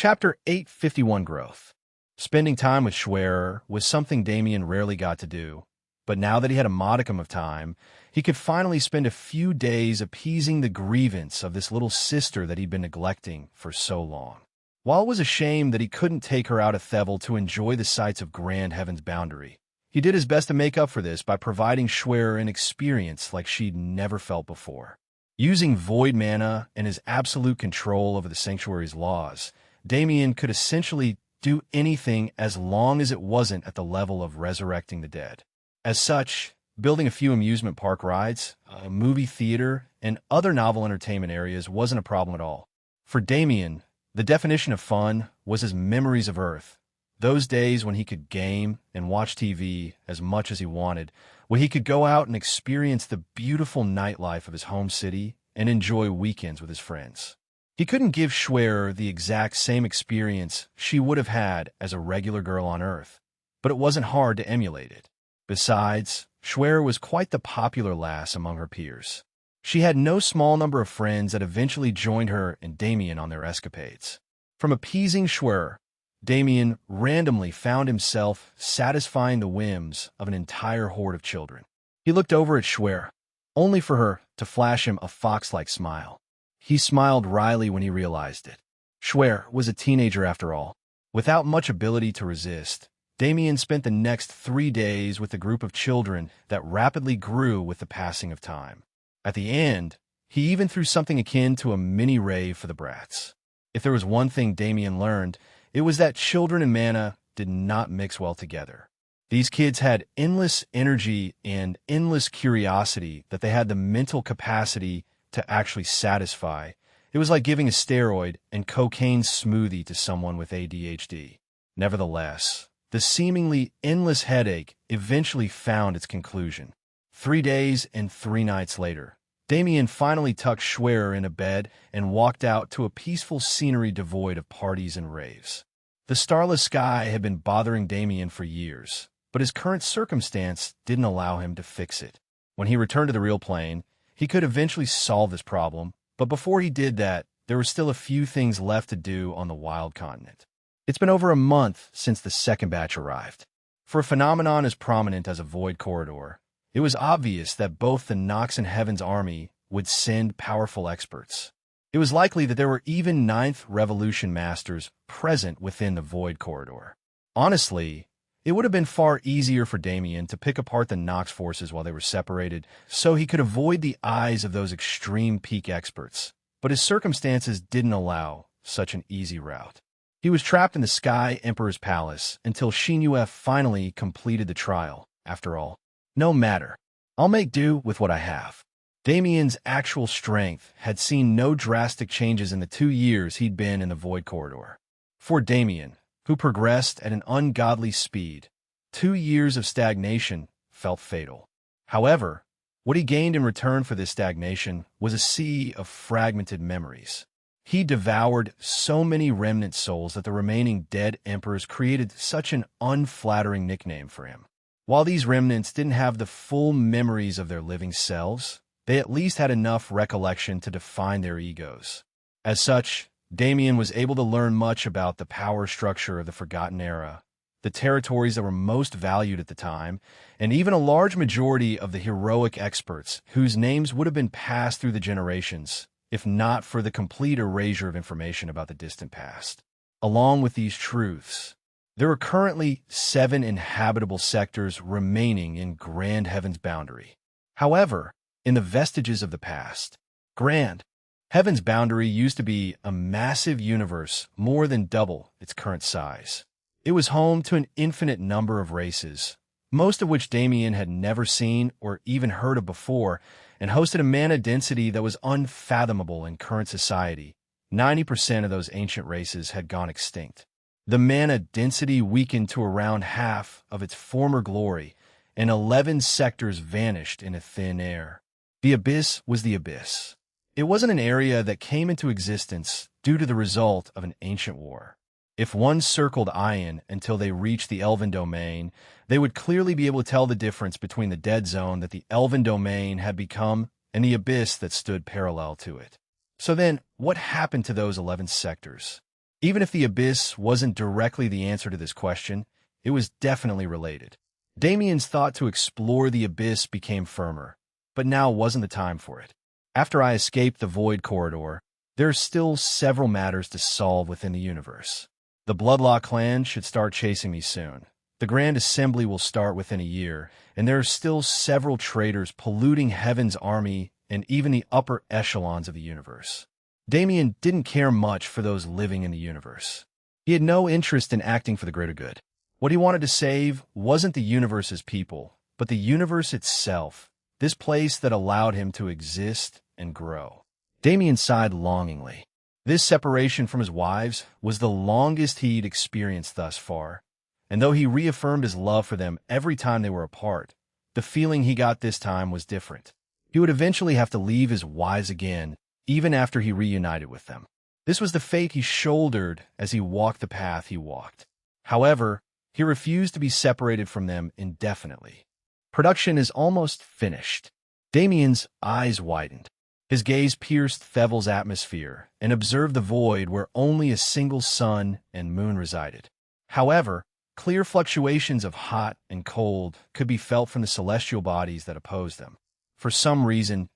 Chapter 851 Growth. Spending time with Schwerer was something Damien rarely got to do, but now that he had a modicum of time, he could finally spend a few days appeasing the grievance of this little sister that he'd been neglecting for so long. While it was a shame that he couldn't take her out of Thevel to enjoy the sights of Grand Heaven's Boundary, he did his best to make up for this by providing Schwerer an experience like she'd never felt before. Using void mana and his absolute control over the sanctuary's laws, Damien could essentially do anything as long as it wasn't at the level of resurrecting the dead. As such, building a few amusement park rides, a movie theater, and other novel entertainment areas wasn't a problem at all. For Damien, the definition of fun was his memories of Earth, those days when he could game and watch TV as much as he wanted, when he could go out and experience the beautiful nightlife of his home city and enjoy weekends with his friends. He couldn't give Schwerer the exact same experience she would have had as a regular girl on Earth, but it wasn't hard to emulate it. Besides, Schwerer was quite the popular lass among her peers. She had no small number of friends that eventually joined her and Damien on their escapades. From appeasing Schwerer, Damien randomly found himself satisfying the whims of an entire horde of children. He looked over at Schwerer, only for her to flash him a fox-like smile. He smiled wryly when he realized it. Schwerer was a teenager after all. Without much ability to resist, Damien spent the next 3 days with a group of children that rapidly grew with the passing of time. At the end, he even threw something akin to a mini-rave for the brats. If there was one thing Damien learned, it was that children and mana did not mix well together. These kids had endless energy and endless curiosity that they had the mental capacity to actually satisfy. It was like giving a steroid and cocaine smoothie to someone with ADHD. Nevertheless, the seemingly endless headache eventually found its conclusion. 3 days and 3 nights later, Damien finally tucked Schwerer in a bed and walked out to a peaceful scenery devoid of parties and raves. The starless sky had been bothering Damien for years, but his current circumstance didn't allow him to fix it. When he returned to the real plane, he could eventually solve this problem, but before he did that, there were still a few things left to do on the wild continent. It's been over a month since the second batch arrived. For a phenomenon as prominent as a void corridor, it was obvious that both the Nox and Heaven's army would send powerful experts. It was likely that there were even 9th Revolution masters present within the void corridor. Honestly, it would have been far easier for Damien to pick apart the Nox forces while they were separated, so he could avoid the eyes of those extreme peak experts. But his circumstances didn't allow such an easy route. He was trapped in the Sky Emperor's palace until Xinyue finally completed the trial. After all, no matter. I'll make do with what I have. Damien's actual strength had seen no drastic changes in the 2 years he'd been in the void corridor. For Damien, who progressed at an ungodly speed, 2 years of stagnation felt fatal. However, what he gained in return for this stagnation was a sea of fragmented memories. He devoured so many remnant souls that the remaining dead emperors created such an unflattering nickname for him. While these remnants didn't have the full memories of their living selves, they at least had enough recollection to define their egos. As such, Damien was able to learn much about the power structure of the Forgotten Era, the territories that were most valued at the time, and even a large majority of the heroic experts whose names would have been passed through the generations, if not for the complete erasure of information about the distant past. Along with these truths, there are currently 7 inhabitable sectors remaining in Grand Heaven's Boundary. However, in the vestiges of the past, Grand Heaven's Boundary used to be a massive universe more than double its current size. It was home to an infinite number of races, most of which Damien had never seen or even heard of before, and hosted a mana density that was unfathomable in current society. 90% of those ancient races had gone extinct. The mana density weakened to around half of its former glory, and 11 sectors vanished into thin air. The Abyss was the Abyss. It wasn't an area that came into existence due to the result of an ancient war. If one circled Ion until they reached the Elven Domain, they would clearly be able to tell the difference between the dead zone that the Elven Domain had become and the Abyss that stood parallel to it. So then, what happened to those 11 sectors? Even if the abyss wasn't directly the answer to this question, it was definitely related. Damien's thought to explore the abyss became firmer, but now wasn't the time for it. After I escaped the void corridor, there are still several matters to solve within the universe. The Bloodlaw clan should start chasing me soon. The Grand Assembly will start within a year, and there are still several traitors polluting Heaven's army and even the upper echelons of the universe. Damien didn't care much for those living in the universe. He had no interest in acting for the greater good. What he wanted to save wasn't the universe's people, but the universe itself, this place that allowed him to exist and grow. Damien sighed longingly. This separation from his wives was the longest he'd experienced thus far, and though he reaffirmed his love for them every time they were apart, the feeling he got this time was different. He would eventually have to leave his wives again, even after he reunited with them. This was the fate he shouldered as he walked the path he walked. However, he refused to be separated from them indefinitely. Production is almost finished. Damien's eyes widened. His gaze pierced Thevel's atmosphere and observed the void where only a single sun and moon resided. However, clear fluctuations of hot and cold could be felt from the celestial bodies that opposed them. For some reason,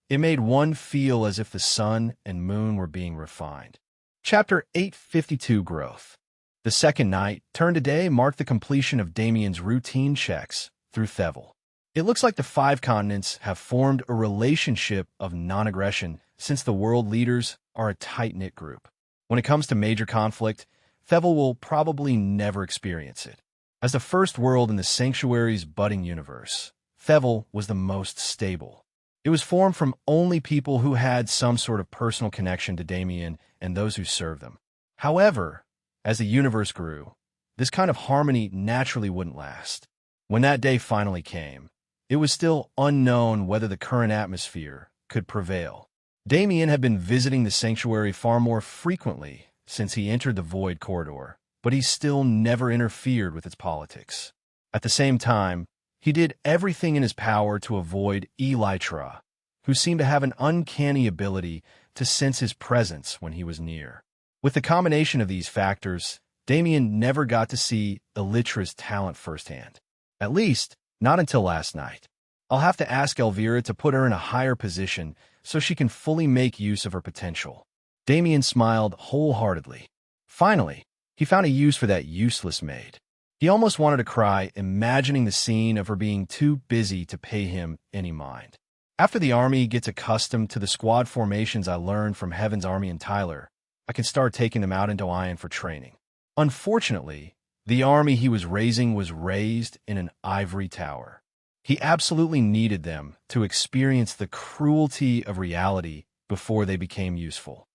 it made one feel as if the sun and moon were being refined. Chapter 852 Growth. The second night, turn to day, marked the completion of Damien's routine checks through Thevel. It looks like the 5 continents have formed a relationship of non-aggression since the world leaders are a tight-knit group. When it comes to major conflict, Thevel will probably never experience it. As the first world in the Sanctuary's budding universe, Thevel was the most stable. It was formed from only people who had some sort of personal connection to Damien and those who served them. However, as the universe grew, this kind of harmony naturally wouldn't last. When that day finally came, it was still unknown whether the current atmosphere could prevail. Damien had been visiting the sanctuary far more frequently since he entered the void corridor, but he still never interfered with its politics. At the same time, he did everything in his power to avoid Elytra, who seemed to have an uncanny ability to sense his presence when he was near. With the combination of these factors, Damien never got to see Elytra's talent firsthand. At least, not until last night. I'll have to ask Elvira to put her in a higher position so she can fully make use of her potential. Damien smiled wholeheartedly. Finally, he found a use for that useless maid. He almost wanted to cry, imagining the scene of her being too busy to pay him any mind. After the army gets accustomed to the squad formations I learned from Heaven's Army and Tyler, I can start taking them out into Ion for training. Unfortunately, the army he was raising was raised in an ivory tower. He absolutely needed them to experience the cruelty of reality before they became useful.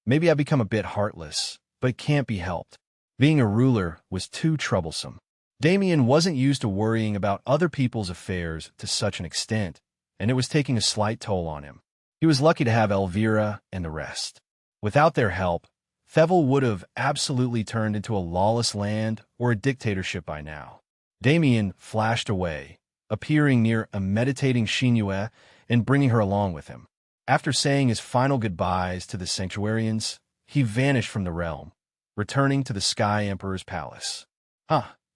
Maybe I've become a bit heartless, but it can't be helped. Being a ruler was too troublesome. Damien wasn't used to worrying about other people's affairs to such an extent, and it was taking a slight toll on him. He was lucky to have Elvira and the rest. Without their help, Thevel would have absolutely turned into a lawless land or a dictatorship by now. Damien flashed away, appearing near a meditating Shinue and bringing her along with him. After saying his final goodbyes to the Sanctuarians, he vanished from the realm, returning to the Sky Emperor's palace.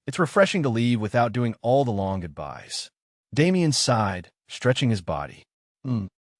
It's refreshing to leave without doing all the long goodbyes. Damien sighed, stretching his body.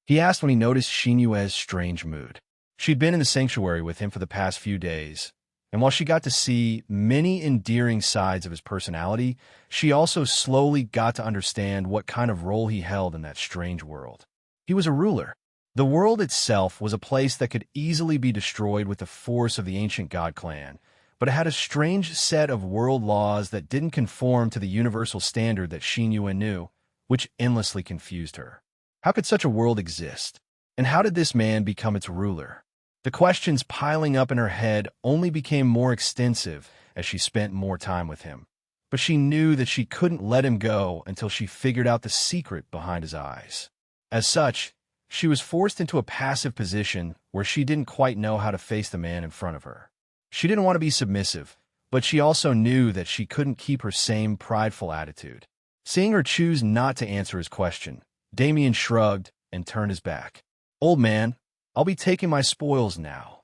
He asked when he noticed Shinue's strange mood. She'd been in the sanctuary with him for the past few days, and while she got to see many endearing sides of his personality, she also slowly got to understand what kind of role he held in that strange world. He was a ruler. The world itself was a place that could easily be destroyed with the force of the ancient god clan, but it had a strange set of world laws that didn't conform to the universal standard that Shinue knew, which endlessly confused her. How could such a world exist? And how did this man become its ruler? The questions piling up in her head only became more extensive as she spent more time with him. But she knew that she couldn't let him go until she figured out the secret behind his eyes. As such, she was forced into a passive position where she didn't quite know how to face the man in front of her. She didn't want to be submissive, but she also knew that she couldn't keep her same prideful attitude. Seeing her choose not to answer his question, Damien shrugged and turned his back. "Old man, I'll be taking my spoils now."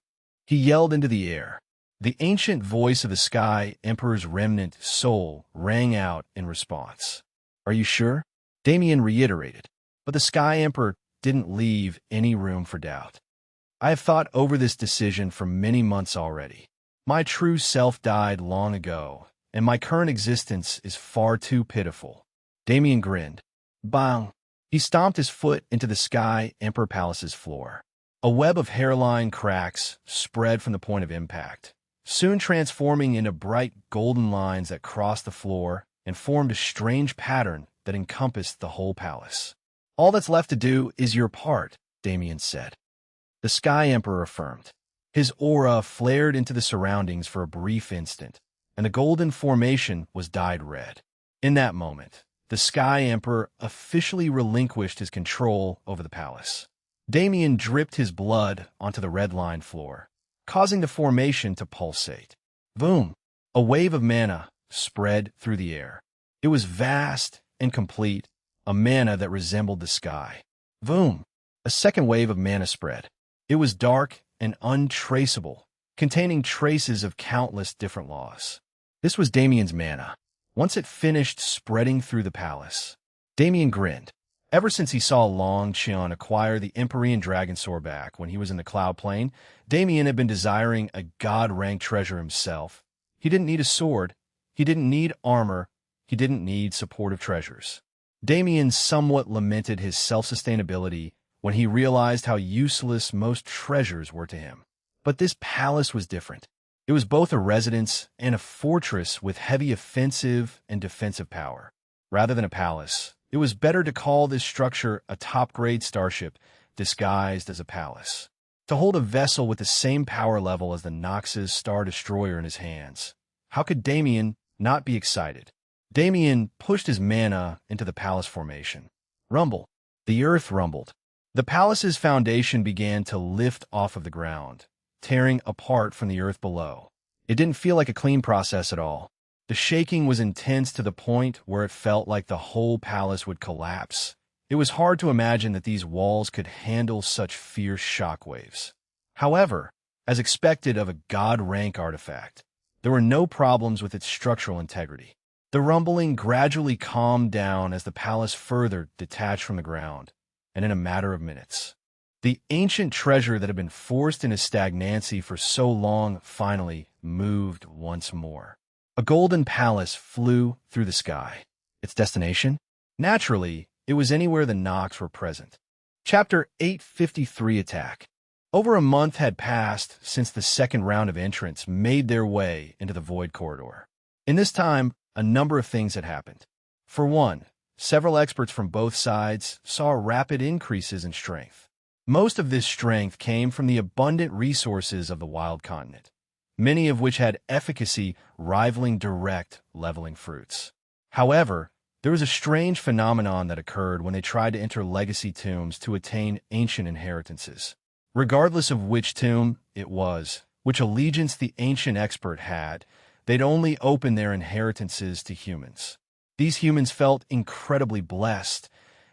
He yelled into the air. The ancient voice of the Sky Emperor's remnant soul rang out in response. "Are you sure?" Damien reiterated, but the Sky Emperor didn't leave any room for doubt. "I have thought over this decision for many months already. My true self died long ago, and my current existence is far too pitiful." Damien grinned. Bang! He stomped his foot into the Sky Emperor Palace's floor. A web of hairline cracks spread from the point of impact, soon transforming into bright golden lines that crossed the floor and formed a strange pattern that encompassed the whole palace. "All that's left to do is your part," Damien said. The Sky Emperor affirmed. His aura flared into the surroundings for a brief instant, and the golden formation was dyed red. In that moment, the Sky Emperor officially relinquished his control over the palace. Damien dripped his blood onto the red-lined floor, causing the formation to pulsate. Boom! A wave of mana spread through the air. It was vast and complete, a mana that resembled the sky. Boom! A second wave of mana spread. It was dark and untraceable, containing traces of countless different laws. This was Damien's mana. Once it finished spreading through the palace, Damien grinned. Ever since he saw Long Qian acquire the Empyrean Dragon Sword back when he was in the Cloud Plane, Damien had been desiring a god-ranked treasure himself. He didn't need a sword. He didn't need armor. He didn't need supportive treasures. Damien somewhat lamented his self-sustainability when he realized how useless most treasures were to him. But this palace was different. It was both a residence and a fortress with heavy offensive and defensive power. Rather than a palace, it was better to call this structure a top-grade starship disguised as a palace. To hold a vessel with the same power level as the Nox's Star Destroyer in his hands, how could Damien not be excited? Damien pushed his mana into the palace formation. Rumble. The earth rumbled. The palace's foundation began to lift off of the ground, tearing apart from the earth below. It didn't feel like a clean process at all. The shaking was intense to the point where it felt like the whole palace would collapse. It was hard to imagine that these walls could handle such fierce shockwaves. However, as expected of a god-rank artifact, there were no problems with its structural integrity. The rumbling gradually calmed down as the palace further detached from the ground, and in a matter of minutes, the ancient treasure that had been forced into stagnancy for so long finally moved once more. A golden palace flew through the sky. Its destination? Naturally, it was anywhere the Nox were present. Chapter 853 Attack. Over a month had passed since the second round of entrants made their way into the Void Corridor. In this time, a number of things had happened. For one, several experts from both sides saw rapid increases in strength. Most of this strength came from the abundant resources of the wild continent, many of which had efficacy rivaling direct leveling fruits. However, there was a strange phenomenon that occurred when they tried to enter legacy tombs to attain ancient inheritances. Regardless of which tomb it was, which allegiance the ancient expert had, they'd only open their inheritances to humans. These humans felt incredibly blessed,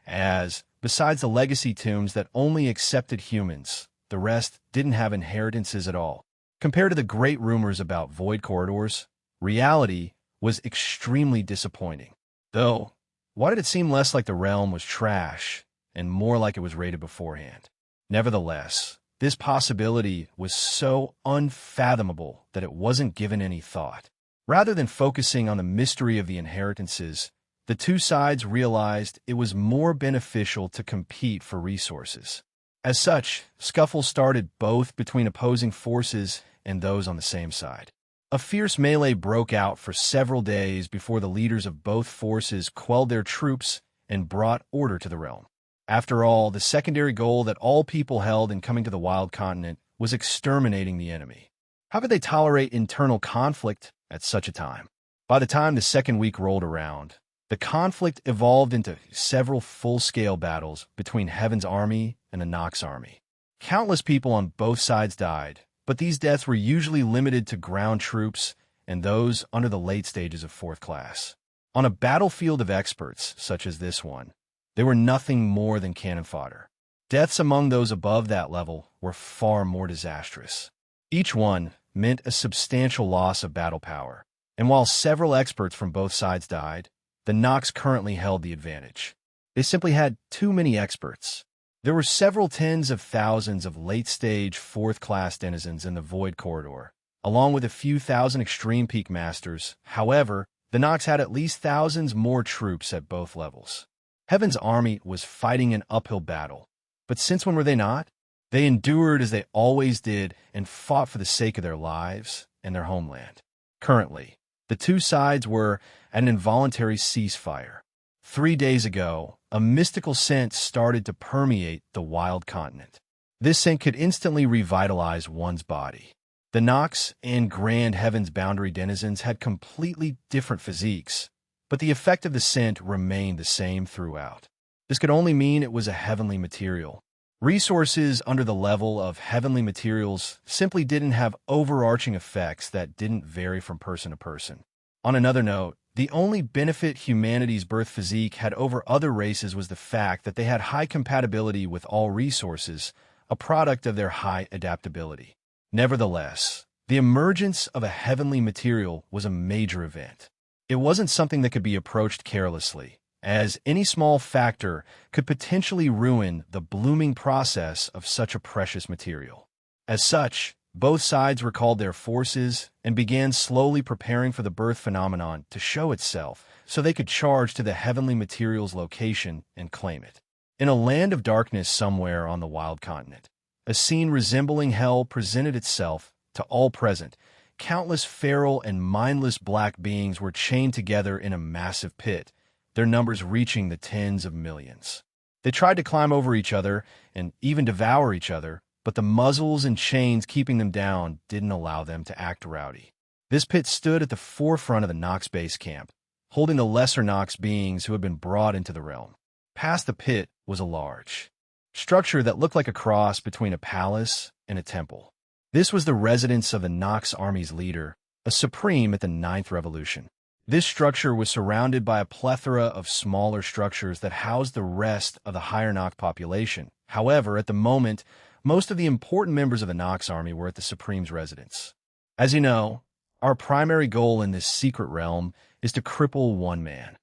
as, besides the legacy tombs that only accepted humans, the rest didn't have inheritances at all. Compared to the great rumors about void corridors, reality was extremely disappointing. Though, why did it seem less like the realm was trash and more like it was rated beforehand? Nevertheless, this possibility was so unfathomable that it wasn't given any thought. Rather than focusing on the mystery of the inheritances, the two sides realized it was more beneficial to compete for resources. As such, scuffles started both between opposing forces and those on the same side. A fierce melee broke out for several days before the leaders of both forces quelled their troops and brought order to the realm. After all, the secondary goal that all people held in coming to the wild continent was exterminating the enemy. How could they tolerate internal conflict at such a time? By the time the second week rolled around, the conflict evolved into several full-scale battles between Heaven's army and the Nox army. Countless people on both sides died, but these deaths were usually limited to ground troops and those under the late stages of 4th class. On a battlefield of experts, such as this one, they were nothing more than cannon fodder. Deaths among those above that level were far more disastrous. Each one meant a substantial loss of battle power, and while several experts from both sides died, the Nox currently held the advantage. They simply had too many experts. There were several tens of thousands of late-stage, fourth-class denizens in the Void Corridor, along with a few thousand extreme peak masters. However, the Nox had at least thousands more troops at both levels. Heaven's army was fighting an uphill battle, but since when were they not? They endured as they always did and fought for the sake of their lives and their homeland. Currently, the two sides were at an involuntary ceasefire. 3 days ago, a mystical scent started to permeate the wild continent. This scent could instantly revitalize one's body. The Nox and Grand Heaven's boundary denizens had completely different physiques, but the effect of the scent remained the same throughout. This could only mean it was a heavenly material. Resources under the level of heavenly materials simply didn't have overarching effects that didn't vary from person to person. On another note, the only benefit humanity's birth physique had over other races was the fact that they had high compatibility with all resources, a product of their high adaptability. Nevertheless, the emergence of a heavenly material was a major event. It wasn't something that could be approached carelessly, as any small factor could potentially ruin the blooming process of such a precious material. As such, both sides recalled their forces and began slowly preparing for the birth phenomenon to show itself so they could charge to the heavenly material's location and claim it. In a land of darkness somewhere on the wild continent, a scene resembling hell presented itself to all present. Countless feral and mindless black beings were chained together in a massive pit, their numbers reaching the tens of millions. They tried to climb over each other and even devour each other, but the muzzles and chains keeping them down didn't allow them to act rowdy. This pit stood at the forefront of the Nox base camp, holding the lesser Nox beings who had been brought into the realm. Past the pit was a large structure that looked like a cross between a palace and a temple. This was the residence of the Nox army's leader, a supreme at the 9th Revolution. This structure was surrounded by a plethora of smaller structures that housed the rest of the higher Nox population. However, at the moment, most of the important members of the Nox army were at the Supreme's residence. As you know, our primary goal in this secret realm is to cripple one man,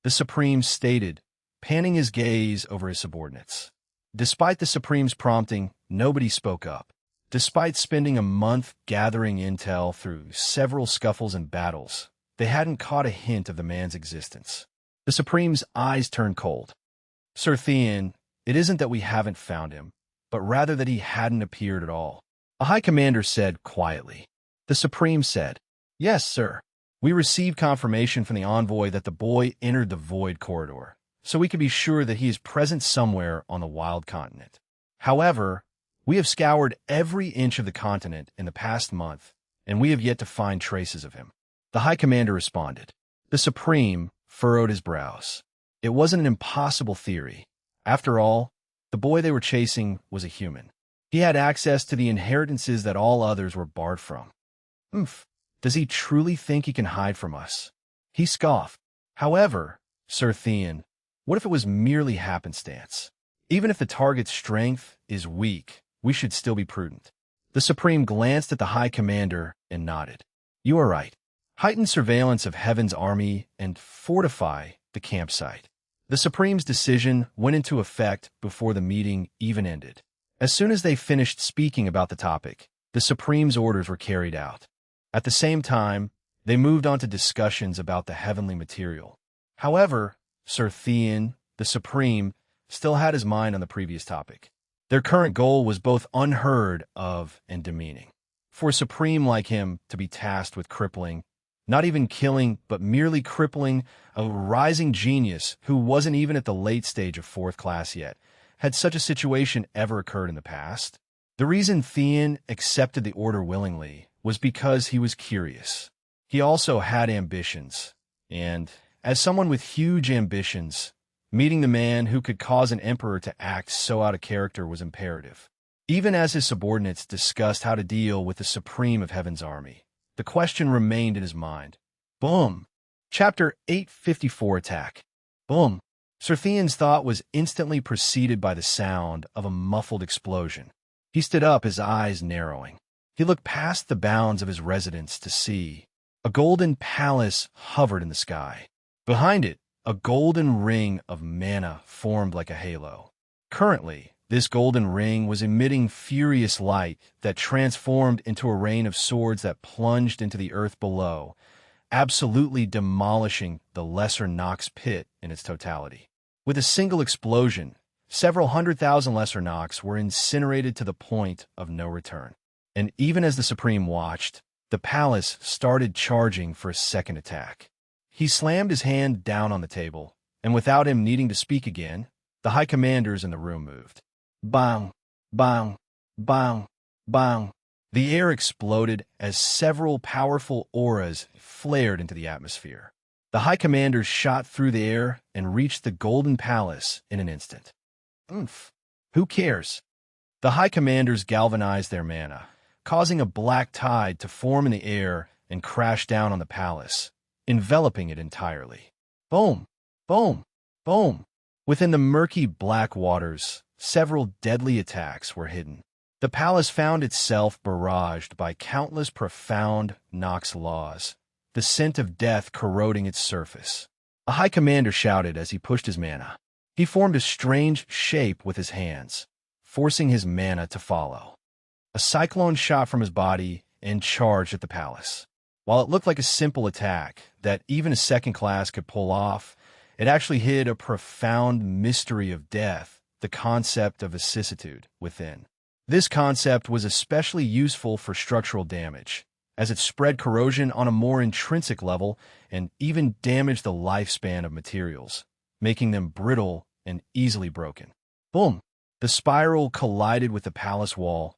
the Supreme stated, panning his gaze over his subordinates. Despite the Supreme's prompting, nobody spoke up. Despite spending a month gathering intel through several scuffles and battles, they hadn't caught a hint of the man's existence. The Supreme's eyes turned cold. Sir Thean, it isn't that we haven't found him, but rather that he hadn't appeared at all. A high commander said quietly. The Supreme said, "Yes, sir. We received confirmation from the envoy that the boy entered the Void Corridor, so we can be sure that he is present somewhere on the wild continent. However, we have scoured every inch of the continent in the past month, and we have yet to find traces of him." The High Commander responded. The Supreme furrowed his brows. It wasn't an impossible theory. After all, the boy they were chasing was a human. He had access to the inheritances that all others were barred from. Does he truly think he can hide from us? He scoffed. However, Sir Thean, what if it was merely happenstance? Even if the target's strength is weak, we should still be prudent. The Supreme glanced at the High Commander and nodded. You are right. Heighten surveillance of Heaven's army and fortify the campsite. The Supreme's decision went into effect before the meeting even ended. As soon as they finished speaking about the topic, the Supreme's orders were carried out. At the same time, they moved on to discussions about the heavenly material. However, Sir Thean, the Supreme, still had his mind on the previous topic. Their current goal was both unheard of and demeaning. For a Supreme like him to be tasked with crippling, not even killing, but merely crippling a rising genius who wasn't even at the late stage of 4th class yet, had such a situation ever occurred in the past? The reason Thean accepted the order willingly was because he was curious. He also had ambitions, and as someone with huge ambitions, meeting the man who could cause an emperor to act so out of character was imperative. Even as his subordinates discussed how to deal with the Supreme of Heaven's army, the question remained in his mind. Boom! Chapter 854 Attack. Boom! Sir Thean's thought was instantly preceded by the sound of a muffled explosion. He stood up, his eyes narrowing. He looked past the bounds of his residence to see a golden palace hovered in the sky. Behind it, a golden ring of mana formed like a halo. Currently, this golden ring was emitting furious light that transformed into a rain of swords that plunged into the earth below, absolutely demolishing the Lesser Nox pit in its totality. With a single explosion, several 100,000 Lesser Nox were incinerated to the point of no return. And even as the Supreme watched, the palace started charging for a second attack. He slammed his hand down on the table, and without him needing to speak again, the high commanders in the room moved. Bang, bang, bang, bang. The air exploded as several powerful auras flared into the atmosphere. The high commanders shot through the air and reached the Golden Palace in an instant. Oomph. Who cares? The high commanders galvanized their mana, causing a black tide to form in the air and crash down on the palace, enveloping it entirely. Boom, boom, boom. Within the murky black waters, several deadly attacks were hidden. The palace found itself barraged by countless profound Nox laws, the scent of death corroding its surface. A high commander shouted as he pushed his mana. He formed a strange shape with his hands, forcing his mana to follow. A cyclone shot from his body and charged at the palace. While it looked like a simple attack that even a second class could pull off, it actually hid a profound mystery of death, the concept of vicissitude within. This concept was especially useful for structural damage, as it spread corrosion on a more intrinsic level and even damaged the lifespan of materials, making them brittle and easily broken. Boom! The spiral collided with the palace wall,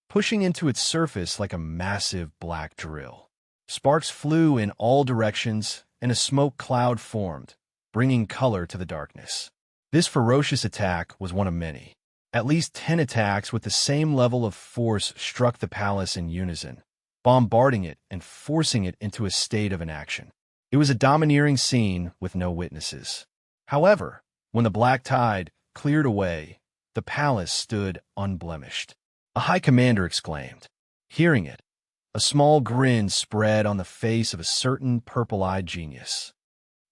pushing into its surface like a massive black drill. Sparks flew in all directions, and a smoke cloud formed, bringing color to the darkness. This ferocious attack was one of many. At least 10 attacks with the same level of force struck the palace in unison, bombarding it and forcing it into a state of inaction. It was a domineering scene with no witnesses. However, when the black tide cleared away, the palace stood unblemished. A high commander exclaimed. Hearing it, a small grin spread on the face of a certain purple-eyed genius.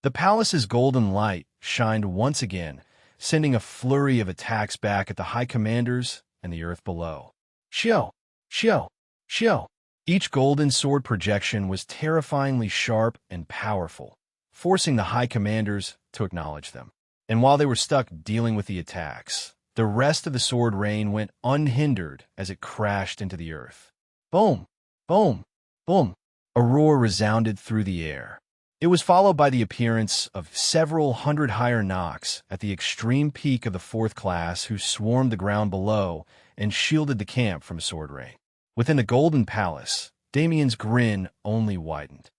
The palace's golden light shined once again, sending a flurry of attacks back at the high commanders and the earth below. Shio! Shio! Shio! Each golden sword projection was terrifyingly sharp and powerful, forcing the high commanders to acknowledge them. And while they were stuck dealing with the attacks, the rest of the sword rain went unhindered as it crashed into the earth. Boom! Boom! Boom! A roar resounded through the air. It was followed by the appearance of several hundred higher Nox at the extreme peak of the fourth class who swarmed the ground below and shielded the camp from a sword rain. Within the Golden Palace, Damien's grin only widened.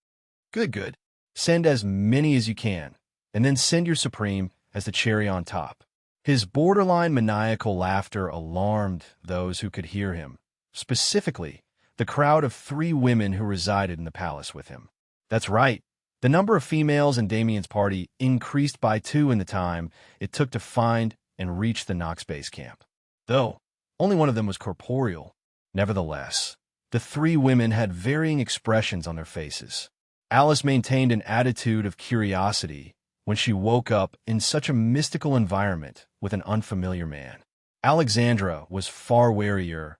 Good. Send as many as you can, and then send your Supreme as the cherry on top. His borderline maniacal laughter alarmed those who could hear him, specifically the crowd of 3 women who resided in the palace with him. That's right. The number of females in Damien's party increased by 2 in the time it took to find and reach the Nox base camp. Though only one of them was corporeal, nevertheless, the 3 women had varying expressions on their faces. Alice maintained an attitude of curiosity when she woke up in such a mystical environment with an unfamiliar man. Alexandra was far warier,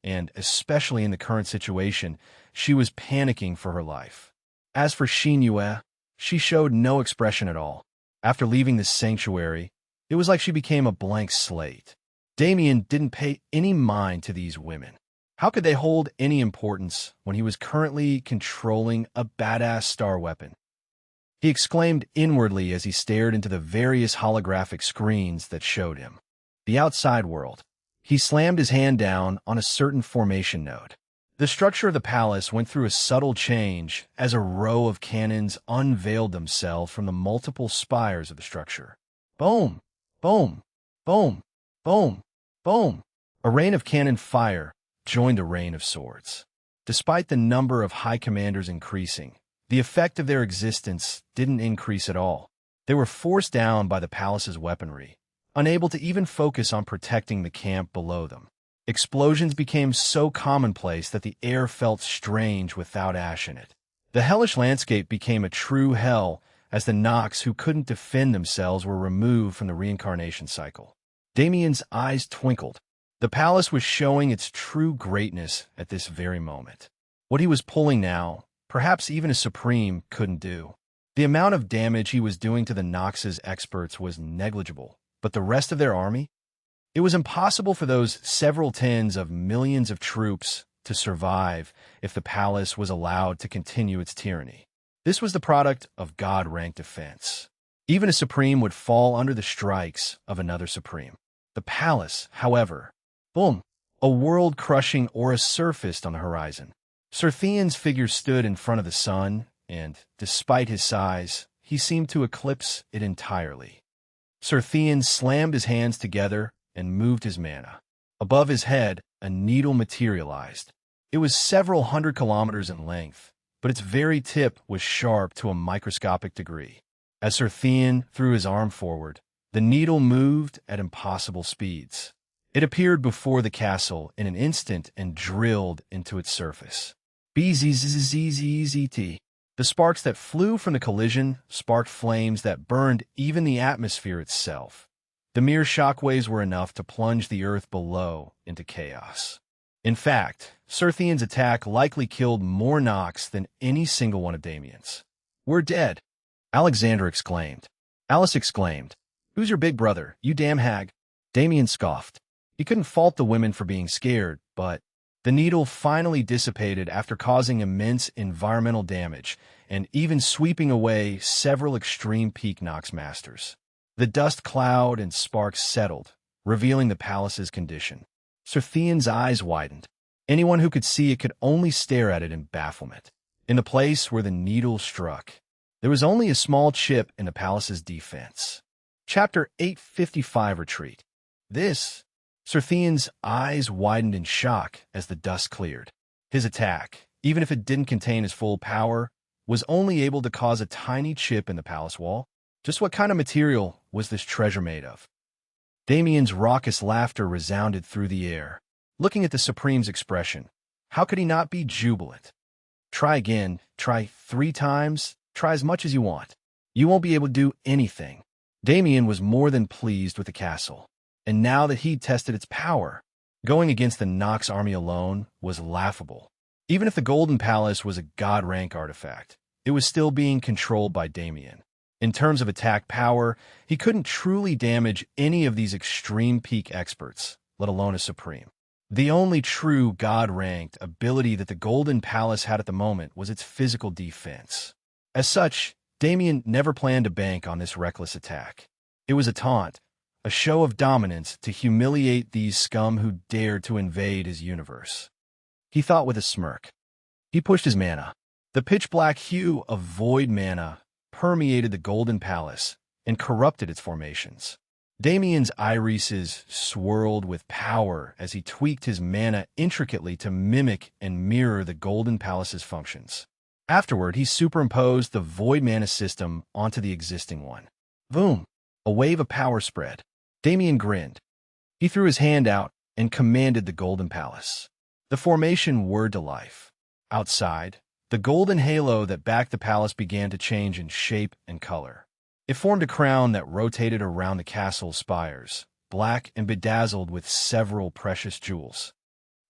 and especially in the current situation, she was panicking for her life. As for Xinyue, she showed no expression at all. After leaving the sanctuary, it was like she became a blank slate. Damien didn't pay any mind to these women. How could they hold any importance when he was currently controlling a badass star weapon? He exclaimed inwardly as he stared into the various holographic screens that showed him the outside world. He slammed his hand down on a certain formation node. The structure of the palace went through a subtle change as a row of cannons unveiled themselves from the multiple spires of the structure. Boom! Boom! Boom! Boom! Boom! A rain of cannon fire joined a rain of swords. Despite the number of high commanders increasing, the effect of their existence didn't increase at all. They were forced down by the palace's weaponry, unable to even focus on protecting the camp below them. Explosions became so commonplace that the air felt strange without ash in it. The hellish landscape became a true hell as the Nox who couldn't defend themselves were removed from the reincarnation cycle. Damien's eyes twinkled. The palace was showing its true greatness at this very moment. What he was pulling now, perhaps even a Supreme couldn't do. The amount of damage he was doing to the Nox's experts was negligible, but the rest of their army? It was impossible for those several tens of millions of troops to survive if the palace was allowed to continue its tyranny. This was the product of God-ranked defense. Even a Supreme would fall under the strikes of another Supreme. The palace, however, boom, a world-crushing aura surfaced on the horizon. Serthian's figure stood in front of the sun, and, despite his size, he seemed to eclipse it entirely. Serthian slammed his hands together and moved his mana. Above his head, a needle materialized. It was several hundred kilometers in length, but its very tip was sharp to a microscopic degree. As Serthian threw his arm forward, the needle moved at impossible speeds. It appeared before the castle in an instant and drilled into its surface. BZZZZZT. The sparks that flew from the collision sparked flames that burned even the atmosphere itself. The mere shockwaves were enough to plunge the earth below into chaos. In fact, Serthian's attack likely killed more Nox than any single one of Damien's. "We're dead," Alexander exclaimed. Alice exclaimed, "Who's your big brother, you damn hag?" Damien scoffed. He couldn't fault the women for being scared, but the needle finally dissipated after causing immense environmental damage and even sweeping away several extreme peak Nox masters. The dust cloud and sparks settled, revealing the palace's condition. Serthian's eyes widened. Anyone who could see it could only stare at it in bafflement. In the place where the needle struck, there was only a small chip in the palace's defense. Chapter 855 Retreat. Serthian's eyes widened in shock as the dust cleared. His attack, even if it didn't contain his full power, was only able to cause a tiny chip in the palace wall. Just what kind of material was this treasure made of? Damien's raucous laughter resounded through the air. Looking at the Supreme's expression, how could he not be jubilant? Try again, try 3 times, try as much as you want. You won't be able to do anything. Damien was more than pleased with the castle, and now that he'd tested its power, going against the Nox army alone was laughable. Even if the Golden Palace was a god-rank artifact, it was still being controlled by Damien. In terms of attack power, he couldn't truly damage any of these extreme peak experts, let alone a Supreme. The only true god-ranked ability that the Golden Palace had at the moment was its physical defense. As such, Damien never planned to bank on this reckless attack. It was a taunt, a show of dominance to humiliate these scum who dared to invade his universe. He thought with a smirk. He pushed his mana. The pitch-black hue of void mana permeated the Golden Palace and corrupted its formations. Damien's irises swirled with power as he tweaked his mana intricately to mimic and mirror the Golden Palace's functions. Afterward, he superimposed the void mana system onto the existing one. Boom! A wave of power spread. Damien grinned. He threw his hand out and commanded the Golden Palace. The formation whirred to life. Outside, the golden halo that backed the palace began to change in shape and color. It formed a crown that rotated around the castle's spires, black and bedazzled with several precious jewels.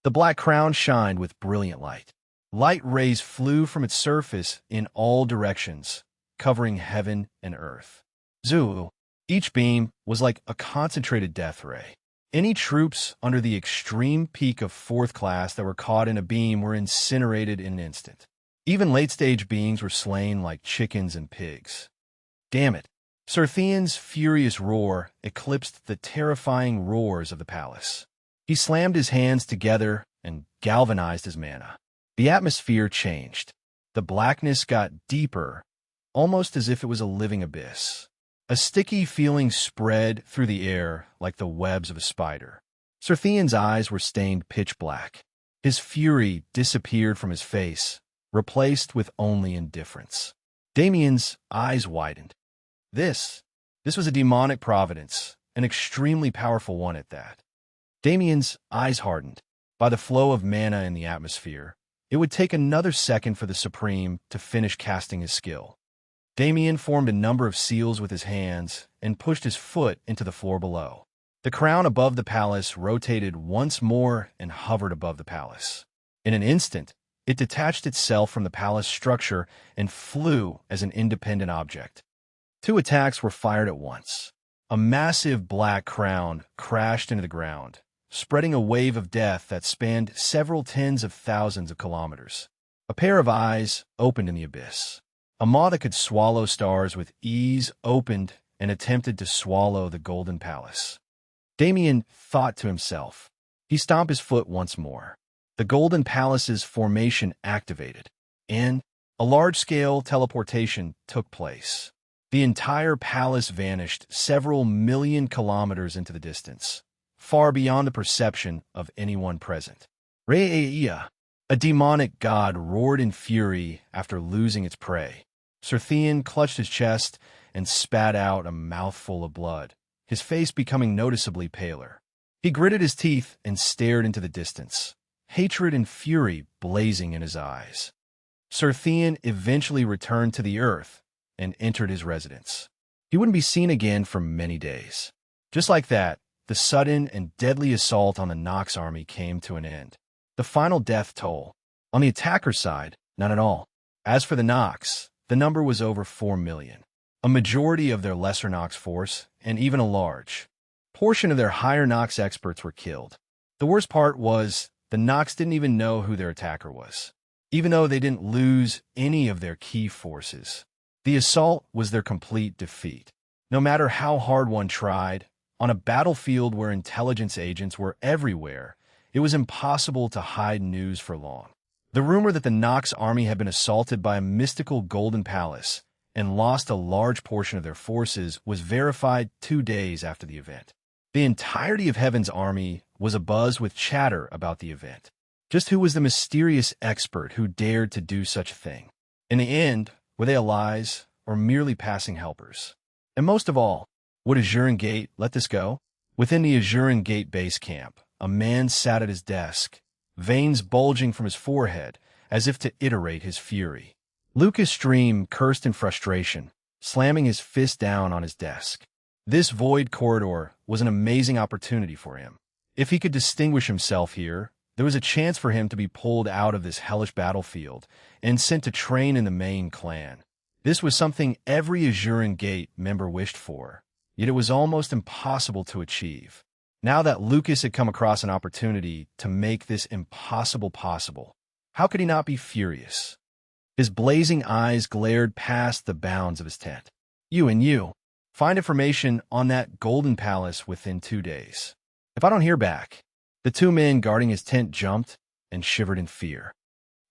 The black crown shined with brilliant light. Light rays flew from its surface in all directions, covering heaven and earth. Zoo! Each beam was like a concentrated death ray. Any troops under the extreme peak of 4th class that were caught in a beam were incinerated in an instant. Even late-stage beings were slain like chickens and pigs. Damn it! Serthian's furious roar eclipsed the terrifying roars of the palace. He slammed his hands together and galvanized his mana. The atmosphere changed. The blackness got deeper, almost as if it was a living abyss. A sticky feeling spread through the air like the webs of a spider. Serthian's eyes were stained pitch black. His fury disappeared from his face, replaced with only indifference. Damien's eyes widened. This was a demonic providence, an extremely powerful one at that. Damien's eyes hardened. By the flow of mana in the atmosphere, it would take another second for the Supreme to finish casting his skill. Damien formed a number of seals with his hands and pushed his foot into the floor below. The crown above the palace rotated once more and hovered above the palace. In an instant, it detached itself from the palace structure and flew as an independent object. 2 attacks were fired at once. A massive black crown crashed into the ground, spreading a wave of death that spanned several tens of thousands of kilometers. A pair of eyes opened in the abyss. A maw that could swallow stars with ease opened and attempted to swallow the golden palace. Damien thought to himself. He stomped his foot once more. The golden palace's formation activated, and a large-scale teleportation took place. The entire palace vanished several million kilometers into the distance, far beyond the perception of anyone present. Re'eia, a demonic god, roared in fury after losing its prey. Sir Theon clutched his chest and spat out a mouthful of blood, his face becoming noticeably paler. He gritted his teeth and stared into the distance, hatred and fury blazing in his eyes. Sir Theon eventually returned to the earth and entered his residence. He wouldn't be seen again for many days. Just like that, the sudden and deadly assault on the Nox army came to an end. The final death toll. On the attacker's side, none at all. As for the Nox, the number was over 4 million. A majority of their lesser Nox force, and even a large portion of their higher Nox experts were killed. The worst part was, the Nox didn't even know who their attacker was, even though they didn't lose any of their key forces. The assault was their complete defeat. No matter how hard one tried, on a battlefield where intelligence agents were everywhere, it was impossible to hide news for long. The rumor that the Nox army had been assaulted by a mystical golden palace and lost a large portion of their forces was verified 2 days after the event. The entirety of Heaven's army was abuzz with chatter about the event. Just who was the mysterious expert who dared to do such a thing? In the end, were they allies or merely passing helpers? And most of all, would Azuran Gate let this go? Within the Azuran Gate base camp, a man sat at his desk, veins bulging from his forehead as if to iterate his fury. Lucas Stream cursed in frustration, slamming his fist down on his desk. This void corridor was an amazing opportunity for him. If he could distinguish himself here, there was a chance for him to be pulled out of this hellish battlefield and sent to train in the main clan. This was something every Azuran Gate member wished for, yet it was almost impossible to achieve. Now that Lucas had come across an opportunity to make this impossible possible, how could he not be furious? His blazing eyes glared past the bounds of his tent. You. Find information on that golden palace within 2 days. If I don't hear back, the 2 men guarding his tent jumped and shivered in fear.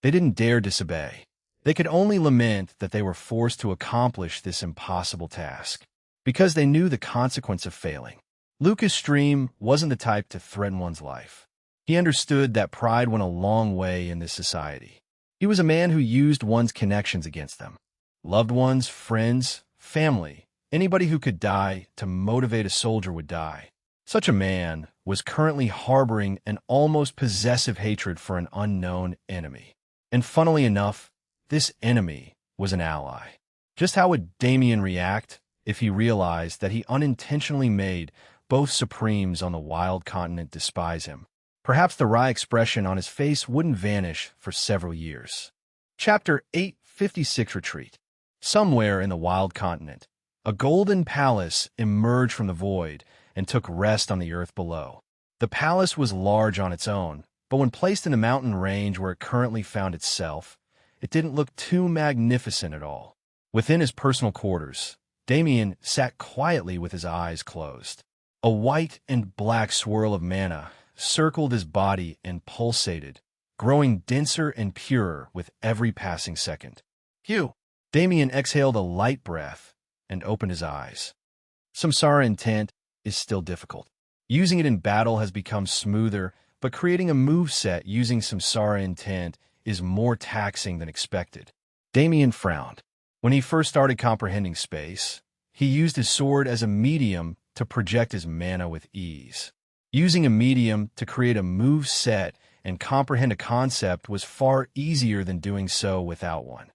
They didn't dare disobey. They could only lament that they were forced to accomplish this impossible task, because they knew the consequence of failing. Lucas Stream wasn't the type to threaten one's life. He understood that pride went a long way in this society. He was a man who used one's connections against them. Loved ones, friends, family, anybody who could die to motivate a soldier would die. Such a man was currently harboring an almost possessive hatred for an unknown enemy. And funnily enough, this enemy was an ally. Just how would Damien react if he realized that he unintentionally made both Supremes on the wild continent despise him? Perhaps the wry expression on his face wouldn't vanish for several years. Chapter 856 Retreat. Somewhere in the wild continent, a golden palace emerged from the void and took rest on the earth below. The palace was large on its own, but when placed in the mountain range where it currently found itself, it didn't look too magnificent at all. Within his personal quarters, Damien sat quietly with his eyes closed. A white and black swirl of mana circled his body and pulsated, growing denser and purer with every passing second. Phew! Damien exhaled a light breath and opened his eyes. Samsara intent is still difficult. Using it in battle has become smoother, but creating a moveset using Samsara intent is more taxing than expected. Damien frowned. When he first started comprehending space, he used his sword as a medium to project his mana with ease. Using a medium to create a move set and comprehend a concept was far easier than doing so without one.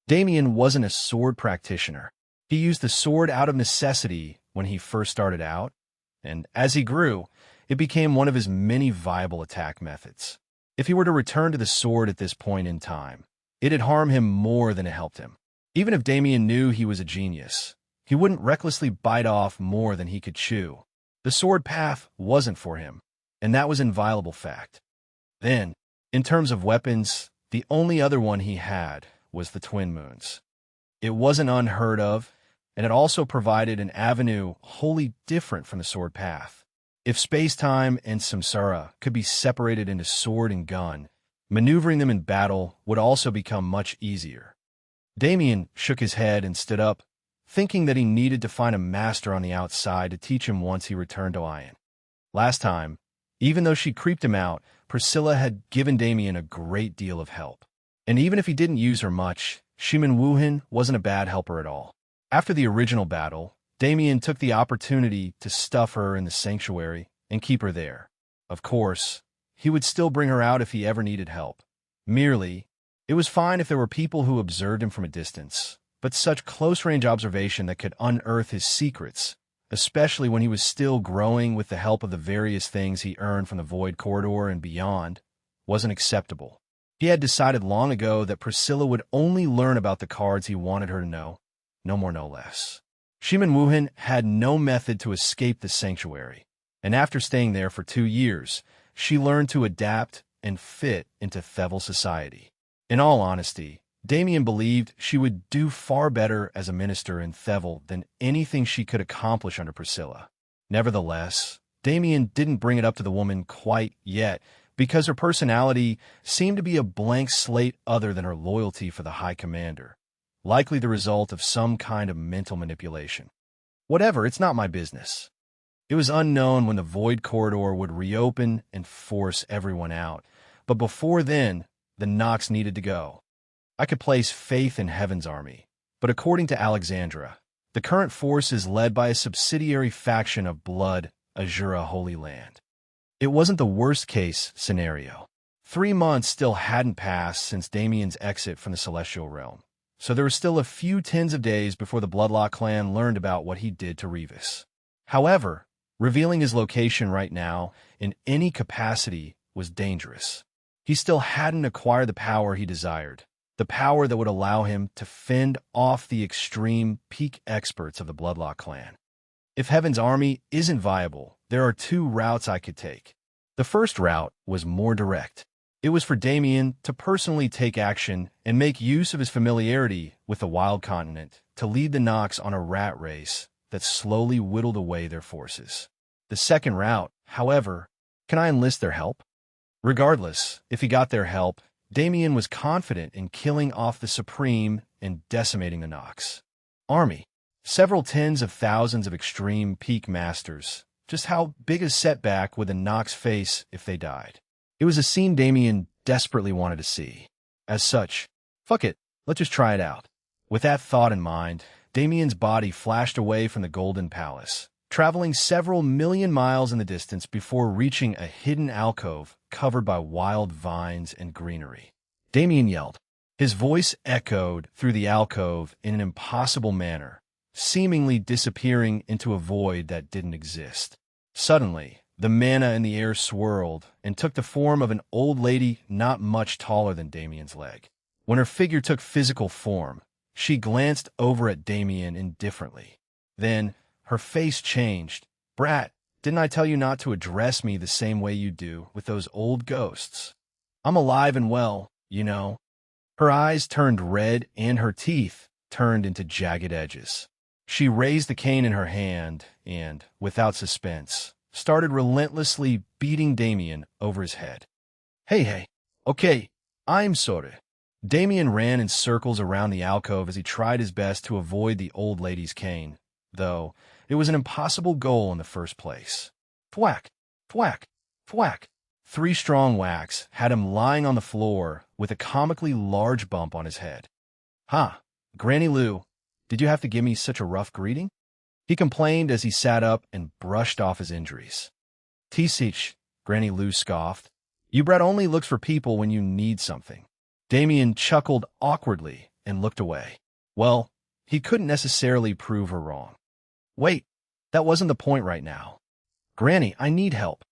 Damien wasn't a sword practitioner. He used the sword out of necessity when he first started out, and as he grew, it became one of his many viable attack methods. If he were to return to the sword at this point in time, it'd harm him more than it helped him. Even if Damien knew he was a genius, he wouldn't recklessly bite off more than he could chew. The sword path wasn't for him, and that was an inviolable fact. Then, in terms of weapons, the only other one he had was the twin moons. It wasn't unheard of, and it also provided an avenue wholly different from the sword path. If space-time and samsara could be separated into sword and gun, maneuvering them in battle would also become much easier. Damien shook his head and stood up, thinking that he needed to find a master on the outside to teach him once he returned to Ion. Last time, even though she creeped him out, Priscilla had given Damien a great deal of help. And even if he didn't use her much, Shimin Wuhan wasn't a bad helper at all. After the original battle, Damien took the opportunity to stuff her in the sanctuary and keep her there. Of course, he would still bring her out if he ever needed help. Merely, it was fine if there were people who observed him from a distance, but such close-range observation that could unearth his secrets, especially when he was still growing with the help of the various things he earned from the Void Corridor and beyond, wasn't acceptable. He had decided long ago that Priscilla would only learn about the cards he wanted her to know, no more no less. Shimin Wuhan had no method to escape the sanctuary, and after staying there for 2 years, she learned to adapt and fit into Thevel society. In all honesty, Damien believed she would do far better as a minister in Thevel than anything she could accomplish under Priscilla. Nevertheless, Damien didn't bring it up to the woman quite yet, because her personality seemed to be a blank slate other than her loyalty for the High Commander, likely the result of some kind of mental manipulation. Whatever, it's not my business. It was unknown when the Void Corridor would reopen and force everyone out, but before then, the Nox needed to go. I could place faith in Heaven's army, but according to Alexandra, the current force is led by a subsidiary faction of Blood, Azura Holy Land. It wasn't the worst-case scenario. 3 months still hadn't passed since Damien's exit from the Celestial Realm, so there were still a few tens of days before the Bloodlock clan learned about what he did to Revis. However, revealing his location right now in any capacity was dangerous. He still hadn't acquired the power he desired, the power that would allow him to fend off the extreme peak experts of the Bloodlock clan. If Heaven's army isn't viable, there are 2 routes I could take. The first route was more direct. It was for Damien to personally take action and make use of his familiarity with the Wild Continent to lead the Nox on a rat race that slowly whittled away their forces. The second route, however, can I enlist their help? Regardless, if he got their help, Damien was confident in killing off the Supreme and decimating the Nox army. Several tens of thousands of extreme peak masters. Just how big a setback would the Nox face if they died? It was a scene Damien desperately wanted to see. As such, fuck it, let's just try it out. With that thought in mind, Damien's body flashed away from the Golden Palace, traveling several million miles in the distance before reaching a hidden alcove covered by wild vines and greenery. Damien yelled. His voice echoed through the alcove in an impossible manner, seemingly disappearing into a void that didn't exist. Suddenly, the mana in the air swirled and took the form of an old lady not much taller than Damien's leg. When her figure took physical form, she glanced over at Damien indifferently. Then, her face changed. "Brat, didn't I tell you not to address me the same way you do with those old ghosts? I'm alive and well, you know." Her eyes turned red and her teeth turned into jagged edges. She raised the cane in her hand and, without suspense, started relentlessly beating Damien over his head. Hey, okay, I'm sorry." Damien ran in circles around the alcove as he tried his best to avoid the old lady's cane, though it was an impossible goal in the first place. Thwack, thwack, thwack. 3 strong whacks had him lying on the floor with a comically large bump on his head. "Ha, Granny Lou, did you have to give me such a rough greeting?" he complained as he sat up and brushed off his injuries. Tisich, Granny Lou scoffed. You brat only looks for people when you need something. Damien chuckled awkwardly and looked away. Well, he couldn't necessarily prove her wrong. Wait, that wasn't the point right now. Granny, I need help.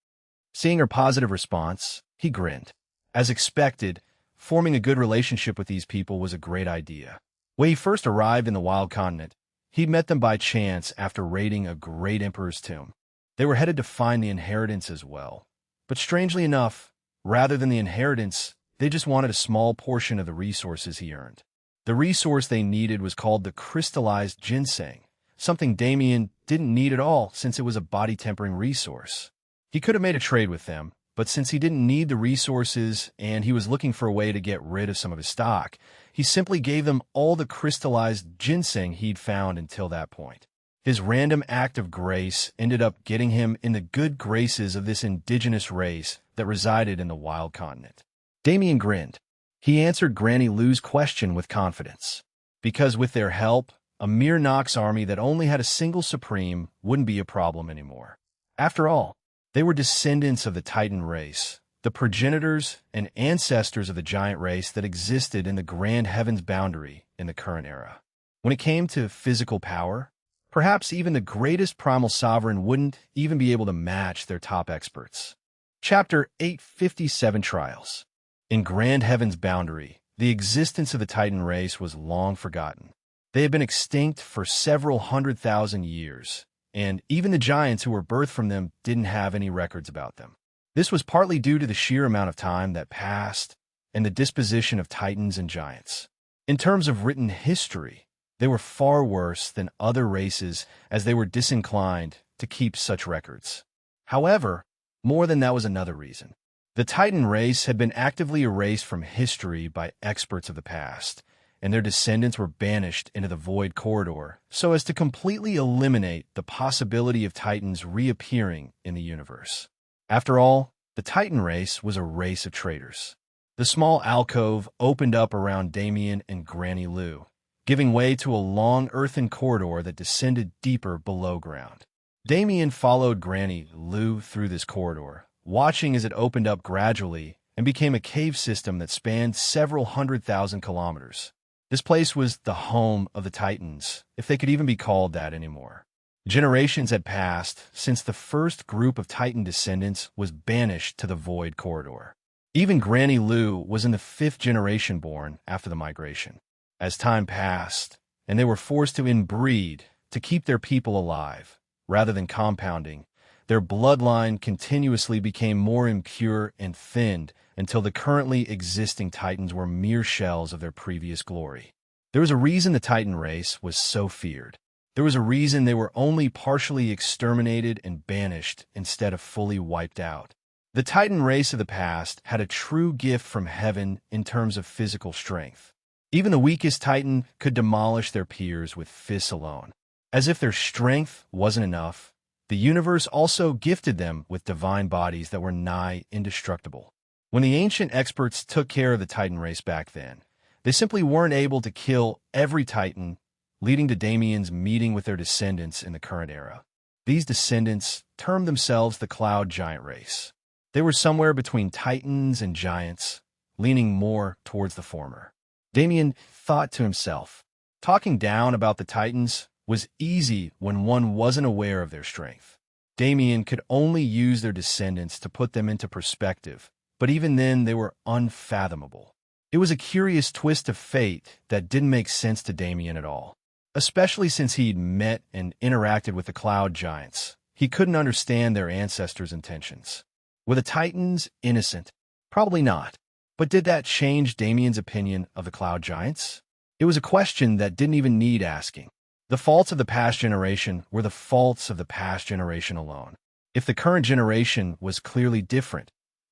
Seeing her positive response, he grinned. As expected, forming a good relationship with these people was a great idea. When he first arrived in the Wild Continent, he met them by chance after raiding a great emperor's tomb. They were headed to find the inheritance as well. But strangely enough, rather than the inheritance, they just wanted a small portion of the resources he earned. The resource they needed was called the crystallized ginseng, something Damien didn't need at all since it was a body-tempering resource. He could have made a trade with them, but since he didn't need the resources and he was looking for a way to get rid of some of his stock, he simply gave them all the crystallized ginseng he'd found until that point. His random act of grace ended up getting him in the good graces of this indigenous race that resided in the Wild Continent. Damien grinned. He answered Granny Lou's question with confidence, because with their help, a mere Nox army that only had a single supreme wouldn't be a problem anymore. After all, they were descendants of the Titan race, the progenitors and ancestors of the giant race that existed in the grand heavens boundary in the current era. When it came to physical power, perhaps even the greatest primal sovereign wouldn't even be able to match their top experts. Chapter 857 Trials. In Grand Heaven's boundary, the existence of the Titan race was long forgotten. They had been extinct for several 100,000 years, and even the giants who were birthed from them didn't have any records about them. This was partly due to the sheer amount of time that passed and the disposition of titans and giants. In terms of written history, they were far worse than other races as they were disinclined to keep such records. However, more than that was another reason. The Titan race had been actively erased from history by experts of the past, and their descendants were banished into the Void Corridor so as to completely eliminate the possibility of Titans reappearing in the universe. After all, the Titan race was a race of traitors. The small alcove opened up around Damien and Granny Lou, giving way to a long earthen corridor that descended deeper below ground. Damien followed Granny Lou through this corridor, watching as it opened up gradually and became a cave system that spanned several 100,000 kilometers. This place was the home of the Titans, if they could even be called that anymore. Generations had passed since the first group of Titan descendants was banished to the Void Corridor. Even Granny Lou was in the 5th generation born after the migration. As time passed, and they were forced to inbreed to keep their people alive, rather than compounding, their bloodline continuously became more impure and thinned until the currently existing Titans were mere shells of their previous glory. There was a reason the Titan race was so feared. There was a reason they were only partially exterminated and banished instead of fully wiped out. The Titan race of the past had a true gift from heaven in terms of physical strength. Even the weakest Titan could demolish their peers with fists alone. As if their strength wasn't enough, the universe also gifted them with divine bodies that were nigh indestructible. When the ancient experts took care of the Titan race back then, they simply weren't able to kill every Titan, leading to Damien's meeting with their descendants in the current era. These descendants termed themselves the Cloud Giant race. They were somewhere between Titans and giants, leaning more towards the former. Damien thought to himself, talking down about the Titans was easy when one wasn't aware of their strength. Damien could only use their descendants to put them into perspective, but even then they were unfathomable. It was a curious twist of fate that didn't make sense to Damien at all, especially since he'd met and interacted with the Cloud Giants. He couldn't understand their ancestors' intentions. Were the Titans innocent? Probably not. But did that change Damien's opinion of the Cloud Giants? It was a question that didn't even need asking. The faults of the past generation were the faults of the past generation alone. If the current generation was clearly different,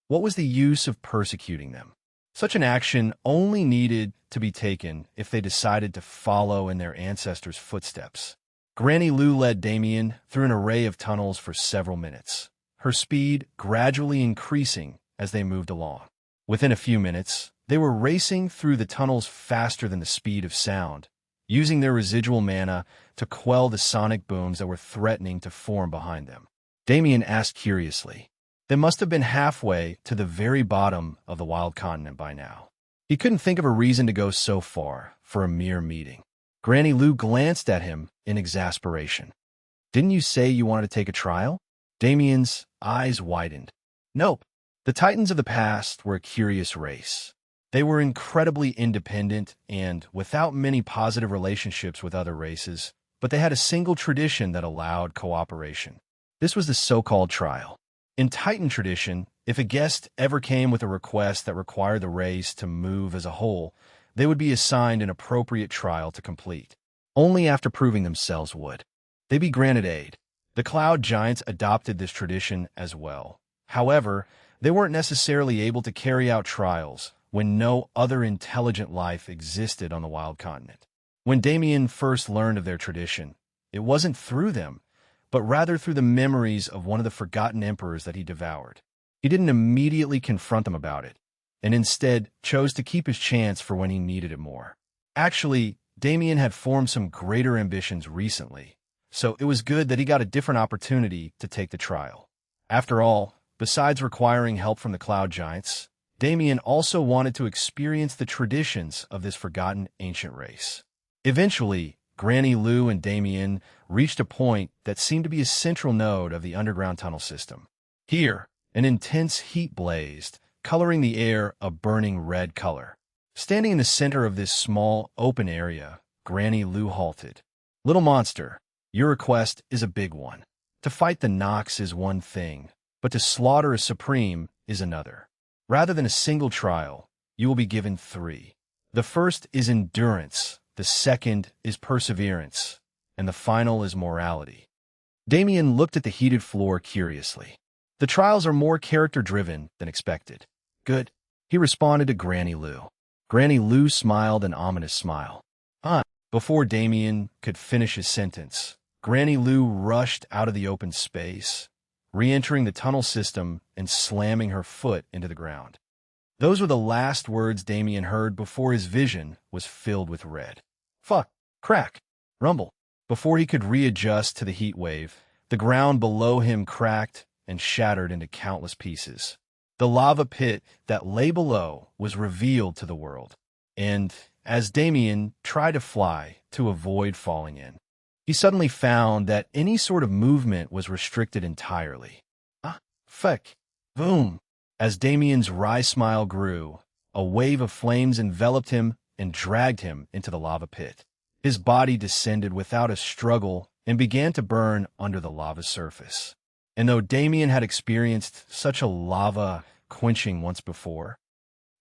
what was the use of persecuting them? Such an action only needed to be taken if they decided to follow in their ancestors' footsteps. Granny Lou led Damien through an array of tunnels for several minutes, her speed gradually increasing as they moved along. Within a few minutes, they were racing through the tunnels faster than the speed of sound, using their residual mana to quell the sonic booms that were threatening to form behind them. Damien asked curiously, They must have been halfway to the very bottom of the wild continent by now. He couldn't think of a reason to go so far for a mere meeting. Granny Lou glanced at him in exasperation. "Didn't you say you wanted to take a trial?" Damien's eyes widened. "Nope. The Titans of the past were a curious race. They were incredibly independent and without many positive relationships with other races, but they had a single tradition that allowed cooperation. This was the so-called trial. In Titan tradition, if a guest ever came with a request that required the race to move as a whole, they would be assigned an appropriate trial to complete. Only after proving themselves would they be granted aid. The Cloud Giants adopted this tradition as well. However, they weren't necessarily able to carry out trials when no other intelligent life existed on the wild continent. When Damien first learned of their tradition, it wasn't through them, but rather through the memories of one of the forgotten emperors that he devoured. He didn't immediately confront them about it, and instead chose to keep his chance for when he needed it more. Actually, Damien had formed some greater ambitions recently, so it was good that he got a different opportunity to take the trial. After all, besides requiring help from the Cloud Giants, Damien also wanted to experience the traditions of this forgotten ancient race. Eventually, Granny Lou and Damien reached a point that seemed to be a central node of the underground tunnel system. Here, an intense heat blazed, coloring the air a burning red color. Standing in the center of this small, open area, Granny Lou halted. "Little monster, your request is a big one. To fight the Nox is one thing, but to slaughter a Supreme is another. Rather than a single trial, you will be given 3. The first is endurance, the second is perseverance, and the final is morality." Damien looked at the heated floor curiously. "The trials are more character-driven than expected." "Good," he responded to Granny Lou. Granny Lou smiled an ominous smile. Before Damien could finish his sentence, Granny Lou rushed out of the open space, re-entering the tunnel system and slamming her foot into the ground. Those were the last words Damien heard before his vision was filled with red. Fuck, crack, rumble. Before he could readjust to the heat wave, the ground below him cracked and shattered into countless pieces. The lava pit that lay below was revealed to the world, and as Damien tried to fly to avoid falling in, he suddenly found that any sort of movement was restricted entirely. Fuck. Boom. As Damien's wry smile grew, a wave of flames enveloped him and dragged him into the lava pit. His body descended without a struggle and began to burn under the lava surface. And though Damien had experienced such a lava quenching once before.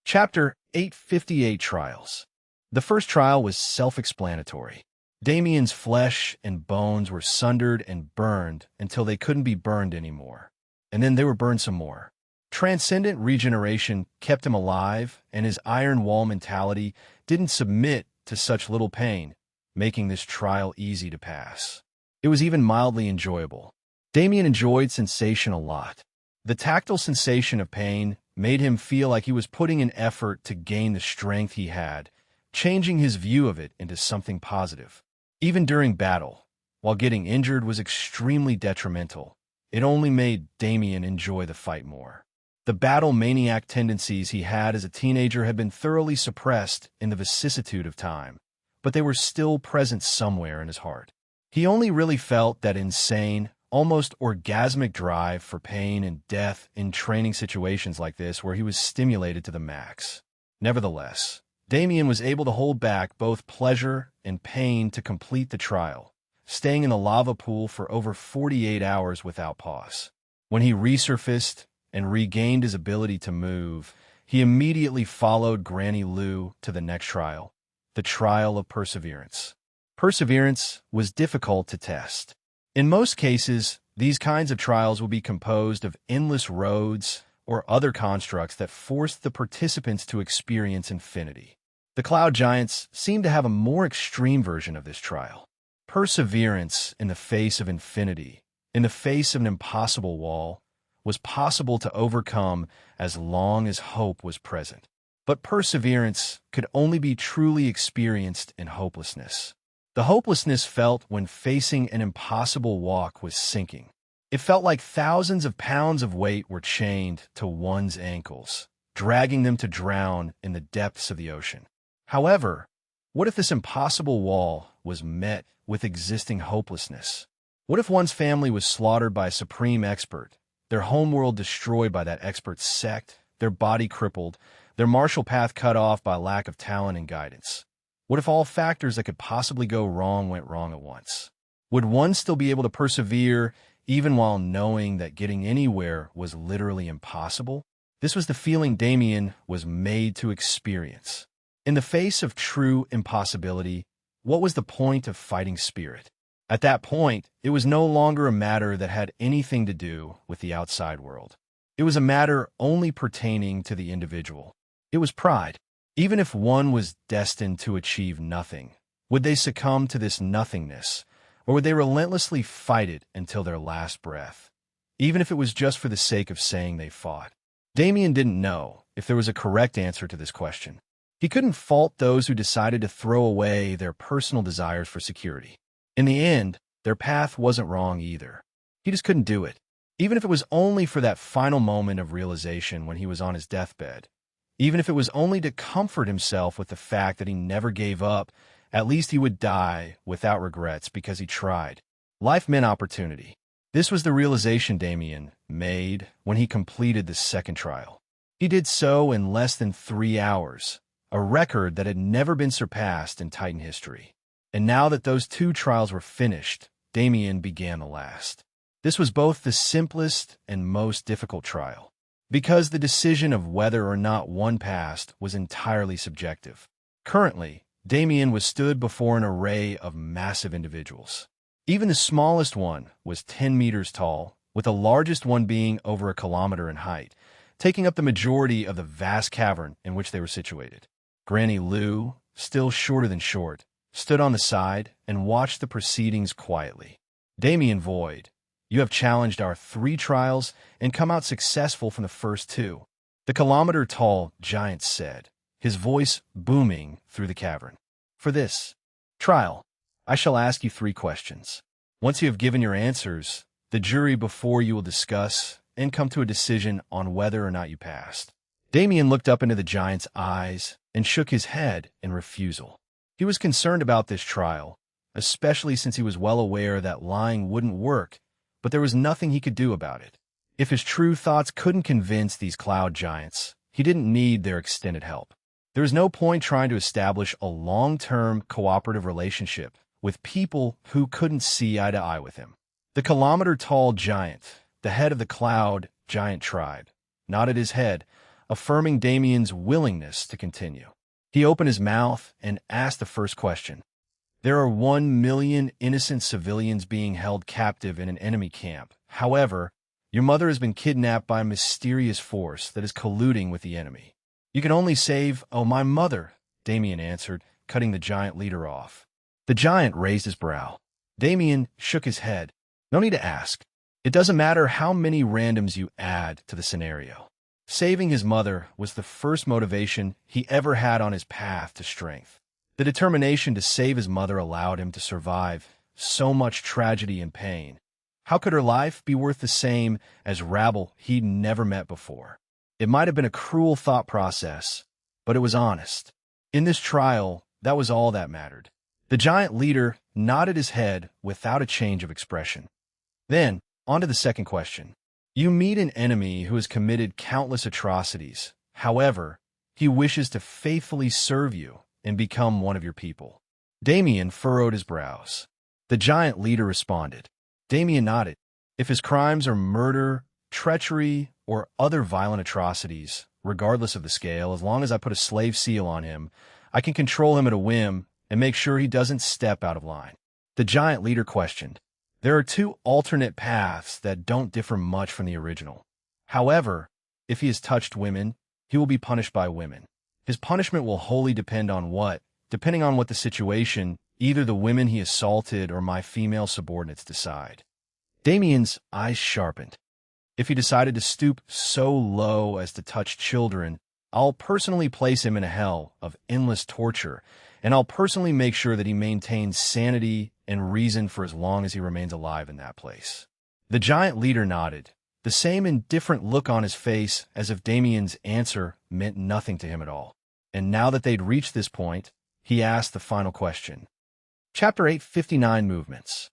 Chapter 858 Trials. The first trial was self-explanatory. Damien's flesh and bones were sundered and burned until they couldn't be burned anymore. And then they were burned some more. Transcendent regeneration kept him alive, and his iron wall mentality didn't submit to such little pain, making this trial easy to pass. It was even mildly enjoyable. Damien enjoyed sensation a lot. The tactile sensation of pain made him feel like he was putting in effort to gain the strength he had, changing his view of it into something positive. Even during battle, while getting injured was extremely detrimental, it only made Damien enjoy the fight more. The battle maniac tendencies he had as a teenager had been thoroughly suppressed in the vicissitude of time, but they were still present somewhere in his heart. He only really felt that insane, almost orgasmic drive for pain and death in training situations like this where he was stimulated to the max. Nevertheless, Damien was able to hold back both pleasure and pain to complete the trial, staying in the lava pool for over 48 hours without pause. When he resurfaced and regained his ability to move, he immediately followed Granny Lou to the next trial, the trial of perseverance. Perseverance was difficult to test. In most cases, these kinds of trials will be composed of endless roads or other constructs that forced the participants to experience infinity. The Cloud Giants seem to have a more extreme version of this trial. Perseverance in the face of infinity, in the face of an impossible wall, was possible to overcome as long as hope was present. But perseverance could only be truly experienced in hopelessness. The hopelessness felt when facing an impossible walk was sinking. It felt like thousands of pounds of weight were chained to one's ankles, dragging them to drown in the depths of the ocean. However, what if this impossible wall was met with existing hopelessness? What if one's family was slaughtered by a supreme expert, their homeworld destroyed by that expert's sect, their body crippled, their martial path cut off by lack of talent and guidance? What if all factors that could possibly go wrong went wrong at once? Would one still be able to persevere even while knowing that getting anywhere was literally impossible? This was the feeling Damien was made to experience. In the face of true impossibility, what was the point of fighting spirit? At that point, it was no longer a matter that had anything to do with the outside world. It was a matter only pertaining to the individual. It was pride. Even if one was destined to achieve nothing, would they succumb to this nothingness, or would they relentlessly fight it until their last breath, even if it was just for the sake of saying they fought? Damien didn't know if there was a correct answer to this question. He couldn't fault those who decided to throw away their personal desires for security. In the end, their path wasn't wrong either. He just couldn't do it, even if it was only for that final moment of realization when he was on his deathbed. Even if it was only to comfort himself with the fact that he never gave up, at least he would die without regrets because he tried. Life meant opportunity. This was the realization Damien made when he completed the second trial. He did so in less than 3 hours, a record that had never been surpassed in Titan history. And now that those 2 trials were finished, Damien began the last. This was both the simplest and most difficult trial, because the decision of whether or not one passed was entirely subjective. Currently, Damien was stood before an array of massive individuals. Even the smallest one was 10 meters tall, with the largest one being over 1 kilometer in height, taking up the majority of the vast cavern in which they were situated. Granny Lou, still shorter than short, stood on the side and watched the proceedings quietly. Damien Void, you have challenged our 3 trials and come out successful from the first 2, the kilometer-tall giant said, his voice booming through the cavern. For this trial, I shall ask you 3 questions. Once you have given your answers, the jury before you will discuss and come to a decision on whether or not you passed. Damien looked up into the giant's eyes and shook his head in refusal. He was concerned about this trial, especially since he was well aware that lying wouldn't work, but there was nothing he could do about it. If his true thoughts couldn't convince these cloud giants, he didn't need their extended help. There was no point trying to establish a long-term cooperative relationship with people who couldn't see eye to eye with him. The kilometer-tall giant, the head of the cloud giant tribe, nodded his head, affirming Damien's willingness to continue. He opened his mouth and asked the first question. There are 1 million innocent civilians being held captive in an enemy camp. However, your mother has been kidnapped by a mysterious force that is colluding with the enemy. You can only save, my mother, Damien answered, cutting the giant leader off. The giant raised his brow. Damien shook his head. No need to ask. It doesn't matter how many randoms you add to the scenario. Saving his mother was the first motivation he ever had on his path to strength. The determination to save his mother allowed him to survive so much tragedy and pain. How could her life be worth the same as rabble he'd never met before? It might have been a cruel thought process, but it was honest. In this trial, that was all that mattered. The giant leader nodded his head without a change of expression. Then, on to the second question. You meet an enemy who has committed countless atrocities. However, he wishes to faithfully serve you and become one of your people. Damien furrowed his brows. The giant leader responded. Damien nodded. If his crimes are murder, treachery, or other violent atrocities, regardless of the scale, as long as I put a slave seal on him, I can control him at a whim and make sure he doesn't step out of line. The giant leader questioned. There are 2 alternate paths that don't differ much from the original. However, if he has touched women, he will be punished by women. His punishment will wholly depending on what the situation, either the women he assaulted or my female subordinates decide. Damien's eyes sharpened. If he decided to stoop so low as to touch children, I'll personally place him in a hell of endless torture, and I'll personally make sure that he maintains sanity and reason for as long as he remains alive in that place. The giant leader nodded, the same indifferent look on his face as if Damien's answer meant nothing to him at all. And now that they'd reached this point, he asked the final question. Chapter 859 Movements.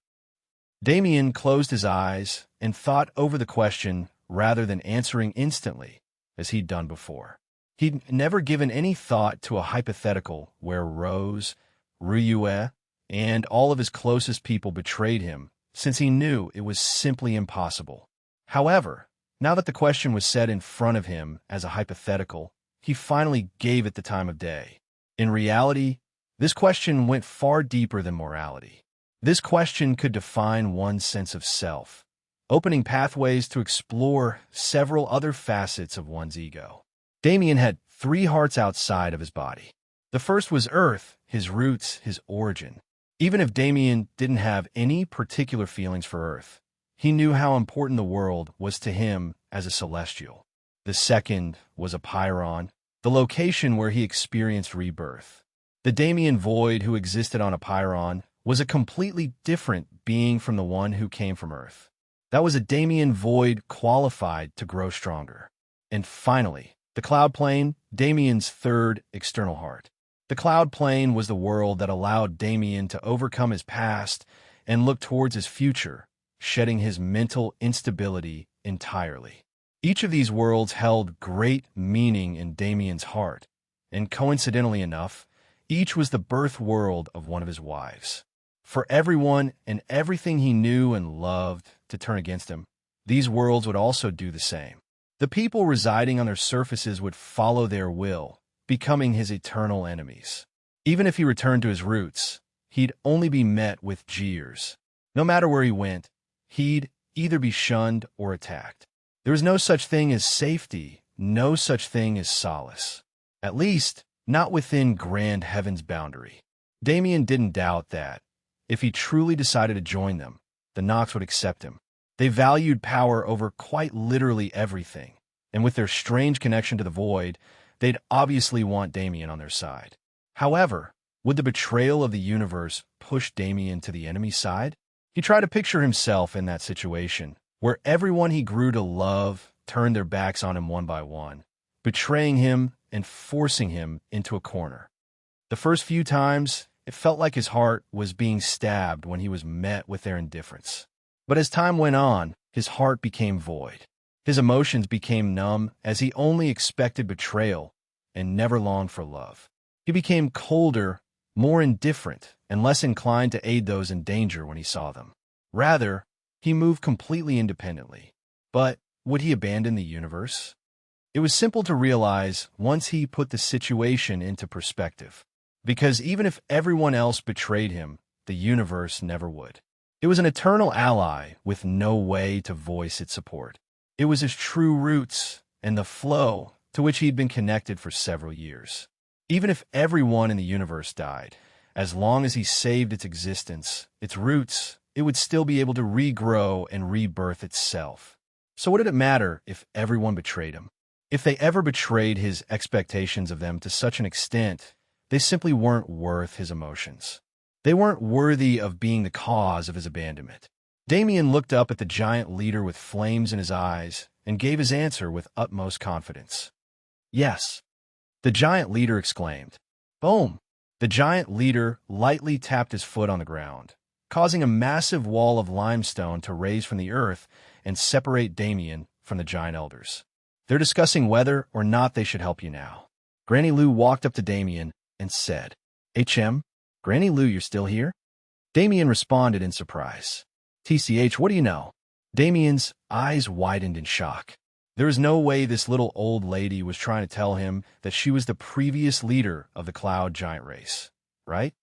Damien closed his eyes and thought over the question rather than answering instantly, as he'd done before. He'd never given any thought to a hypothetical where Rose, Ryue, and all of his closest people betrayed him, since he knew it was simply impossible. However, now that the question was set in front of him as a hypothetical, he finally gave it the time of day. In reality, this question went far deeper than morality. This question could define one's sense of self, opening pathways to explore several other facets of one's ego. Damien had 3 hearts outside of his body. The first was Earth, his roots, his origin. Even if Damien didn't have any particular feelings for Earth, he knew how important the world was to him as a celestial. The second was a Pyron, the location where he experienced rebirth. The Damien void who existed on a Pyron was a completely different being from the one who came from Earth. That was a Damien void qualified to grow stronger. And finally, the cloud plane, Damien's third external heart. The cloud plane was the world that allowed Damien to overcome his past and look towards his future, shedding his mental instability entirely. Each of these worlds held great meaning in Damien's heart, and coincidentally enough, each was the birth world of one of his wives. For everyone and everything he knew and loved to turn against him, these worlds would also do the same. The people residing on their surfaces would follow their will, becoming his eternal enemies. Even if he returned to his roots, he'd only be met with jeers. No matter where he went, he'd either be shunned or attacked. There was no such thing as safety, no such thing as solace. At least, not within Grand Heaven's boundary. Damien didn't doubt that, if he truly decided to join them, the Nox would accept him. They valued power over quite literally everything, and with their strange connection to the Void, they'd obviously want Damien on their side. However, would the betrayal of the universe push Damien to the enemy's side? He tried to picture himself in that situation, where everyone he grew to love turned their backs on him one by one, betraying him and forcing him into a corner. The first few times, it felt like his heart was being stabbed when he was met with their indifference. But as time went on, his heart became void. His emotions became numb as he only expected betrayal and never longed for love. He became colder, more indifferent, and less inclined to aid those in danger when he saw them. Rather, he moved completely independently. But would he abandon the universe? It was simple to realize once he put the situation into perspective. Because even if everyone else betrayed him, the universe never would. It was an eternal ally with no way to voice its support. It was his true roots and the flow to which he'd been connected for several years. Even if everyone in the universe died, as long as he saved its existence, its roots, it would still be able to regrow and rebirth itself. So what did it matter if everyone betrayed him? If they ever betrayed his expectations of them to such an extent, they simply weren't worth his emotions. They weren't worthy of being the cause of his abandonment. Damien looked up at the giant leader with flames in his eyes and gave his answer with utmost confidence. Yes. The giant leader exclaimed. Boom! The giant leader lightly tapped his foot on the ground, causing a massive wall of limestone to raise from the earth and separate Damien from the giant elders. They're discussing whether or not they should help you now. Granny Lou walked up to Damien and said, HM, Granny Lou, you're still here? Damien responded in surprise. TCH, what do you know? Damien's eyes widened in shock. There was no way this little old lady was trying to tell him that she was the previous leader of the Cloud Giant race, right?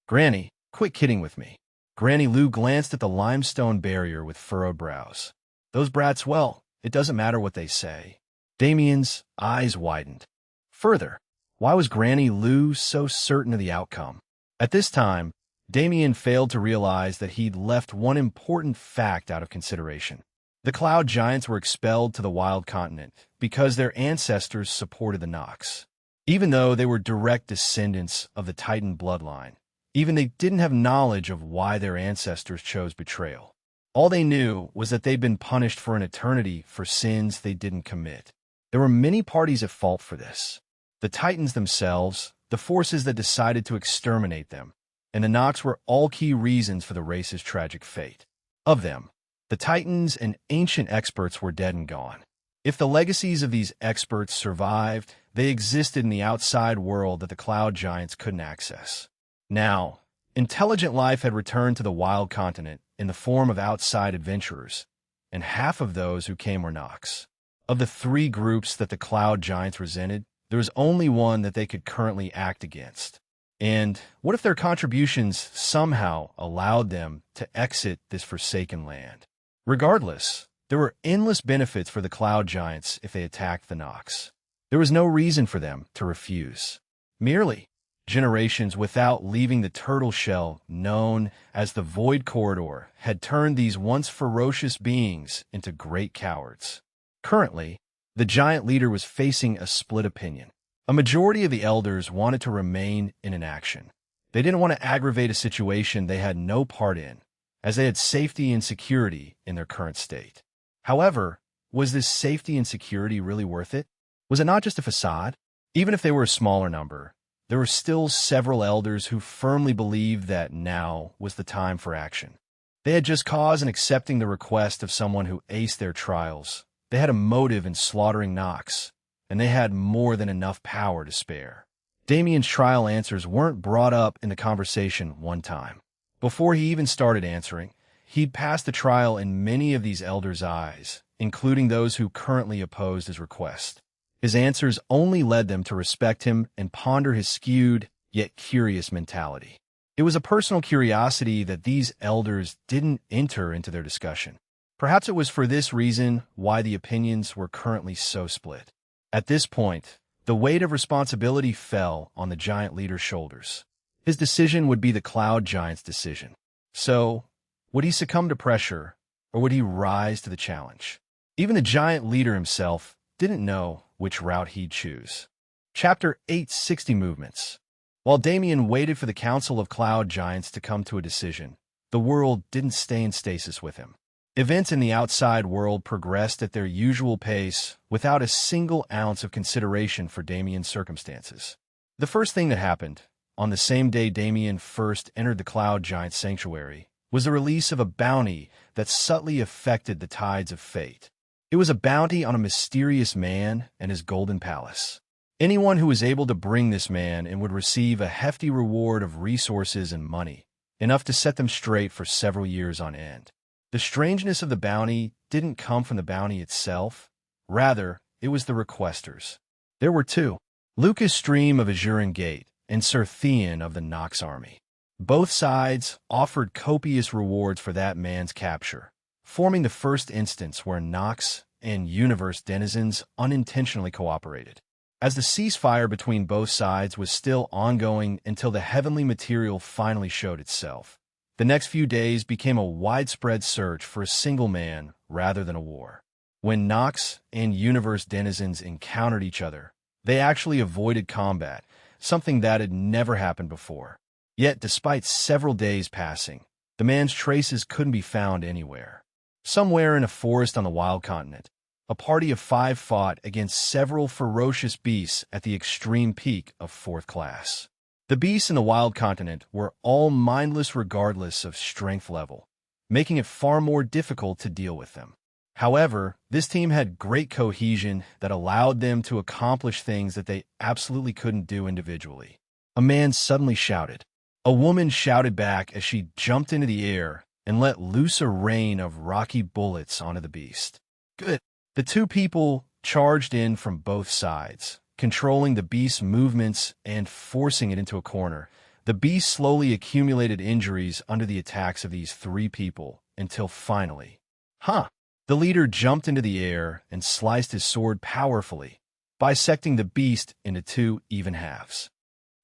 Granny, quit kidding with me. Granny Lou glanced at the limestone barrier with furrowed brows. Those brats, well, it doesn't matter what they say. Damien's eyes widened. Further, why was Granny Lou so certain of the outcome? At this time, Damien failed to realize that he'd left one important fact out of consideration. The Cloud Giants were expelled to the Wild Continent because their ancestors supported the Nox. Even though they were direct descendants of the Titan bloodline, even they didn't have knowledge of why their ancestors chose betrayal. All they knew was that they'd been punished for an eternity for sins they didn't commit. There were many parties at fault for this. The Titans themselves, the forces that decided to exterminate them, and the Nox were all key reasons for the race's tragic fate. Of them, the Titans and ancient experts were dead and gone. If the legacies of these experts survived, they existed in the outside world that the Cloud Giants couldn't access. Now, intelligent life had returned to the wild continent in the form of outside adventurers, and half of those who came were Nox. Of the three groups that the Cloud Giants resented, there was only one that they could currently act against. And what if their contributions somehow allowed them to exit this forsaken land? Regardless, there were endless benefits for the Cloud Giants if they attacked the Nox. There was no reason for them to refuse. Merely, generations without leaving the turtle shell known as the Void Corridor had turned these once ferocious beings into great cowards. Currently, the giant leader was facing a split opinion. A majority of the elders wanted to remain in inaction. They didn't want to aggravate a situation they had no part in, as they had safety and security in their current state. However, was this safety and security really worth it? Was it not just a facade? Even if they were a smaller number, there were still several elders who firmly believed that now was the time for action. They had just cause in accepting the request of someone who aced their trials. They had a motive in slaughtering Nox, and they had more than enough power to spare. Damien's trial answers weren't brought up in the conversation one time. Before he even started answering, he'd passed the trial in many of these elders' eyes, including those who currently opposed his request. His answers only led them to respect him and ponder his skewed, yet curious mentality. It was a personal curiosity that these elders didn't enter into their discussion. Perhaps it was for this reason why the opinions were currently so split. At this point, the weight of responsibility fell on the giant leader's shoulders. His decision would be the Cloud Giant's decision. So, would he succumb to pressure, or would he rise to the challenge? Even the giant leader himself didn't know which route he'd choose. Chapter 860 Movements. While Damien waited for the Council of Cloud Giants to come to a decision, the world didn't stay in stasis with him. Events in the outside world progressed at their usual pace without a single ounce of consideration for Damien's circumstances. The first thing that happened, on the same day Damien first entered the Cloud Giant Sanctuary, was the release of a bounty that subtly affected the tides of fate. It was a bounty on a mysterious man and his golden palace. Anyone who was able to bring this man in would receive a hefty reward of resources and money, enough to set them straight for several years on end. The strangeness of the bounty didn't come from the bounty itself. Rather, it was the requesters. There were two, Lucas Stream of Azuran Gate and Sir Theon of the Nox army. Both sides offered copious rewards for that man's capture, forming the first instance where Nox and universe denizens unintentionally cooperated. As the ceasefire between both sides was still ongoing until the heavenly material finally showed itself, the next few days became a widespread search for a single man rather than a war. When Nox and universe denizens encountered each other, they actually avoided combat, something that had never happened before. Yet, despite several days passing, the man's traces couldn't be found anywhere. Somewhere in a forest on the wild continent, a party of 5 fought against several ferocious beasts at the extreme peak of 4th class. The beasts in the wild continent were all mindless regardless of strength level, making it far more difficult to deal with them. However, this team had great cohesion that allowed them to accomplish things that they absolutely couldn't do individually. A man suddenly shouted. A woman shouted back as she jumped into the air and let loose a rain of rocky bullets onto the beast. Good. The two people charged in from both sides, controlling the beast's movements and forcing it into a corner. The beast slowly accumulated injuries under the attacks of these 3 people until finally, the leader jumped into the air and sliced his sword powerfully, bisecting the beast into 2 even halves.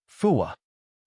Fua,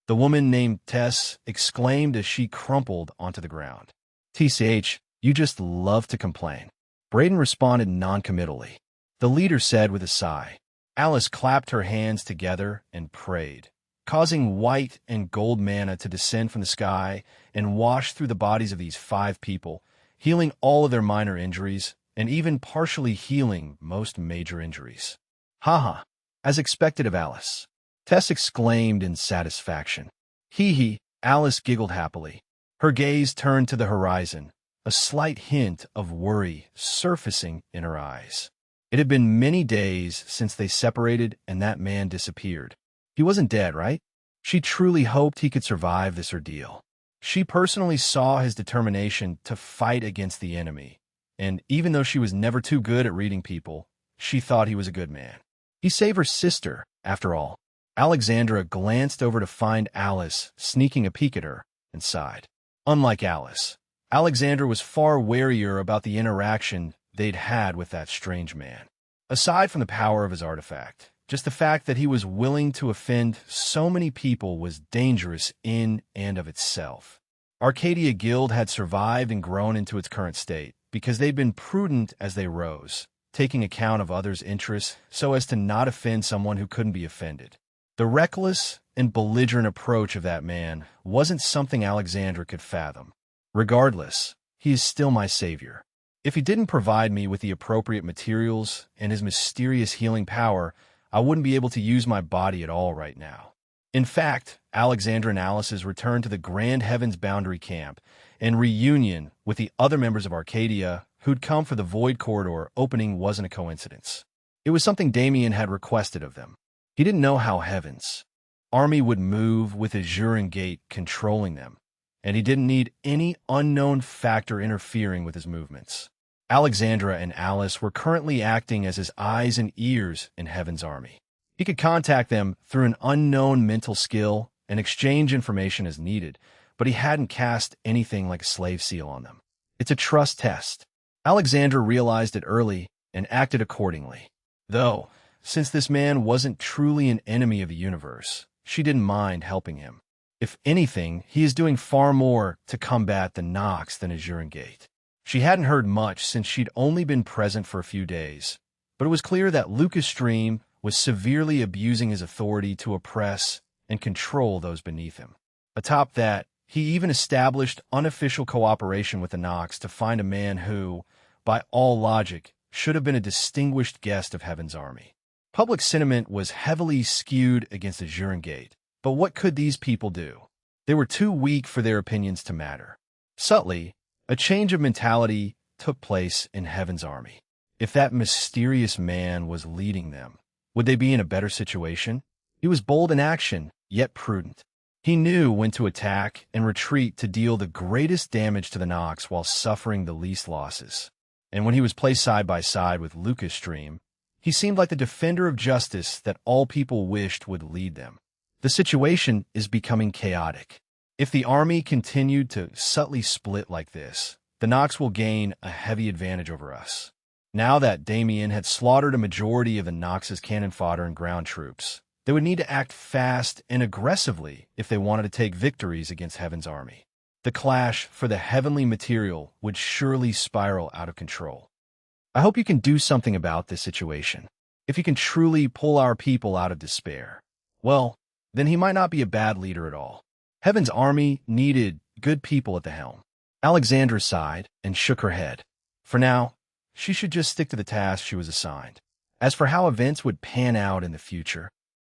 the woman named Tess exclaimed as she crumpled onto the ground. TCH, you just love to complain. Braden responded noncommittally. The leader said with a sigh. Alice clapped her hands together and prayed, causing white and gold manna to descend from the sky and wash through the bodies of these 5 people, healing all of their minor injuries and even partially healing most major injuries. Haha, as expected of Alice. Tess exclaimed in satisfaction. Hee hee, Alice giggled happily. Her gaze turned to the horizon, a slight hint of worry surfacing in her eyes. It had been many days since they separated and that man disappeared. He wasn't dead, right? She truly hoped he could survive this ordeal. She personally saw his determination to fight against the enemy, and even though she was never too good at reading people, she thought he was a good man. He saved her sister, after all. Alexandra glanced over to find Alice sneaking a peek at her and sighed. Unlike Alice, Alexandra was far warier about the interaction they'd had with that strange man. Aside from the power of his artifact, just the fact that he was willing to offend so many people was dangerous in and of itself. Arcadia Guild had survived and grown into its current state because they'd been prudent as they rose, taking account of others' interests so as to not offend someone who couldn't be offended. The reckless and belligerent approach of that man wasn't something Alexandra could fathom. Regardless, he is still my savior. If he didn't provide me with the appropriate materials and his mysterious healing power, I wouldn't be able to use my body at all right now. In fact, Alexandra and Alice's return to the Grand Heavens Boundary Camp and reunion with the other members of Arcadia who'd come for the Void Corridor opening wasn't a coincidence. It was something Damien had requested of them. He didn't know how Heaven's army would move with Azuran Gate controlling them, and he didn't need any unknown factor interfering with his movements. Alexandra and Alice were currently acting as his eyes and ears in Heaven's army. He could contact them through an unknown mental skill and exchange information as needed, but he hadn't cast anything like a slave seal on them. It's a trust test. Alexandra realized it early and acted accordingly. Though, since this man wasn't truly an enemy of the universe, she didn't mind helping him. If anything, he is doing far more to combat the Nox than Azuran Gate. She hadn't heard much since she'd only been present for a few days, but it was clear that Lucas Stream was severely abusing his authority to oppress and control those beneath him. Atop that, he even established unofficial cooperation with the Nox to find a man who, by all logic, should have been a distinguished guest of Heaven's army. Public sentiment was heavily skewed against Azuran Gate, but what could these people do? They were too weak for their opinions to matter. Subtly, a change of mentality took place in Heaven's army. If that mysterious man was leading them, would they be in a better situation? He was bold in action, yet prudent. He knew when to attack and retreat to deal the greatest damage to the Nox while suffering the least losses. And when he was placed side by side with Lucas Stream, he seemed like the defender of justice that all people wished would lead them. The situation is becoming chaotic. If the army continued to subtly split like this, the Nox will gain a heavy advantage over us. Now that Damien had slaughtered a majority of the Nox's cannon fodder and ground troops, they would need to act fast and aggressively if they wanted to take victories against Heaven's army. The clash for the heavenly material would surely spiral out of control. I hope you can do something about this situation. If you can truly pull our people out of despair, well, then he might not be a bad leader at all. Heaven's army needed good people at the helm. Alexandra sighed and shook her head. For now, she should just stick to the task she was assigned. As for how events would pan out in the future,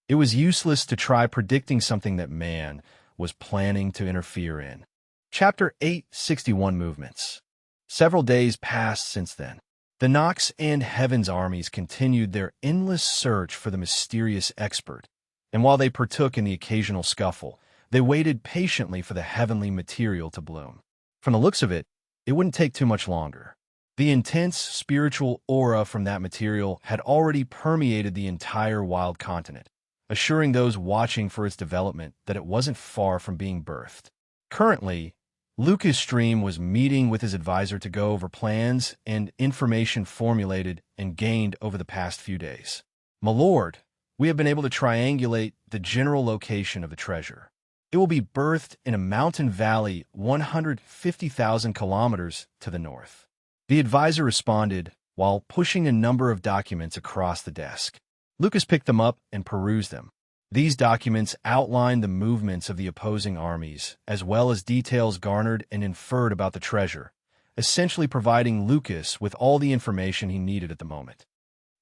it was useless to try predicting something that man was planning to interfere in. Chapter 861 Movements. Several days passed since then. The Nox and Heaven's armies continued their endless search for the mysterious expert, and while they partook in the occasional scuffle, they waited patiently for the heavenly material to bloom. From the looks of it, it wouldn't take too much longer. The intense spiritual aura from that material had already permeated the entire wild continent, assuring those watching for its development that it wasn't far from being birthed. Currently, Lucas Stream was meeting with his advisor to go over plans and information formulated and gained over the past few days. My lord, we have been able to triangulate the general location of the treasure. It will be birthed in a mountain valley 150,000 kilometers to the north. The advisor responded while pushing a number of documents across the desk. Lucas picked them up and perused them. These documents outlined the movements of the opposing armies, as well as details garnered and inferred about the treasure, essentially providing Lucas with all the information he needed at the moment.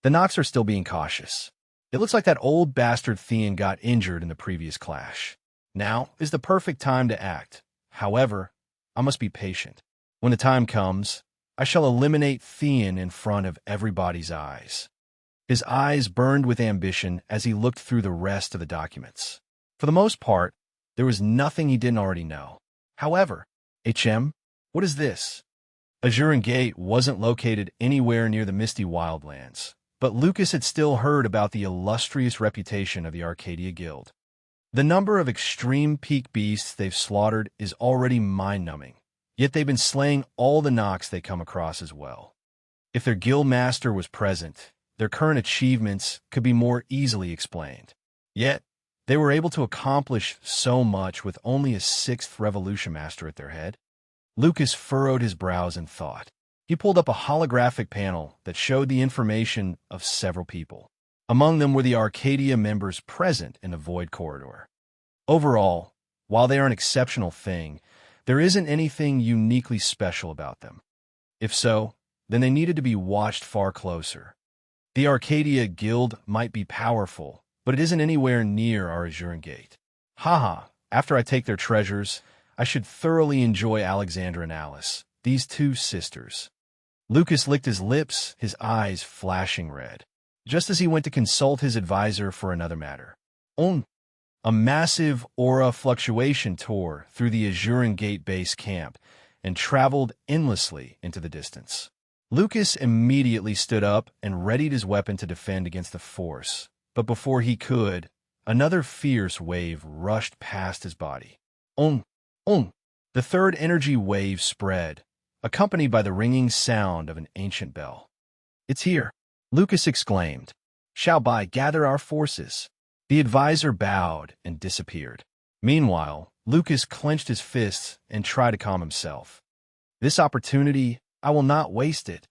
The Nox are still being cautious. It looks like that old bastard Thean got injured in the previous clash. Now is the perfect time to act. However, I must be patient. When the time comes, I shall eliminate Thean in front of everybody's eyes. His eyes burned with ambition as he looked through the rest of the documents. For the most part, there was nothing he didn't already know. However, what is this? Azuran Gate wasn't located anywhere near the Misty Wildlands, but Lucas had still heard about the illustrious reputation of the Arcadia Guild. The number of extreme peak beasts they've slaughtered is already mind-numbing, yet they've been slaying all the Nox they come across as well. If their guild master was present, their current achievements could be more easily explained. Yet, they were able to accomplish so much with only a 6th Revolution Master at their head. Lucas furrowed his brows in thought. He pulled up a holographic panel that showed the information of several people. Among them were the Arcadia members present in the Void Corridor. Overall, while they are an exceptional thing, there isn't anything uniquely special about them. If so, then they needed to be watched far closer. The Arcadia Guild might be powerful, but it isn't anywhere near our Azuran Gate. Haha, after I take their treasures, I should thoroughly enjoy Alexandra and Alice, these two sisters. Lucas licked his lips, his eyes flashing red, just as he went to consult his advisor for another matter. A massive aura fluctuation tore through the Azuran Gate base camp and traveled endlessly into the distance. Lucas immediately stood up and readied his weapon to defend against the force, but before he could, another fierce wave rushed past his body. The third energy wave spread, accompanied by the ringing sound of an ancient bell. "It's here," Lucas exclaimed. "Shall by gather our forces." The advisor bowed and disappeared. Meanwhile, Lucas clenched his fists and tried to calm himself. "This opportunity, I will not waste it."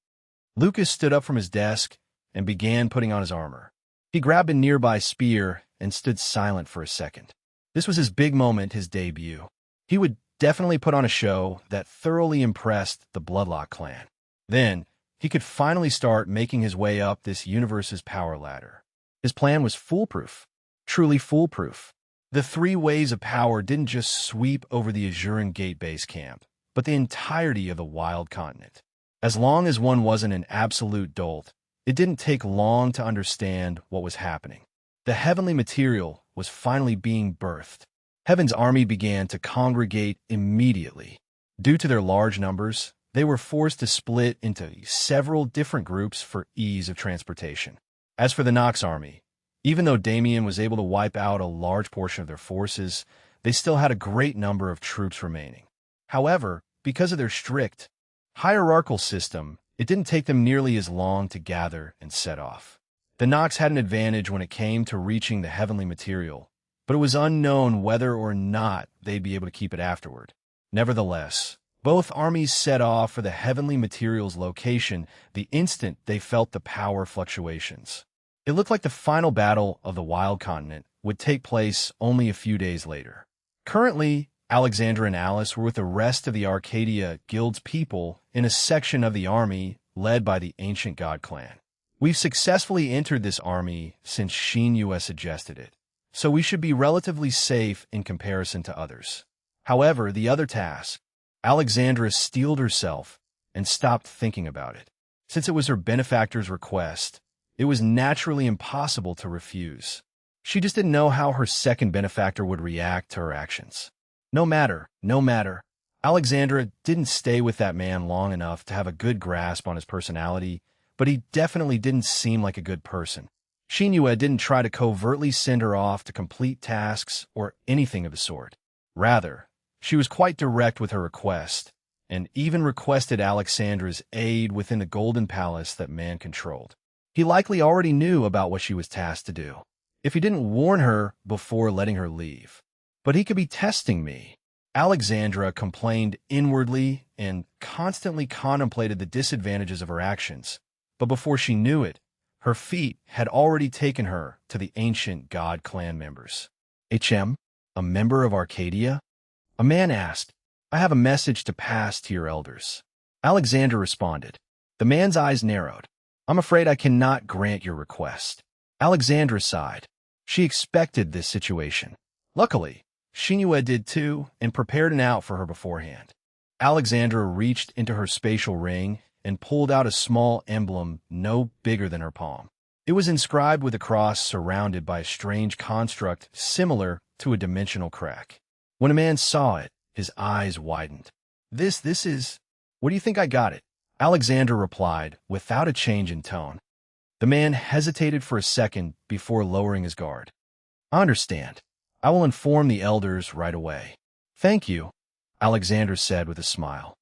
Lucas stood up from his desk and began putting on his armor. He grabbed a nearby spear and stood silent for a second. This was his big moment, his debut. He would definitely put on a show that thoroughly impressed the Bloodlock clan. Then, he could finally start making his way up this universe's power ladder. His plan was foolproof. Truly foolproof. The 3 waves of power didn't just sweep over the Azuran Gate base camp, but the entirety of the wild continent. As long as one wasn't an absolute dolt, it didn't take long to understand what was happening. The heavenly material was finally being birthed. Heaven's army began to congregate immediately. Due to their large numbers, they were forced to split into several different groups for ease of transportation. As for the Nox army, even though Damien was able to wipe out a large portion of their forces, they still had a great number of troops remaining. However, because of their strict, hierarchical system, it didn't take them nearly as long to gather and set off. The Nox had an advantage when it came to reaching the heavenly material, but it was unknown whether or not they'd be able to keep it afterward. Nevertheless, both armies set off for the heavenly material's location the instant they felt the power fluctuations. It looked like the final battle of the Wild Continent would take place only a few days later. Currently, Alexandra and Alice were with the rest of the Arcadia Guild's people in a section of the army led by the Ancient God clan. We've successfully entered this army since Shinua suggested it, so we should be relatively safe in comparison to others. However, the other task, Alexandra steeled herself and stopped thinking about it. Since it was her benefactor's request, it was naturally impossible to refuse. She just didn't know how her second benefactor would react to her actions. No matter, Alexandra didn't stay with that man long enough to have a good grasp on his personality, but he definitely didn't seem like a good person. Shinua didn't try to covertly send her off to complete tasks or anything of the sort. Rather, she was quite direct with her request, and even requested Alexandra's aid within the Golden Palace that man controlled. He likely already knew about what she was tasked to do, if he didn't warn her before letting her leave. But he could be testing me. Alexandra complained inwardly and constantly contemplated the disadvantages of her actions. But before she knew it, her feet had already taken her to the Ancient God clan members. A member of Arcadia? A man asked, "I have a message to pass to your elders." Alexandra responded. The man's eyes narrowed. I'm afraid I cannot grant your request. Alexandra sighed. She expected this situation. Luckily, Shinue did too and prepared an out for her beforehand. Alexandra reached into her spatial ring and pulled out a small emblem no bigger than her palm. It was inscribed with a cross surrounded by a strange construct similar to a dimensional crack. When a man saw it, his eyes widened. This is... What do you think I got it? Alexandra replied without a change in tone. The man hesitated for a second before lowering his guard. I understand. I will inform the elders right away. Thank you, Alexandra said with a smile.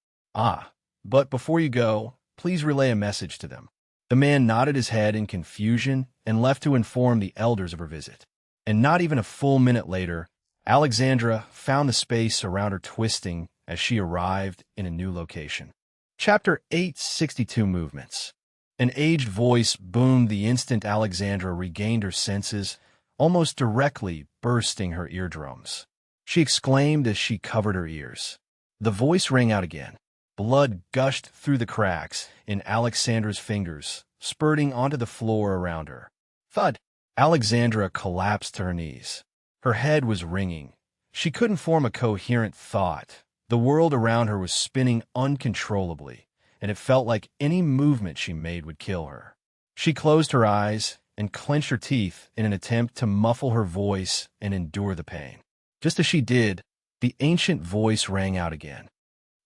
But before you go, please relay a message to them. The man nodded his head in confusion and left to inform the elders of her visit. And not even a full minute later, Alexandra found the space around her twisting as she arrived in a new location. Chapter 862 Movements. An aged voice boomed the instant Alexandra regained her senses, almost directly bursting her eardrums. She exclaimed as she covered her ears. The voice rang out again. Blood gushed through the cracks in Alexandra's fingers, spurting onto the floor around her. Thud! Alexandra collapsed to her knees. Her head was ringing. She couldn't form a coherent thought. The world around her was spinning uncontrollably, and it felt like any movement she made would kill her. She closed her eyes and clenched her teeth in an attempt to muffle her voice and endure the pain. Just as she did, the ancient voice rang out again.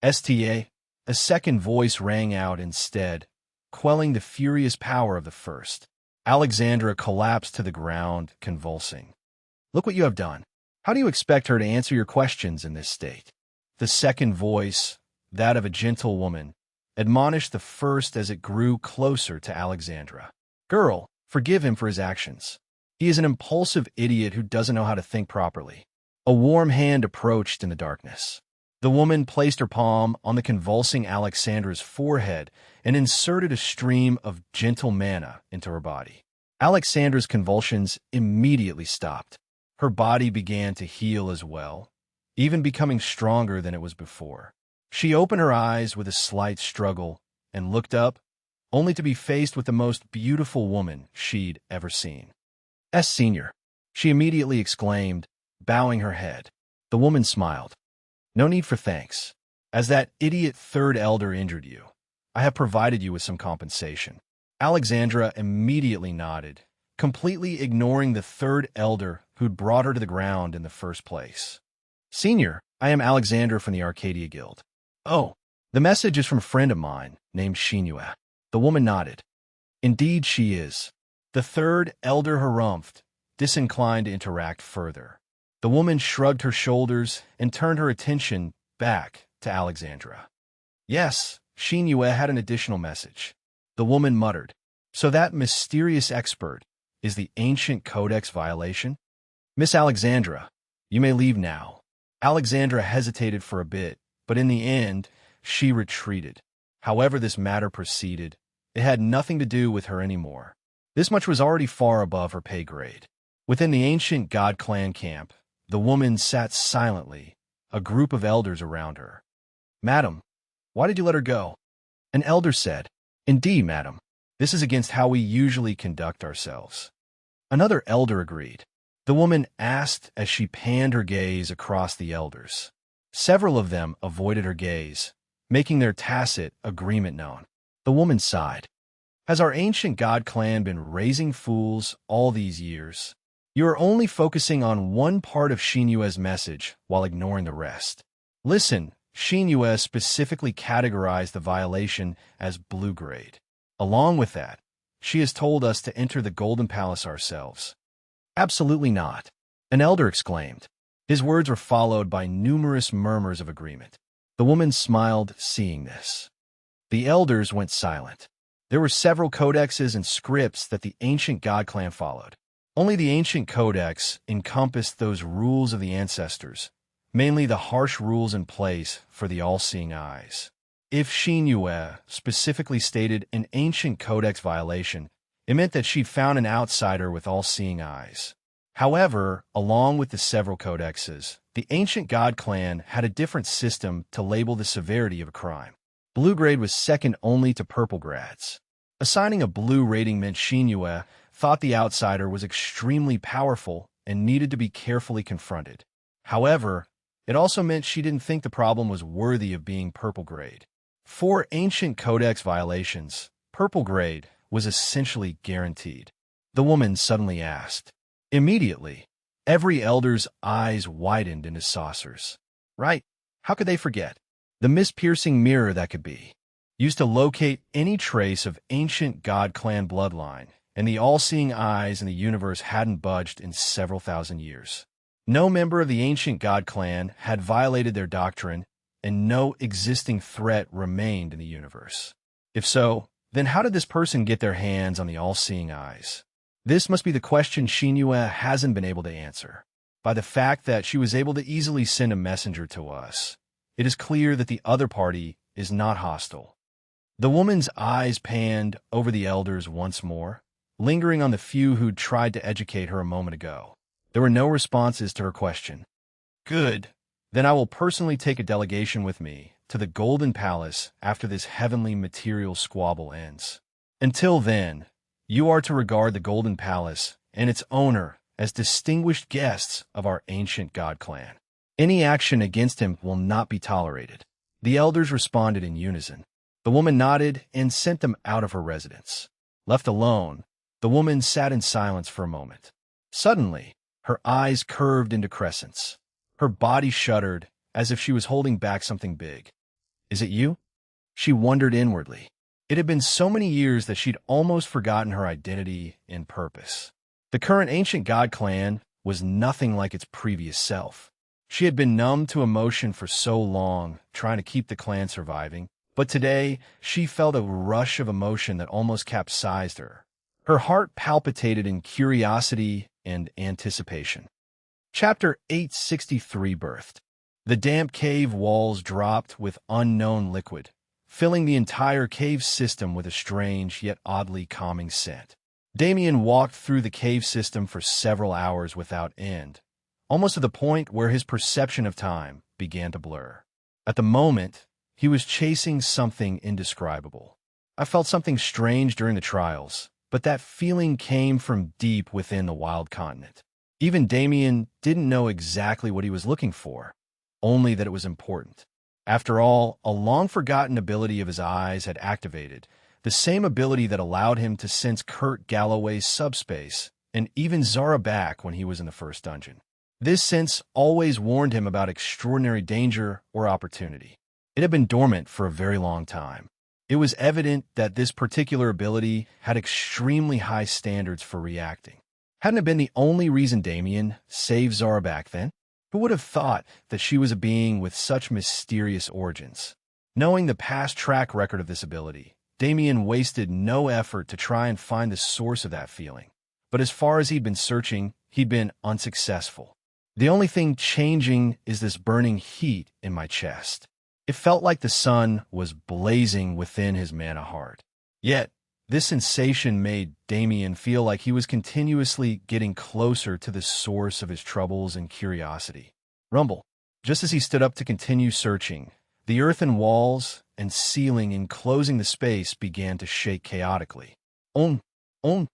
STA, a second voice rang out instead, quelling the furious power of the first. Alexandra collapsed to the ground, convulsing. Look what you have done. How do you expect her to answer your questions in this state? The second voice, that of a gentle woman, admonished the first as it grew closer to Alexandra. Girl, forgive him for his actions. He is an impulsive idiot who doesn't know how to think properly. A warm hand approached in the darkness. The woman placed her palm on the convulsing Alexandra's forehead and inserted a stream of gentle mana into her body. Alexandra's convulsions immediately stopped. Her body began to heal as well, even becoming stronger than it was before. She opened her eyes with a slight struggle and looked up, only to be faced with the most beautiful woman she'd ever seen. Senior, she immediately exclaimed, bowing her head. The woman smiled. No need for thanks. As that idiot third elder injured you, I have provided you with some compensation. Alexandra immediately nodded, completely ignoring the third elder who'd brought her to the ground in the first place. Senior, I am Alexandra from the Arcadia Guild. Oh, the message is from a friend of mine named Shinue. The woman nodded. Indeed she is. The third elder harumphed, disinclined to interact further. The woman shrugged her shoulders and turned her attention back to Alexandra. Yes, Shinue had an additional message. The woman muttered. So that mysterious expert is the ancient codex violation? Miss Alexandra, you may leave now. Alexandra hesitated for a bit, but in the end, she retreated. However this matter proceeded, it had nothing to do with her anymore. This much was already far above her pay grade. Within the ancient God clan camp, the woman sat silently, a group of elders around her. Madam, why did you let her go? An elder said, Indeed, madam, this is against how we usually conduct ourselves. Another elder agreed. The woman asked as she panned her gaze across the elders. Several of them avoided her gaze, making their tacit agreement known. The woman sighed. Has our ancient God clan been raising fools all these years? You are only focusing on one part of Shinue's message while ignoring the rest. Listen, Shinue specifically categorized the violation as blue grade. Along with that, she has told us to enter the Golden Palace ourselves. Absolutely not, an elder exclaimed. His words were followed by numerous murmurs of agreement. The woman smiled, seeing this. The elders went silent. There were several codexes and scripts that the ancient God clan followed. Only the ancient codex encompassed those rules of the ancestors, mainly the harsh rules in place for the all-seeing eyes. If Shinue specifically stated an ancient codex violation, it meant that she'd found an outsider with all-seeing eyes. However, along with the several codexes, the ancient God clan had a different system to label the severity of a crime. Blue grade was second only to purple grads. Assigning a blue rating meant Shinue thought the outsider was extremely powerful and needed to be carefully confronted. However, it also meant she didn't think the problem was worthy of being purple grade. For ancient codex violations, purple grade was essentially guaranteed. The woman suddenly asked. Immediately, every elder's eyes widened into saucers. Right? How could they forget? The mist-piercing mirror that could be. Used to locate any trace of ancient god clan bloodline, and the all-seeing eyes in the universe hadn't budged in several thousand years. No member of the ancient god clan had violated their doctrine, and no existing threat remained in the universe. If so, then how did this person get their hands on the all-seeing eyes? This must be the question Shinue hasn't been able to answer. By the fact that she was able to easily send a messenger to us, it is clear that the other party is not hostile. The woman's eyes panned over the elders once more, lingering on the few who'd tried to educate her a moment ago. There were no responses to her question. Good. Then I will personally take a delegation with me to the Golden Palace after this heavenly material squabble ends. Until then, you are to regard the Golden Palace and its owner as distinguished guests of our ancient god clan. Any action against him will not be tolerated. The elders responded in unison. The woman nodded and sent them out of her residence. Left alone, the woman sat in silence for a moment. Suddenly, her eyes curved into crescents. Her body shuddered as if she was holding back something big. Is it you? She wondered inwardly. It had been so many years that she'd almost forgotten her identity and purpose. The current ancient god clan was nothing like its previous self. She had been numb to emotion for so long, trying to keep the clan surviving, but today she felt a rush of emotion that almost capsized her. Her heart palpitated in curiosity and anticipation. Chapter 863 birthed. The damp cave walls dropped with unknown liquid, filling the entire cave system with a strange yet oddly calming scent. Damien walked through the cave system for several hours without end, almost to the point where his perception of time began to blur. At the moment, he was chasing something indescribable. I felt something strange during the trials, but that feeling came from deep within the wild continent. Even Damien didn't know exactly what he was looking for, only that it was important. After all, a long-forgotten ability of his eyes had activated, the same ability that allowed him to sense Kurt Galloway's subspace, and even Zara back when he was in the first dungeon. This sense always warned him about extraordinary danger or opportunity. It had been dormant for a very long time. It was evident that this particular ability had extremely high standards for reacting. Hadn't it been the only reason Damien saved Zara back then? Who would have thought that she was a being with such mysterious origins? Knowing the past track record of this ability, Damien wasted no effort to try and find the source of that feeling. But as far as he'd been searching, he'd been unsuccessful. The only thing changing is this burning heat in my chest. It felt like the sun was blazing within his mana heart. Yet, this sensation made Damien feel like he was continuously getting closer to the source of his troubles and curiosity. Rumble. Just as he stood up to continue searching, the earthen walls and ceiling enclosing the space began to shake chaotically. On, on.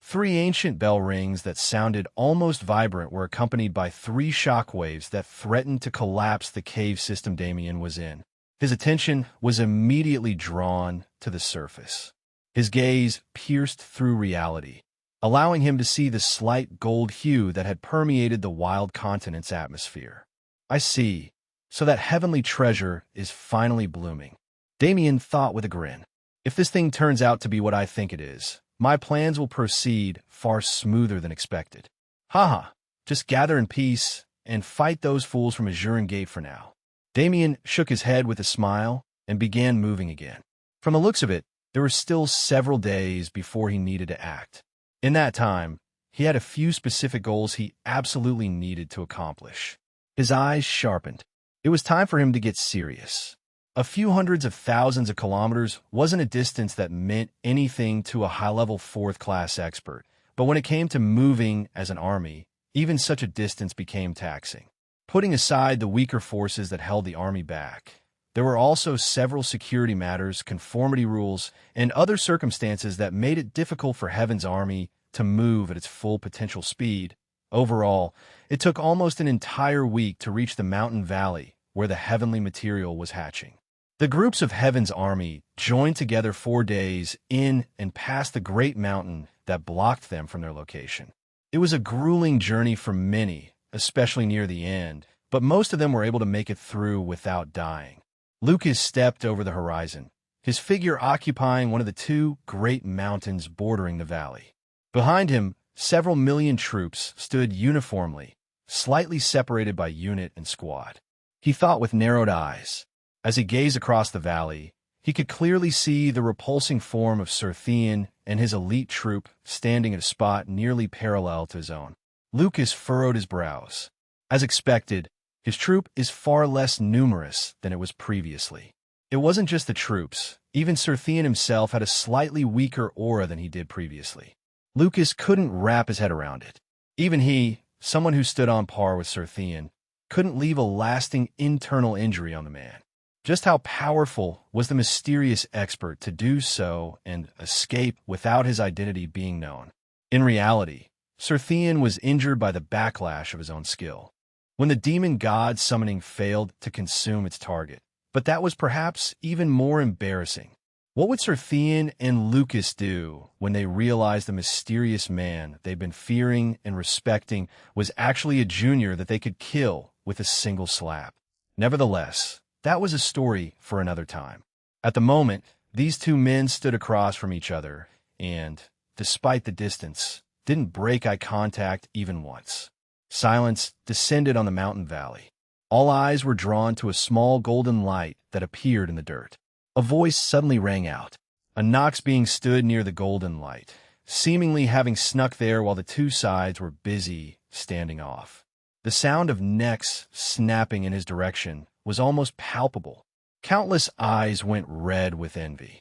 3 ancient bell rings that sounded almost vibrant were accompanied by 3 shockwaves that threatened to collapse the cave system Damien was in. His attention was immediately drawn to the surface. His gaze pierced through reality, allowing him to see the slight gold hue that had permeated the wild continent's atmosphere. I see. So that heavenly treasure is finally blooming. Damien thought with a grin. If this thing turns out to be what I think it is, my plans will proceed far smoother than expected. Haha, just gather in peace and fight those fools from Azuren Gate for now. Damien shook his head with a smile and began moving again. From the looks of it, there were still several days before he needed to act. In that time, he had a few specific goals he absolutely needed to accomplish. His eyes sharpened. It was time for him to get serious. A few hundreds of thousands of kilometers wasn't a distance that meant anything to a high-level 4th-class expert, but when it came to moving as an army, even such a distance became taxing. Putting aside the weaker forces that held the army back, There were also several security matters, conformity rules, and other circumstances that made it difficult for Heaven's army to move at its full potential speed. Overall, it took almost an entire week to reach the mountain valley where the heavenly material was hatching. The groups of Heaven's army joined together 4 days in and past the great mountain that blocked them from their location. It was a grueling journey for many, especially near the end, but most of them were able to make it through without dying. Lucas stepped over the horizon, his figure occupying one of the 2 great mountains bordering the valley. Behind him, several million troops stood uniformly, slightly separated by unit and squad. He thought with narrowed eyes. As he gazed across the valley, he could clearly see the repulsing form of Sir Theon and his elite troop standing at a spot nearly parallel to his own. Lucas furrowed his brows. As expected, his troop is far less numerous than it was previously. It wasn't just the troops. Even Sir Theon himself had a slightly weaker aura than he did previously. Lucas couldn't wrap his head around it. Even he, someone who stood on par with Sir Theon, couldn't leave a lasting internal injury on the man. Just how powerful was the mysterious expert to do so and escape without his identity being known? In reality, Sir Theon was injured by the backlash of his own skill, when the demon god summoning failed to consume its target. But that was perhaps even more embarrassing. What would Sir Theon and Lucas do when they realized the mysterious man they'd been fearing and respecting was actually a junior that they could kill with a single slap? Nevertheless, that was a story for another time. At the moment, these 2 men stood across from each other and, despite the distance, didn't break eye contact even once. Silence descended on the mountain valley. All eyes were drawn to a small golden light that appeared in the dirt. A voice suddenly rang out. A Nox being stood near the golden light, seemingly having snuck there while the 2 sides were busy standing off. The sound of necks snapping in his direction was almost palpable. Countless eyes went red with envy.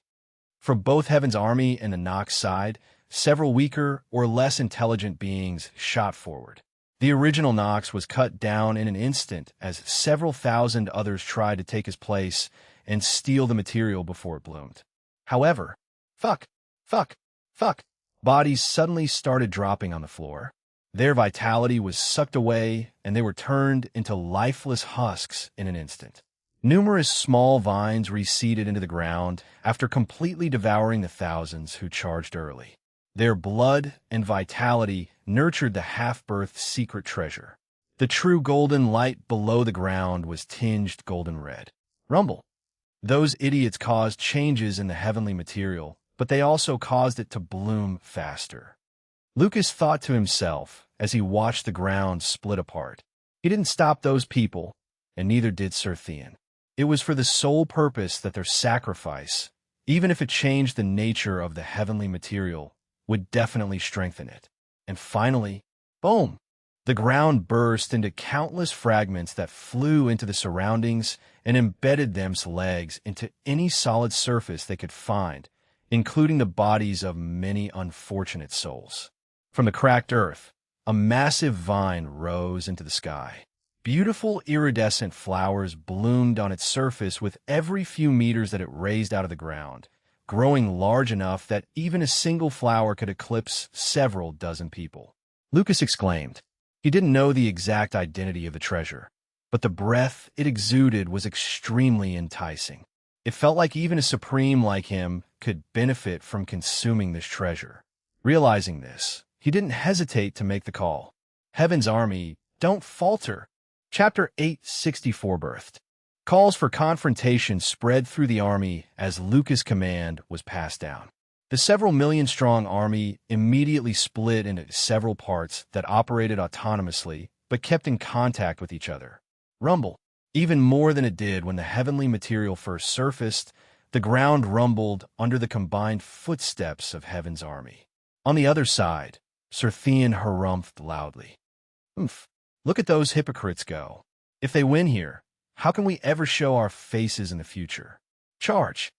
From both Heaven's army and the Nox side, several weaker or less intelligent beings shot forward. The original Nox was cut down in an instant as several thousand others tried to take his place and steal the material before it bloomed. However, bodies suddenly started dropping on the floor. Their vitality was sucked away, and they were turned into lifeless husks in an instant. Numerous small vines reseeded into the ground after completely devouring the thousands who charged early. Their blood and vitality nurtured the half-birth secret treasure. The true golden light below the ground was tinged golden red. Rumble. Those idiots caused changes in the heavenly material, but they also caused it to bloom faster. Lucas thought to himself as he watched the ground split apart. He didn't stop those people, and neither did Sir Theon. It was for the sole purpose that their sacrifice, even if it changed the nature of the heavenly material, would definitely strengthen it. And finally, boom! The ground burst into countless fragments that flew into the surroundings and embedded them's legs into any solid surface they could find, including the bodies of many unfortunate souls. From the cracked earth, a massive vine rose into the sky. Beautiful iridescent flowers bloomed on its surface with every few meters that it raised out of the ground, growing large enough that even a single flower could eclipse several dozen people. Lucas exclaimed. He didn't know the exact identity of the treasure, but the breath it exuded was extremely enticing. It felt like even a supreme like him could benefit from consuming this treasure. Realizing this, he didn't hesitate to make the call. Heaven's army, don't falter. Chapter 864 birthed. Calls for confrontation spread through the army as Lucas' command was passed down. The several million-strong army immediately split into several parts that operated autonomously but kept in contact with each other. Rumble. Even more than it did when the heavenly material first surfaced, the ground rumbled under the combined footsteps of Heaven's army. On the other side, Sir Theon harumphed loudly. Oomph! Look at those hypocrites go. If they win here, how can we ever show our faces in the future? Charge!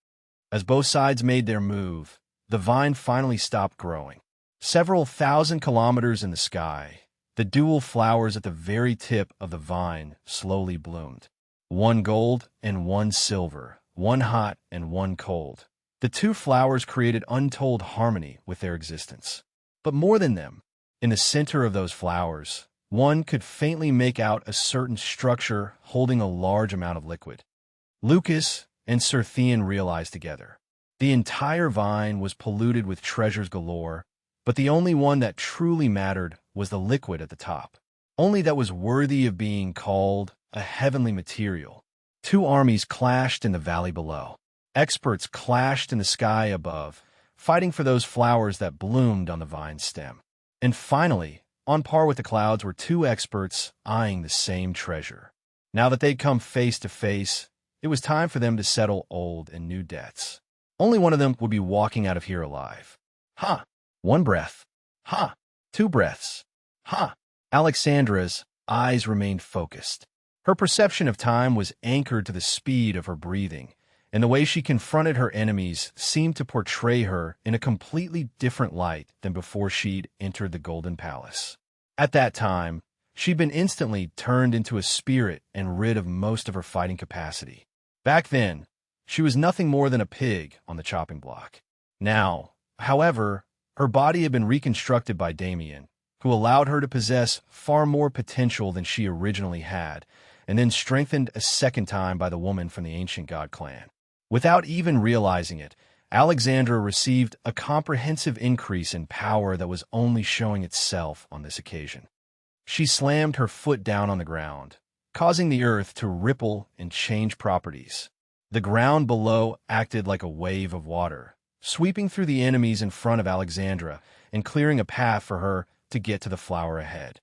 As both sides made their move, the vine finally stopped growing. Several thousand kilometers in the sky, the dual flowers at the very tip of the vine slowly bloomed. one gold and one silver, one hot and one cold. The two flowers created untold harmony with their existence. But more than them, in the center of those flowers, one could faintly make out a certain structure holding a large amount of liquid. Lucas and Sir Theon realized together. The entire vine was polluted with treasures galore, but the only one that truly mattered was the liquid at the top. Only that was worthy of being called a heavenly material. Two armies clashed in the valley below. Experts clashed in the sky above, fighting for those flowers that bloomed on the vine's stem. And finally, on par with the clouds were two experts eyeing the same treasure. Now that they'd come face to face, it was time for them to settle old and new debts. Only one of them would be walking out of here alive. Ha! One breath. Ha! Two breaths. Ha! Alexandra's eyes remained focused. Her perception of time was anchored to the speed of her breathing, and the way she confronted her enemies seemed to portray her in a completely different light than before she'd entered the Golden Palace. At that time, she'd been instantly turned into a spirit and rid of most of her fighting capacity. Back then, she was nothing more than a pig on the chopping block. Now, however, her body had been reconstructed by Damien, who allowed her to possess far more potential than she originally had, and then strengthened a second time by the woman from the ancient god clan. Without even realizing it, Alexandra received a comprehensive increase in power that was only showing itself on this occasion. She slammed her foot down on the ground, causing the earth to ripple and change properties. The ground below acted like a wave of water, sweeping through the enemies in front of Alexandra and clearing a path for her to get to the flower ahead.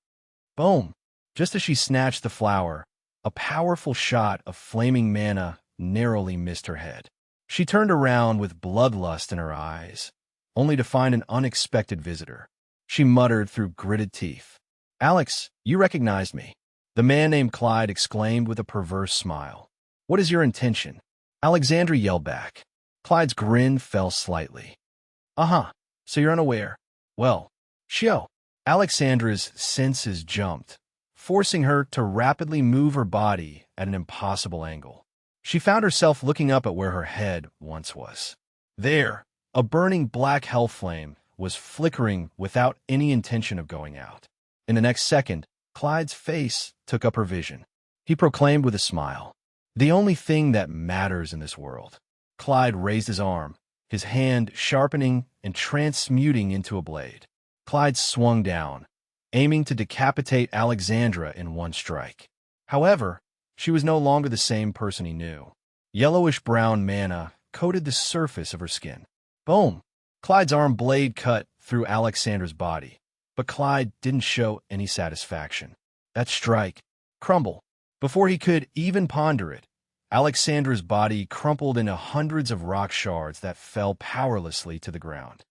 Boom! Just as she snatched the flower, a powerful shot of flaming mana narrowly missed her head. She turned around with bloodlust in her eyes, only to find an unexpected visitor. She muttered through gritted teeth, "Alex, you recognized me." The man named Clyde exclaimed with a perverse smile. "What is your intention?" Alexandra yelled back. Clyde's grin fell slightly. "Uh-huh, so you're unaware. Well, shio." Alexandra's senses jumped, forcing her to rapidly move her body at an impossible angle. She found herself looking up at where her head once was. There, a burning black hell flame was flickering without any intention of going out. In the next second, Clyde's face took up her vision. He proclaimed with a smile, "The only thing that matters in this world." Clyde raised his arm, his hand sharpening and transmuting into a blade. Clyde swung down, aiming to decapitate Alexandra in one strike. However, she was no longer the same person he knew. Yellowish-brown mana coated the surface of her skin. Boom! Clyde's arm blade cut through Alexandra's body, but Clyde didn't show any satisfaction. That strike, crumble. Before he could even ponder it, Alexandra's body crumpled into hundreds of rock shards that fell powerlessly to the ground.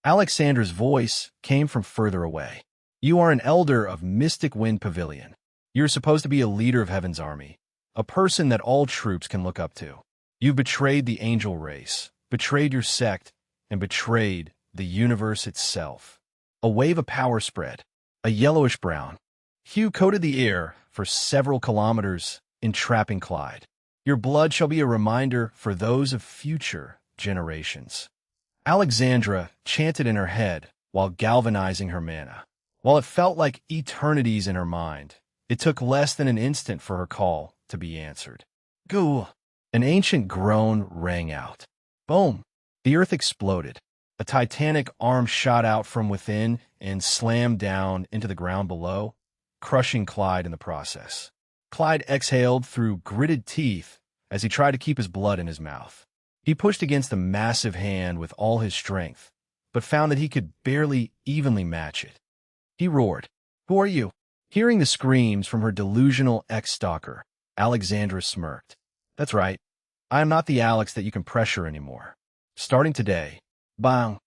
Alexandra's voice came from further away. "You are an elder of Mystic Wind Pavilion. You're supposed to be a leader of Heaven's army, a person that all troops can look up to. You've betrayed the angel race, betrayed your sect, and betrayed the universe itself." A wave of power spread. A yellowish-brown hue coated the air for several kilometers, entrapping Clyde. "Your blood shall be a reminder for those of future generations." Alexandra chanted in her head while galvanizing her mana. While it felt like eternities in her mind, it took less than an instant for her call to be answered. "Goo!" An ancient groan rang out. Boom! The earth exploded. A titanic arm shot out from within and slammed down into the ground below, crushing Clyde in the process. Clyde exhaled through gritted teeth as he tried to keep his blood in his mouth. He pushed against the massive hand with all his strength, but found that he could barely evenly match it. He roared, "Who are you?" Hearing the screams from her delusional ex-stalker, Alexandra smirked. "That's right. I am not the Alex that you can pressure anymore. Starting today..." Bang!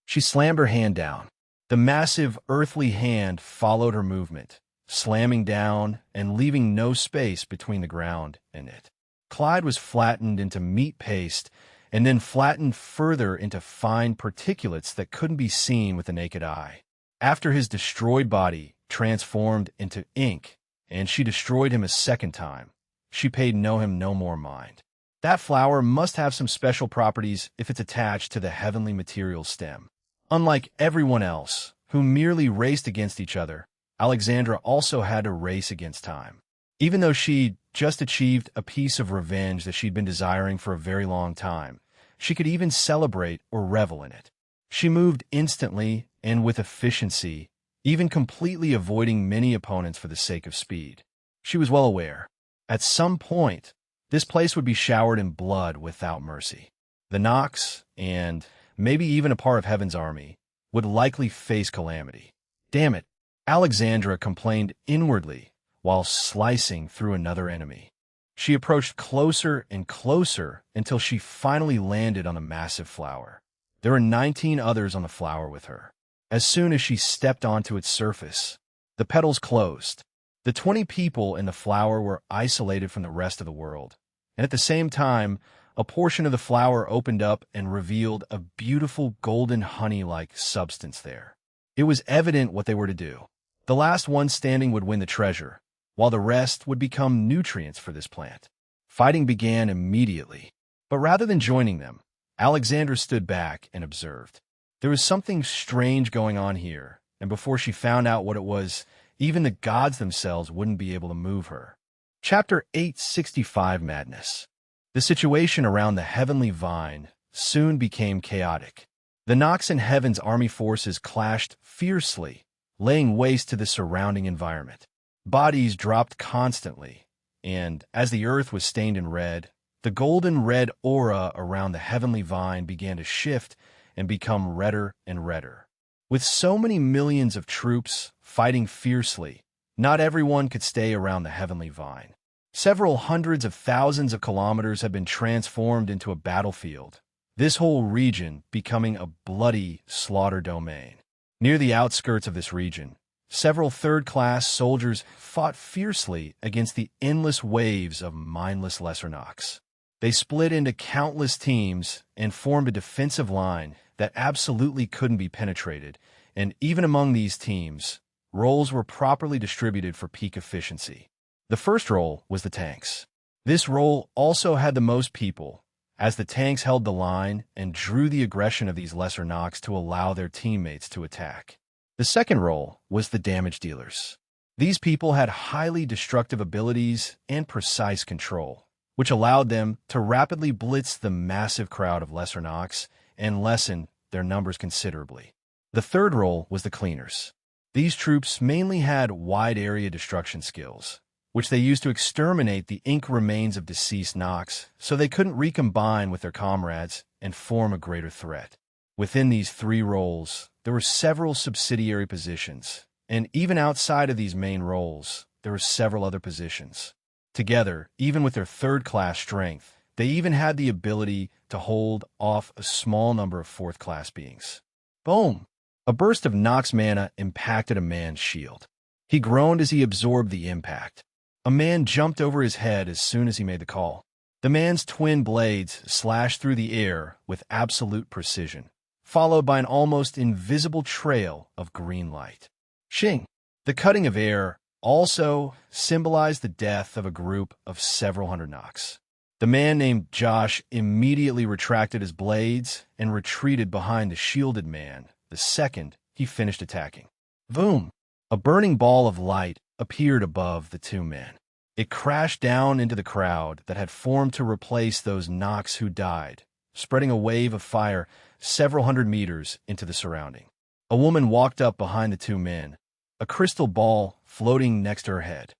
She slammed her hand down. The massive earthly hand followed her movement, slamming down and leaving no space between the ground and it. Clyde was flattened into meat paste and then flattened further into fine particulates that couldn't be seen with the naked eye. After his destroyed body transformed into ink, and she destroyed him a second time, she paid him no more mind. That flower must have some special properties if it's attached to the heavenly material stem. Unlike everyone else, who merely raced against each other, Alexandra also had to race against time. Even though she'd just achieved a piece of revenge that she'd been desiring for a very long time, she could even celebrate or revel in it. She moved instantly and with efficiency, even completely avoiding many opponents for the sake of speed. She was well aware, at some point, this place would be showered in blood without mercy. The Nox, and maybe even a part of Heaven's army, would likely face calamity. Damn it, Alexandra complained inwardly while slicing through another enemy. She approached closer and closer until she finally landed on a massive flower. There were 19 others on the flower with her. As soon as she stepped onto its surface, the petals closed. The 20 people in the flower were isolated from the rest of the world, and at the same time, a portion of the flower opened up and revealed a beautiful golden honey-like substance there. It was evident what they were to do. The last one standing would win the treasure, while the rest would become nutrients for this plant. Fighting began immediately, but rather than joining them, Alexandra stood back and observed. There was something strange going on here, and before she found out what it was, even the gods themselves wouldn't be able to move her. Chapter 865 Madness. The situation around the heavenly vine soon became chaotic. The Nox and Heaven's army forces clashed fiercely, laying waste to the surrounding environment. Bodies dropped constantly, and as the earth was stained in red, the golden red aura around the heavenly vine began to shift and become redder and redder. With so many millions of troops fighting fiercely, not everyone could stay around the heavenly vine. Several hundreds of thousands of kilometers had been transformed into a battlefield, this whole region becoming a bloody slaughter domain. Near the outskirts of this region, several third-class soldiers fought fiercely against the endless waves of mindless lesser Nox. They split into countless teams and formed a defensive line that absolutely couldn't be penetrated, and even among these teams, roles were properly distributed for peak efficiency. The first role was the tanks. This role also had the most people, as the tanks held the line and drew the aggression of these lesser Nox to allow their teammates to attack. The second role was the damage dealers. These people had highly destructive abilities and precise control, which allowed them to rapidly blitz the massive crowd of lesser Nox and lessen their numbers considerably. The third role was the cleaners. These troops mainly had wide-area destruction skills, which they used to exterminate the ink remains of deceased Nox so they couldn't recombine with their comrades and form a greater threat. Within these three roles, there were several subsidiary positions, and even outside of these main roles, there were several other positions. Together, even with their third-class strength, they even had the ability to hold off a small number of fourth-class beings. Boom! A burst of Nox mana impacted a man's shield. He groaned as he absorbed the impact. A man jumped over his head as soon as he made the call. The man's twin blades slashed through the air with absolute precision, followed by an almost invisible trail of green light. Shing! The cutting of air also symbolized the death of a group of several hundred Nox. The man named Josh immediately retracted his blades and retreated behind the shielded man the second he finished attacking. Boom! A burning ball of light appeared above the two men. It crashed down into the crowd that had formed to replace those Nox who died, spreading a wave of fire several hundred meters into the surrounding. A woman walked up behind the two men, a crystal ball floating next to her head.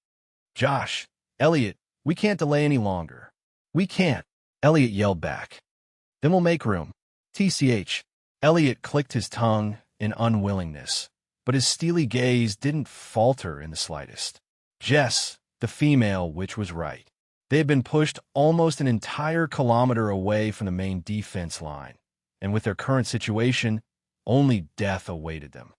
Josh, Elliot, we can't delay any longer. We can't, Elliot yelled back. Then we'll make room. TCH. Elliot clicked his tongue in unwillingness, but his steely gaze didn't falter in the slightest. Jess, the female witch, was right. They had been pushed almost an entire kilometer away from the main defense line, and with their current situation, only death awaited them.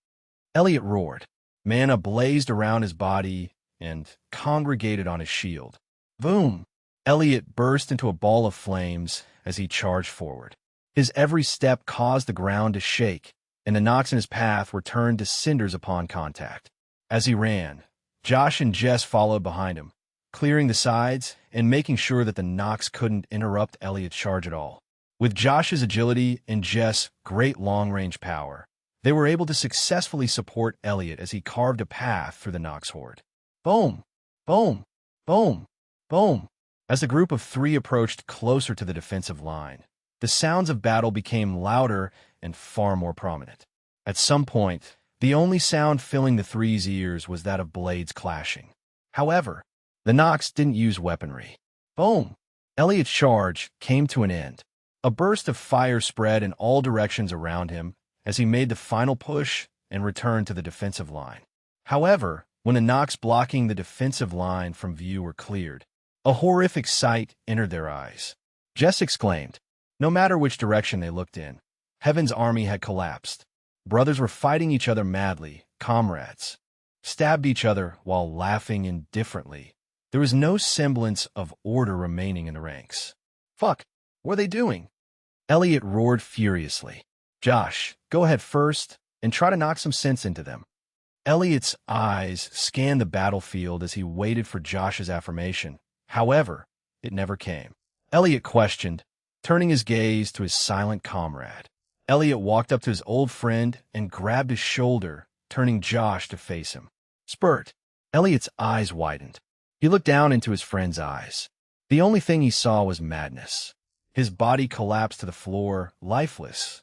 Elliot roared. Mana blazed around his body and congregated on his shield. Boom! Elliot burst into a ball of flames as he charged forward. His every step caused the ground to shake, and the Nox in his path were turned to cinders upon contact. As he ran, Josh and Jess followed behind him, clearing the sides and making sure that the Nox couldn't interrupt Elliot's charge at all. With Josh's agility and Jess' great long-range power, they were able to successfully support Elliot as he carved a path through the Nox horde. Boom! Boom! Boom! Boom! As the group of three approached closer to the defensive line, the sounds of battle became louder and far more prominent. At some point, the only sound filling the three's ears was that of blades clashing. However, the Nox didn't use weaponry. Boom! Elliot's charge came to an end. A burst of fire spread in all directions around him as he made the final push and returned to the defensive line. However, when the Nox blocking the defensive line from view were cleared, a horrific sight entered their eyes. Jess exclaimed. No matter which direction they looked in, Heaven's army had collapsed. Brothers were fighting each other madly, comrades stabbed each other while laughing indifferently. There was no semblance of order remaining in the ranks. Fuck, what are they doing? Elliot roared furiously. Josh, go ahead first and try to knock some sense into them. Elliot's eyes scanned the battlefield as he waited for Josh's affirmation. However, it never came. Elliot questioned, turning his gaze to his silent comrade. Elliot walked up to his old friend and grabbed his shoulder, turning Josh to face him. Spurt. Elliot's eyes widened. He looked down into his friend's eyes. The only thing he saw was madness. His body collapsed to the floor, lifeless.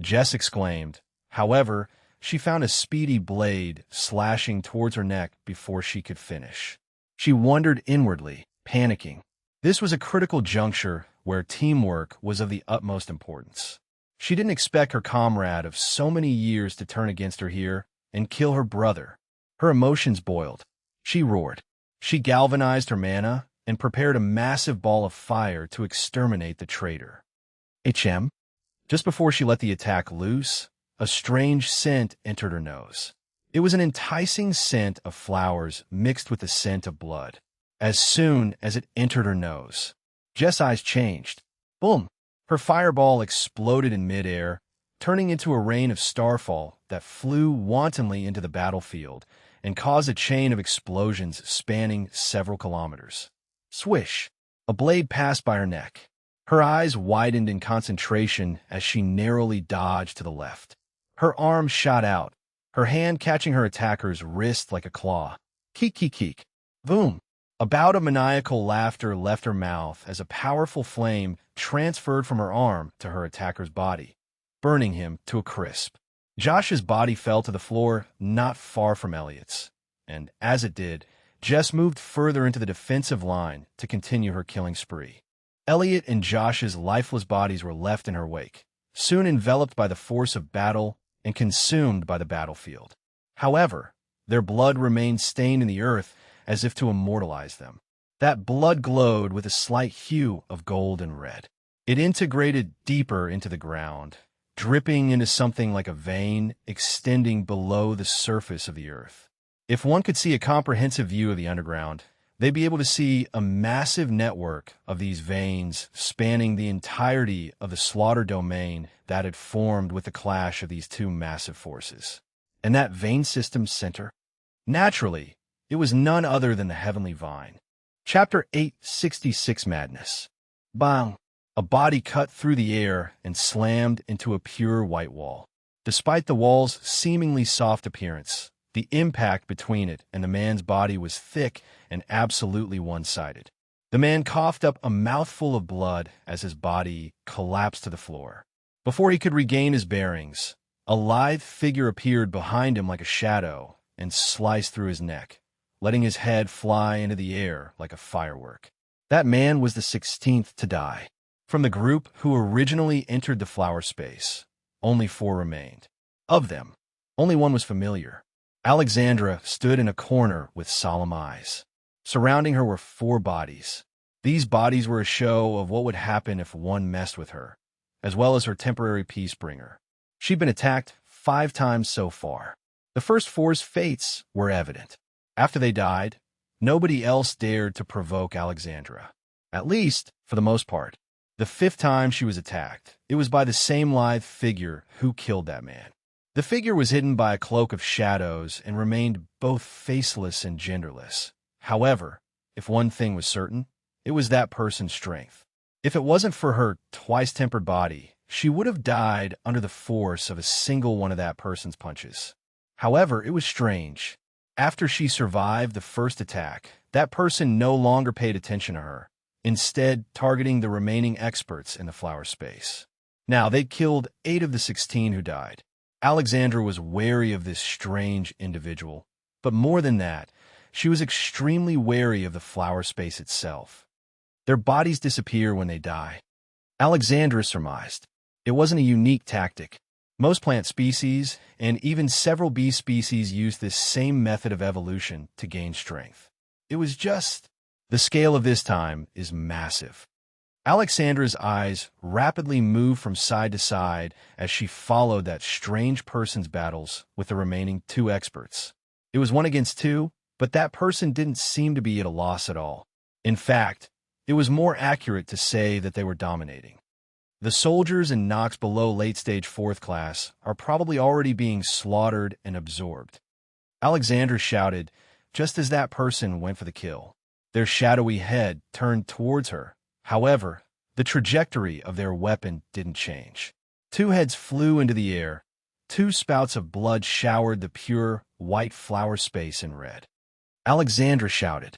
Jess exclaimed. However, she found a speedy blade slashing towards her neck before she could finish. She wondered inwardly, panicking. This was a critical juncture where teamwork was of the utmost importance. She didn't expect her comrade of so many years to turn against her here and kill her brother. Her emotions boiled. She roared. She galvanized her mana and prepared a massive ball of fire to exterminate the traitor. HM? Just before she let the attack loose, a strange scent entered her nose. It was an enticing scent of flowers mixed with the scent of blood. As soon as it entered her nose, Jess' eyes changed. Boom! Her fireball exploded in midair, turning into a rain of starfall that flew wantonly into the battlefield and caused a chain of explosions spanning several kilometers. Swish! A blade passed by her neck. Her eyes widened in concentration as she narrowly dodged to the left. Her arm shot out, her hand catching her attacker's wrist like a claw. Keek, keek, keek. Boom! A bout of maniacal laughter left her mouth as a powerful flame transferred from her arm to her attacker's body, burning him to a crisp. Josh's body fell to the floor not far from Elliot's, and as it did, Jess moved further into the defensive line to continue her killing spree. Elliot and Josh's lifeless bodies were left in her wake, soon enveloped by the force of battle and consumed by the battlefield. However, their blood remained stained in the earth as if to immortalize them. That blood glowed with a slight hue of gold and red. It integrated deeper into the ground, dripping into something like a vein extending below the surface of the earth. If one could see a comprehensive view of the underground, they'd be able to see a massive network of these veins spanning the entirety of the slaughter domain that had formed with the clash of these two massive forces. And that vein system's center? Naturally, it was none other than the Heavenly Vine. Chapter 866 Madness. Bang! A body cut through the air and slammed into a pure white wall. Despite the wall's seemingly soft appearance, the impact between it and the man's body was thick and absolutely one-sided. The man coughed up a mouthful of blood as his body collapsed to the floor. Before he could regain his bearings, a lithe figure appeared behind him like a shadow and sliced through his neck, letting his head fly into the air like a firework. That man was the 16th to die. From the group who originally entered the flower space, only 4 remained. Of them, only one was familiar. Alexandra stood in a corner with solemn eyes. Surrounding her were 4 bodies. These bodies were a show of what would happen if one messed with her, as well as her temporary peacebringer. She'd been attacked 5 times so far. The first 4's fates were evident. After they died, nobody else dared to provoke Alexandra, at least for the most part. The 5th time she was attacked, it was by the same lithe figure who killed that man. The figure was hidden by a cloak of shadows and remained both faceless and genderless. However, If one thing was certain, it was that person's strength. If it wasn't for her twice-tempered body, she would have died under the force of a single one of that person's punches. However, it was strange. After she survived the first attack, that person no longer paid attention to her, instead targeting the remaining experts in the flower space. Now, they'd killed 8 of the 16 who died. Alexandra was wary of this strange individual, but more than that, she was extremely wary of the flower space itself. Their bodies disappear when they die. Alexandra surmised. It wasn't a unique tactic. Most plant species, and even several bee species, use this same method of evolution to gain strength. It was just... The scale of this time is massive. Alexandra's eyes rapidly moved from side to side as she followed that strange person's battles with the remaining 2 experts. It was 1 against 2, but that person didn't seem to be at a loss at all. In fact, it was more accurate to say that they were dominating. The soldiers in Nox below late-stage 4th class are probably already being slaughtered and absorbed. Alexandra shouted just as that person went for the kill. Their shadowy head turned towards her. However, the trajectory of their weapon didn't change. 2 heads flew into the air. 2 spouts of blood showered the pure, white flower space in red. Alexandra shouted.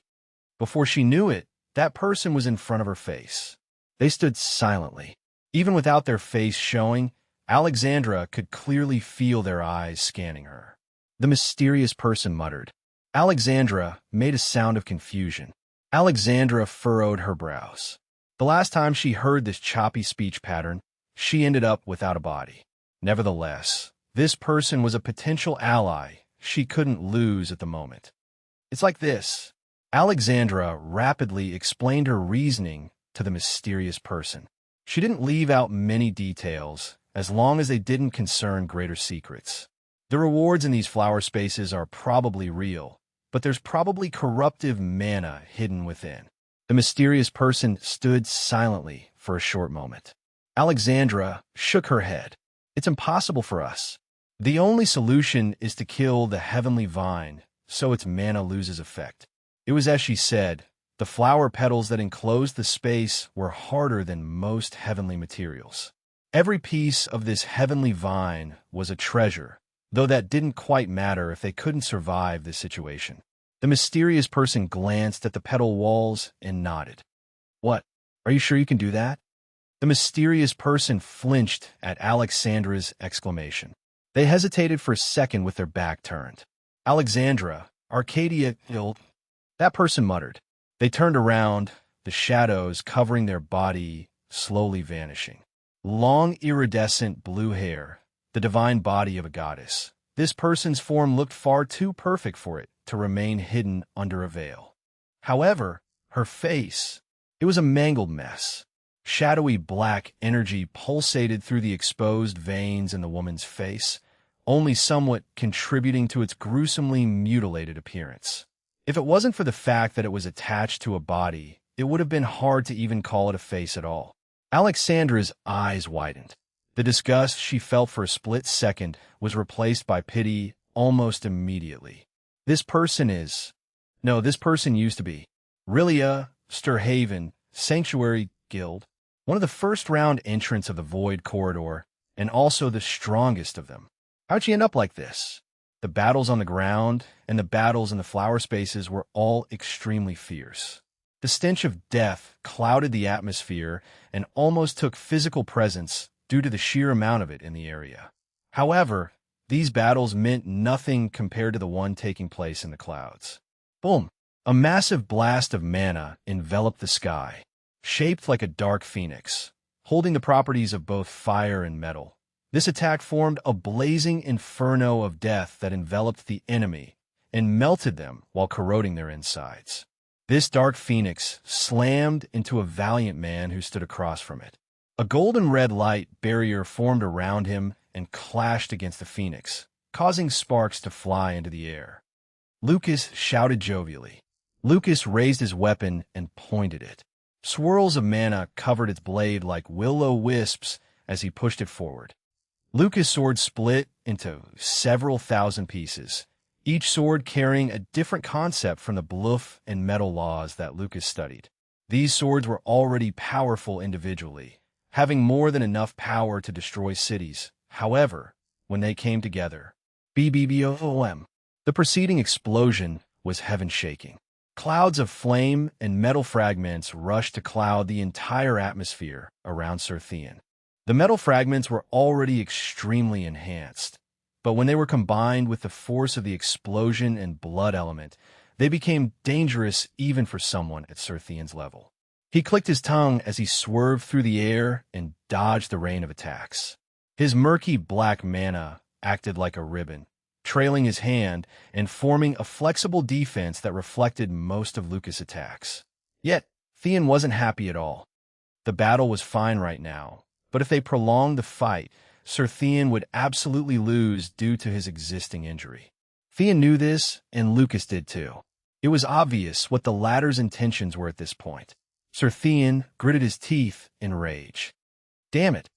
Before she knew it, that person was in front of her face. They stood silently. Even without their face showing, Alexandra could clearly feel their eyes scanning her. The mysterious person muttered. Alexandra made a sound of confusion. Alexandra furrowed her brows. The last time she heard this choppy speech pattern, she ended up without a body. Nevertheless, this person was a potential ally she couldn't lose at the moment. It's like this. Alexandra rapidly explained her reasoning to the mysterious person. She didn't leave out many details, as long as they didn't concern greater secrets. The rewards in these flower spaces are probably real, but there's probably corruptive mana hidden within. The mysterious person stood silently for a short moment. Alexandra shook her head. It's impossible for us. The only solution is to kill the heavenly vine, so its mana loses effect. It was as she said. The flower petals that enclosed the space were harder than most heavenly materials. Every piece of this heavenly vine was a treasure, though that didn't quite matter if they couldn't survive this situation. The mysterious person glanced at the petal walls and nodded. What? Are you sure you can do that? The mysterious person flinched at Alexandra's exclamation. They hesitated for a second with their back turned. Alexandra, Arcadia, that person muttered. They turned around, the shadows covering their body slowly vanishing. Long, iridescent blue hair, the divine body of a goddess. This person's form looked far too perfect for it to remain hidden under a veil. However, her face, it was a mangled mess. Shadowy black energy pulsated through the exposed veins in the woman's face, only somewhat contributing to its gruesomely mutilated appearance. If it wasn't for the fact that it was attached to a body, it would have been hard to even call it a face at all. Alexandra's eyes widened. The disgust she felt for a split second was replaced by pity almost immediately. This person used to be. Rilia, Sturhaven, Sanctuary Guild, one of the first-round entrants of the Void Corridor, and also the strongest of them. How'd she end up like this? The battles on the ground and the battles in the flower spaces were all extremely fierce. The stench of death clouded the atmosphere and almost took physical presence due to the sheer amount of it in the area. However, these battles meant nothing compared to the one taking place in the clouds. Boom! A massive blast of mana enveloped the sky, shaped like a dark phoenix, holding the properties of both fire and metal. This attack formed a blazing inferno of death that enveloped the enemy and melted them while corroding their insides. This dark phoenix slammed into a valiant man who stood across from it. A golden red light barrier formed around him and clashed against the phoenix, causing sparks to fly into the air. Lucas shouted jovially. Lucas raised his weapon and pointed it. Swirls of mana covered its blade like will-o-wisps as he pushed it forward. Lucas' sword split into several thousand pieces, each sword carrying a different concept from the bluff and metal laws that Lucas studied. These swords were already powerful individually, having more than enough power to destroy cities. However, when they came together, BBBOM, the preceding explosion was heaven-shaking. Clouds of flame and metal fragments rushed to cloud the entire atmosphere around Sirtheon. The metal fragments were already extremely enhanced, but when they were combined with the force of the explosion and blood element, they became dangerous even for someone at Sirtheon's level. He clicked his tongue as he swerved through the air and dodged the rain of attacks. His murky black mana acted like a ribbon, trailing his hand and forming a flexible defense that reflected most of Lucas' attacks. Yet, Theon wasn't happy at all. The battle was fine right now, but if they prolonged the fight, Sir Theon would absolutely lose due to his existing injury. Theon knew this, and Lucas did too. It was obvious what the latter's intentions were at this point. Sir Theon gritted his teeth in rage. Damn it!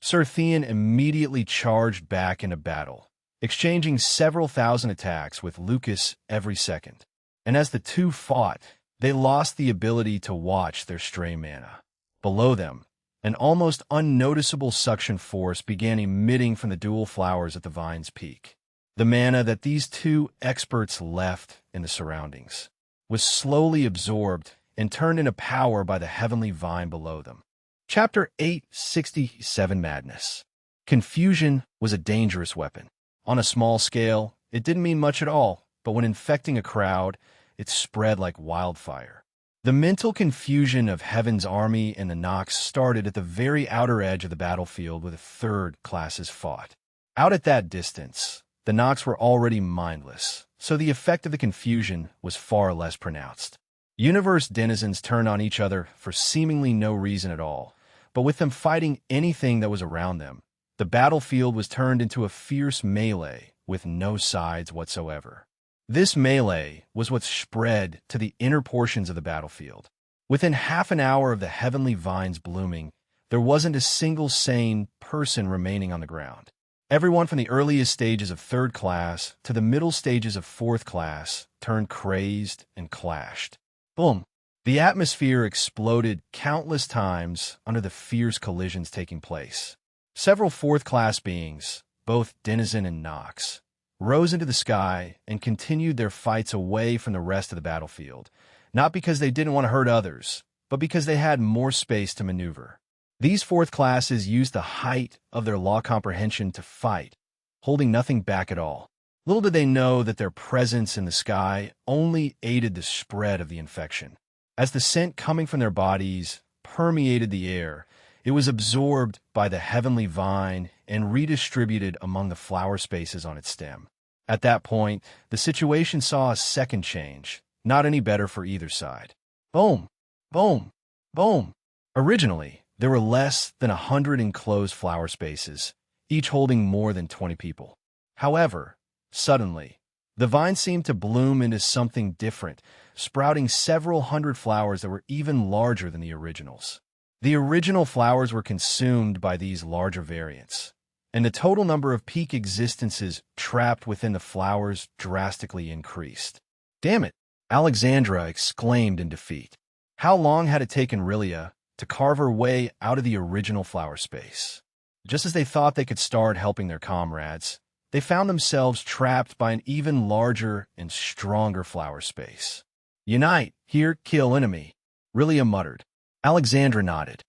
Sir Theon immediately charged back into battle, exchanging several thousand attacks with Lucas every second. And as the two fought, they lost the ability to watch their stray mana. Below them, an almost unnoticeable suction force began emitting from the dual flowers at the vine's peak. The mana that these two experts left in the surroundings was slowly absorbed and turned into power by the heavenly vine below them. Chapter 867 Madness. Confusion was a dangerous weapon. On a small scale, it didn't mean much at all, but when infecting a crowd, it spread like wildfire. The mental confusion of Heaven's army and the Nox started at the very outer edge of the battlefield where the third classes fought. Out at that distance, the Nox were already mindless, so the effect of the confusion was far less pronounced. Universe denizens turned on each other for seemingly no reason at all, but with them fighting anything that was around them, the battlefield was turned into a fierce melee with no sides whatsoever. This melee was what spread to the inner portions of the battlefield. Within half an hour of the heavenly vines blooming, there wasn't a single sane person remaining on the ground. Everyone from the earliest stages of third class to the middle stages of fourth class turned crazed and clashed. Boom! The atmosphere exploded countless times under the fierce collisions taking place. Several fourth-class beings, both denizen and Nox, rose into the sky and continued their fights away from the rest of the battlefield, not because they didn't want to hurt others, but because they had more space to maneuver. These fourth classes used the height of their law comprehension to fight, holding nothing back at all. Little did they know that their presence in the sky only aided the spread of the infection. As the scent coming from their bodies permeated the air, it was absorbed by the heavenly vine and redistributed among the flower spaces on its stem. At that point, the situation saw a second change, not any better for either side. Boom! Boom! Boom! Originally, there were less than 100 enclosed flower spaces, each holding more than 20 people. However, suddenly, the vine seemed to bloom into something different, sprouting several hundred flowers that were even larger than the originals. The original flowers were consumed by these larger variants, and the total number of peak existences trapped within the flowers drastically increased. Damn it! Alexandra exclaimed in defeat. How long had it taken Rilia to carve her way out of the original flower space? Just as they thought they could start helping their comrades, they found themselves trapped by an even larger and stronger flower space. Unite, here, kill enemy, Rilia muttered. Alexandra nodded.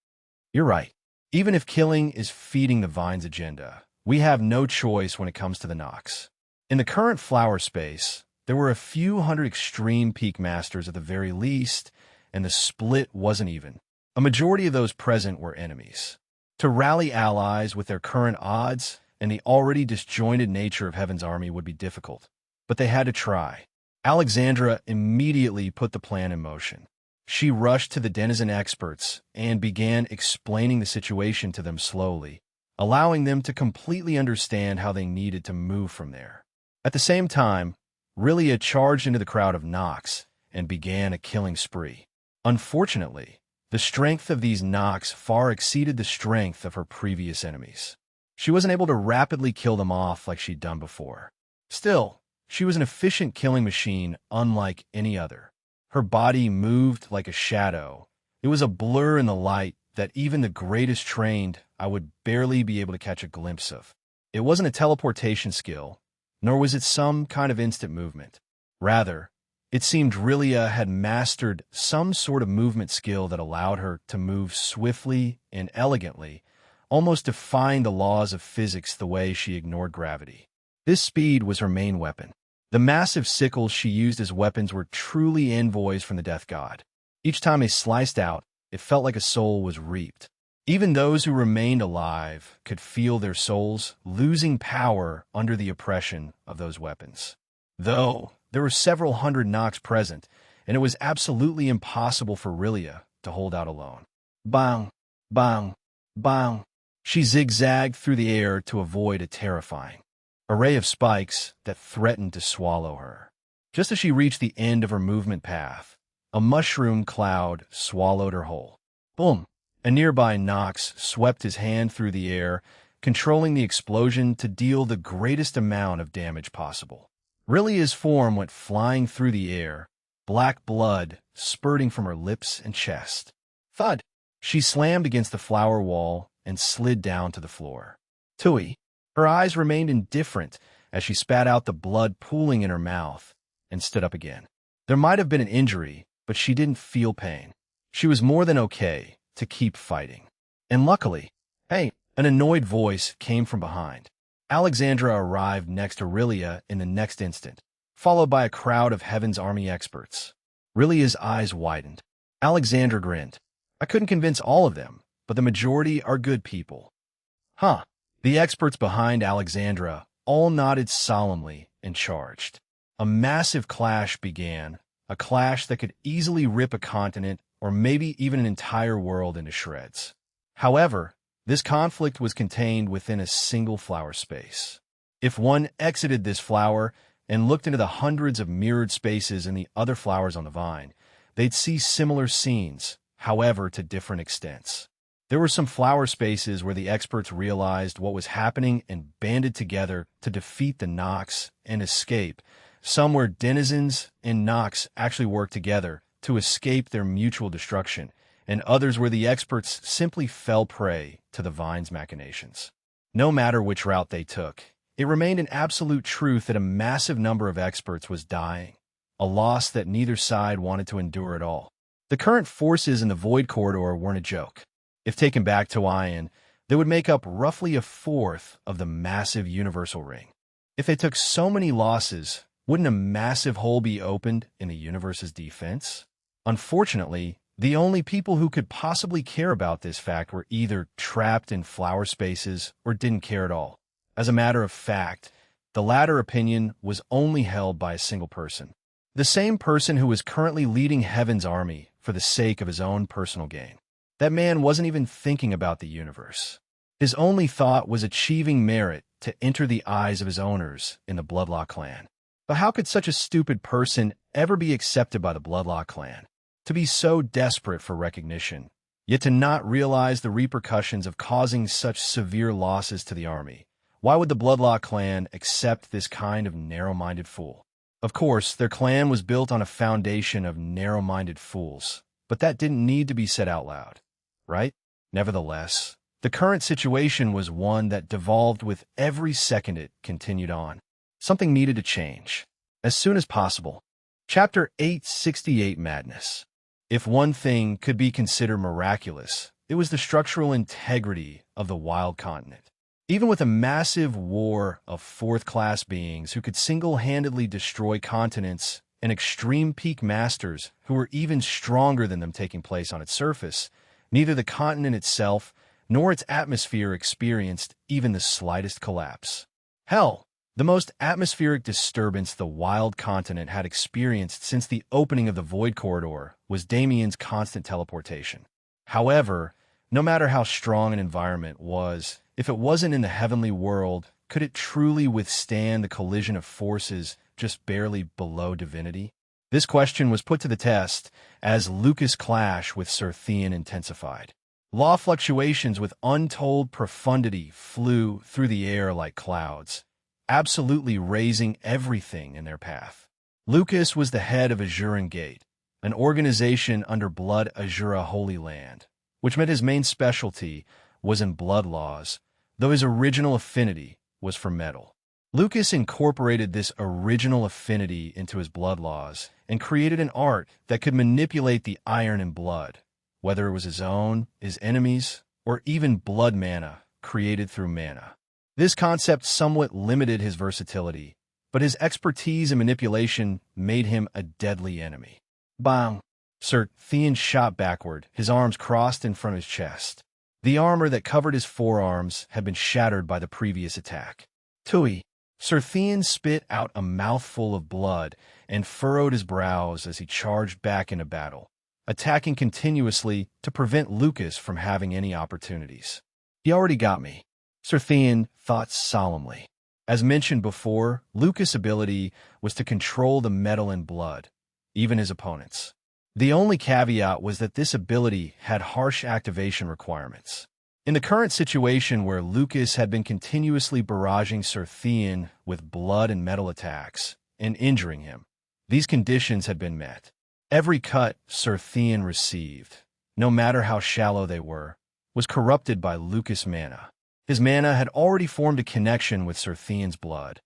You're right. Even if killing is feeding the vine's agenda, we have no choice when it comes to the Nox. In the current flower space, there were a few hundred extreme peak masters at the very least, and the split wasn't even. A majority of those present were enemies. To rally allies with their current odds and the already disjointed nature of Heaven's army would be difficult, but they had to try. Alexandra immediately put the plan in motion. She rushed to the denizen experts and began explaining the situation to them slowly, allowing them to completely understand how they needed to move from there. At the same time, Rilia charged into the crowd of Nox and began a killing spree. Unfortunately, the strength of these Nox far exceeded the strength of her previous enemies. She wasn't able to rapidly kill them off like she'd done before. Still, She was an efficient killing machine unlike any other. Her body moved like a shadow. It was a blur in the light that even the greatest trained I would barely be able to catch a glimpse of. It wasn't a teleportation skill, nor was it some kind of instant movement. Rather, it seemed Rilia had mastered some sort of movement skill that allowed her to move swiftly and elegantly, almost defying the laws of physics the way she ignored gravity. This speed was her main weapon. The massive sickles she used as weapons were truly envoys from the death god. Each time they sliced out, it felt like a soul was reaped. Even those who remained alive could feel their souls losing power under the oppression of those weapons. Though there were several hundred Nox present, and it was absolutely impossible for Rilia to hold out alone. Bang, bang, bang. She zigzagged through the air to avoid a terrifying array of spikes that threatened to swallow her. Just as she reached the end of her movement path, a mushroom cloud swallowed her whole. Boom! A nearby Nox swept his hand through the air, controlling the explosion to deal the greatest amount of damage possible. Rilia's form went flying through the air, black blood spurting from her lips and chest. Thud! She slammed against the flower wall and slid down to the floor. Tui! Her eyes remained indifferent as she spat out the blood pooling in her mouth and stood up again. There might have been an injury, but she didn't feel pain. She was more than okay to keep fighting. And luckily, hey, an annoyed voice came from behind. Alexandra arrived next to Rilia in the next instant, followed by a crowd of Heaven's Army experts. Rilia's eyes widened. Alexandra grinned. I couldn't convince all of them, but the majority are good people. Huh. The experts behind Alexandra all nodded solemnly and charged. A massive clash began, a clash that could easily rip a continent or maybe even an entire world into shreds. However, this conflict was contained within a single flower space. If one exited this flower and looked into the hundreds of mirrored spaces in the other flowers on the vine, they'd see similar scenes, however to different extents. There were some flower spaces where the experts realized what was happening and banded together to defeat the Nox and escape. Some where denizens and Nox actually worked together to escape their mutual destruction, and others where the experts simply fell prey to the vine's machinations. No matter which route they took, it remained an absolute truth that a massive number of experts was dying, a loss that neither side wanted to endure at all. The current forces in the Void Corridor weren't a joke. If taken back to Ion, they would make up roughly a fourth of the massive universal ring. If they took so many losses, wouldn't a massive hole be opened in the universe's defense? Unfortunately, the only people who could possibly care about this fact were either trapped in flower spaces or didn't care at all. As a matter of fact, the latter opinion was only held by a single person. The same person who was currently leading Heaven's army for the sake of his own personal gain. That man wasn't even thinking about the universe. His only thought was achieving merit to enter the eyes of his owners in the Bloodlaw clan. But how could such a stupid person ever be accepted by the Bloodlaw clan? To be so desperate for recognition, yet to not realize the repercussions of causing such severe losses to the army. Why would the Bloodlaw clan accept this kind of narrow-minded fool? Of course, their clan was built on a foundation of narrow-minded fools, but that didn't need to be said out loud, right? Nevertheless, the current situation was one that devolved with every second it continued on. Something needed to change. As soon as possible. Chapter 868 Madness. If one thing could be considered miraculous, it was the structural integrity of the wild continent. Even with a massive war of fourth-class beings who could single-handedly destroy continents and extreme peak masters who were even stronger than them taking place on its surface, neither the continent itself nor its atmosphere experienced even the slightest collapse. Hell, the most atmospheric disturbance the wild continent had experienced since the opening of the Void Corridor was Damien's constant teleportation. However, no matter how strong an environment was, if it wasn't in the heavenly world, could it truly withstand the collision of forces just barely below divinity? This question was put to the test as Lucas' clash with Sir Theon intensified. Law fluctuations with untold profundity flew through the air like clouds. absolutely razing everything in their path. Lucas was the head of Azuran Gate, an organization under Blood Azura Holy Land, which meant his main specialty was in blood laws, though his original affinity was for metal. Lucas incorporated this original affinity into his blood laws and created an art that could manipulate the iron in blood, whether it was his own, his enemies', or even blood mana created through mana. This concept somewhat limited his versatility, but his expertise in manipulation made him a deadly enemy. Bang! Sir Theon shot backward, his arms crossed in front of his chest. The armor that covered his forearms had been shattered by the previous attack. Tui! Sir Theon spit out a mouthful of blood and furrowed his brows as he charged back into battle, attacking continuously to prevent Lucas from having any opportunities. He already got me, Sir Theon thought solemnly. As mentioned before, Lucas' ability was to control the metal in blood, even his opponents. The only caveat was that this ability had harsh activation requirements. In the current situation where Lucas had been continuously barraging Sir Theon with blood and metal attacks and injuring him, these conditions had been met. Every cut Sir Theon received, no matter how shallow they were, was corrupted by Lucas' mana. His mana had already formed a connection with Sir Theon's blood,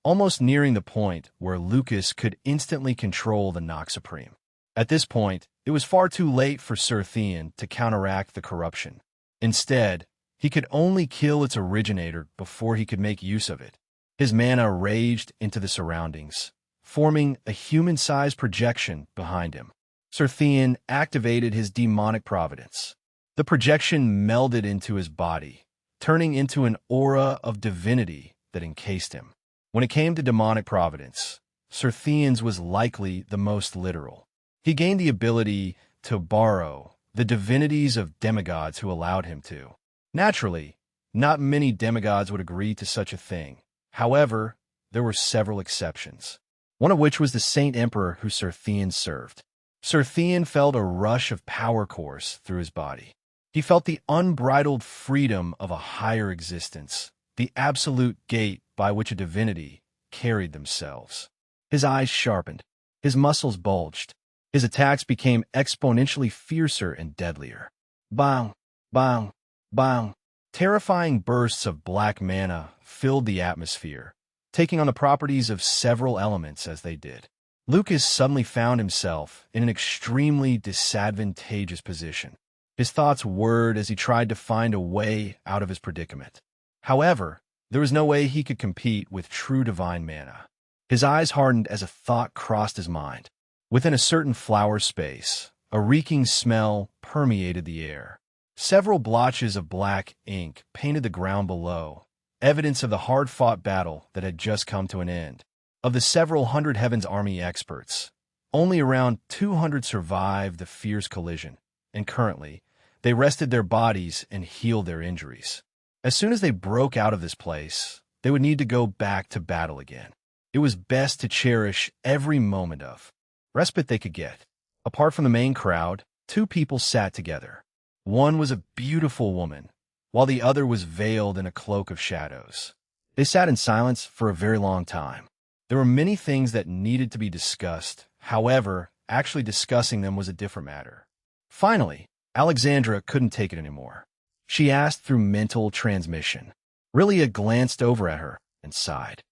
almost nearing the point where Lucas could instantly control the Nox Supreme. At this point, it was far too late for Sir Theon to counteract the corruption. Instead, he could only kill its originator before he could make use of it. His mana raged into the surroundings, forming a human-sized projection behind him. Sir Theon activated his demonic providence. The projection melded into his body, turning into an aura of divinity that encased him. When it came to demonic providence, Sir Theon's was likely the most literal. He gained the ability to borrow the divinities of demigods who allowed him to. Naturally, not many demigods would agree to such a thing. However, there were several exceptions, one of which was the Saint Emperor who Sir Theon served. Sir Theon felt a rush of power course through his body. He felt the unbridled freedom of a higher existence, the absolute gate by which a divinity carried themselves. His eyes sharpened, his muscles bulged, his attacks became exponentially fiercer and deadlier. Bang! Bang! Bang! Terrifying bursts of black mana filled the atmosphere, taking on the properties of several elements as they did. Lucas suddenly found himself in an extremely disadvantageous position. His thoughts whirred as he tried to find a way out of his predicament. However, there was no way he could compete with true divine mana. His eyes hardened as a thought crossed his mind. Within a certain flower space, a reeking smell permeated the air. Several blotches of black ink painted the ground below, evidence of the hard-fought battle that had just come to an end. Of the several hundred Heaven's Army experts, only around 200 survived the fierce collision, and currently, they rested their bodies and healed their injuries. As soon as they broke out of this place, they would need to go back to battle again. It was best to cherish every moment of respite they could get. Apart from the main crowd, two people sat together. One was a beautiful woman, while the other was veiled in a cloak of shadows. They sat in silence for a very long time. There were many things that needed to be discussed. However, actually discussing them was a different matter. Finally, Alexandra couldn't take it anymore. She asked through mental transmission. Rilia glanced over at her and sighed.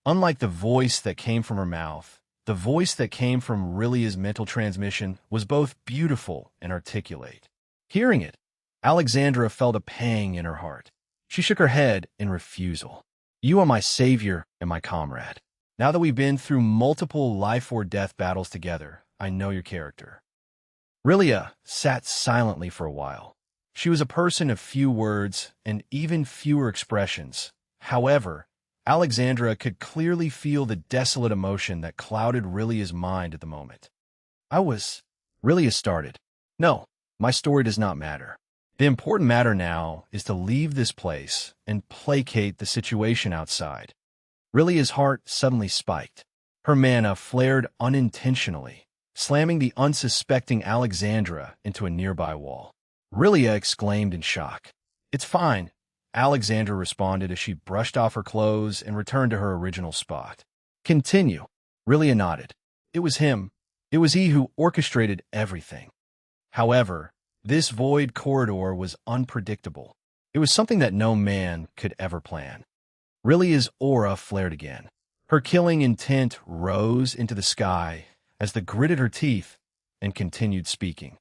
Unlike the voice that came from her mouth, the voice that came from Rilia's mental transmission was both beautiful and articulate. Hearing it, Alexandra felt a pang in her heart. She shook her head in refusal. You are my savior and my comrade. Now that we've been through multiple life-or-death battles together, I know your character. Rilia sat silently for a while. She was a person of few words and even fewer expressions. However, Alexandra could clearly feel the desolate emotion that clouded Rilia's mind at the moment. Rilia started. No, my story does not matter. The important matter now is to leave this place and placate the situation outside. Rilia's heart suddenly spiked. Her mana flared unintentionally, slamming the unsuspecting Alexandra into a nearby wall. Rilia exclaimed in shock. It's fine, Alexandra responded as she brushed off her clothes and returned to her original spot. Continue. Rilia nodded. It was him. It was he who orchestrated everything. However, this void corridor was unpredictable. It was something that no man could ever plan. Rilia's aura flared again. Her killing intent rose into the sky as they gritted her teeth and continued speaking.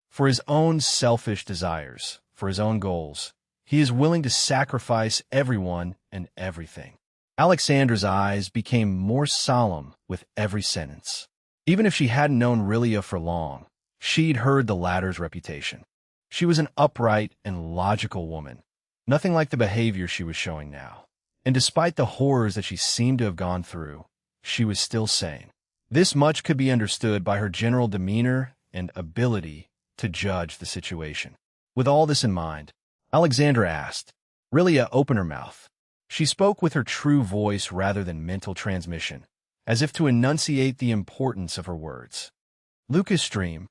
For his own selfish desires, for his own goals, he is willing to sacrifice everyone and everything. Alexandra's eyes became more solemn with every sentence. Even if she hadn't known Rilia for long, she'd heard the latter's reputation. She was an upright and logical woman, nothing like the behavior she was showing now. And despite the horrors that she seemed to have gone through, she was still sane. This much could be understood by her general demeanor and ability to judge the situation. With all this in mind, Alexandra asked. Rilia opened her mouth. She spoke with her true voice rather than mental transmission, as if to enunciate the importance of her words. Lucas Stream,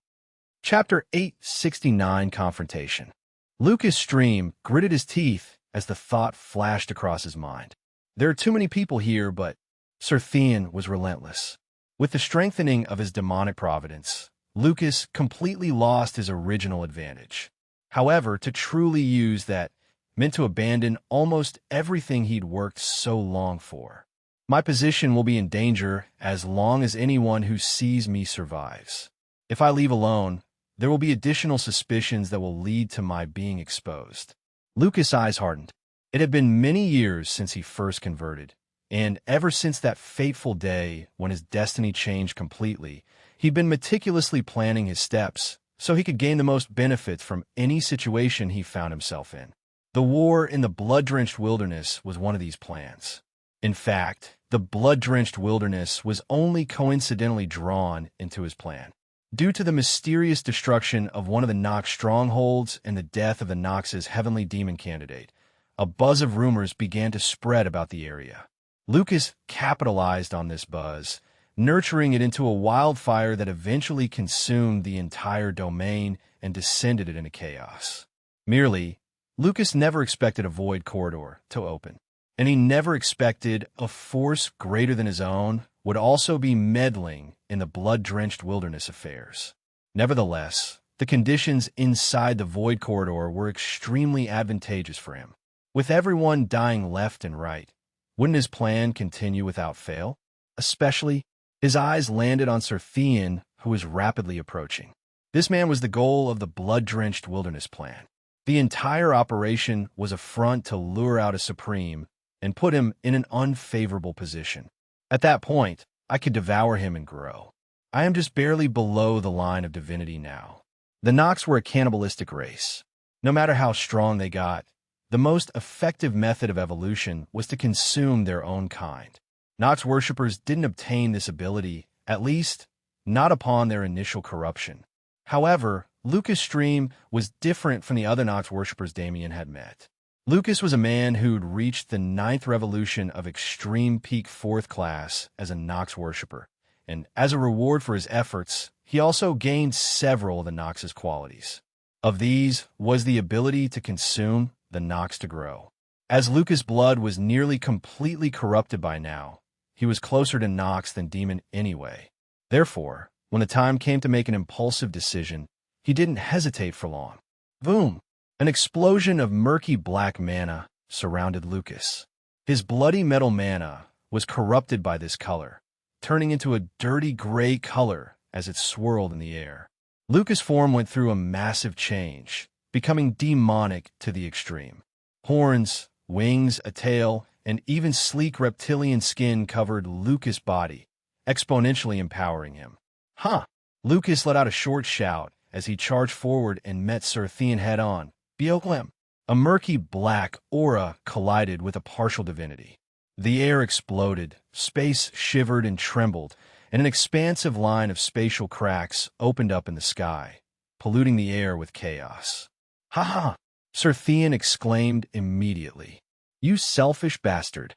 Chapter 869, Confrontation. Lucas Stream gritted his teeth as the thought flashed across his mind. There are too many people here, but Sir Theon was relentless. With the strengthening of his demonic providence, Lucas completely lost his original advantage. However, to truly use that meant to abandon almost everything he'd worked so long for. My position will be in danger as long as anyone who sees me survives. If I leave alone, there will be additional suspicions that will lead to my being exposed. Lucas' eyes hardened. It had been many years since he first converted, and ever since that fateful day when his destiny changed completely, he'd been meticulously planning his steps so he could gain the most benefits from any situation he found himself in. The war in the blood-drenched wilderness was one of these plans. In fact, the blood-drenched wilderness was only coincidentally drawn into his plan. Due to the mysterious destruction of one of the Nox strongholds and the death of the Nox's heavenly demon candidate, a buzz of rumors began to spread about the area. Lucas capitalized on this buzz, nurturing it into a wildfire that eventually consumed the entire domain and descended it into chaos. Merely, Lucas never expected a void corridor to open, and he never expected a force greater than his own would also be meddling in the blood-drenched wilderness affairs. Nevertheless, the conditions inside the void corridor were extremely advantageous for him. With everyone dying left and right, wouldn't his plan continue without fail? Especially, his eyes landed on Sir Theon, who was rapidly approaching. This man was the goal of the blood-drenched wilderness plan. The entire operation was a front to lure out a Supreme and put him in an unfavorable position. At that point, I could devour him and grow. I am just barely below the line of divinity now. The Nox were a cannibalistic race. No matter how strong they got, the most effective method of evolution was to consume their own kind. Nox worshippers didn't obtain this ability, at least not upon their initial corruption. However, Lucas Stream was different from the other Nox worshippers Damien had met. Lucas was a man who'd reached the 9th revolution of extreme peak 4th class as a Nox worshipper, and as a reward for his efforts, he also gained several of the Nox's qualities. Of these was the ability to consume the Nox to grow. As Lucas' blood was nearly completely corrupted by now, he was closer to Nox than demon anyway. Therefore, when the time came to make an impulsive decision, he didn't hesitate for long. Boom! An explosion of murky black mana surrounded Lucas. His bloody metal mana was corrupted by this color, turning into a dirty gray color as it swirled in the air. Lucas' form went through a massive change, becoming demonic to the extreme. Horns, wings, a tail, and even sleek reptilian skin covered Lucas' body, exponentially empowering him. Huh! Lucas let out a short shout as he charged forward and met Sir Theon head-on. Beoglem. A murky black aura collided with a partial divinity. The air exploded, space shivered and trembled, and an expansive line of spatial cracks opened up in the sky, polluting the air with chaos. Ha ha! Sir Theon exclaimed immediately. You selfish bastard.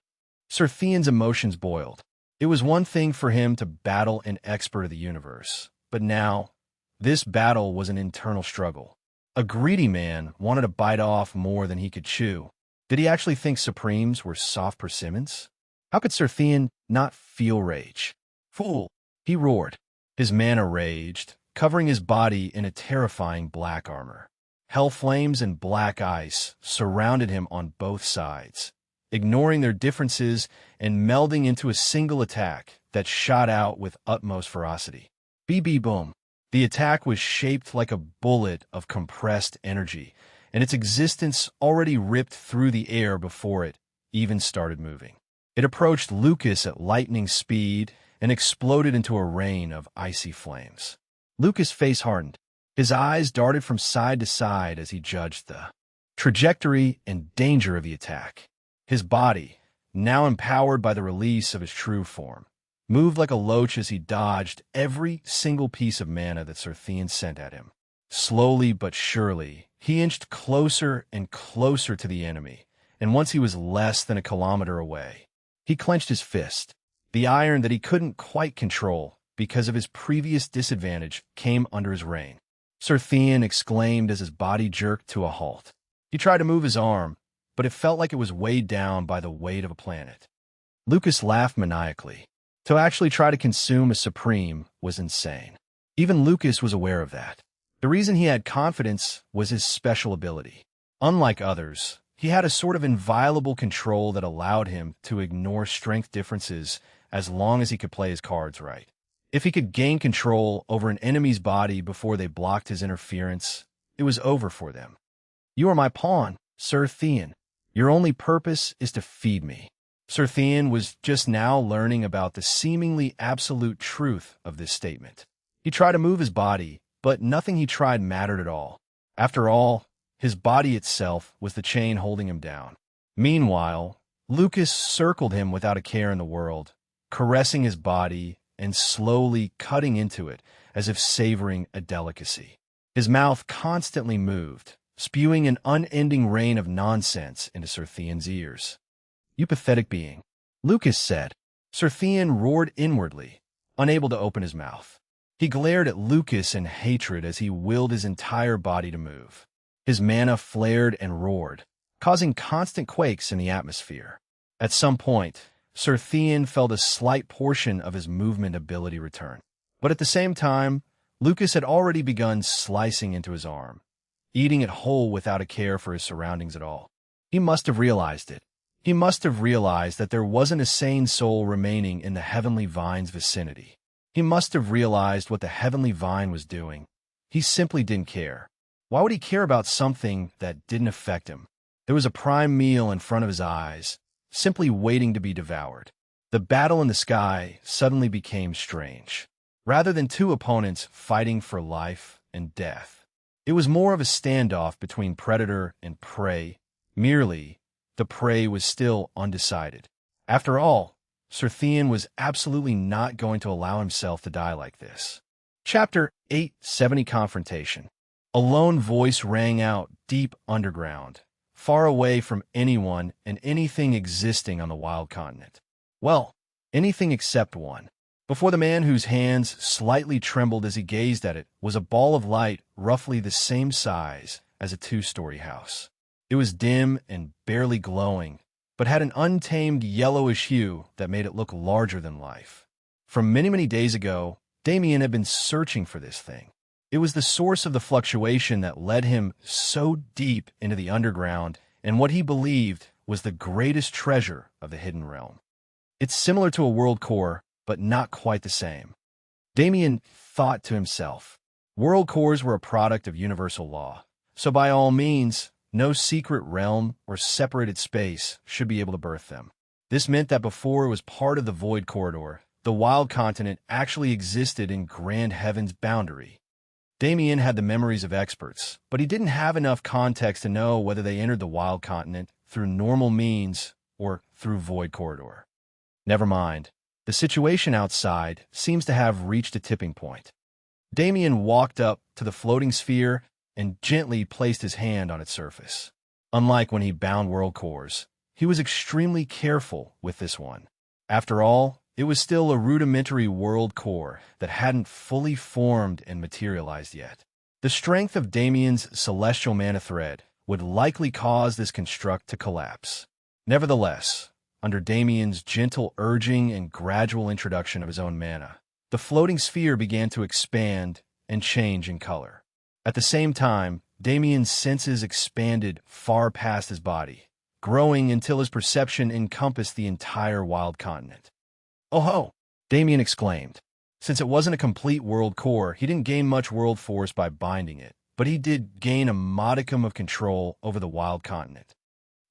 Sir Theon's emotions boiled. It was one thing for him to battle an expert of the universe, but now, this battle was an internal struggle. A greedy man wanted to bite off more than he could chew, Did he actually think Supremes were soft persimmons? How could Sir Thean not feel rage? Fool! He roared. His mana raged, covering his body in a terrifying black armor. Hell flames and black ice surrounded him on both sides, ignoring their differences and melding into a single attack that shot out with utmost ferocity. BB boom. The attack was shaped like a bullet of compressed energy, and its existence already ripped through the air before it even started moving. It approached Lucas at lightning speed and exploded into a rain of icy flames. Lucas' face hardened. His eyes darted from side to side as he judged the trajectory and danger of the attack. His body, now empowered by the release of his true form, moved like a loach as he dodged every single piece of mana that Sir Thean sent at him. Slowly but surely, he inched closer and closer to the enemy, and once he was less than a kilometer away, he clenched his fist. The iron that he couldn't quite control because of his previous disadvantage came under his reign. Sir Thean exclaimed as his body jerked to a halt. He tried to move his arm, but it felt like it was weighed down by the weight of a planet. Lucas laughed maniacally. To actually try to consume a Supreme was insane. Even Lucas was aware of that. The reason he had confidence was his special ability. Unlike others, he had a sort of inviolable control that allowed him to ignore strength differences as long as he could play his cards right. If he could gain control over an enemy's body before they blocked his interference, it was over for them. You are my pawn, Sir Thean. Your only purpose is to feed me. Sir Thean was just now learning about the seemingly absolute truth of this statement. He tried to move his body, but nothing he tried mattered at all. After all, his body itself was the chain holding him down. Meanwhile, Lucas circled him without a care in the world, caressing his body and slowly cutting into it as if savoring a delicacy. His mouth constantly moved, spewing an unending rain of nonsense into Sir Thean's ears. You pathetic being, Lucas said. Sir Thean roared inwardly, unable to open his mouth. He glared at Lucas in hatred as he willed his entire body to move. His mana flared and roared, causing constant quakes in the atmosphere. At some point, Sir Thean felt a slight portion of his movement ability return. But at the same time, Lucas had already begun slicing into his arm, eating it whole without a care for his surroundings at all. He must have realized it. He must have realized that there wasn't a sane soul remaining in the Heavenly Vine's vicinity. He must have realized what the Heavenly Vine was doing. He simply didn't care. Why would he care about something that didn't affect him? There was a prime meal in front of his eyes, simply waiting to be devoured. The battle in the sky suddenly became strange. Rather than two opponents fighting for life and death, it was more of a standoff between predator and prey. Merely, the prey was still undecided. After all, Sir Thean was absolutely not going to allow himself to die like this. Chapter 870 Confrontation. A lone voice rang out deep underground, far away from anyone and anything existing on the wild continent. Well, anything except one. Before the man whose hands slightly trembled as he gazed at it was a ball of light roughly the same size as a two-story house. It was dim and barely glowing, but had an untamed yellowish hue that made it look larger than life. From many days ago, Damien had been searching for this thing. It was the source of the fluctuation that led him so deep into the underground and what he believed was the greatest treasure of the hidden realm. It's similar to a world core, but not quite the same. Damien thought to himself. World cores were a product of universal law, so by all means, no secret realm or separated space should be able to birth them. This meant that before it was part of the Void Corridor, the Wild Continent actually existed in Grand Heaven's boundary. Damien had the memories of experts, but he didn't have enough context to know whether they entered the Wild Continent through normal means or through Void Corridor. Never mind. The situation outside seems to have reached a tipping point. Damien walked up to the floating sphere and gently placed his hand on its surface. Unlike when he bound world cores, he was extremely careful with this one. After all, it was still a rudimentary world core that hadn't fully formed and materialized yet. The strength of Damien's celestial mana thread would likely cause this construct to collapse. Nevertheless, under Damien's gentle urging and gradual introduction of his own mana, the floating sphere began to expand and change in color. At the same time, Damien's senses expanded far past his body, growing until his perception encompassed the entire wild continent. "Oh ho!" Damien exclaimed. Since it wasn't a complete world core, he didn't gain much world force by binding it, but he did gain a modicum of control over the wild continent.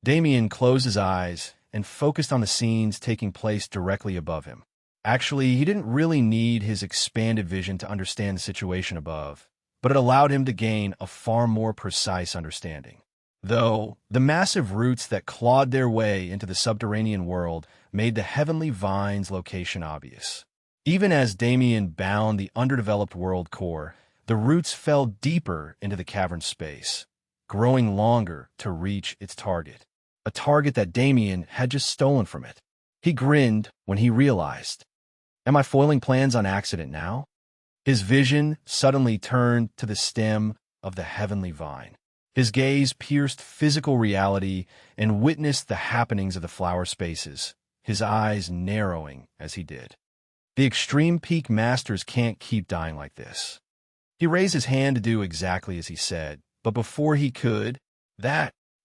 Damien closed his eyes and focused on the scenes taking place directly above him. Actually, he didn't really need his expanded vision to understand the situation above, but it allowed him to gain a far more precise understanding. Though, the massive roots that clawed their way into the subterranean world made the Heavenly Vine's location obvious. Even as Damien bound the underdeveloped world core, the roots fell deeper into the cavern space, growing longer to reach its target, a target that Damien had just stolen from it. He grinned when he realized, "Am I foiling plans on accident now?" His vision suddenly turned to the stem of the Heavenly Vine. His gaze pierced physical reality and witnessed the happenings of the flower spaces, his eyes narrowing as he did. The Extreme Peak Masters can't keep dying like this. He raised his hand to do exactly as he said, but before he could,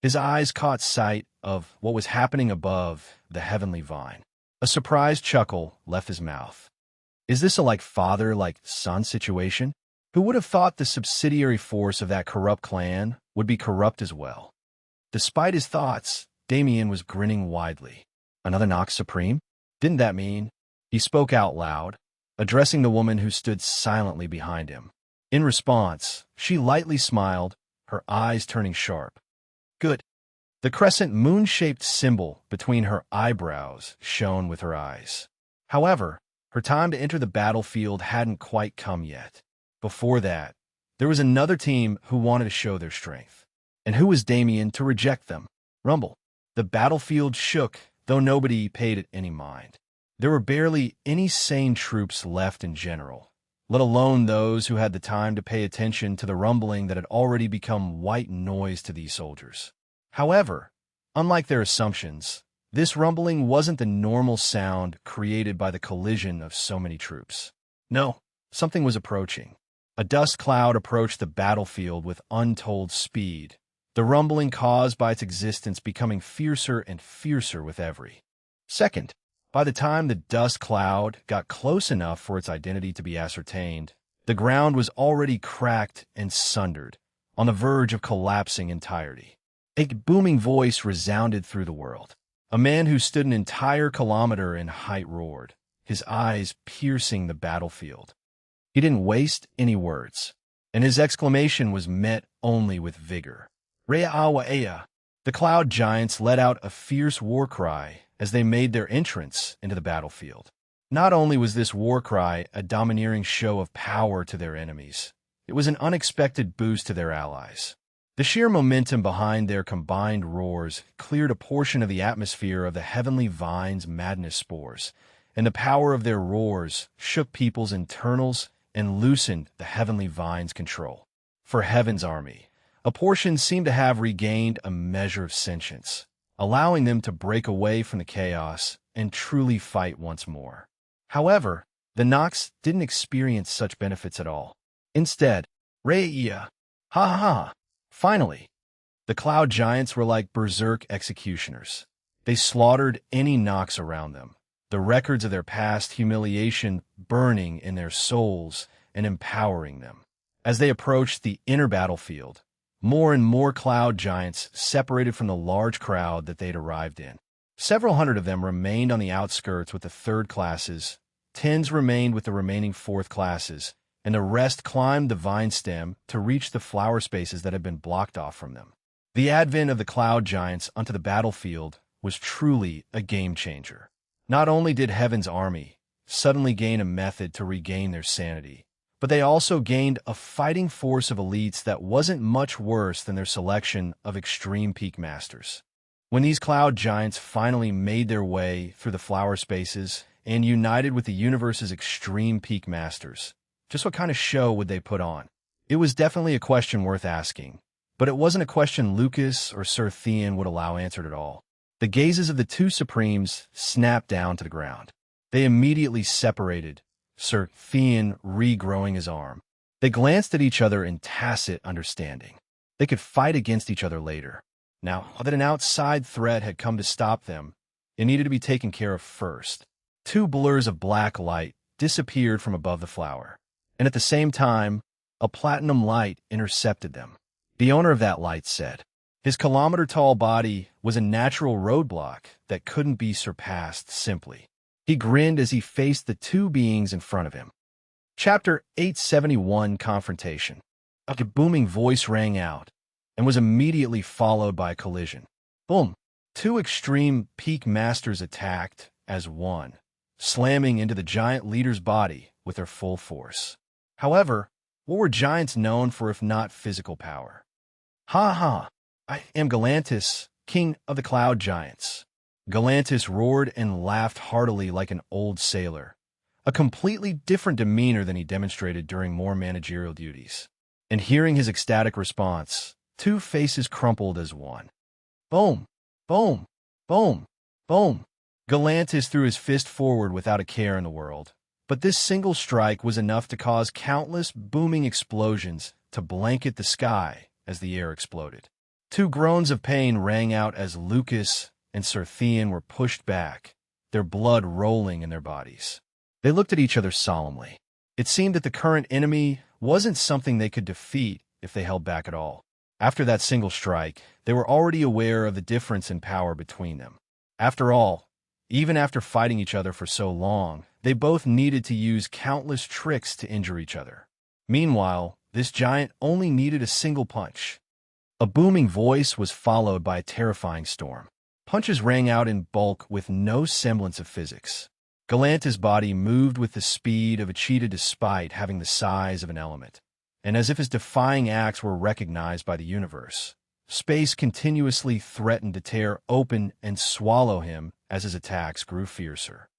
his eyes caught sight of what was happening above the Heavenly Vine. A surprised chuckle left his mouth. Is this a father-son situation? Who would have thought the subsidiary force of that corrupt clan would be corrupt as well? Despite his thoughts, Damien was grinning widely. Another Nox Supreme? Didn't that mean? He spoke out loud, addressing the woman who stood silently behind him. In response, she lightly smiled, her eyes turning sharp. Good. The crescent moon-shaped symbol between her eyebrows shone with her eyes. However, her time to enter the battlefield hadn't quite come yet. Before that, there was another team who wanted to show their strength. And who was Damien to reject them? Rumble. The battlefield shook, though nobody paid it any mind. There were barely any sane troops left in general, let alone those who had the time to pay attention to the rumbling that had already become white noise to these soldiers. However, unlike their assumptions, this rumbling wasn't the normal sound created by the collision of so many troops. No, something was approaching. A dust cloud approached the battlefield with untold speed, the rumbling caused by its existence becoming fiercer and fiercer with every second. By the time the dust cloud got close enough for its identity to be ascertained, the ground was already cracked and sundered, on the verge of collapsing entirety. A booming voice resounded through the world. A man who stood an entire kilometer in height roared, his eyes piercing the battlefield. He didn't waste any words, and his exclamation was met only with vigor. Re'awa Ea! The cloud giants let out a fierce war cry as they made their entrance into the battlefield. Not only was this war cry a domineering show of power to their enemies, it was an unexpected boost to their allies. The sheer momentum behind their combined roars cleared a portion of the atmosphere of the Heavenly Vine's madness spores, and the power of their roars shook people's internals and loosened the Heavenly Vine's control. For Heaven's army, a portion seemed to have regained a measure of sentience, allowing them to break away from the chaos and truly fight once more. However, the Nox didn't experience such benefits at all. Instead, Re'ia, ha ha ha! Finally, the cloud giants were like berserk executioners. They slaughtered any Nox around them, the records of their past humiliation burning in their souls and empowering them. As they approached the inner battlefield, more and more cloud giants separated from the large crowd that they'd arrived in. Several hundred of them remained on the outskirts with the third classes, tens remained with the remaining fourth classes, and the rest climbed the vine stem to reach the flower spaces that had been blocked off from them. The advent of the cloud giants onto the battlefield was truly a game changer. Not only did Heaven's army suddenly gain a method to regain their sanity, but they also gained a fighting force of elites that wasn't much worse than their selection of Extreme Peak Masters. When these cloud giants finally made their way through the flower spaces and united with the universe's Extreme Peak Masters, just what kind of show would they put on? It was definitely a question worth asking, But it wasn't a question Lucas or Sir Theon would allow answered at all. The gazes of the two Supremes snapped down to the ground. They immediately separated, Sir Theon regrowing his arm. They glanced at each other in tacit understanding. They could fight against each other later. Now that an outside threat had come to stop them, it needed to be taken care of first. Two blurs of black light disappeared from above the flower, and at the same time, a platinum light intercepted them. The owner of that light said. His kilometer-tall body was a natural roadblock that couldn't be surpassed simply. He grinned as he faced the two beings in front of him. Chapter 871, Confrontation. A booming voice rang out, and was immediately followed by a collision. Boom! Two extreme peak masters attacked as one, slamming into the giant leader's body with their full force. However, what were giants known for if not physical power? Ha ha! I am Galantis, king of the cloud giants. Galantis roared and laughed heartily like an old sailor, a completely different demeanor than he demonstrated during more managerial duties. And hearing his ecstatic response, two faces crumpled as one. Boom! Boom! Boom! Boom! Galantis threw his fist forward without a care in the world, but this single strike was enough to cause countless booming explosions to blanket the sky as the air exploded. Two groans of pain rang out as Lucas and Sir Theon were pushed back, their blood rolling in their bodies. They looked at each other solemnly. It seemed that the current enemy wasn't something they could defeat if they held back at all. After that single strike, they were already aware of the difference in power between them. After all, even after fighting each other for so long, they both needed to use countless tricks to injure each other. Meanwhile, this giant only needed a single punch. A booming voice was followed by a terrifying storm. Punches rang out in bulk with no semblance of physics. Galantis' body moved with the speed of a cheetah despite having the size of an element. And as if his defying acts were recognized by the universe, space continuously threatened to tear open and swallow him as his attacks grew fiercer.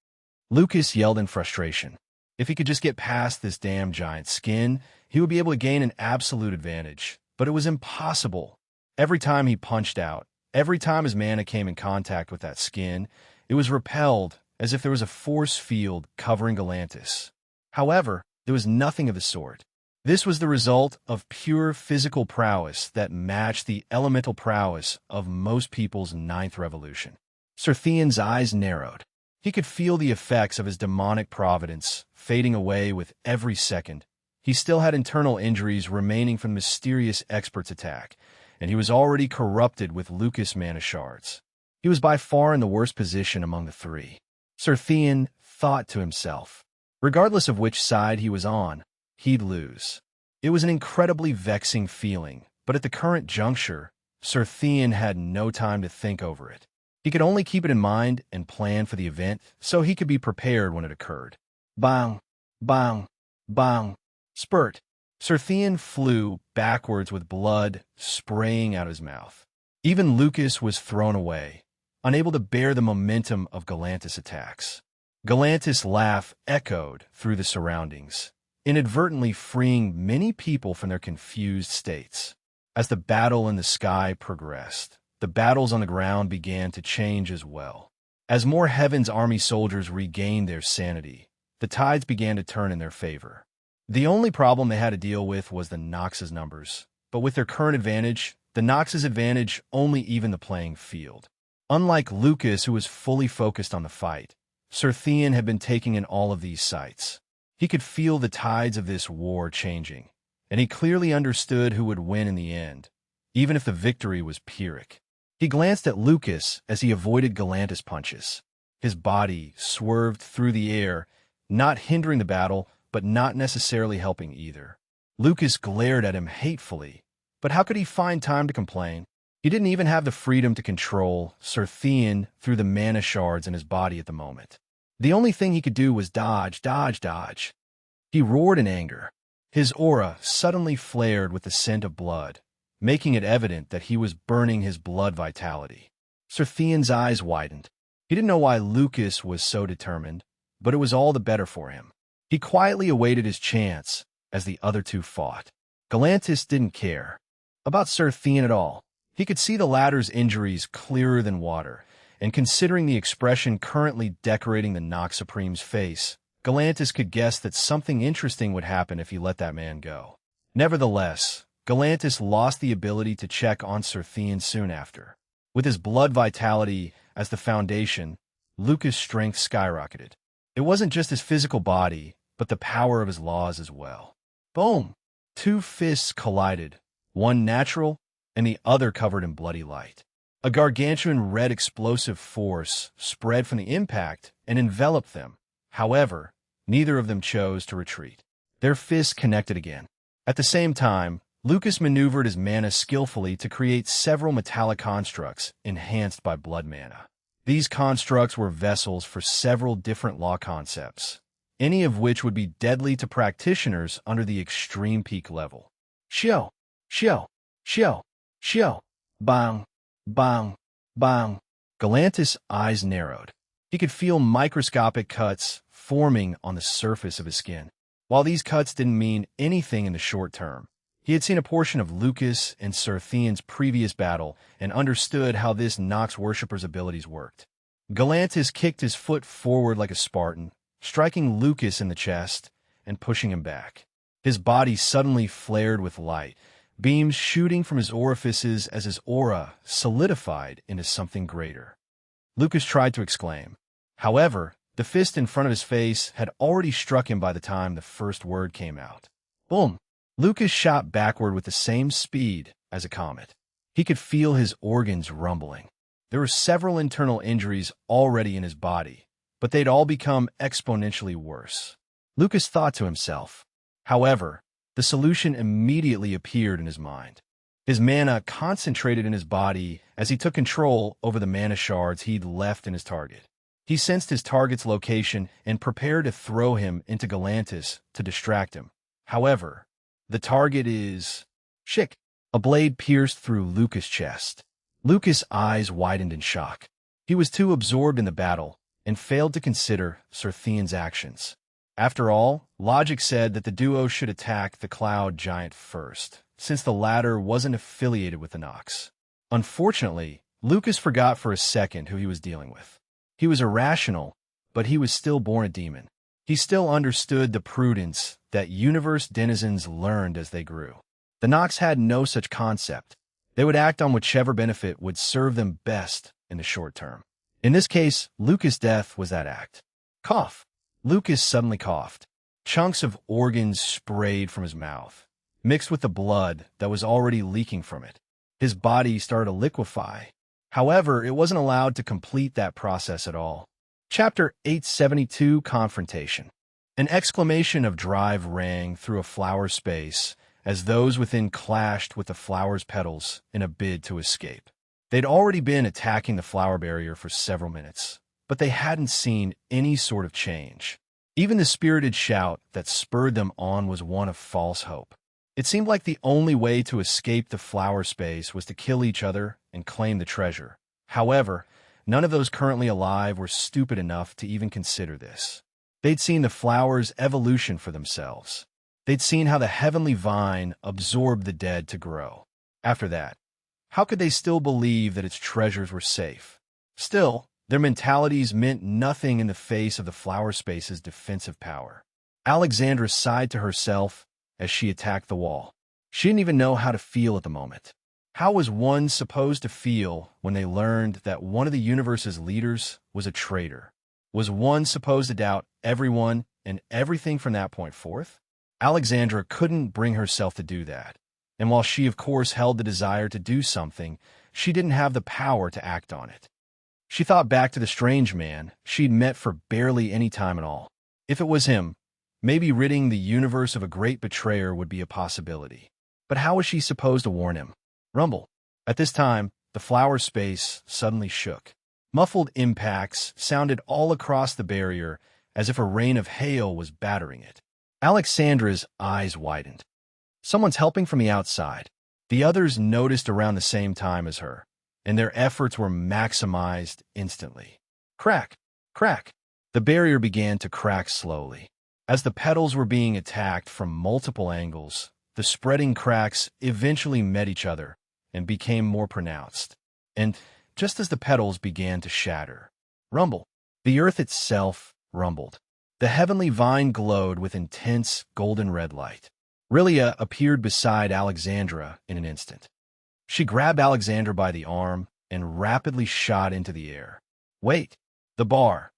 Lucas yelled in frustration. If he could just get past this damn giant skin, he would be able to gain an absolute advantage. But it was impossible. Every time he punched out, every time his mana came in contact with that skin, it was repelled as if there was a force field covering Galantis. However, there was nothing of the sort. This was the result of pure physical prowess that matched the elemental prowess of most people's ninth revolution. Sir Theon's eyes narrowed. He could feel the effects of his demonic providence fading away with every second. He still had internal injuries remaining from the mysterious expert's attack, and he was already corrupted with Lucas mana shards. He was by far in the worst position among the three. Sir Theon thought to himself. Regardless of which side he was on, he'd lose. It was an incredibly vexing feeling, but at the current juncture, Sir Theon had no time to think over it. He could only keep it in mind and plan for the event so he could be prepared when it occurred. Bang! Bang! Bang! Spurt! Sir Theon flew backwards with blood spraying out his mouth. Even Lucas was thrown away, unable to bear the momentum of Galantis' attacks. Galantis' laugh echoed through the surroundings, inadvertently freeing many people from their confused states. As the battle in the sky progressed, the battles on the ground began to change as well. As more Heaven's Army soldiers regained their sanity, the tides began to turn in their favor. The only problem they had to deal with was the Nox's numbers, but with their current advantage, the Nox's advantage only evened the playing field. Unlike Lucas, who was fully focused on the fight, Sir Theon had been taking in all of these sights. He could feel the tides of this war changing, and he clearly understood who would win in the end, even if the victory was Pyrrhic. He glanced at Lucas as he avoided Galantis' punches. His body swerved through the air, not hindering the battle, but not necessarily helping either. Lucas glared at him hatefully, but how could he find time to complain? He didn't even have the freedom to control Sir Theon through the mana shards in his body at the moment. The only thing he could do was dodge, dodge, dodge. He roared in anger. His aura suddenly flared with the scent of blood, making it evident that he was burning his blood vitality. Sir Theon's eyes widened. He didn't know why Lucas was so determined, but it was all the better for him. He quietly awaited his chance as the other two fought. Galantis didn't care. about Sir Thean at all. He could see the latter's injuries clearer than water, and considering the expression currently decorating the Nox Supreme's face, Galantis could guess that something interesting would happen if he let that man go. Nevertheless, Galantis lost the ability to check on Sir Thean soon after. With his blood vitality as the foundation, Lucas' strength skyrocketed. It wasn't just his physical body, but the power of his laws as well. Boom! Two fists collided, one natural and the other covered in bloody light. A gargantuan red explosive force spread from the impact and enveloped them. However, neither of them chose to retreat. Their fists connected again. At the same time, Lucas maneuvered his mana skillfully to create several metallic constructs enhanced by blood mana. These constructs were vessels for several different law concepts, any of which would be deadly to practitioners under the extreme peak level. Shio, shio, shio, shio, bang, bang, bang. Galantis' eyes narrowed. He could feel microscopic cuts forming on the surface of his skin. While these cuts didn't mean anything in the short term, he had seen a portion of Lucas and Sir Thean's previous battle and understood how this Nox worshipper's abilities worked. Galantis kicked his foot forward like a Spartan, striking Lucas in the chest and pushing him back. His body suddenly flared with light, beams shooting from his orifices as his aura solidified into something greater. Lucas tried to exclaim. However, the fist in front of his face had already struck him by the time the first word came out. Boom! Lucas shot backward with the same speed as a comet. He could feel his organs rumbling. There were several internal injuries already in his body, but they'd all become exponentially worse. Lucas thought to himself. However, the solution immediately appeared in his mind. His mana concentrated in his body as he took control over the mana shards he'd left in his target. He sensed his target's location and prepared to throw him into Galantis to distract him. However, the target is... Shick! A blade pierced through Lucas' chest. Lucas' eyes widened in shock. He was too absorbed in the battle and failed to consider Sir Thean's actions. After all, logic said that the duo should attack the Cloud Giant first, since the latter wasn't affiliated with the Nox. Unfortunately, Lucas forgot for a second who he was dealing with. He was irrational, but he was still born a demon. He still understood the prudence that universe denizens learned as they grew. The Nox had no such concept. They would act on whichever benefit would serve them best in the short term. In this case, Lucas' death was that act. Cough. Lucas suddenly coughed. Chunks of organs sprayed from his mouth, mixed with the blood that was already leaking from it. His body started to liquefy. However, it wasn't allowed to complete that process at all. Chapter 872, Confrontation. An exclamation of drive rang through a flower space as those within clashed with the flower's petals in a bid to escape. They'd already been attacking the flower barrier for several minutes, but they hadn't seen any sort of change. Even the spirited shout that spurred them on was one of false hope. It seemed like the only way to escape the flower space was to kill each other and claim the treasure. However, none of those currently alive were stupid enough to even consider this. They'd seen the flower's evolution for themselves. They'd seen how the heavenly vine absorbed the dead to grow. After that, how could they still believe that its treasures were safe? Still, their mentalities meant nothing in the face of the flower space's defensive power. Alexandra sighed to herself as she attacked the wall. She didn't even know how to feel at the moment. How was one supposed to feel when they learned that one of the universe's leaders was a traitor? Was one supposed to doubt everyone and everything from that point forth? Alexandra couldn't bring herself to do that. And while she of course held the desire to do something, she didn't have the power to act on it. She thought back to the strange man she'd met for barely any time at all. If it was him, maybe ridding the universe of a great betrayer would be a possibility. But how was she supposed to warn him? Rumble. At this time, the flower space suddenly shook. Muffled impacts sounded all across the barrier as if a rain of hail was battering it. Alexandra's eyes widened. Someone's helping from the outside. The others noticed around the same time as her, and their efforts were maximized instantly. Crack! Crack! The barrier began to crack slowly. As the petals were being attacked from multiple angles, the spreading cracks eventually met each other and became more pronounced. And just as the petals began to shatter, rumble, the earth itself rumbled. The heavenly vine glowed with intense golden red light. Rilia appeared beside Alexandra in an instant. She grabbed Alexandra by the arm and rapidly shot into the air. Wait! The bar!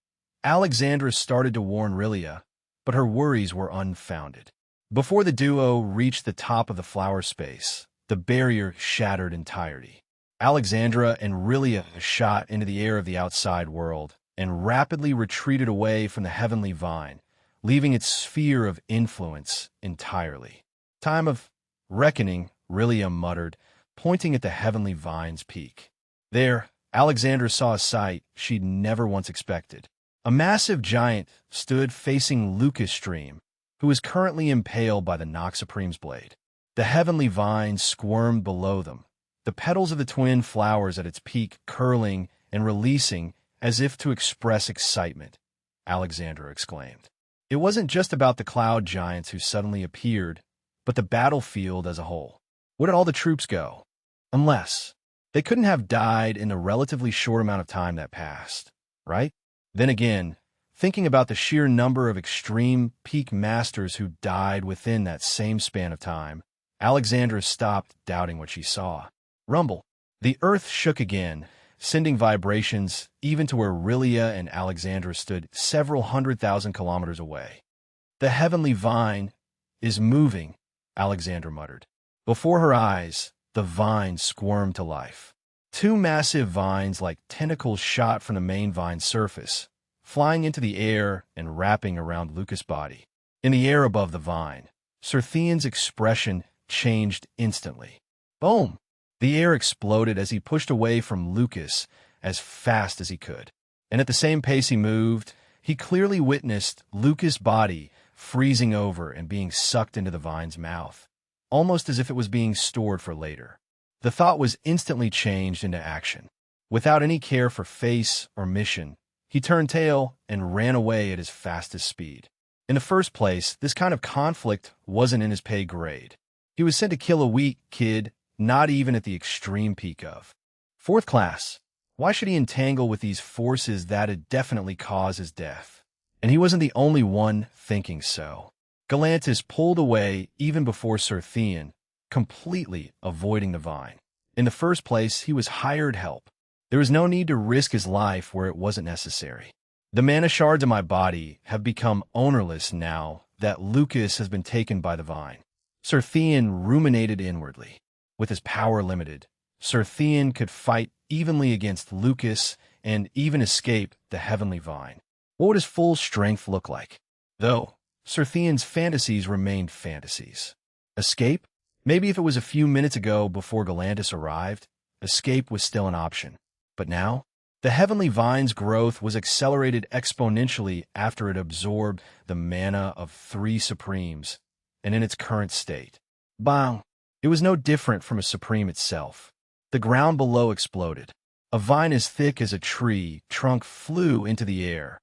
Alexandra started to warn Rilia, but her worries were unfounded. Before the duo reached the top of the flower space, the barrier shattered entirely. Alexandra and Rilia shot into the air of the outside world and rapidly retreated away from the heavenly vine, leaving its sphere of influence entirely. Time of reckoning, Rilia muttered, pointing at the heavenly vine's peak. There, Alexandra saw a sight she'd never once expected. A massive giant stood facing Lucas Stream, who is currently impaled by the Nox Supreme's blade. The heavenly vine squirmed below them, the petals of the twin flowers at its peak curling and releasing as if to express excitement. Alexandra exclaimed. It wasn't just about the cloud giants who suddenly appeared, but the battlefield as a whole. Where did all the troops go? Unless they couldn't have died in the relatively short amount of time that passed, right? Then again, thinking about the sheer number of extreme peak masters who died within that same span of time, Alexandra stopped doubting what she saw. Rumble. The earth shook again, sending vibrations even to where Rilia and Alexandra stood several 100,000 kilometers away. The heavenly vine is moving, Alexandra muttered. Before her eyes, the vine squirmed to life. Two massive vines like tentacles shot from the main vine surface, flying into the air and wrapping around Lucas' body. In the air above the vine, Serthian's expression changed instantly. Boom! The air exploded as he pushed away from Lucas as fast as he could. And at the same pace he moved, he clearly witnessed Lucas' body freezing over and being sucked into the vine's mouth, almost as if it was being stored for later. The thought was instantly changed into action. Without any care for face or mission, he turned tail and ran away at his fastest speed. In the first place, this kind of conflict wasn't in his pay grade. He was sent to kill a weak kid, not even at the extreme peak of fourth class. Why should he entangle with these forces that'd definitely cause his death? And he wasn't the only one thinking so. Galantis pulled away even before Serthian, completely avoiding the vine. In the first place, he was hired help. There was no need to risk his life where it wasn't necessary. The mana shards in my body have become ownerless now that Lucas has been taken by the vine. Serthian ruminated inwardly. With his power limited, Serthian could fight evenly against Lucas and even escape the heavenly vine. What would his full strength look like? Though, Serthian's fantasies remained fantasies. Escape? Maybe if it was a few minutes ago before Galantis arrived, escape was still an option. But now, the heavenly vine's growth was accelerated exponentially after it absorbed the mana of 3 Supremes, and in its current state. Bang! It was no different from a Supreme itself. The ground below exploded. A vine as thick as a tree trunk flew into the air,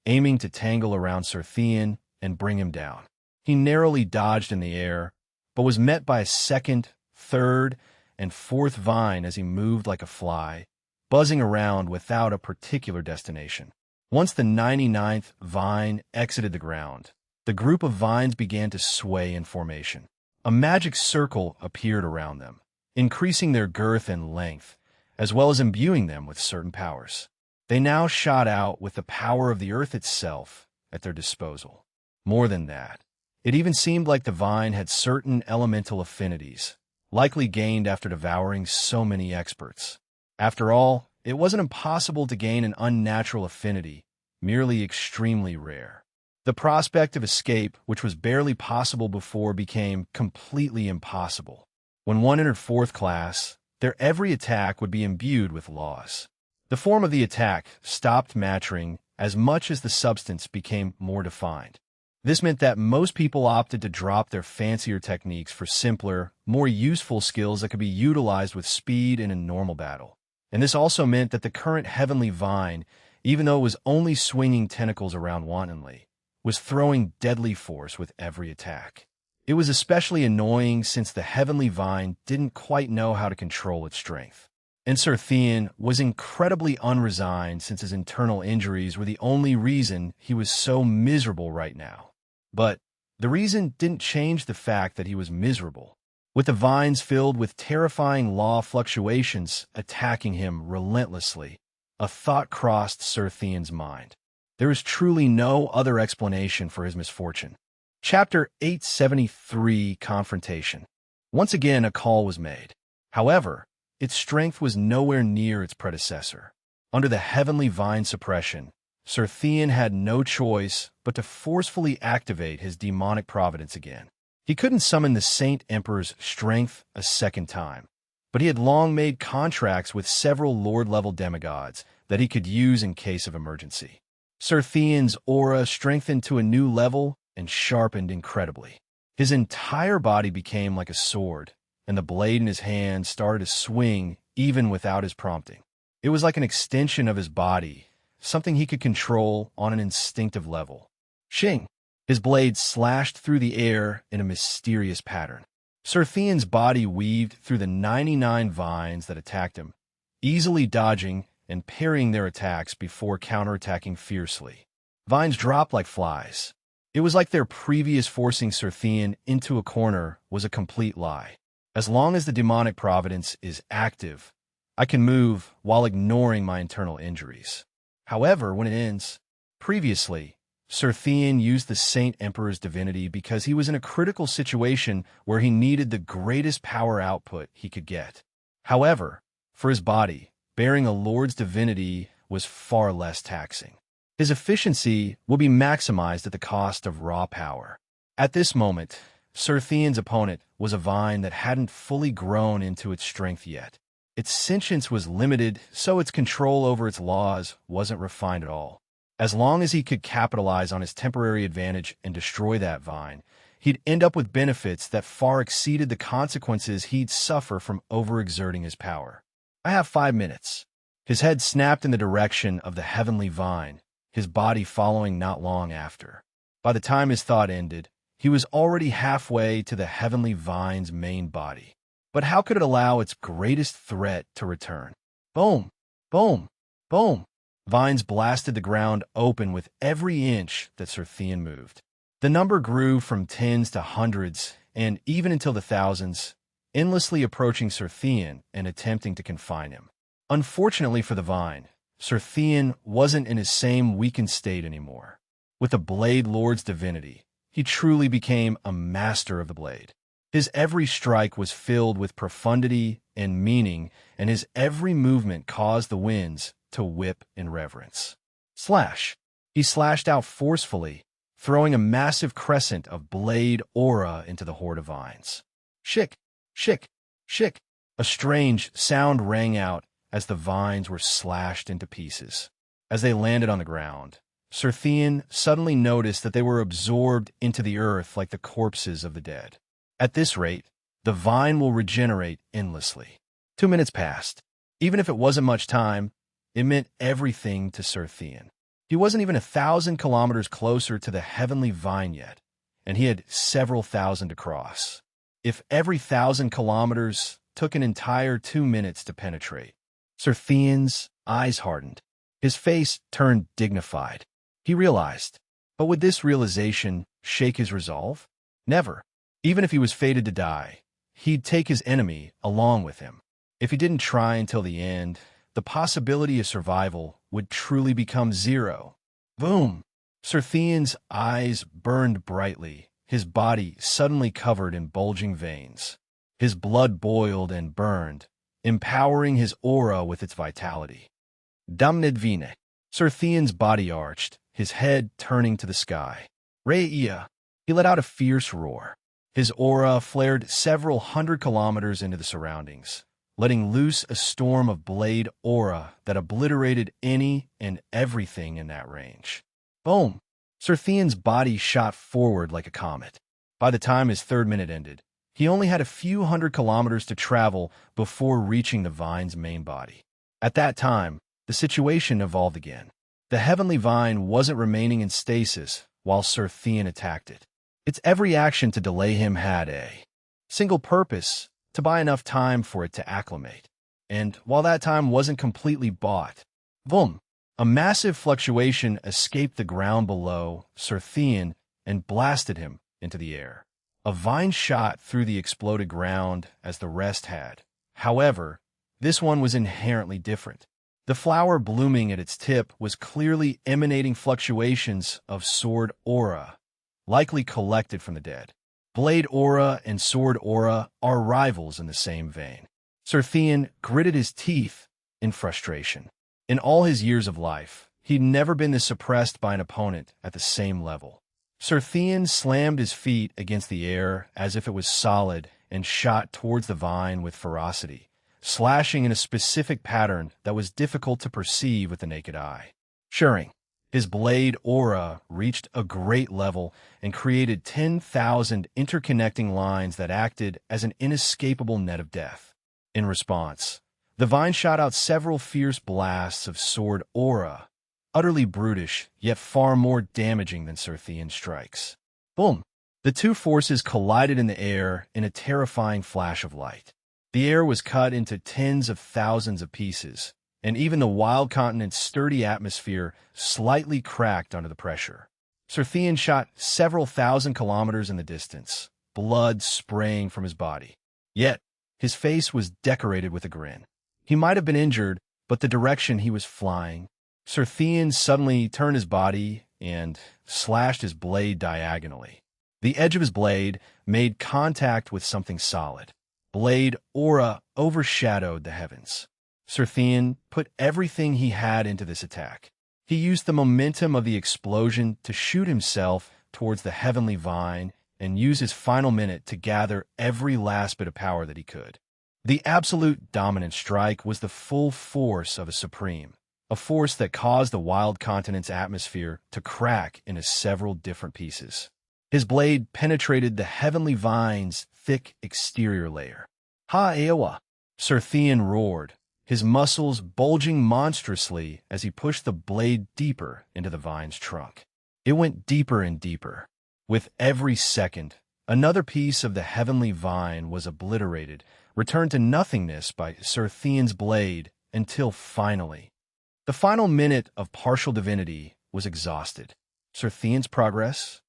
aiming to tangle around Serthian and bring him down. He narrowly dodged in the air, but was met by a second, third, and fourth vine as he moved like a fly, buzzing around without a particular destination. Once the 99th vine exited the ground, the group of vines began to sway in formation. A magic circle appeared around them, increasing their girth and length, as well as imbuing them with certain powers. They now shot out with the power of the earth itself at their disposal. More than that, it even seemed like the vine had certain elemental affinities, likely gained after devouring so many experts. After all, it wasn't impossible to gain an unnatural affinity, merely extremely rare. The prospect of escape, which was barely possible before, became completely impossible. When one entered fourth class, their every attack would be imbued with laws. The form of the attack stopped mattering as much as the substance became more defined. This meant that most people opted to drop their fancier techniques for simpler, more useful skills that could be utilized with speed in a normal battle. And this also meant that the current heavenly vine, even though it was only swinging tentacles around wantonly, was throwing deadly force with every attack. It was especially annoying since the heavenly vine didn't quite know how to control its strength. And Sir Thean was incredibly unresigned since his internal injuries were the only reason he was so miserable right now. But the reason didn't change the fact that he was miserable. With the vines filled with terrifying law fluctuations attacking him relentlessly, a thought crossed Sir Thean's mind. There is truly no other explanation for his misfortune. Chapter 873, Confrontation. Once again, a call was made. However, its strength was nowhere near its predecessor. Under the heavenly vine suppression, Sir Thean had no choice but to forcefully activate his demonic providence again. He couldn't summon the Saint Emperor's strength a second time, but he had long made contracts with several Lord-level demigods that he could use in case of emergency. Sir Thean's aura strengthened to a new level and sharpened incredibly. His entire body became like a sword, and the blade in his hand started to swing even without his prompting. It was like an extension of his body, something he could control on an instinctive level. Shing! His blade slashed through the air in a mysterious pattern. Sir Thean's body weaved through the 99 vines that attacked him, easily dodging and parrying their attacks before counterattacking fiercely. Vines dropped like flies. It was like their previous forcing Sir Thean into a corner was a complete lie. As long as the demonic providence is active, I can move while ignoring my internal injuries. However, when it ends, previously, Sir Thean used the Saint Emperor's divinity because he was in a critical situation where he needed the greatest power output he could get. However, for his body, bearing a lord's divinity was far less taxing. His efficiency will be maximized at the cost of raw power. At this moment, Sir Thean's opponent was a vine that hadn't fully grown into its strength yet. Its sentience was limited, so its control over its laws wasn't refined at all. As long as he could capitalize on his temporary advantage and destroy that vine, he'd end up with benefits that far exceeded the consequences he'd suffer from overexerting his power. I have 5 minutes. His head snapped in the direction of the heavenly vine, his body following not long after. By the time his thought ended, he was already halfway to the heavenly vine's main body. But how could it allow its greatest threat to return? Boom! Boom! Boom! Vines blasted the ground open with every inch that Sir Thean moved. The number grew from tens to hundreds, and even until the thousands, endlessly approaching Sir Thean and attempting to confine him. Unfortunately for the vine, Sir Thean wasn't in his same weakened state anymore. With the Blade Lord's divinity, he truly became a master of the blade. His every strike was filled with profundity and meaning, and his every movement caused the winds to whip in reverence. Slash! He slashed out forcefully, throwing a massive crescent of blade aura into the horde of vines. Shick! Shick! Shick! A strange sound rang out as the vines were slashed into pieces. As they landed on the ground, Sir Thean suddenly noticed that they were absorbed into the earth like the corpses of the dead. At this rate, the vine will regenerate endlessly. 2 minutes passed. Even if it wasn't much time, it meant everything to Sir Thean. He wasn't even 1,000 kilometers closer to the heavenly vine yet, and he had several thousand to cross. If every 1,000 kilometers took an entire 2 minutes to penetrate, Sir Thean's eyes hardened. His face turned dignified. He realized, but would this realization shake his resolve? Never. Even if he was fated to die, he'd take his enemy along with him. If he didn't try until the end, the possibility of survival would truly become zero. Boom! Sir Thean's eyes burned brightly, his body suddenly covered in bulging veins. His blood boiled and burned, empowering his aura with its vitality. Damien. Sir Thean's body arched, his head turning to the sky. Reia! He let out a fierce roar. His aura flared several hundred kilometers into the surroundings, letting loose a storm of blade aura that obliterated any and everything in that range. Boom! Sir Thean's body shot forward like a comet. By the time his 3rd minute ended, he only had a few hundred kilometers to travel before reaching the vine's main body. At that time, the situation evolved again. The heavenly vine wasn't remaining in stasis while Sir Thean attacked it. Its every action to delay him had a single purpose: to buy enough time for it to acclimate. And while that time wasn't completely bought, boom, a massive fluctuation escaped the ground below Sir Theon and blasted him into the air. A vine shot through the exploded ground as the rest had. However, this one was inherently different. The flower blooming at its tip was clearly emanating fluctuations of sword aura, likely collected from the dead. Blade aura and sword aura are rivals in the same vein. Sir Theon gritted his teeth in frustration. In all his years of life, he'd never been this suppressed by an opponent at the same level. Sir Theon slammed his feet against the air as if it was solid and shot towards the vine with ferocity, slashing in a specific pattern that was difficult to perceive with the naked eye. Shirring, his blade aura reached a great level and created 10,000 interconnecting lines that acted as an inescapable net of death. In response, the vine shot out several fierce blasts of sword aura, utterly brutish, yet far more damaging than Sir Theon's strikes. Boom! The two forces collided in the air in a terrifying flash of light. The air was cut into tens of thousands of pieces, and even the wild continent's sturdy atmosphere slightly cracked under the pressure. Sir Theon shot several thousand kilometers in the distance, blood spraying from his body. Yet, his face was decorated with a grin. He might have been injured, but the direction he was flying. Sir Theon suddenly turned his body and slashed his blade diagonally. The edge of his blade made contact with something solid. Blade aura overshadowed the heavens. Sir Theon put everything he had into this attack. He used the momentum of the explosion to shoot himself towards the heavenly vine and use his final minute to gather every last bit of power that he could. The absolute dominant strike was the full force of a supreme, a force that caused the wild continent's atmosphere to crack into several different pieces. His blade penetrated the heavenly vine's thick exterior layer. Ha-Ewa! Sir Theon roared, his muscles bulging monstrously as he pushed the blade deeper into the vine's trunk. It went deeper and deeper. With every second, another piece of the heavenly vine was obliterated, returned to nothingness by Sir Theon's blade, until finally, the final minute of partial divinity was exhausted. Sir Theon's progress,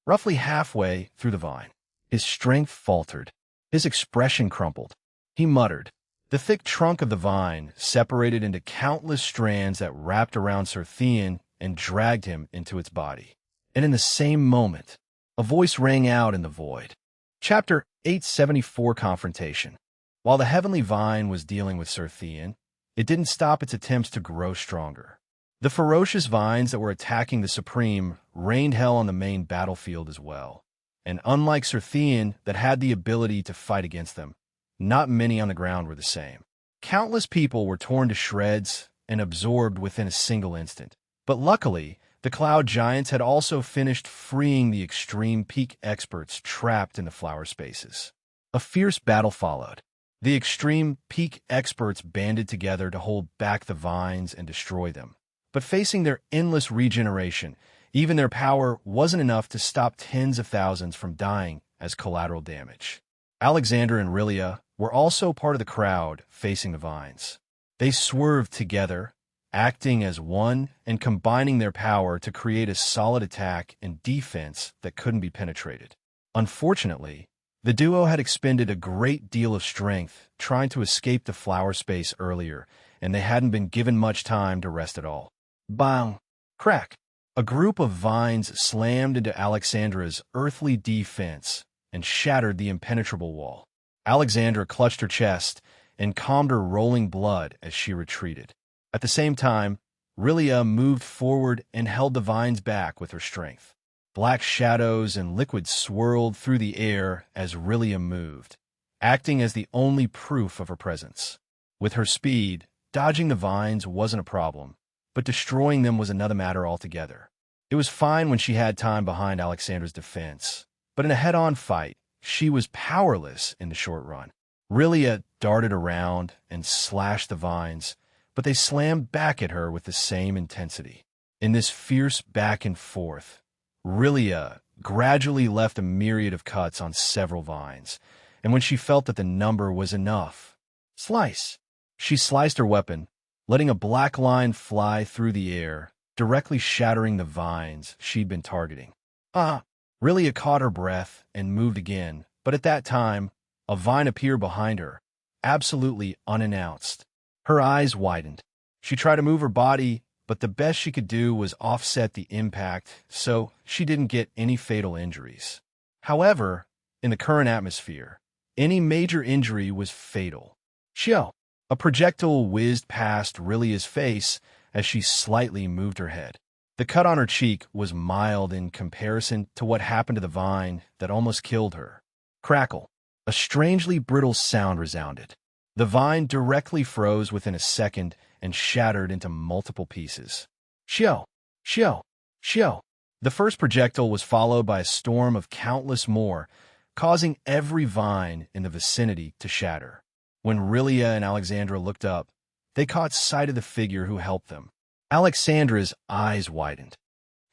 roughly halfway through the vine, his strength faltered. His expression crumpled. He muttered. The thick trunk of the vine separated into countless strands that wrapped around Sir Theon and dragged him into its body. And in the same moment, a voice rang out in the void. Chapter 874 Confrontation. While the heavenly vine was dealing with Sir Theon, it didn't stop its attempts to grow stronger. The ferocious vines that were attacking the Supreme rained hell on the main battlefield as well. And unlike Sir Theon that had the ability to fight against them, not many on the ground were the same. Countless people were torn to shreds and absorbed within a single instant. But luckily, the Cloud Giants had also finished freeing the extreme peak experts trapped in the flower spaces. A fierce battle followed. The extreme peak experts banded together to hold back the vines and destroy them. But facing their endless regeneration, even their power wasn't enough to stop tens of thousands from dying as collateral damage. Alexander and Rilia were also part of the crowd facing the vines. They swerved together, acting as one and combining their power to create a solid attack and defense that couldn't be penetrated. Unfortunately, the duo had expended a great deal of strength trying to escape the flower space earlier, and they hadn't been given much time to rest at all. Bang! Crack! A group of vines slammed into Alexandra's earthly defense and shattered the impenetrable wall. Alexandra clutched her chest and calmed her rolling blood as she retreated. At the same time, Rilia moved forward and held the vines back with her strength. Black shadows and liquid swirled through the air as Rilia moved, acting as the only proof of her presence. With her speed, dodging the vines wasn't a problem, but destroying them was another matter altogether. It was fine when she had time behind Alexandra's defense, but in a head-on fight, she was powerless in the short run. Rilia darted around and slashed the vines, but they slammed back at her with the same intensity. In this fierce back and forth, Rilia gradually left a myriad of cuts on several vines, and when she felt that the number was enough, slice! She sliced her weapon, letting a black line fly through the air, directly shattering the vines she'd been targeting. Relia caught her breath and moved again, but at that time, a vine appeared behind her, absolutely unannounced. Her eyes widened. She tried to move her body, but the best she could do was offset the impact, so she didn't get any fatal injuries. However, in the current atmosphere, any major injury was fatal. Shio! A projectile whizzed past Rilia's face as she slightly moved her head. The cut on her cheek was mild in comparison to what happened to the vine that almost killed her. Crackle! A strangely brittle sound resounded. The vine directly froze within a second and shattered into multiple pieces. Shio! Shio! Shio! The first projectile was followed by a storm of countless more, causing every vine in the vicinity to shatter. When Rilia and Alexandra looked up, they caught sight of the figure who helped them. Alexandra's eyes widened.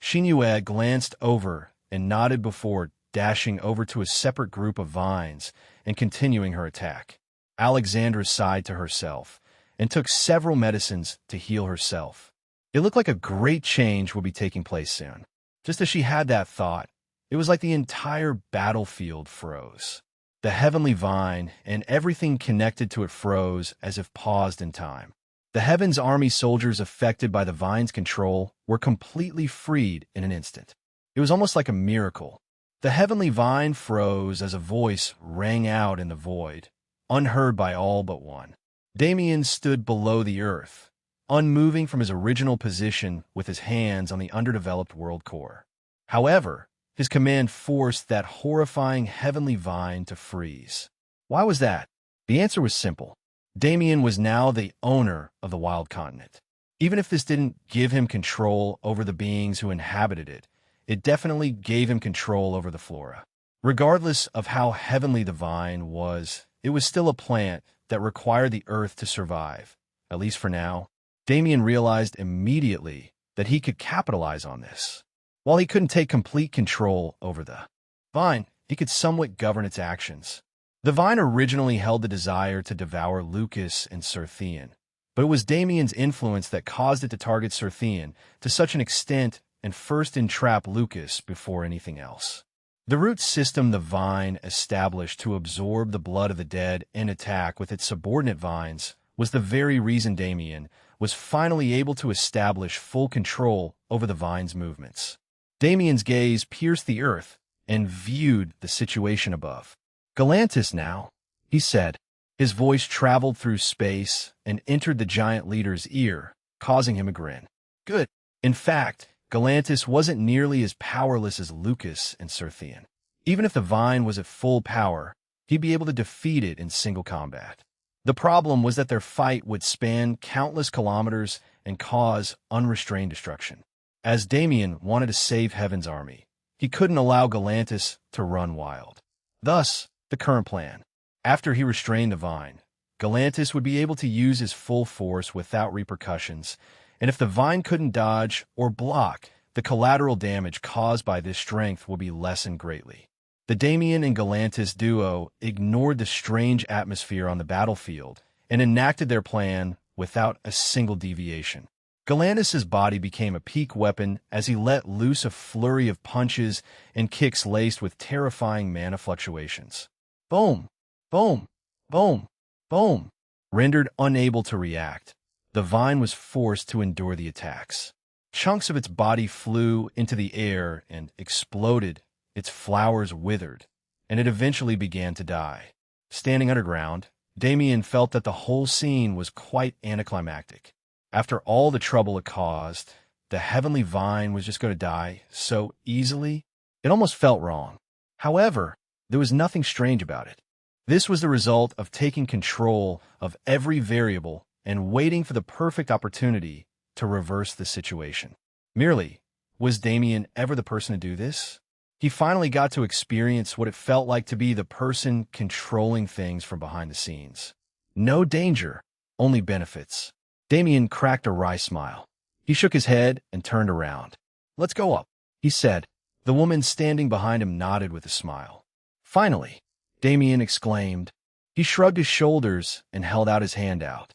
Xinyue glanced over and nodded before dashing over to a separate group of vines and continuing her attack. Alexandra sighed to herself and took several medicines to heal herself. It looked like a great change would be taking place soon. Just as she had that thought, it was like the entire battlefield froze. The heavenly vine and everything connected to it froze as if paused in time. The Heaven's Army soldiers affected by the vine's control were completely freed in an instant. It was almost like a miracle. The heavenly vine froze as a voice rang out in the void, unheard by all but one. Damien stood below the earth, unmoving from his original position with his hands on the underdeveloped world core. However, his command forced that horrifying heavenly vine to freeze. Why was that? The answer was simple. Damien was now the owner of the wild continent. Even if this didn't give him control over the beings who inhabited it, it definitely gave him control over the flora. Regardless of how heavenly the vine was, it was still a plant that required the earth to survive, at least for now. Damien realized immediately that he could capitalize on this. While he couldn't take complete control over the vine, he could somewhat govern its actions. The vine originally held the desire to devour Lucas and Serthian, but it was Damien's influence that caused it to target Serthian to such an extent and first entrap Lucas before anything else. The root system the vine established to absorb the blood of the dead and attack with its subordinate vines was the very reason Damien was finally able to establish full control over the vine's movements. Damien's gaze pierced the earth and viewed the situation above. Galantis now, he said. His voice traveled through space and entered the giant leader's ear, causing him a grin. Good. In fact, Galantis wasn't nearly as powerless as Lucas and Serthian. Even if the vine was at full power, he'd be able to defeat it in single combat. The problem was that their fight would span countless kilometers and cause unrestrained destruction. As Damien wanted to save Heaven's army, he couldn't allow Galantis to run wild. Thus, the current plan. After he restrained the vine, Galantis would be able to use his full force without repercussions, and if the vine couldn't dodge or block, the collateral damage caused by this strength would be lessened greatly. The Damien and Galantis duo ignored the strange atmosphere on the battlefield and enacted their plan without a single deviation. Galantis' body became a peak weapon as he let loose a flurry of punches and kicks laced with terrifying mana fluctuations. Boom! Boom! Boom! Boom! Rendered unable to react, the vine was forced to endure the attacks. Chunks of its body flew into the air and exploded, its flowers withered, and it eventually began to die. Standing underground, Damien felt that the whole scene was quite anticlimactic. After all the trouble it caused, the heavenly vine was just going to die so easily. It almost felt wrong. However, there was nothing strange about it. This was the result of taking control of every variable and waiting for the perfect opportunity to reverse the situation. Merely, was Damien ever the person to do this? He finally got to experience what it felt like to be the person controlling things from behind the scenes. No danger, only benefits. Damien cracked a wry smile. He shook his head and turned around. Let's go up, he said, The woman standing behind him nodded with a smile. Finally, Damien exclaimed. He shrugged his shoulders and held out his hand out.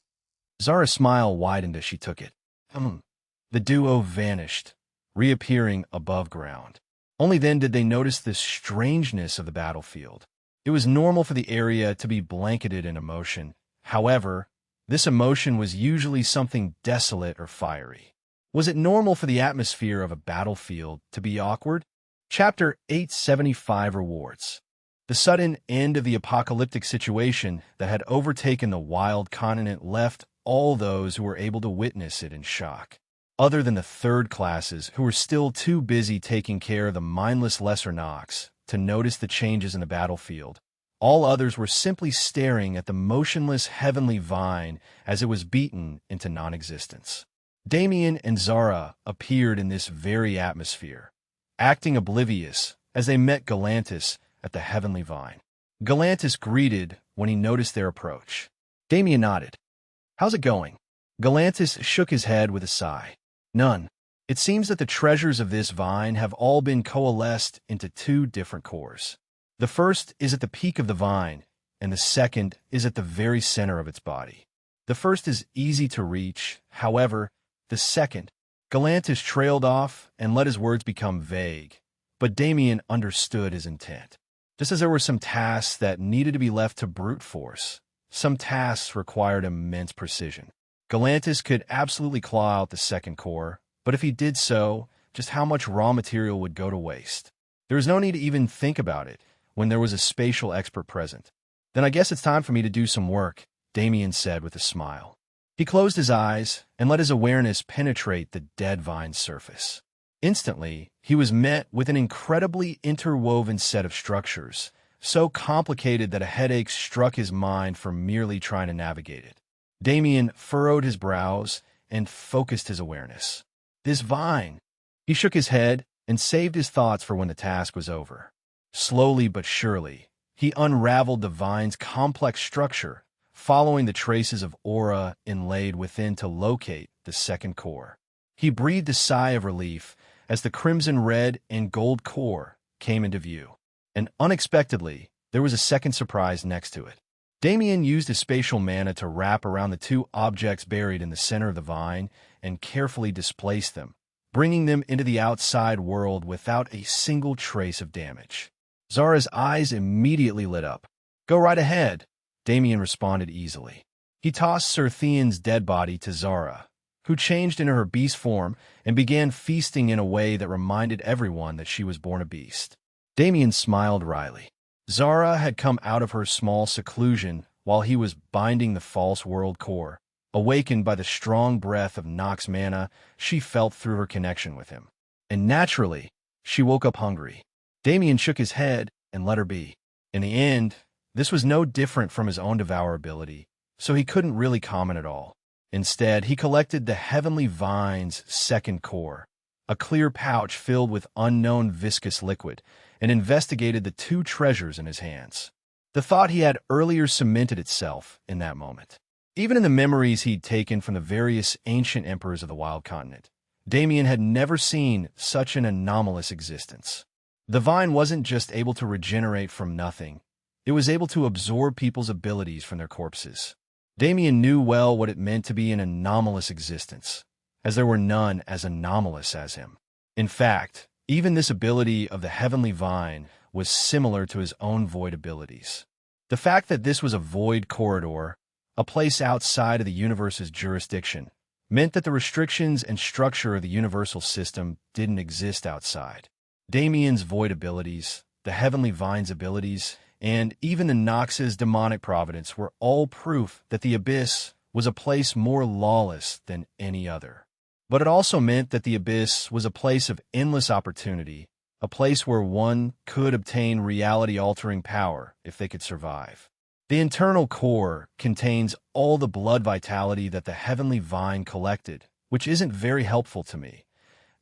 Zara's smile widened as she took it. The duo vanished, reappearing above ground. Only then did they notice the strangeness of the battlefield. It was normal for the area to be blanketed in emotion. However, this emotion was usually something desolate or fiery. Was it normal for the atmosphere of a battlefield to be awkward? Chapter 875 Rewards. The sudden end of the apocalyptic situation that had overtaken the wild continent left all those who were able to witness it in shock. Other than the third classes, who were still too busy taking care of the mindless lesser knocks to notice the changes in the battlefield, all others were simply staring at the motionless heavenly vine as it was beaten into non-existence. Damien and Zara appeared in this very atmosphere, acting oblivious as they met Galantis at the heavenly vine. Galantis greeted when he noticed their approach. Damien nodded. "How's it going?" Galantis shook his head with a sigh. "None. It seems that the treasures of this vine have all been coalesced into two different cores. The first is at the peak of the vine, and the second is at the very center of its body. The first is easy to reach, however, the second..." Galantis trailed off and let his words become vague, but Damien understood his intent. Just as there were some tasks that needed to be left to brute force, some tasks required immense precision. Galantis could absolutely claw out the second core, but if he did so, just how much raw material would go to waste? There was no need to even think about it when there was a spatial expert present. "Then I guess it's time for me to do some work," Damien said with a smile. He closed his eyes and let his awareness penetrate the dead vine's surface. Instantly, he was met with an incredibly interwoven set of structures, so complicated that a headache struck his mind for merely trying to navigate it. Damien furrowed his brows and focused his awareness. This vine! He shook his head and saved his thoughts for when the task was over. Slowly but surely, he unraveled the vine's complex structure, following the traces of aura inlaid within to locate the second core. He breathed a sigh of relief as the crimson red and gold core came into view. And unexpectedly, there was a second surprise next to it. Damien used his spatial mana to wrap around the two objects buried in the center of the vine and carefully displace them, bringing them into the outside world without a single trace of damage. Zara's eyes immediately lit up. "Go right ahead," Damien responded easily. He tossed Sir Theon's dead body to Zara, who changed into her beast form and began feasting in a way that reminded everyone that she was born a beast. Damien smiled wryly. Zara had come out of her small seclusion while he was binding the false world core. Awakened by the strong breath of Nox mana, she felt through her connection with him. And naturally, she woke up hungry. Damien shook his head and let her be. In the end, this was no different from his own devour ability, so he couldn't really comment at all. Instead, he collected the heavenly vine's second core, a clear pouch filled with unknown viscous liquid, and investigated the two treasures in his hands. The thought he had earlier cemented itself in that moment. Even in the memories he'd taken from the various ancient emperors of the Wild Continent, Damien had never seen such an anomalous existence. The vine wasn't just able to regenerate from nothing, it was able to absorb people's abilities from their corpses. Damien knew well what it meant to be an anomalous existence, as there were none as anomalous as him. In fact, even this ability of the heavenly vine was similar to his own void abilities. The fact that this was a void corridor, a place outside of the universe's jurisdiction, meant that the restrictions and structure of the universal system didn't exist outside. Damien's void abilities, the heavenly vine's abilities, and even the Nox's demonic providence were all proof that the Abyss was a place more lawless than any other. But it also meant that the Abyss was a place of endless opportunity, a place where one could obtain reality-altering power if they could survive. The internal core contains all the blood vitality that the heavenly vine collected, which isn't very helpful to me.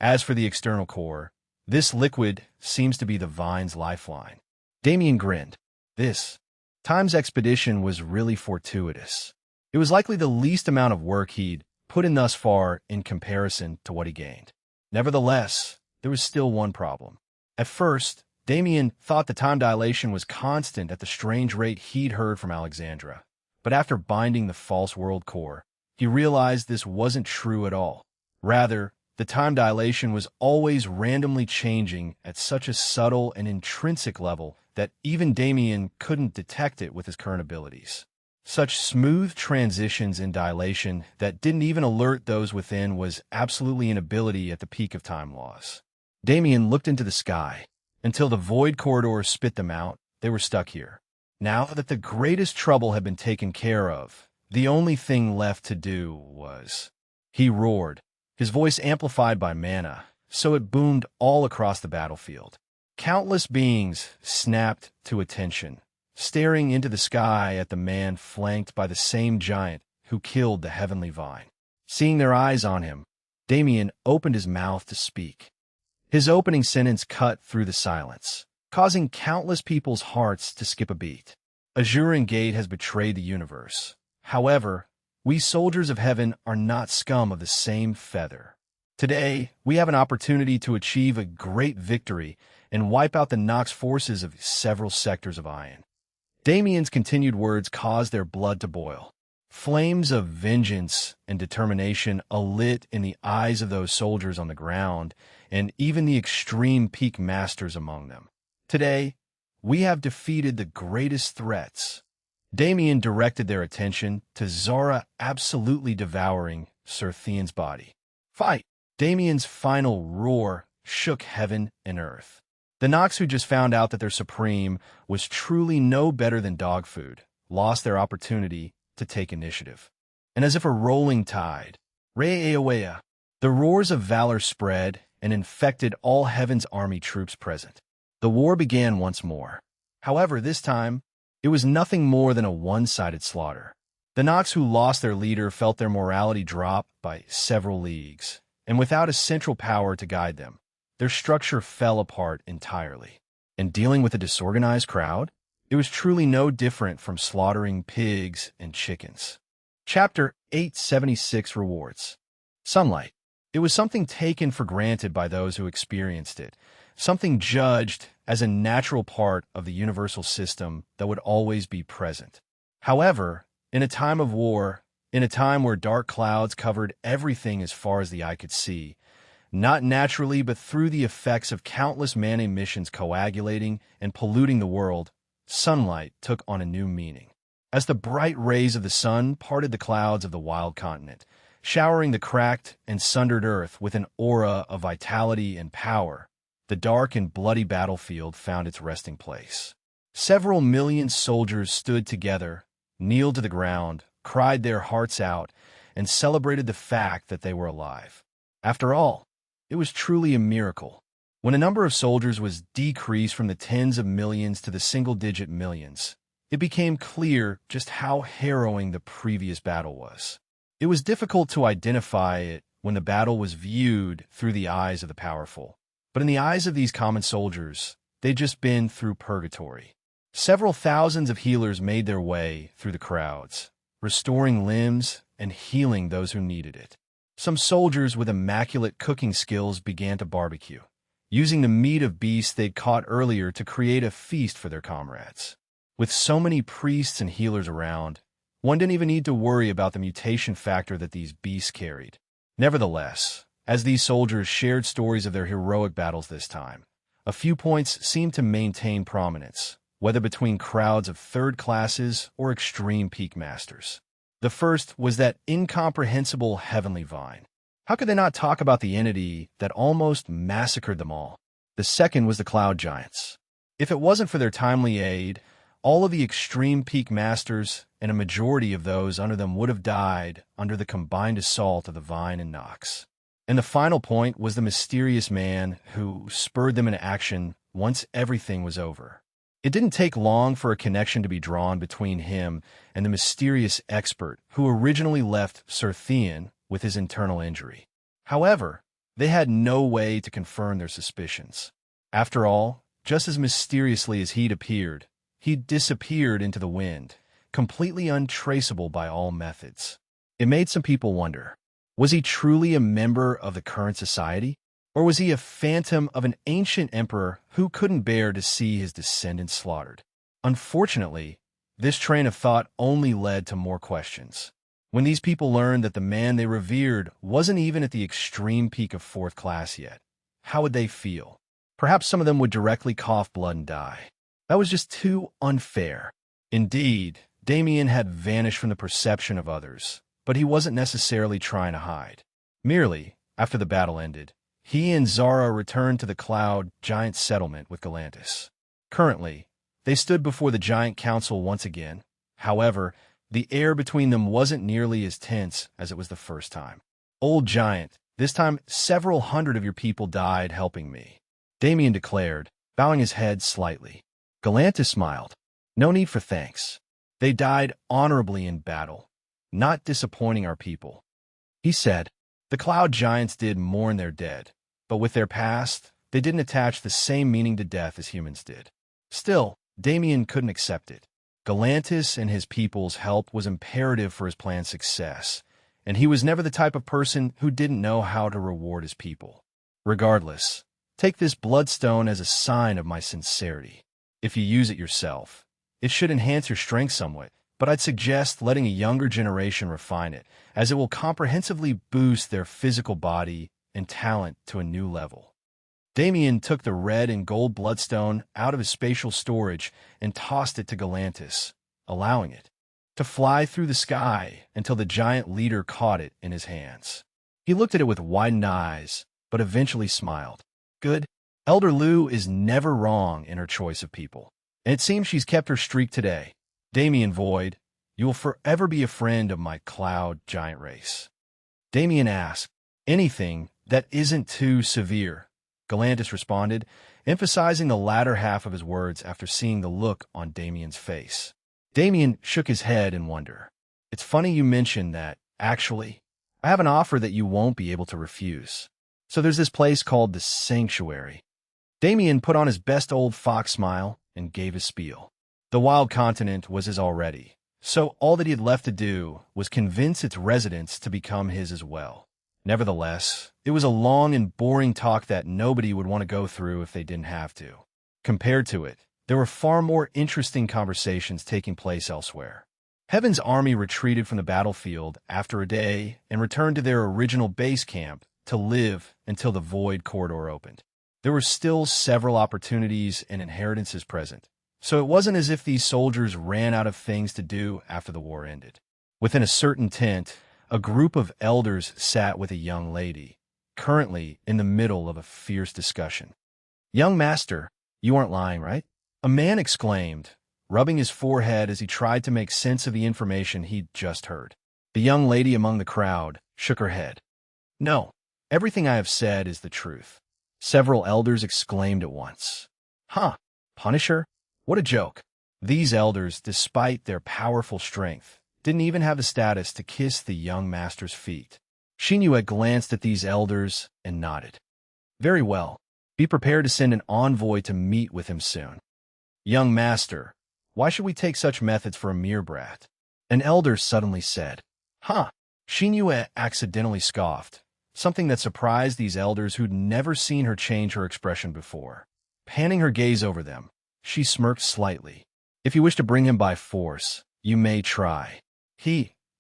As for the external core, this liquid seems to be the vine's lifeline. Damien grinned. This time's expedition was really fortuitous. It was likely the least amount of work he'd put in thus far in comparison to what he gained. Nevertheless, there was still one problem. At first, Damien thought the time dilation was constant at the strange rate he'd heard from Alexandra. But after binding the false world core, he realized this wasn't true at all. Rather, the time dilation was always randomly changing at such a subtle and intrinsic level that even Damien couldn't detect it with his current abilities. Such smooth transitions in dilation that didn't even alert those within was absolutely an ability at the peak of time laws. Damien looked into the sky. Until the void corridor spit them out, they were stuck here. Now that the greatest trouble had been taken care of, the only thing left to do was... He roared, his voice amplified by mana, so it boomed all across the battlefield. Countless beings snapped to attention, staring into the sky at the man flanked by the same giant who killed the heavenly vine. Seeing their eyes on him, Damien opened his mouth to speak. His opening sentence cut through the silence, causing countless people's hearts to skip a beat. Azuran Gate has betrayed the universe. However, we soldiers of heaven are not scum of the same feather. Today, we have an opportunity to achieve a great victory and wipe out the Nox forces of several sectors of Ion. Damien's continued words caused their blood to boil. Flames of vengeance and determination alit in the eyes of those soldiers on the ground, and even the extreme peak masters among them. Today, we have defeated the greatest threats. Damien directed their attention to Zara absolutely devouring Sir Theon's body. Fight! Damien's final roar shook heaven and earth. The Nox who just found out that their supreme was truly no better than dog food lost their opportunity to take initiative. And as if a rolling tide, Re-Aoea, the roars of valor spread and infected all heaven's army troops present. The war began once more. However, this time, it was nothing more than a one-sided slaughter. The Nox who lost their leader felt their morality drop by several leagues, and without a central power to guide them, their structure fell apart entirely. And dealing with a disorganized crowd, it was truly no different from slaughtering pigs and chickens. Chapter 876 Rewards. Sunlight. It was something taken for granted by those who experienced it, something judged as a natural part of the universal system that would always be present. However, in a time of war, in a time where dark clouds covered everything as far as the eye could see, not naturally but through the effects of countless man emissions coagulating and polluting the world, sunlight took on a new meaning. As the bright rays of the sun parted the clouds of the wild continent, showering the cracked and sundered earth with an aura of vitality and power, the dark and bloody battlefield found its resting place. Several million soldiers stood together, kneeled to the ground, cried their hearts out, and celebrated the fact that they were alive. After all, it was truly a miracle. When a number of soldiers was decreased from the tens of millions to the single-digit millions, it became clear just how harrowing the previous battle was. It was difficult to identify it when the battle was viewed through the eyes of the powerful. But in the eyes of these common soldiers, they'd just been through purgatory. Several thousands of healers made their way through the crowds, restoring limbs and healing those who needed it. Some soldiers with immaculate cooking skills began to barbecue, using the meat of beasts they'd caught earlier to create a feast for their comrades. With so many priests and healers around, one didn't even need to worry about the mutation factor that these beasts carried. Nevertheless, as these soldiers shared stories of their heroic battles this time, a few points seemed to maintain prominence, whether between crowds of third classes or extreme peak masters. The first was that incomprehensible heavenly vine. How could they not talk about the entity that almost massacred them all? The second was the cloud giants. If it wasn't for their timely aid, all of the extreme peak masters and a majority of those under them would have died under the combined assault of the Vine and Nox. And the final point was the mysterious man who spurred them into action once everything was over. It didn't take long for a connection to be drawn between him and the mysterious expert who originally left Sir Theon with his internal injury. However, they had no way to confirm their suspicions. After all, just as mysteriously as he'd appeared, he'd disappeared into the wind, completely untraceable by all methods. It made some people wonder, was he truly a member of the current society? Or was he a phantom of an ancient emperor who couldn't bear to see his descendants slaughtered? Unfortunately, this train of thought only led to more questions. When these people learned that the man they revered wasn't even at the extreme peak of fourth class yet, how would they feel? Perhaps some of them would directly cough blood and die. That was just too unfair. Indeed, Damien had vanished from the perception of others, but he wasn't necessarily trying to hide. Merely, after the battle ended, he and Zara returned to the Cloud Giant settlement with Galantis. Currently, they stood before the Giant Council once again. However, the air between them wasn't nearly as tense as it was the first time. Old Giant, this time several hundred of your people died helping me, Damien declared, bowing his head slightly. Galantis smiled. No need for thanks. They died honorably in battle, not disappointing our people. He said, the Cloud Giants did mourn their dead, but with their past, they didn't attach the same meaning to death as humans did. Still, Damien couldn't accept it. Galantis and his people's help was imperative for his plan's success, and he was never the type of person who didn't know how to reward his people. Regardless, take this bloodstone as a sign of my sincerity. If you use it yourself, it should enhance your strength somewhat, but I'd suggest letting a younger generation refine it, as it will comprehensively boost their physical body and talent to a new level. Damien took the red and gold bloodstone out of his spatial storage and tossed it to Galantis, allowing it to fly through the sky until the giant leader caught it in his hands. He looked at it with widened eyes, but eventually smiled. Good. Elder Lu is never wrong in her choice of people, and it seems she's kept her streak today. Damien Void, you will forever be a friend of my Cloud Giant race. Damien asked, anything that isn't too severe, Galantis responded, emphasizing the latter half of his words after seeing the look on Damien's face. Damien shook his head in wonder. It's funny you mentioned that. Actually, I have an offer that you won't be able to refuse. So there's this place called the Sanctuary. Damien put on his best old fox smile and gave his spiel. The wild continent was his already, so all that he had left to do was convince its residents to become his as well. Nevertheless, it was a long and boring talk that nobody would want to go through if they didn't have to. Compared to it, there were far more interesting conversations taking place elsewhere. Heaven's army retreated from the battlefield after a day and returned to their original base camp to live until the Void Corridor opened. There were still several opportunities and inheritances present, so it wasn't as if these soldiers ran out of things to do after the war ended. Within a certain tent, a group of elders sat with a young lady, currently in the middle of a fierce discussion. Young master, you aren't lying, right? A man exclaimed, rubbing his forehead as he tried to make sense of the information he'd just heard. The young lady among the crowd shook her head. No, everything I have said is the truth. Several elders exclaimed at once. Huh, Punisher? What a joke. These elders, despite their powerful strength, didn't even have the status to kiss the young master's feet. Shinue glanced at these elders and nodded. Very well. Be prepared to send an envoy to meet with him soon. Young master, why should we take such methods for a mere brat? An elder suddenly said. Huh. Shinue accidentally scoffed, something that surprised these elders who'd never seen her change her expression before. Panning her gaze over them, she smirked slightly. If you wish to bring him by force, you may try.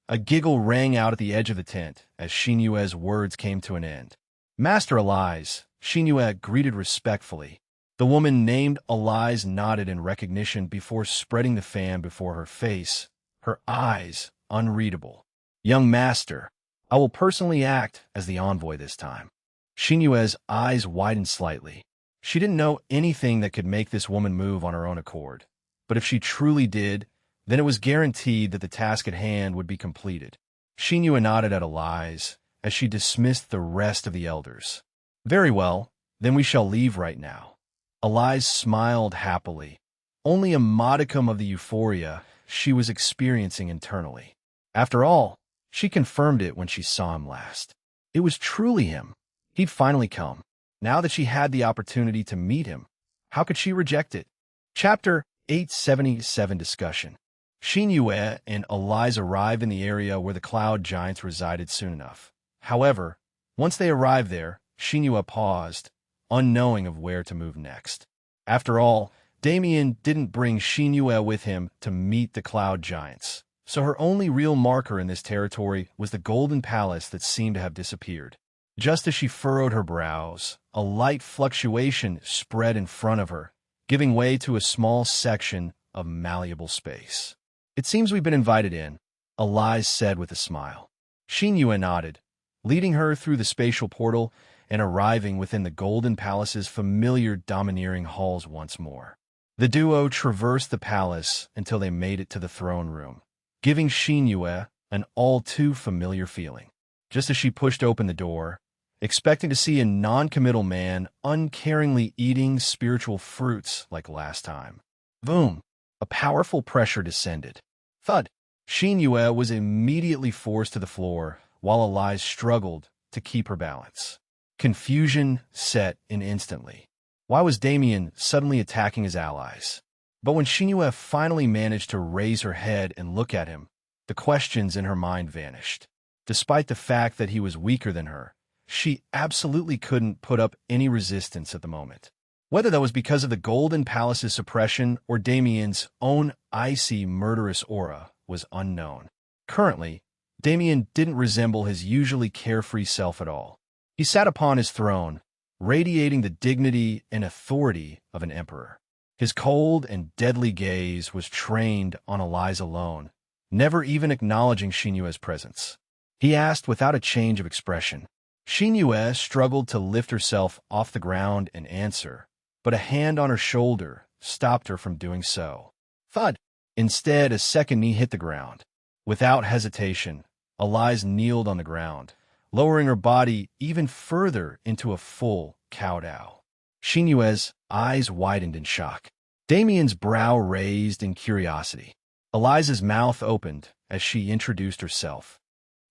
A giggle rang out at the edge of the tent as Shinue's words came to an end. Master Elias, Shinue greeted respectfully. The woman named Elias nodded in recognition before spreading the fan before her face, her eyes unreadable. Young master, I will personally act as the envoy this time. Shinue's eyes widened slightly. She didn't know anything that could make this woman move on her own accord, but if she truly did, then it was guaranteed that the task at hand would be completed. Shinue nodded at Elias as she dismissed the rest of the elders. Very well, then we shall leave right now. Elias smiled happily, only a modicum of the euphoria she was experiencing internally. After all, she confirmed it when she saw him last. It was truly him. He'd finally come. Now that she had the opportunity to meet him, how could she reject it? Chapter 877 Discussion. Shinue and Elias arrived in the area where the Cloud Giants resided soon enough. However, once they arrived there, Shinua paused, unknowing of where to move next. After all, Damien didn't bring Shinua with him to meet the cloud giants, so her only real marker in this territory was the golden palace that seemed to have disappeared. Just as she furrowed her brows, a light fluctuation spread in front of her, giving way to a small section of malleable space. "It seems we've been invited in," Elias said with a smile. Shinua nodded, leading her through the spatial portal and arriving within the Golden Palace's familiar domineering halls once more. The duo traversed the palace until they made it to the throne room, giving Shinua an all-too-familiar feeling. Just as she pushed open the door, expecting to see a non-committal man uncaringly eating spiritual fruits like last time. Boom! A powerful pressure descended. Thud! Shinua was immediately forced to the floor, while Elias struggled to keep her balance. Confusion set in instantly. Why was Damien suddenly attacking his allies? But when Shinua finally managed to raise her head and look at him, the questions in her mind vanished. Despite the fact that he was weaker than her, she absolutely couldn't put up any resistance at the moment. Whether that was because of the Golden Palace's suppression or Damien's own icy, murderous aura was unknown. Currently, Damien didn't resemble his usually carefree self at all. He sat upon his throne, radiating the dignity and authority of an emperor. His cold and deadly gaze was trained on Elias alone, never even acknowledging Shinua's presence. He asked without a change of expression. Shinua struggled to lift herself off the ground and answer, but a hand on her shoulder stopped her from doing so. Thud! Instead, a second knee hit the ground. Without hesitation, Elias kneeled on the ground, lowering her body even further into a full kowtow. Shinua's eyes widened in shock. Damien's brow raised in curiosity. Eliza's mouth opened as she introduced herself.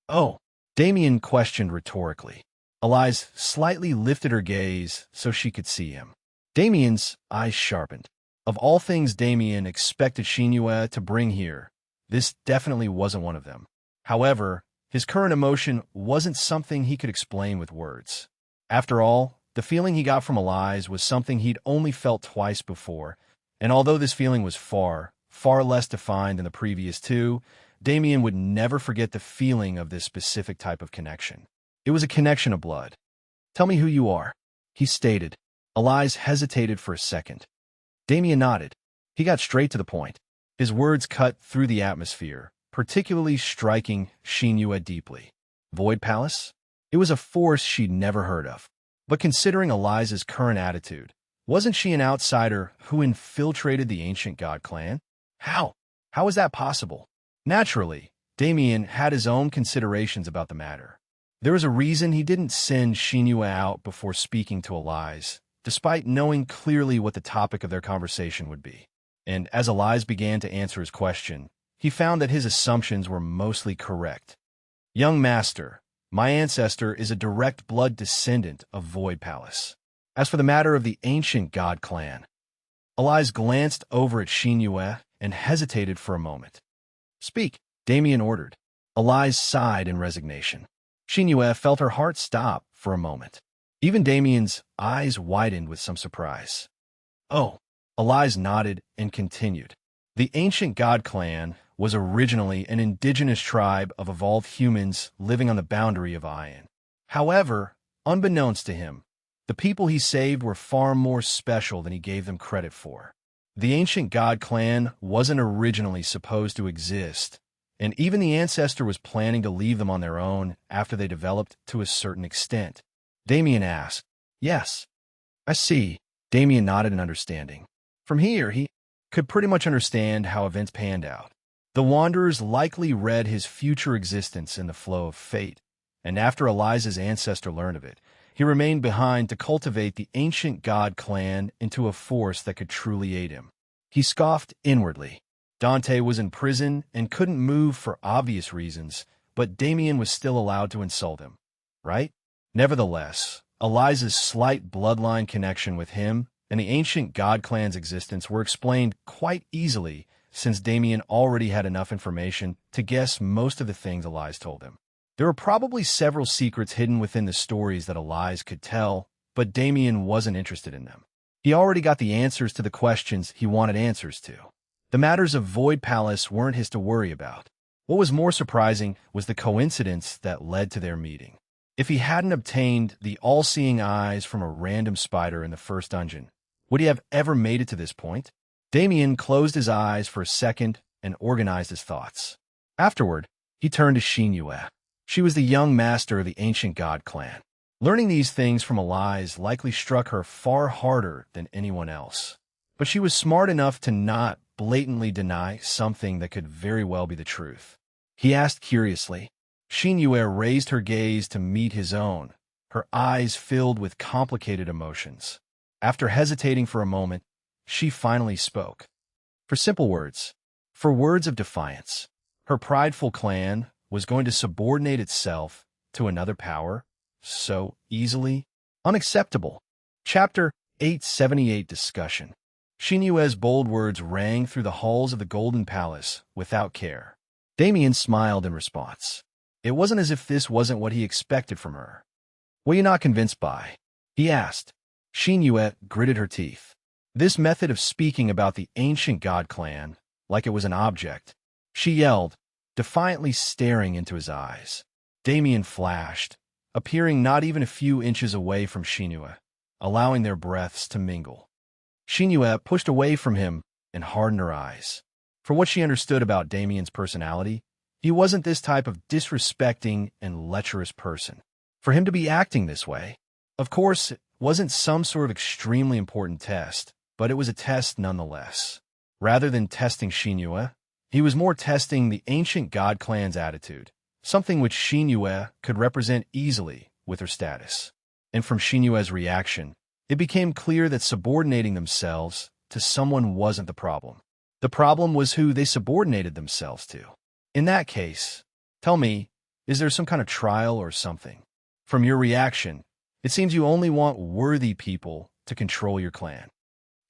"Oh," Damien questioned rhetorically. Eliza slightly lifted her gaze so she could see him. Damien's eyes sharpened. Of all things Damien expected Shinua to bring here, this definitely wasn't one of them. However, his current emotion wasn't something he could explain with words. After all, the feeling he got from Eliza was something he'd only felt twice before, and although this feeling was far, far less defined than the previous two, Damien would never forget the feeling of this specific type of connection. It was a connection of blood. "Tell me who you are," he stated. Eliza hesitated for a second. Damien nodded. He got straight to the point. His words cut through the atmosphere, particularly striking Shinua deeply. Void Palace? It was a force she'd never heard of. But considering Eliza's current attitude, wasn't she an outsider who infiltrated the ancient god clan? How? How was that possible? Naturally, Damien had his own considerations about the matter. There was a reason he didn't send Shinua out before speaking to Eliza, despite knowing clearly what the topic of their conversation would be. And as Eliza began to answer his question, he found that his assumptions were mostly correct. "Young master, my ancestor is a direct blood descendant of Void Palace. As for the matter of the ancient god clan..." Eliza glanced over at Shinua and hesitated for a moment. "Speak," Damien ordered. Eliza sighed in resignation. Shinua felt her heart stop for a moment. Even Damien's eyes widened with some surprise. "Oh," Eliza nodded and continued. "The ancient god clan was originally an indigenous tribe of evolved humans living on the boundary of Ion. However, unbeknownst to him, the people he saved were far more special than he gave them credit for. The ancient god clan wasn't originally supposed to exist, and even the ancestor was planning to leave them on their own after they developed to a certain extent." Damien asked. "Yes, I see." Damien nodded in understanding. From here, he could pretty much understand how events panned out. The Wanderers likely read his future existence in the flow of fate, and after Eliza's ancestor learned of it, he remained behind to cultivate the ancient god clan into a force that could truly aid him. He scoffed inwardly. Dante was in prison and couldn't move for obvious reasons, but Damien was still allowed to insult him, right? Nevertheless, Eliza's slight bloodline connection with him and the ancient god clan's existence were explained quite easily since Damien already had enough information to guess most of the things Eliza told him. There were probably several secrets hidden within the stories that Elias could tell, but Damien wasn't interested in them. He already got the answers to the questions he wanted answers to. The matters of Void Palace weren't his to worry about. What was more surprising was the coincidence that led to their meeting. If he hadn't obtained the all-seeing eyes from a random spider in the first dungeon, would he have ever made it to this point? Damien closed his eyes for a second and organized his thoughts. Afterward, he turned to Xinyue. She was the young master of the ancient god clan. Learning these things from Elias likely struck her far harder than anyone else. But she was smart enough to not blatantly deny something that could very well be the truth. He asked curiously. Xinyue raised her gaze to meet his own, her eyes filled with complicated emotions. After hesitating for a moment, she finally spoke. For simple words, for words of defiance. Her prideful clan was going to subordinate itself to another power so easily? Unacceptable. Chapter 878 Discussion. Xinyue's bold words rang through the halls of the Golden Palace without care. Damien smiled in response. It wasn't as if this wasn't what he expected from her. "Were you not convinced by?" he asked. Xinyue gritted her teeth. This method of speaking about the ancient god clan, like it was an object, she yelled, defiantly staring into his eyes. Damien flashed, appearing not even a few inches away from Xinyue, allowing their breaths to mingle. Xinyue pushed away from him and hardened her eyes. For what she understood about Damien's personality, he wasn't this type of disrespecting and lecherous person. For him to be acting this way, of course, it wasn't some sort of extremely important test, but it was a test nonetheless. Rather than testing Xinyue, he was more testing the ancient god clan's attitude, something which Xinyue could represent easily with her status. And from Xinyue's reaction, it became clear that subordinating themselves to someone wasn't the problem. The problem was who they subordinated themselves to. In that case, tell me, is there some kind of trial or something? From your reaction, it seems you only want worthy people to control your clan.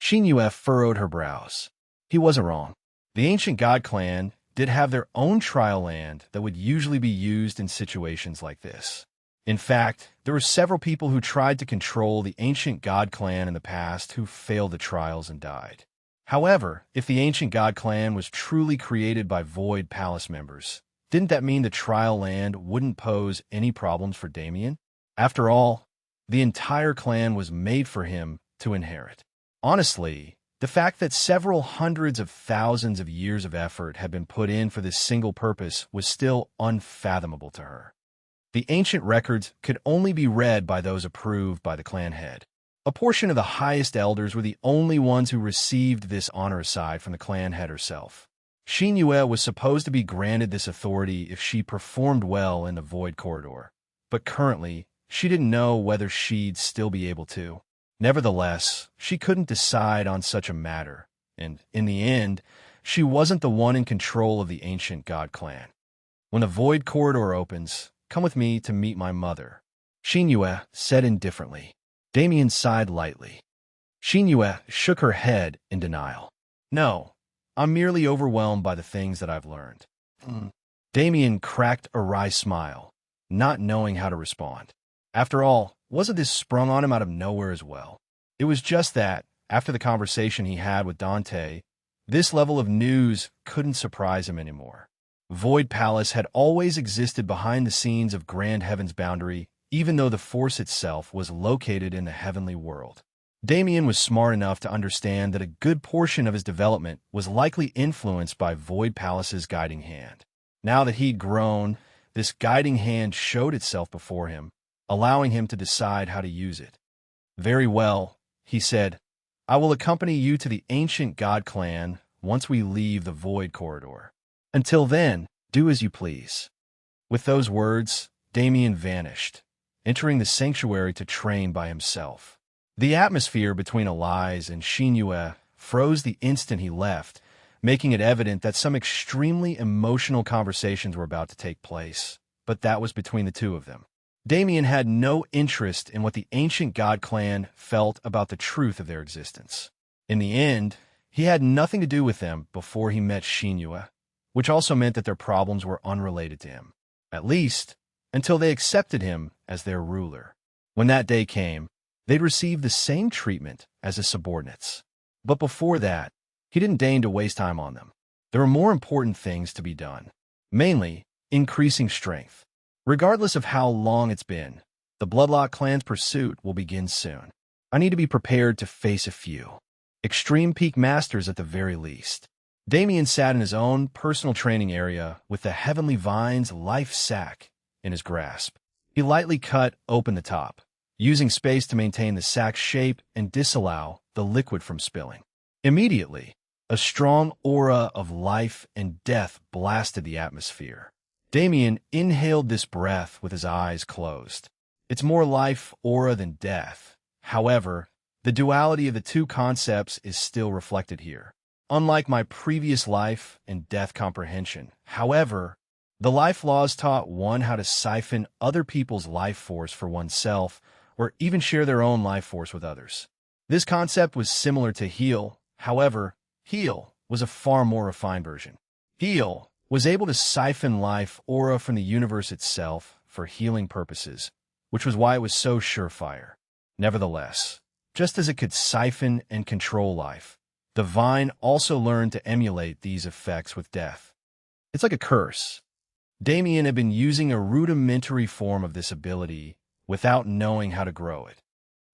Xinyue furrowed her brows. He wasn't wrong. The ancient god clan did have their own trial land that would usually be used in situations like this. In fact, there were several people who tried to control the ancient god clan in the past who failed the trials and died. However, if the ancient god clan was truly created by Void Palace members, didn't that mean the trial land wouldn't pose any problems for Damien? After all, the entire clan was made for him to inherit. Honestly, the fact that several hundreds of thousands of years of effort had been put in for this single purpose was still unfathomable to her. The ancient records could only be read by those approved by the clan head. A portion of the highest elders were the only ones who received this honor aside from the clan head herself. Xinyue was supposed to be granted this authority if she performed well in the Void Corridor, but currently, she didn't know whether she'd still be able to. Nevertheless, she couldn't decide on such a matter, and in the end, she wasn't the one in control of the ancient god clan. When the Void Corridor opens, come with me to meet my mother, Xinyue said indifferently. Damien sighed lightly. Xinyue shook her head in denial. No, I'm merely overwhelmed by the things that I've learned. Damien cracked a wry smile, not knowing how to respond. After all, wasn't this sprung on him out of nowhere as well? It was just that, after the conversation he had with Dante, this level of news couldn't surprise him anymore. Void Palace had always existed behind the scenes of Grand Heaven's boundary, even though the Force itself was located in the heavenly world. Damien was smart enough to understand that a good portion of his development was likely influenced by Void Palace's guiding hand. Now that he'd grown, this guiding hand showed itself before him, allowing him to decide how to use it. Very well, he said. I will accompany you to the ancient god clan once we leave the Void Corridor. Until then, do as you please. With those words, Damien vanished, entering the sanctuary to train by himself. The atmosphere between Elias and Xinyue froze the instant he left, making it evident that some extremely emotional conversations were about to take place, but that was between the two of them. Damien had no interest in what the ancient god clan felt about the truth of their existence. In the end, he had nothing to do with them before he met Xinyue, which also meant that their problems were unrelated to him. At least, until they accepted him as their ruler. When that day came, they'd receive the same treatment as his subordinates. But before that, he didn't deign to waste time on them. There were more important things to be done, mainly increasing strength. Regardless of how long it's been, the Bloodlock clan's pursuit will begin soon. I need to be prepared to face a few extreme peak masters at the very least. Damien sat in his own personal training area with the Heavenly Vine's life sac in his grasp. He lightly cut open the top, using space to maintain the sac's shape and disallow the liquid from spilling. Immediately, a strong aura of life and death blasted the atmosphere. Damien inhaled this breath with his eyes closed. It's more life aura than death. However, the duality of the two concepts is still reflected here. Unlike my previous life and death comprehension, however, the life laws taught one how to siphon other people's life force for oneself, or even share their own life force with others. This concept was similar to heal. However, heal was a far more refined version. Heal was able to siphon life aura from the universe itself for healing purposes, which was why it was so surefire. Nevertheless, just as it could siphon and control life, the vine also learned to emulate these effects with death. It's like a curse. Damien had been using a rudimentary form of this ability without knowing how to grow it.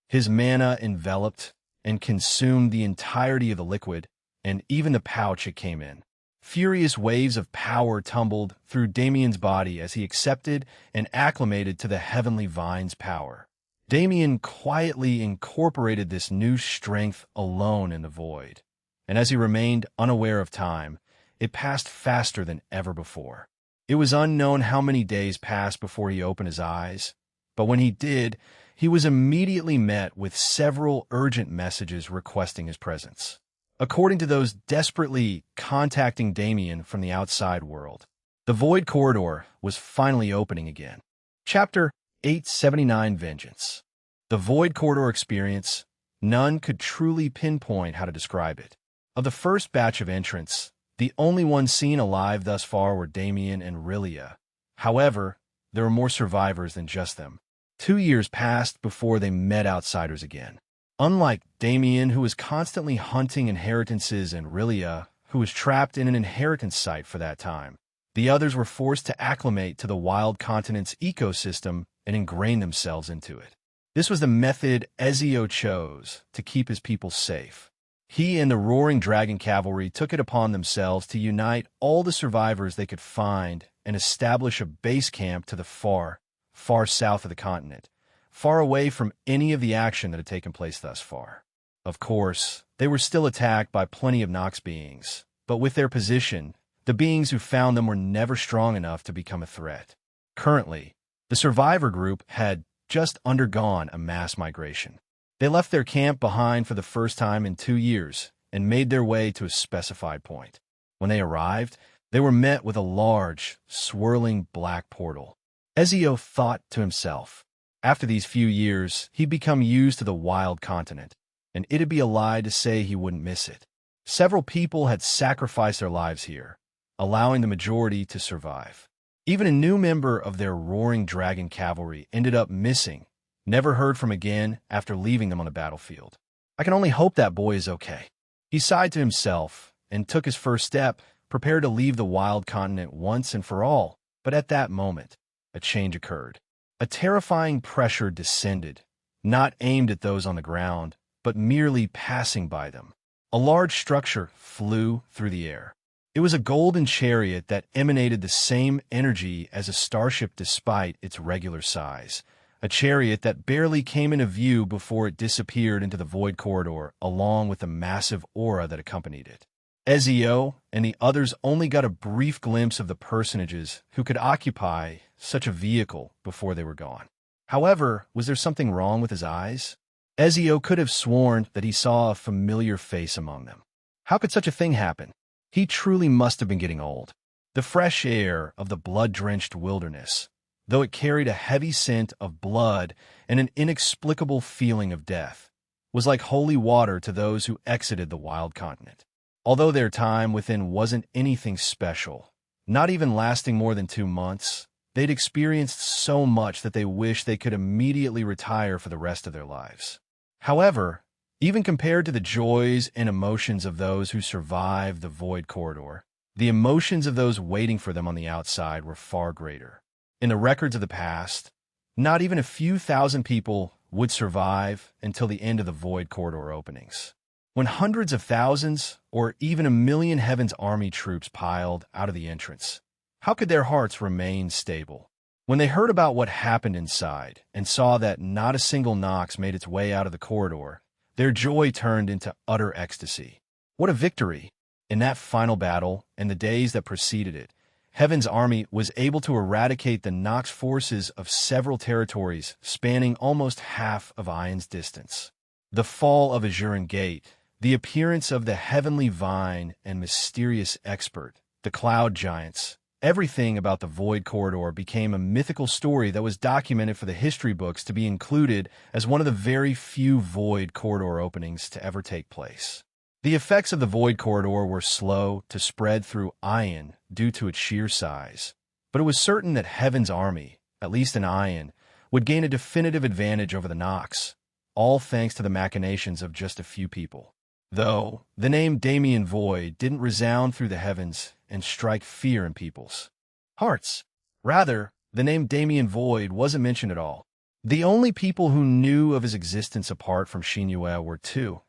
His mana enveloped and consumed the entirety of the liquid, and even the pouch it came in. Furious waves of power tumbled through Damien's body as he accepted and acclimated to the Heavenly Vine's power. Damien quietly incorporated this new strength alone in the void, and as he remained unaware of time, it passed faster than ever before. It was unknown how many days passed before he opened his eyes, but when he did, he was immediately met with several urgent messages requesting his presence. According to those desperately contacting Damien from the outside world, the Void Corridor was finally opening again. Chapter 879 Vengeance. The Void Corridor experience, none could truly pinpoint how to describe it. Of the first batch of entrants, the only ones seen alive thus far were Damien and Rilia. However, there were more survivors than just them. 2 years passed before they met outsiders again. Unlike Damien, who was constantly hunting inheritances, and Rilia, who was trapped in an inheritance site for that time, the others were forced to acclimate to the wild continent's ecosystem and ingrain themselves into it. This was the method Ezio chose to keep his people safe. He and the Roaring Dragon Cavalry took it upon themselves to unite all the survivors they could find and establish a base camp to the far, far south of the continent, far away from any of the action that had taken place thus far. Of course, they were still attacked by plenty of Nox beings, but with their position, the beings who found them were never strong enough to become a threat. Currently, the survivor group had just undergone a mass migration. They left their camp behind for the first time in 2 years and made their way to a specified point. When they arrived, they were met with a large, swirling black portal. Ezio thought to himself, after these few years, he'd become used to the wild continent, and it'd be a lie to say he wouldn't miss it. Several people had sacrificed their lives here, allowing the majority to survive. Even a new member of their Roaring Dragon Cavalry ended up missing, never heard from again after leaving them on the battlefield. I can only hope that boy is okay. He sighed to himself and took his first step, prepared to leave the wild continent once and for all. But at that moment, a change occurred. A terrifying pressure descended, not aimed at those on the ground, but merely passing by them. A large structure flew through the air. It was a golden chariot that emanated the same energy as a starship despite its regular size. A chariot that barely came into view before it disappeared into the Void Corridor, along with the massive aura that accompanied it. Ezio and the others only got a brief glimpse of the personages who could occupy such a vehicle before they were gone. However, was there something wrong with his eyes? Ezio could have sworn that he saw a familiar face among them. How could such a thing happen? He truly must have been getting old. The fresh air of the blood-drenched wilderness, though it carried a heavy scent of blood and an inexplicable feeling of death, was like holy water to those who exited the wild continent. Although their time within wasn't anything special, not even lasting more than 2 months, they'd experienced so much that they wished they could immediately retire for the rest of their lives. However, even compared to the joys and emotions of those who survived the Void Corridor, the emotions of those waiting for them on the outside were far greater. In the records of the past, not even a few thousand people would survive until the end of the Void Corridor openings. When hundreds of thousands, or even 1,000,000 Heaven's Army troops piled out of the entrance, how could their hearts remain stable? When they heard about what happened inside and saw that not a single Nox made its way out of the corridor, their joy turned into utter ecstasy. What a victory! In that final battle and the days that preceded it, Heaven's Army was able to eradicate the Nox forces of several territories spanning almost half of Ion's distance. The fall of Azuran Gate, the appearance of the Heavenly Vine and mysterious expert, the Cloud Giants, everything about the Void Corridor became a mythical story that was documented for the history books to be included as one of the very few Void Corridor openings to ever take place. The effects of the Void Corridor were slow to spread through Ion due to its sheer size, but it was certain that Heaven's Army, at least in Ion, would gain a definitive advantage over the Nox, all thanks to the machinations of just a few people. Though the name Damien Void didn't resound through the heavens and strike fear in people's hearts. Rather, the name Damien Void wasn't mentioned at all. The only people who knew of his existence apart from Shinue were two,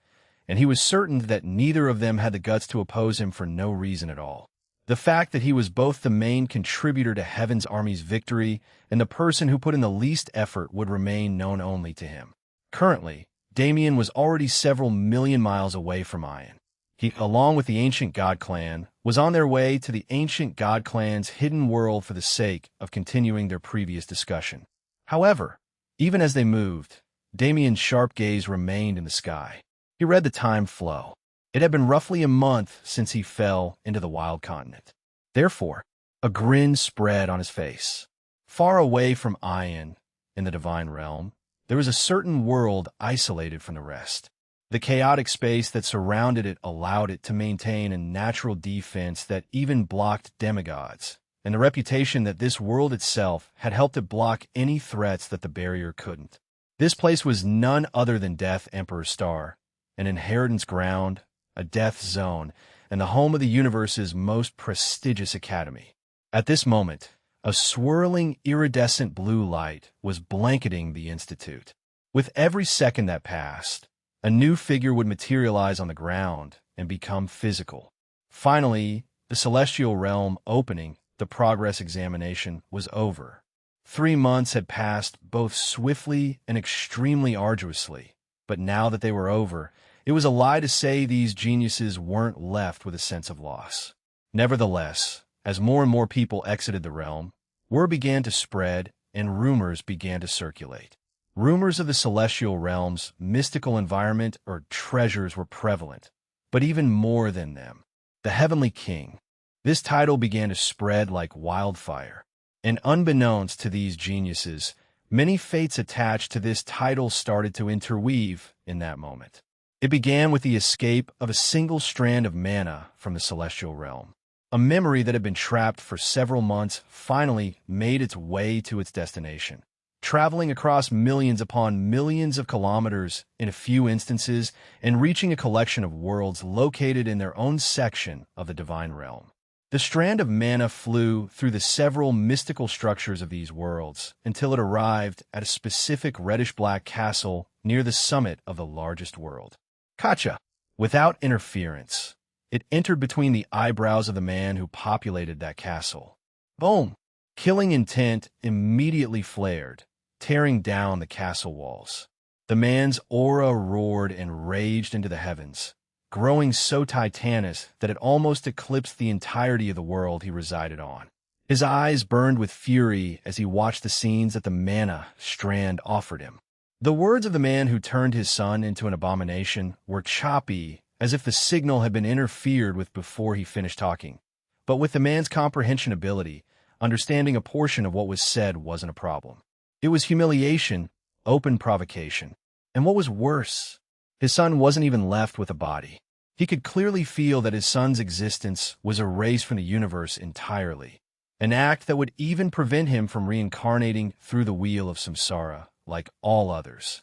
and he was certain that neither of them had the guts to oppose him for no reason at all. The fact that he was both the main contributor to Heaven's Army's victory and the person who put in the least effort would remain known only to him. Currently, Damien was already several million miles away from Ion. He, along with the Ancient God Clan, was on their way to the Ancient God Clan's hidden world for the sake of continuing their previous discussion. However, even as they moved, Damien's sharp gaze remained in the sky. He read the time flow. It had been roughly a month since he fell into the wild continent. Therefore, a grin spread on his face. Far away from Ion, in the Divine Realm, there was a certain world isolated from the rest. The chaotic space that surrounded it allowed it to maintain a natural defense that even blocked demigods, and the reputation that this world itself had helped it block any threats that the barrier couldn't. This place was none other than Death Emperor Star, an inheritance ground, a death zone, and the home of the universe's most prestigious academy. At this moment, a swirling, iridescent blue light was blanketing the Institute. With every second that passed, a new figure would materialize on the ground and become physical. Finally, the Celestial Realm opening, the progress examination, was over. 3 months had passed both swiftly and extremely arduously, but now that they were over, it was a lie to say these geniuses weren't left with a sense of loss. Nevertheless, as more and more people exited the realm, word began to spread and rumors began to circulate. Rumors of the Celestial Realm's mystical environment or treasures were prevalent, but even more than them, the Heavenly King. This title began to spread like wildfire, and unbeknownst to these geniuses, many fates attached to this title started to interweave in that moment. It began with the escape of a single strand of mana from the Celestial Realm. A memory that had been trapped for several months finally made its way to its destination, traveling across millions upon millions of kilometers in a few instances and reaching a collection of worlds located in their own section of the Divine Realm. The strand of mana flew through the several mystical structures of these worlds until it arrived at a specific reddish-black castle near the summit of the largest world. Kacha. Without interference, it entered between the eyebrows of the man who populated that castle. Boom! Killing intent immediately flared, tearing down the castle walls. The man's aura roared and raged into the heavens, growing so titanous that it almost eclipsed the entirety of the world he resided on. His eyes burned with fury as he watched the scenes that the mana strand offered him. The words of the man who turned his son into an abomination were choppy, as if the signal had been interfered with before he finished talking. But with the man's comprehension ability, understanding a portion of what was said wasn't a problem. It was humiliation, open provocation. And what was worse, his son wasn't even left with a body. He could clearly feel that his son's existence was erased from the universe entirely. an act that would even prevent him from reincarnating through the wheel of samsara like all others.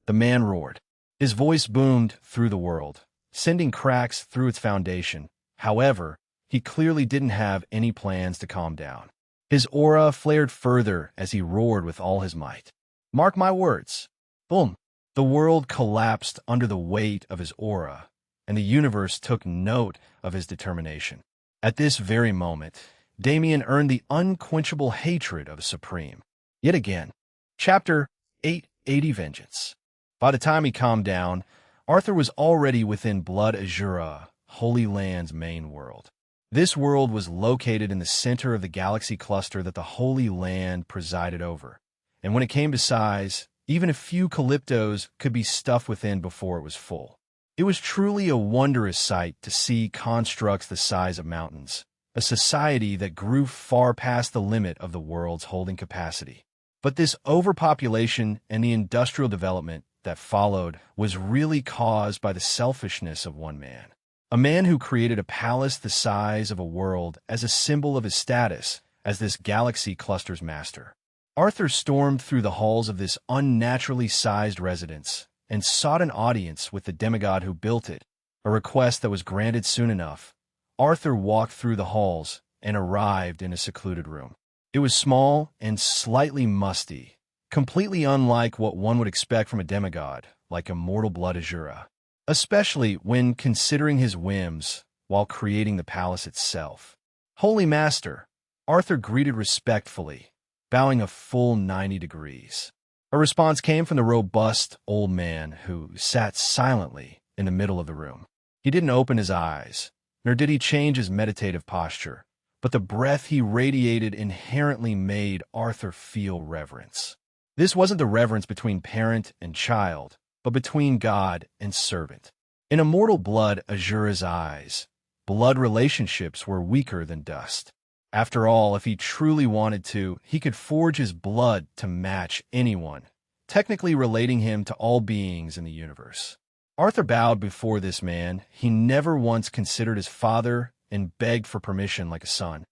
The man roared. His voice boomed through the world, sending cracks through its foundation. However, he clearly didn't have any plans to calm down. His aura flared further as he roared with all his might. Mark my words. Boom. The world collapsed under the weight of his aura, and the universe took note of his determination. At this very moment, Damien earned the unquenchable hatred of a supreme. Yet again. Chapter 880 Vengeance. By the time he calmed down, Arthur was already within Blood Azura, Holy Land's main world. This world was located in the center of the galaxy cluster that the Holy Land presided over, and when it came to size, even a few calyptos could be stuffed within before it was full. It was truly a wondrous sight to see constructs the size of mountains, a society that grew far past the limit of the world's holding capacity. But this overpopulation and the industrial development that followed was really caused by the selfishness of one man. A man who created a palace the size of a world as a symbol of his status as this galaxy cluster's master. Arthur stormed through the halls of this unnaturally sized residence and sought an audience with the demigod who built it, a request that was granted soon enough. Arthur walked through the halls and arrived in a secluded room. It was small and slightly musty, completely unlike what one would expect from a demigod like immortal Blood Azura, especially when considering his whims while creating the palace itself. Holy Master, Arthur greeted respectfully, bowing a full 90 degrees. A response came from the robust old man who sat silently in the middle of the room. He didn't open his eyes, nor did he change his meditative posture, but the breath he radiated inherently made Arthur feel reverence. This wasn't the reverence between parent and child, but between God and servant. In immortal Blood Azura's eyes, blood relationships were weaker than dust. After all, if he truly wanted to, he could forge his blood to match anyone, technically relating him to all beings in the universe. Arthur bowed before this man he never once considered his father and begged for permission like a son.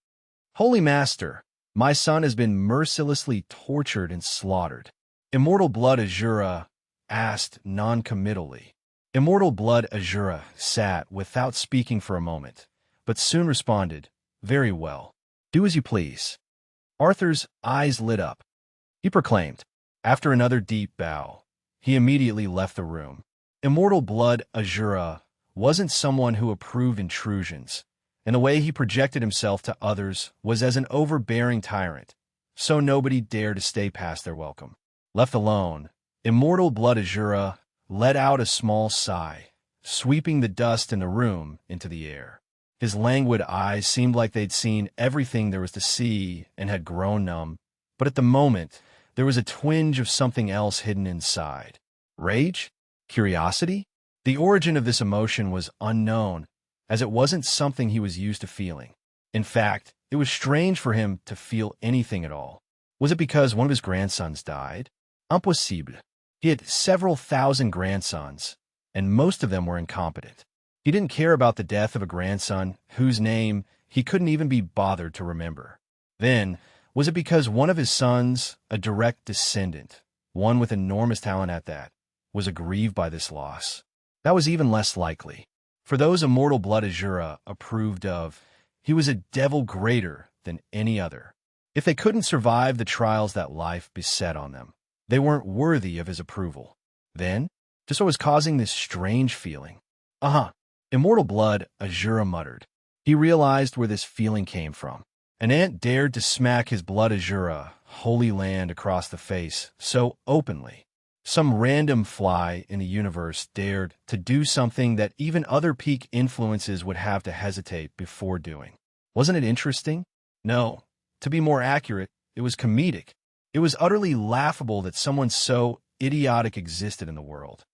Holy Master, my son has been mercilessly tortured and slaughtered. Immortal Blood Azura asked non-committally. Immortal Blood Azura sat without speaking for a moment, but soon responded, "Very well. Do as you please." Arthur's eyes lit up. He proclaimed. After another deep bow, he immediately left the room. Immortal Blood Azura wasn't someone who approved intrusions, and the way he projected himself to others was as an overbearing tyrant, so nobody dared to stay past their welcome. Left alone, Immortal Blood Azura let out a small sigh, sweeping the dust in the room into the air. His languid eyes seemed like they'd seen everything there was to see and had grown numb, but at the moment, there was a twinge of something else hidden inside. Rage? Curiosity? The origin of this emotion was unknown, as it wasn't something he was used to feeling. In fact, it was strange for him to feel anything at all. Was it because one of his grandsons died? Impossible. He had several thousand grandsons, and most of them were incompetent. He didn't care about the death of a grandson whose name he couldn't even be bothered to remember. Then, was it because one of his sons, a direct descendant, one with enormous talent at that, was aggrieved by this loss? That was even less likely. For those immortal Blood Azura approved of, he was a devil greater than any other. If they couldn't survive the trials that life beset on them, they weren't worthy of his approval. Then, just what was causing this strange feeling? Immortal Blood Azura muttered. He realized where this feeling came from. An ant dared to smack his Blood Azura, Holy Land, across the face so openly. Some random fly in the universe dared to do something that even other peak influences would have to hesitate before doing. Wasn't it interesting? No. To be more accurate, it was comedic. It was utterly laughable that someone so idiotic existed in the world.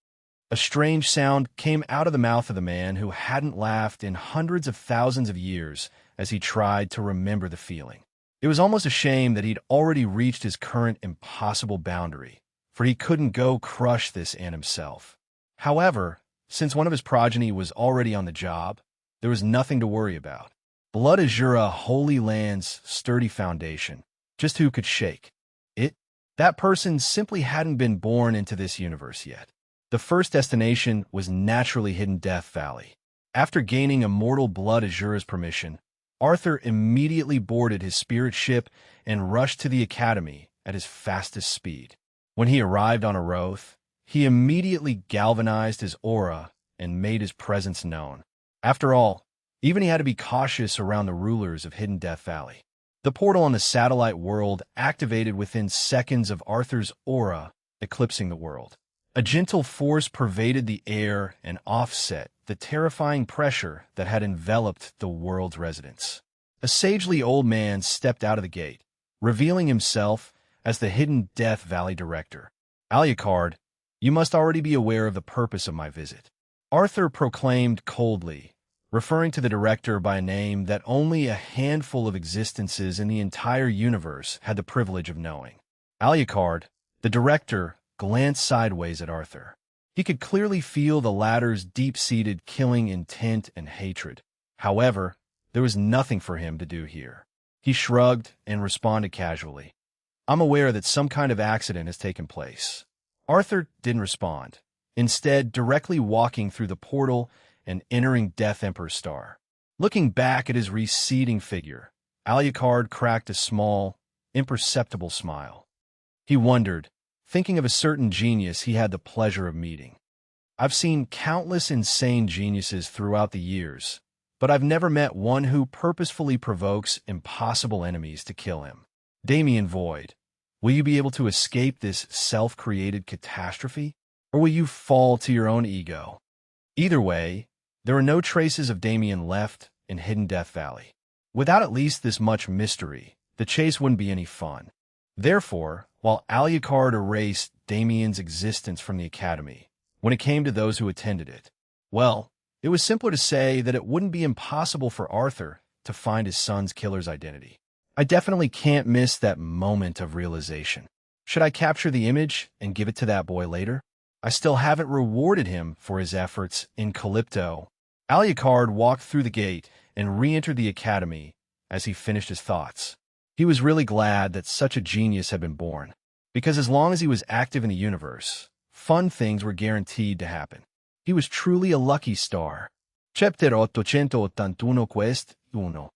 A strange sound came out of the mouth of the man who hadn't laughed in hundreds of thousands of years as he tried to remember the feeling. It was almost a shame that he'd already reached his current impossible boundary, for he couldn't go crush this ant himself. However, since one of his progeny was already on the job, there was nothing to worry about. Blood Azura, Holy Land's sturdy foundation. Just who could shake it? That person simply hadn't been born into this universe yet. The first destination was naturally Hidden Death Valley. After gaining immortal Blood Azura's permission, Arthur immediately boarded his spirit ship and rushed to the academy at his fastest speed. When he arrived on Aroth, he immediately galvanized his aura and made his presence known. After all, even he had to be cautious around the rulers of Hidden Death Valley. The portal on the satellite world activated within seconds of Arthur's aura, eclipsing the world. A gentle force pervaded the air and offset the terrifying pressure that had enveloped the world's residents. A sagely old man stepped out of the gate, revealing himself as the Hidden Death Valley director. Alucard, you must already be aware of the purpose of my visit. Arthur proclaimed coldly, referring to the director by a name that only a handful of existences in the entire universe had the privilege of knowing. Alucard, the director, glanced sideways at Arthur. He could clearly feel the latter's deep-seated killing intent and hatred. However, there was nothing for him to do here. He shrugged and responded casually. I'm aware that some kind of accident has taken place. Arthur didn't respond, instead directly walking through the portal and entering Death Emperor's Star. Looking back at his receding figure, Alucard cracked a small, imperceptible smile. He wondered, thinking of a certain genius he had the pleasure of meeting. I've seen countless insane geniuses throughout the years, but I've never met one who purposefully provokes impossible enemies to kill him. Damien Void, will you be able to escape this self-created catastrophe, or will you fall to your own ego? Either way, there are no traces of Damien left in Hidden Death Valley. Without at least this much mystery, the chase wouldn't be any fun. Therefore, while Alucard erased Damien's existence from the Academy, when it came to those who attended it, well, it was simpler to say that it wouldn't be impossible for Arthur to find his son's killer's identity. I definitely can't miss that moment of realization. Should I capture the image and give it to that boy later? I still haven't rewarded him for his efforts in Calypto. Alucard walked through the gate and re-entered the academy as he finished his thoughts. He was really glad that such a genius had been born, because as long as he was active in the universe, fun things were guaranteed to happen. He was truly a lucky star. Chapter 881 Quest 1.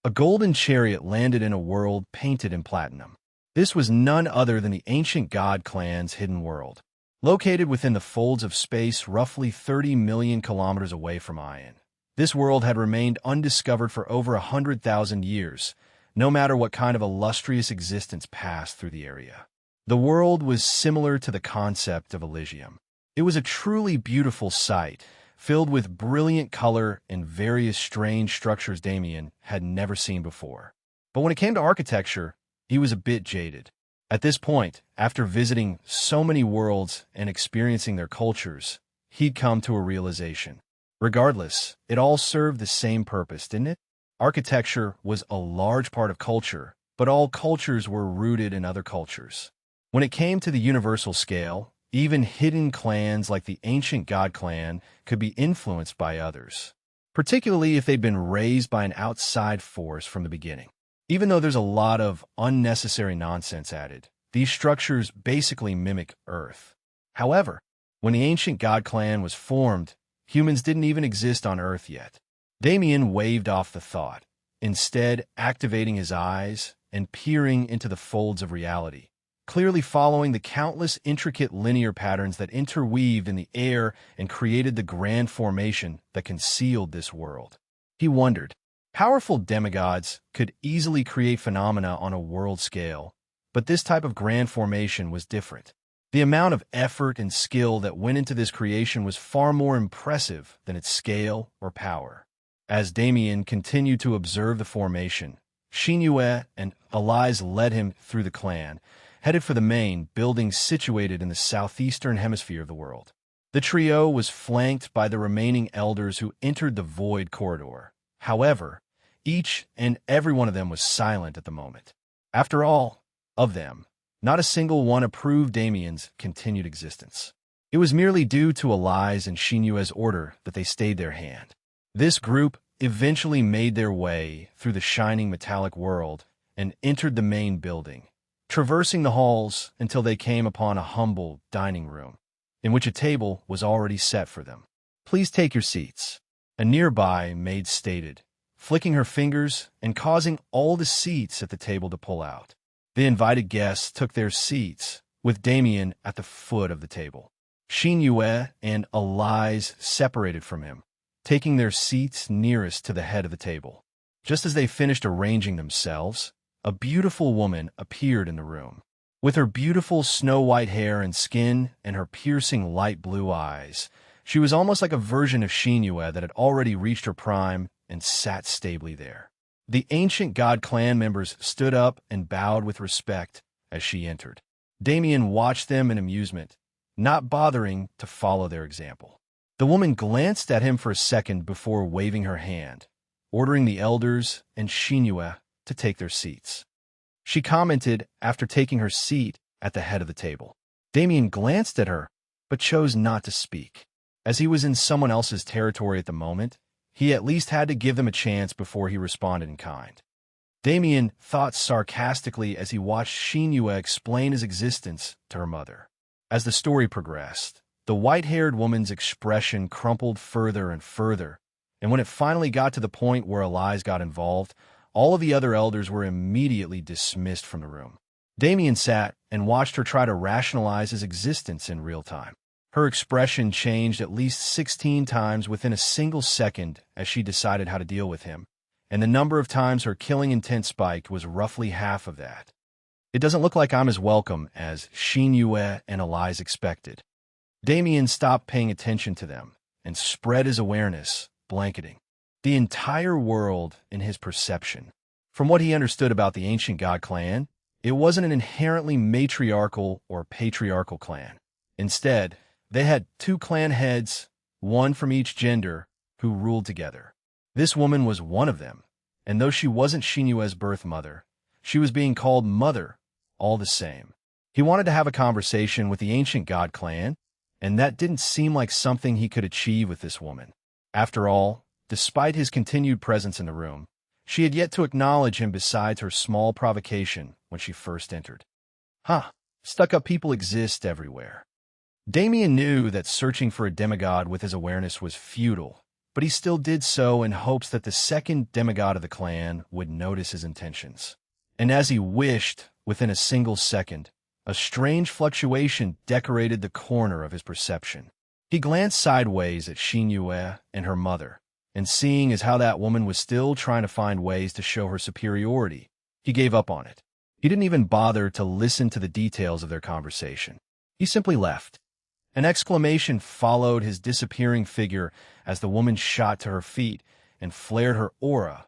A golden chariot landed in a world painted in platinum. This was none other than the ancient god clan's hidden world. Located within the folds of space roughly 30 million kilometers away from Ion, this world had remained undiscovered for over 100,000 years, no matter what kind of illustrious existence passed through the area. The world was similar to the concept of Elysium. It was a truly beautiful sight, filled with brilliant color and various strange structures Damien had never seen before. But when it came to architecture, he was a bit jaded. At this point, after visiting so many worlds and experiencing their cultures, he'd come to a realization. Regardless, it all served the same purpose, didn't it? Architecture was a large part of culture, but all cultures were rooted in other cultures. When it came to the universal scale, even hidden clans like the ancient god clan could be influenced by others, particularly if they'd been raised by an outside force from the beginning. Even though there's a lot of unnecessary nonsense added, these structures basically mimic Earth. However, when the ancient god clan was formed, humans didn't even exist on Earth yet. Damien waved off the thought, instead activating his eyes and peering into the folds of reality, clearly following the countless intricate linear patterns that interweaved in the air and created the grand formation that concealed this world. He wondered, powerful demigods could easily create phenomena on a world scale, but this type of grand formation was different. The amount of effort and skill that went into this creation was far more impressive than its scale or power. As Damien continued to observe the formation, Shinue and Elize led him through the clan, headed for the main building situated in the southeastern hemisphere of the world. The trio was flanked by the remaining elders who entered the Void Corridor. However, each and every one of them was silent at the moment. After all, of them, not a single one approved Damien's continued existence. It was merely due to Elize and Shinue's order that they stayed their hand. This group eventually made their way through the shining metallic world and entered the main building, traversing the halls until they came upon a humble dining room, in which a table was already set for them. "Please take your seats," a nearby maid stated, flicking her fingers and causing all the seats at the table to pull out. The invited guests took their seats, with Damien at the foot of the table. Xinyue and Elize separated from him, taking their seats nearest to the head of the table. Just as they finished arranging themselves, a beautiful woman appeared in the room. With her beautiful snow-white hair and skin and her piercing light blue eyes, she was almost like a version of Xinyue that had already reached her prime and sat stably there. The ancient god clan members stood up and bowed with respect as she entered. Damien watched them in amusement, not bothering to follow their example. The woman glanced at him for a second before waving her hand, ordering the elders and Xinyue to take their seats. She commented after taking her seat at the head of the table. Damien glanced at her, but chose not to speak. As he was in someone else's territory at the moment, he at least had to give them a chance before he responded in kind. Damien thought sarcastically as he watched Xinyue explain his existence to her mother. As the story progressed, the white-haired woman's expression crumpled further and further, and when it finally got to the point where Elize got involved, all of the other elders were immediately dismissed from the room. Damien sat and watched her try to rationalize his existence in real time. Her expression changed at least 16 times within a single second as she decided how to deal with him, and the number of times her killing intent spiked was roughly half of that. "It doesn't look like I'm as welcome as Xinyue and Elize expected." Damien stopped paying attention to them and spread his awareness, blanketing the entire world in his perception. From what he understood about the ancient god clan, it wasn't an inherently matriarchal or patriarchal clan. Instead, they had 2 clan heads, one from each gender, who ruled together. This woman was one of them, and though she wasn't Xinyue's birth mother, she was being called mother all the same. He wanted to have a conversation with the ancient god clan, and that didn't seem like something he could achieve with this woman. After all, despite his continued presence in the room, she had yet to acknowledge him besides her small provocation when she first entered. Stuck-up people exist everywhere. Damien knew that searching for a demigod with his awareness was futile, but he still did so in hopes that the second demigod of the clan would notice his intentions. And as he wished, within a single second, a strange fluctuation decorated the corner of his perception. He glanced sideways at Xinyue and her mother, and seeing as how that woman was still trying to find ways to show her superiority, he gave up on it. He didn't even bother to listen to the details of their conversation. He simply left. An exclamation followed his disappearing figure as the woman shot to her feet and flared her aura,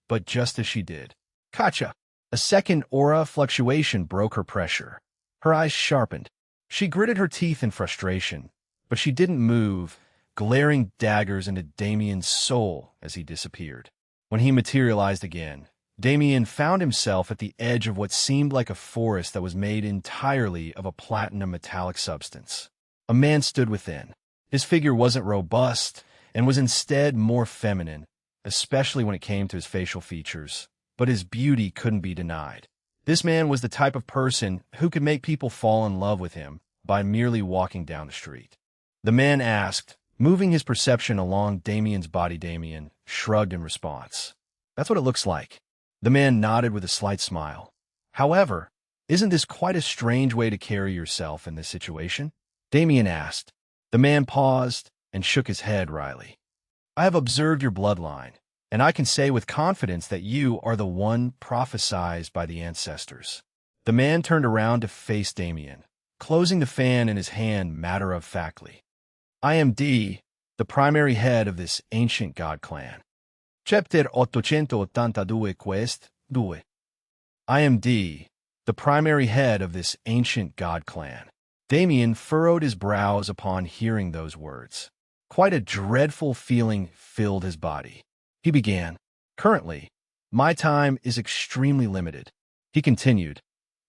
but just as she did, "Kacha!" A second aura fluctuation broke her pressure. Her eyes sharpened. She gritted her teeth in frustration, but she didn't move, glaring daggers into Damien's soul as he disappeared. When he materialized again, Damien found himself at the edge of what seemed like a forest that was made entirely of a platinum metallic substance. A man stood within. His figure wasn't robust and was instead more feminine, especially when it came to his facial features, but his beauty couldn't be denied. This man was the type of person who could make people fall in love with him by merely walking down the street. The man asked, moving his perception along Damien's body. Damien shrugged in response. "That's what it looks like." The man nodded with a slight smile. "However, isn't this quite a strange way to carry yourself in this situation?" Damien asked. The man paused and shook his head wryly. "I have observed your bloodline, and I can say with confidence that you are the one prophesied by the ancestors." The man turned around to face Damien, closing the fan in his hand matter-of-factly. "I am the primary head of this ancient god clan. Chapter 882 Quest 2. I am the primary head of this ancient god clan." Damien furrowed his brows upon hearing those words. Quite a dreadful feeling filled his body. He began, "Currently, my time is extremely limited." He continued,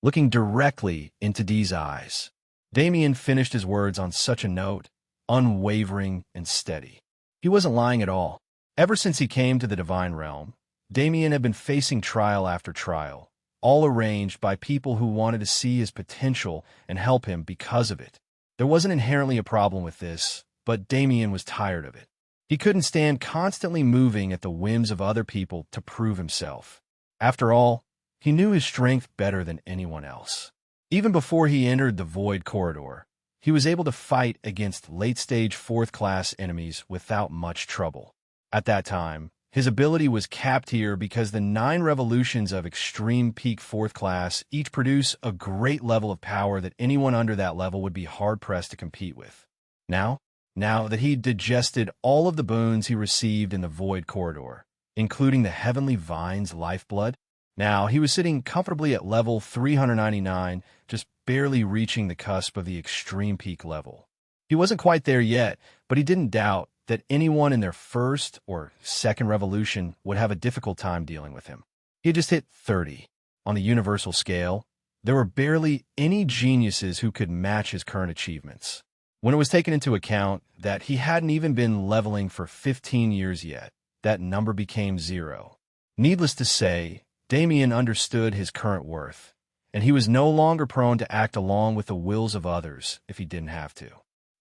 looking directly into Dee's eyes. Damien finished his words on such a note, unwavering and steady. He wasn't lying at all. Ever since he came to the Divine Realm, Damien had been facing trial after trial, all arranged by people who wanted to see his potential and help him because of it. There wasn't inherently a problem with this, but Damien was tired of it. He couldn't stand constantly moving at the whims of other people to prove himself. After all, he knew his strength better than anyone else. Even before he entered the Void Corridor, he was able to fight against late-stage fourth-class enemies without much trouble. At that time, his ability was capped here because the 9 revolutions of extreme peak 4th class each produce a great level of power that anyone under that level would be hard-pressed to compete with. Now that he'd digested all of the boons he received in the Void Corridor, including the Heavenly Vine's lifeblood, now he was sitting comfortably at level 399, just barely reaching the cusp of the extreme peak level. He wasn't quite there yet, but he didn't doubt that anyone in their first or second revolution would have a difficult time dealing with him. He had just hit 30. On the universal scale, there were barely any geniuses who could match his current achievements. When it was taken into account that he hadn't even been leveling for 15 years yet, that number became 0. Needless to say, Damien understood his current worth, and he was no longer prone to act along with the wills of others if he didn't have to.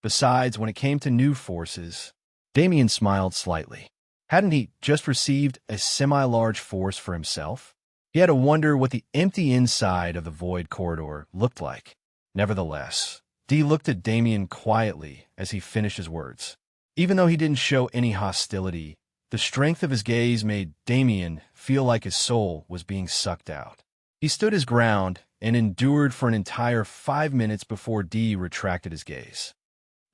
Besides, when it came to new forces, Damien smiled slightly. Hadn't he just received a semi-large force for himself? He had to wonder what the empty inside of the Void Corridor looked like. Nevertheless, Dee looked at Damien quietly as he finished his words. Even though he didn't show any hostility, the strength of his gaze made Damien feel like his soul was being sucked out. He stood his ground and endured for an entire 5 minutes before Dee retracted his gaze.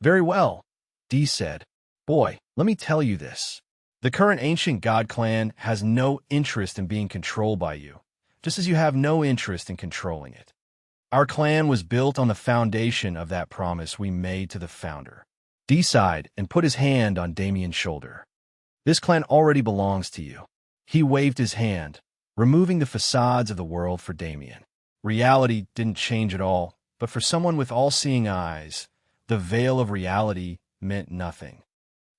"Very well," Dee said. "Boy, let me tell you this. The current Ancient God Clan has no interest in being controlled by you, just as you have no interest in controlling it. Our clan was built on the foundation of that promise we made to the founder." Dee sighed and put his hand on Damien's shoulder. "This clan already belongs to you." He waved his hand, removing the facades of the world for Damien. Reality didn't change at all, but for someone with all-seeing eyes, the veil of reality meant nothing.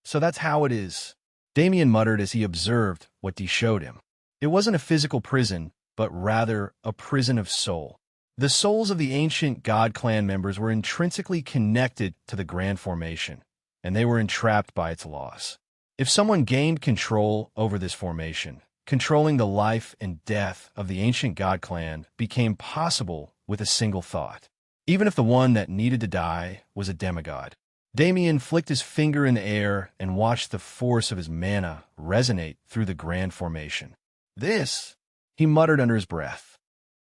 "So that's how it is," Damien muttered as he observed what Dee showed him. It wasn't a physical prison, but rather a prison of soul. The souls of the Ancient God Clan members were intrinsically connected to the Grand Formation, and they were entrapped by its laws. If someone gained control over this formation, controlling the life and death of the Ancient God Clan became possible with a single thought, even if the one that needed to die was a demigod. Damien flicked his finger in the air and watched the force of his mana resonate through the Grand Formation. "This," he muttered under his breath.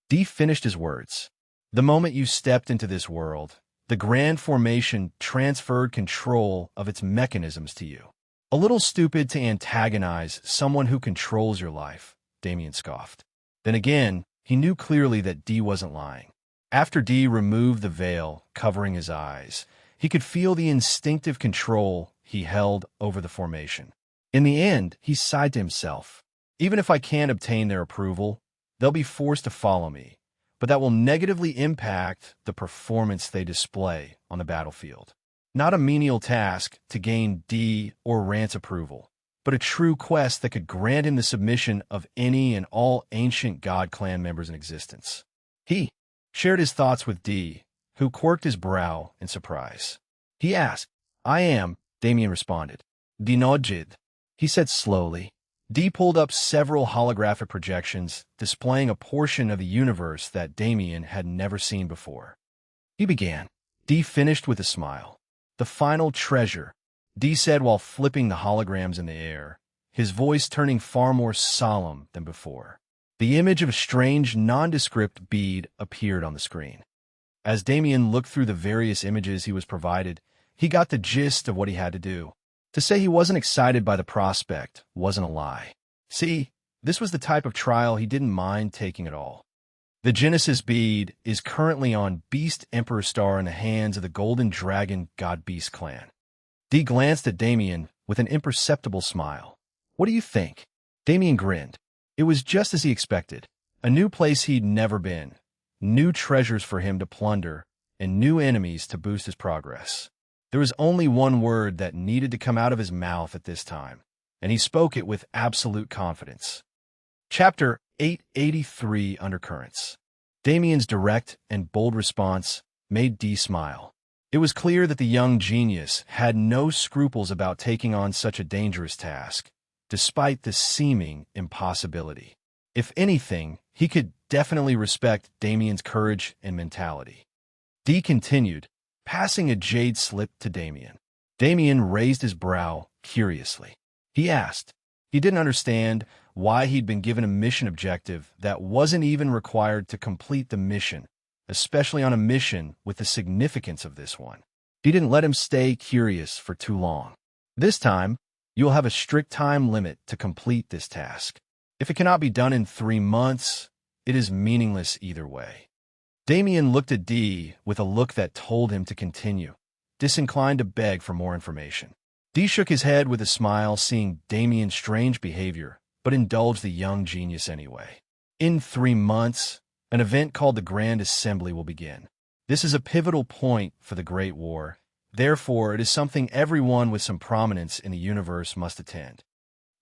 Dee finished his words. "The moment you stepped into this world, the Grand Formation transferred control of its mechanisms to you." "A little stupid to antagonize someone who controls your life," Damien scoffed. Then again, he knew clearly that Dee wasn't lying. After Dee removed the veil covering his eyes, he could feel the instinctive control he held over the formation. In the end, he sighed to himself. "Even if I can't obtain their approval, they'll be forced to follow me, but that will negatively impact the performance they display on the battlefield. Not a menial task to gain Dee or Rant's approval, but a true quest that could grant him the submission of any and all Ancient God Clan members in existence." He shared his thoughts with Dee, who quirked his brow in surprise. He asked, "I am," Damien responded. "Dee nodded," he said slowly. Dee pulled up several holographic projections, displaying a portion of the universe that Damien had never seen before. He began. Dee finished with a smile. "The final treasure," Dee said while flipping the holograms in the air, his voice turning far more solemn than before. The image of a strange, nondescript bead appeared on the screen. As Damien looked through the various images he was provided, he got the gist of what he had to do. To say he wasn't excited by the prospect wasn't a lie. See, this was the type of trial he didn't mind taking at all. The Genesis bead is currently on Beast Emperor Star in the hands of the Golden Dragon God Beast clan. Dee glanced at Damien with an imperceptible smile. "What do you think?" Damien grinned. It was just as he expected. A new place he'd never been, new treasures for him to plunder, and new enemies to boost his progress. There was only one word that needed to come out of his mouth at this time. and he spoke it with absolute confidence. Chapter 883 Undercurrents. Damien's direct and bold response made Dee smile. It was clear that the young genius had no scruples about taking on such a dangerous task, despite the seeming impossibility. If anything, he could definitely respect Damien's courage and mentality. Dee continued, passing a jade slip to Damien. Damien raised his brow curiously. He asked. He didn't understand why he'd been given a mission objective that wasn't even required to complete the mission, especially on a mission with the significance of this one. He didn't let him stay curious for too long. This time, you'll have a strict time limit to complete this task. If it cannot be done in 3 months, it is meaningless either way. Damien looked at Dee with a look that told him to continue, disinclined to beg for more information. Dee shook his head with a smile, seeing Damien's strange behavior, but indulged the young genius anyway. In 3 months, an event called the Grand Assembly will begin. This is a pivotal point for the Great War. Therefore, it is something everyone with some prominence in the universe must attend.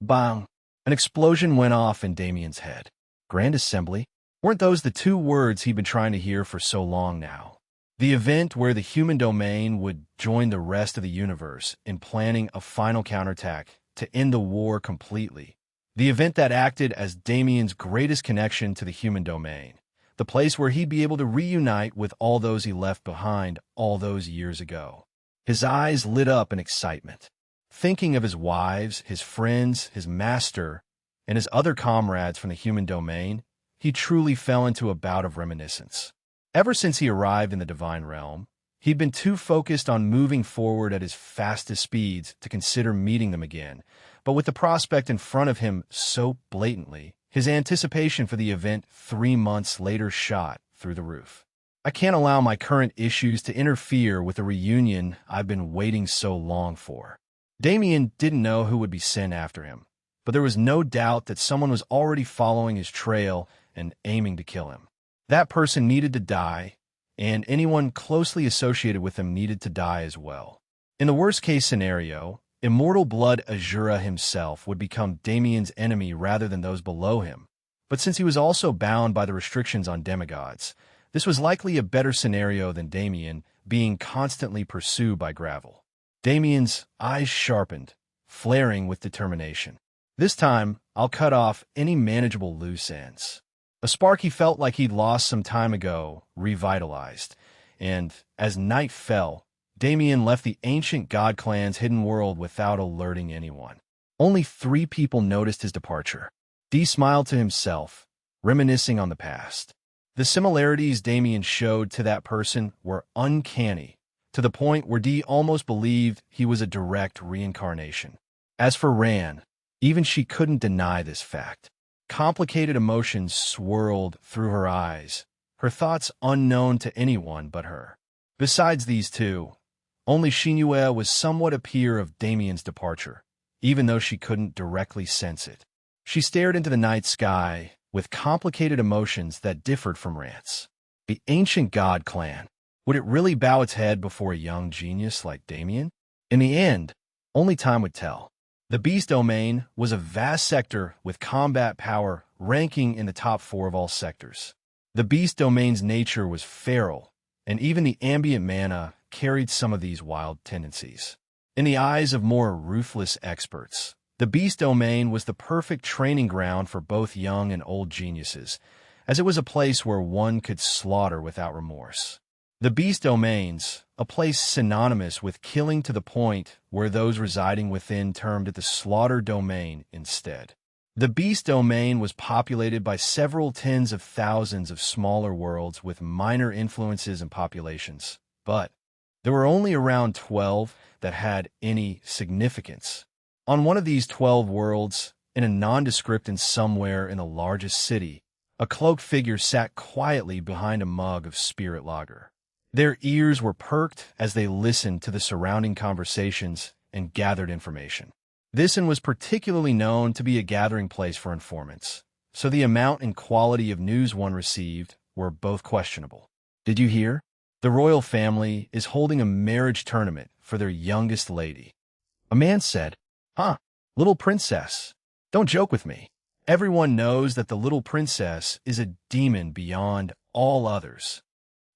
Bang! An explosion went off in Damien's head. Grand Assembly? Weren't those the 2 words he'd been trying to hear for so long now? The event where the human domain would join the rest of the universe in planning a final counterattack to end the war completely. The event that acted as Damien's greatest connection to the human domain. The place where he'd be able to reunite with all those he left behind all those years ago. His eyes lit up in excitement. Thinking of his wives, his friends, his master, and his other comrades from the human domain, he truly fell into a bout of reminiscence. Ever since he arrived in the divine realm, he'd been too focused on moving forward at his fastest speeds to consider meeting them again, but with the prospect in front of him so blatantly, his anticipation for the event 3 months later shot through the roof. I can't allow my current issues to interfere with the reunion I've been waiting so long for. Damien didn't know who would be sent after him, but there was no doubt that someone was already following his trail and aiming to kill him. That person needed to die, and anyone closely associated with him needed to die as well. In the worst-case scenario, Immortal Blood Azura himself would become Damien's enemy rather than those below him. But since he was also bound by the restrictions on demigods, this was likely a better scenario than Damien being constantly pursued by Gravel. Damien's eyes sharpened, flaring with determination. This time, I'll cut off any manageable loose ends. A spark he felt like he'd lost some time ago revitalized, and as night fell, Damien left the ancient god clan's hidden world without alerting anyone. Only 3 people noticed his departure. Dee smiled to himself, reminiscing on the past. The similarities Damien showed to that person were uncanny, to the point where Dee almost believed he was a direct reincarnation. As for Ran, even she couldn't deny this fact. Complicated emotions swirled through her eyes, her thoughts unknown to anyone but her. Besides these 2, only Shinue was somewhat a peer of Damien's departure, even though she couldn't directly sense it. She stared into the night sky with complicated emotions that differed from Rant's. The ancient god clan. Would it really bow its head before a young genius like Damien? In the end, only time would tell. The Beast Domain was a vast sector with combat power ranking in the top 4 of all sectors. The Beast Domain's nature was feral, and even the ambient mana carried some of these wild tendencies. In the eyes of more ruthless experts, the Beast Domain was the perfect training ground for both young and old geniuses, as it was a place where one could slaughter without remorse. The Beast Domains, a place synonymous with killing to the point where those residing within termed it the Slaughter Domain instead. The Beast Domain was populated by several tens of thousands of smaller worlds with minor influences and populations, but there were only around 12 that had any significance. On one of these 12 worlds, in a nondescript and somewhere in the largest city, a cloaked figure sat quietly behind a mug of spirit lager. Their ears were perked as they listened to the surrounding conversations and gathered information. This inn was particularly known to be a gathering place for informants, so the amount and quality of news one received were both questionable. Did you hear? The royal family is holding a marriage tournament for their youngest lady. A man said, Huh, Little princess. Don't joke with me. Everyone knows that the little princess is a demon beyond all others.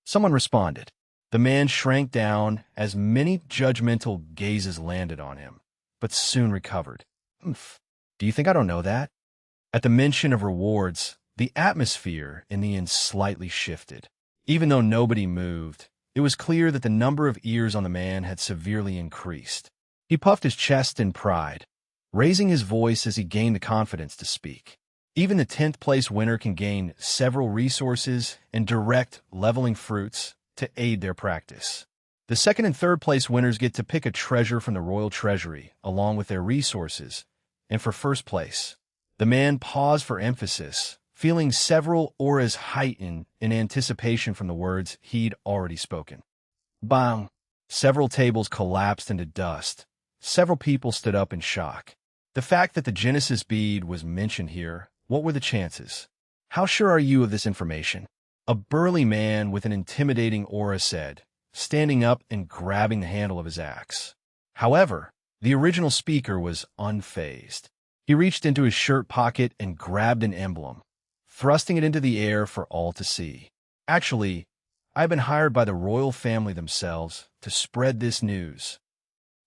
Someone responded. The man shrank down as many judgmental gazes landed on him, but soon recovered. Oomph. Do you think I don't know that? At the mention of rewards, the atmosphere in the inn slightly shifted. Even though nobody moved, it was clear that the number of ears on the man had severely increased. He puffed his chest in pride, raising his voice as he gained the confidence to speak. Even the 10th place winner can gain several resources and direct leveling fruits to aid their practice. The 2nd and 3rd place winners get to pick a treasure from the royal treasury along with their resources. And for 1st place, the man paused for emphasis, feeling several auras heighten in anticipation from the words he'd already spoken. Bang! Several tables collapsed into dust. Several people stood up in shock. The fact that the Genesis bead was mentioned here, what were the chances? How sure are you of this information? A burly man with an intimidating aura said, standing up and grabbing the handle of his axe. However, the original speaker was unfazed. He reached into his shirt pocket and grabbed an emblem, thrusting it into the air for all to see. Actually, I've been hired by the royal family themselves to spread this news.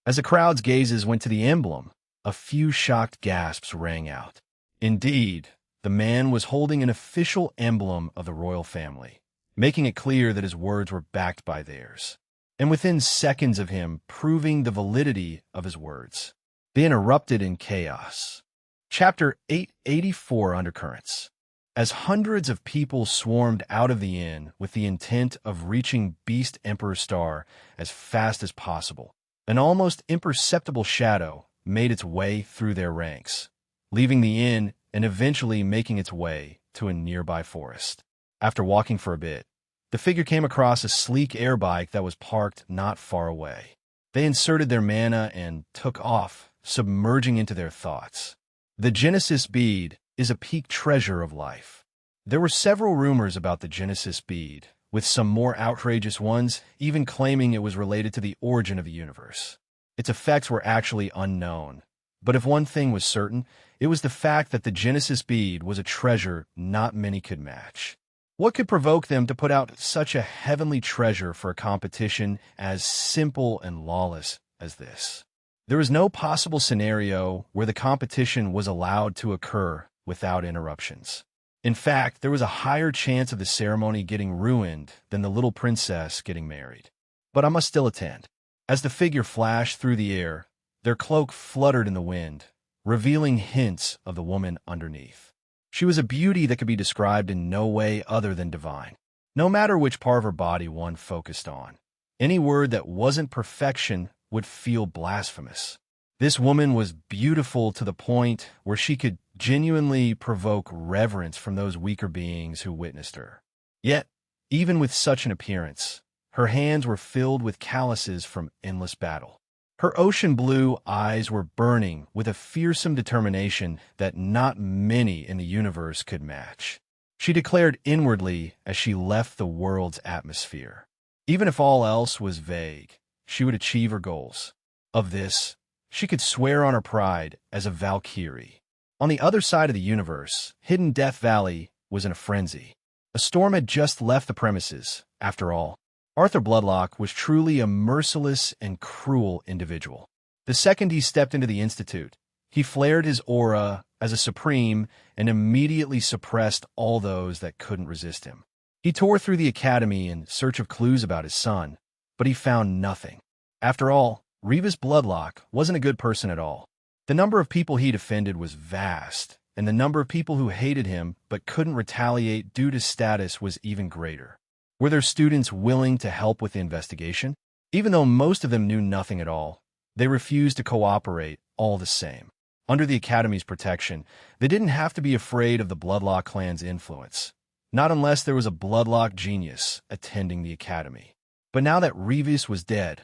As the crowd's gazes went to the emblem, a few shocked gasps rang out. Indeed, the man was holding an official emblem of the royal family, making it clear that his words were backed by theirs. And within seconds of him proving the validity of his words, they erupted in chaos. Chapter 884 Undercurrents. As hundreds of people swarmed out of the inn with the intent of reaching Beast Emperor Star as fast as possible, an almost imperceptible shadow made its way through their ranks, leaving the inn and eventually making its way to a nearby forest. After walking for a bit, the figure came across a sleek air bike that was parked not far away. They inserted their mana and took off, submerging into their thoughts. The Genesis bead is a peak treasure of life. There were several rumors about the Genesis bead, with some more outrageous ones even claiming it was related to the origin of the universe. Its effects were actually unknown. But if one thing was certain, it was the fact that the Genesis bead was a treasure not many could match. What could provoke them to put out such a heavenly treasure for a competition as simple and lawless as this? There was no possible scenario where the competition was allowed to occur without interruptions. In fact, there was a higher chance of the ceremony getting ruined than the little princess getting married. But I must still attend. As the figure flashed through the air, their cloak fluttered in the wind, revealing hints of the woman underneath. She was a beauty that could be described in no way other than divine. No matter which part of her body one focused on, any word that wasn't perfection would feel blasphemous. This woman was beautiful to the point where she could genuinely provoke reverence from those weaker beings who witnessed her. Yet, even with such an appearance, her hands were filled with calluses from endless battle. Her ocean blue eyes were burning with a fearsome determination that not many in the universe could match. She declared inwardly as she left the world's atmosphere. Even if all else was vague, she would achieve her goals. Of this, she could swear on her pride as a Valkyrie. On the other side of the universe, hidden Death Valley was in a frenzy. A storm had just left the premises, after all. Arthur Bloodlock was truly a merciless and cruel individual. The second he stepped into the Institute, he flared his aura as a supreme and immediately suppressed all those that couldn't resist him. He tore through the academy in search of clues about his son, but he found nothing. After all, Revis Bloodlock wasn't a good person at all. The number of people he defended was vast, and the number of people who hated him but couldn't retaliate due to status was even greater. Were there students willing to help with the investigation? Even though most of them knew nothing at all, they refused to cooperate all the same. Under the Academy's protection, they didn't have to be afraid of the Bloodlock clan's influence, not unless there was a Bloodlock genius attending the Academy. But now that Revis was dead,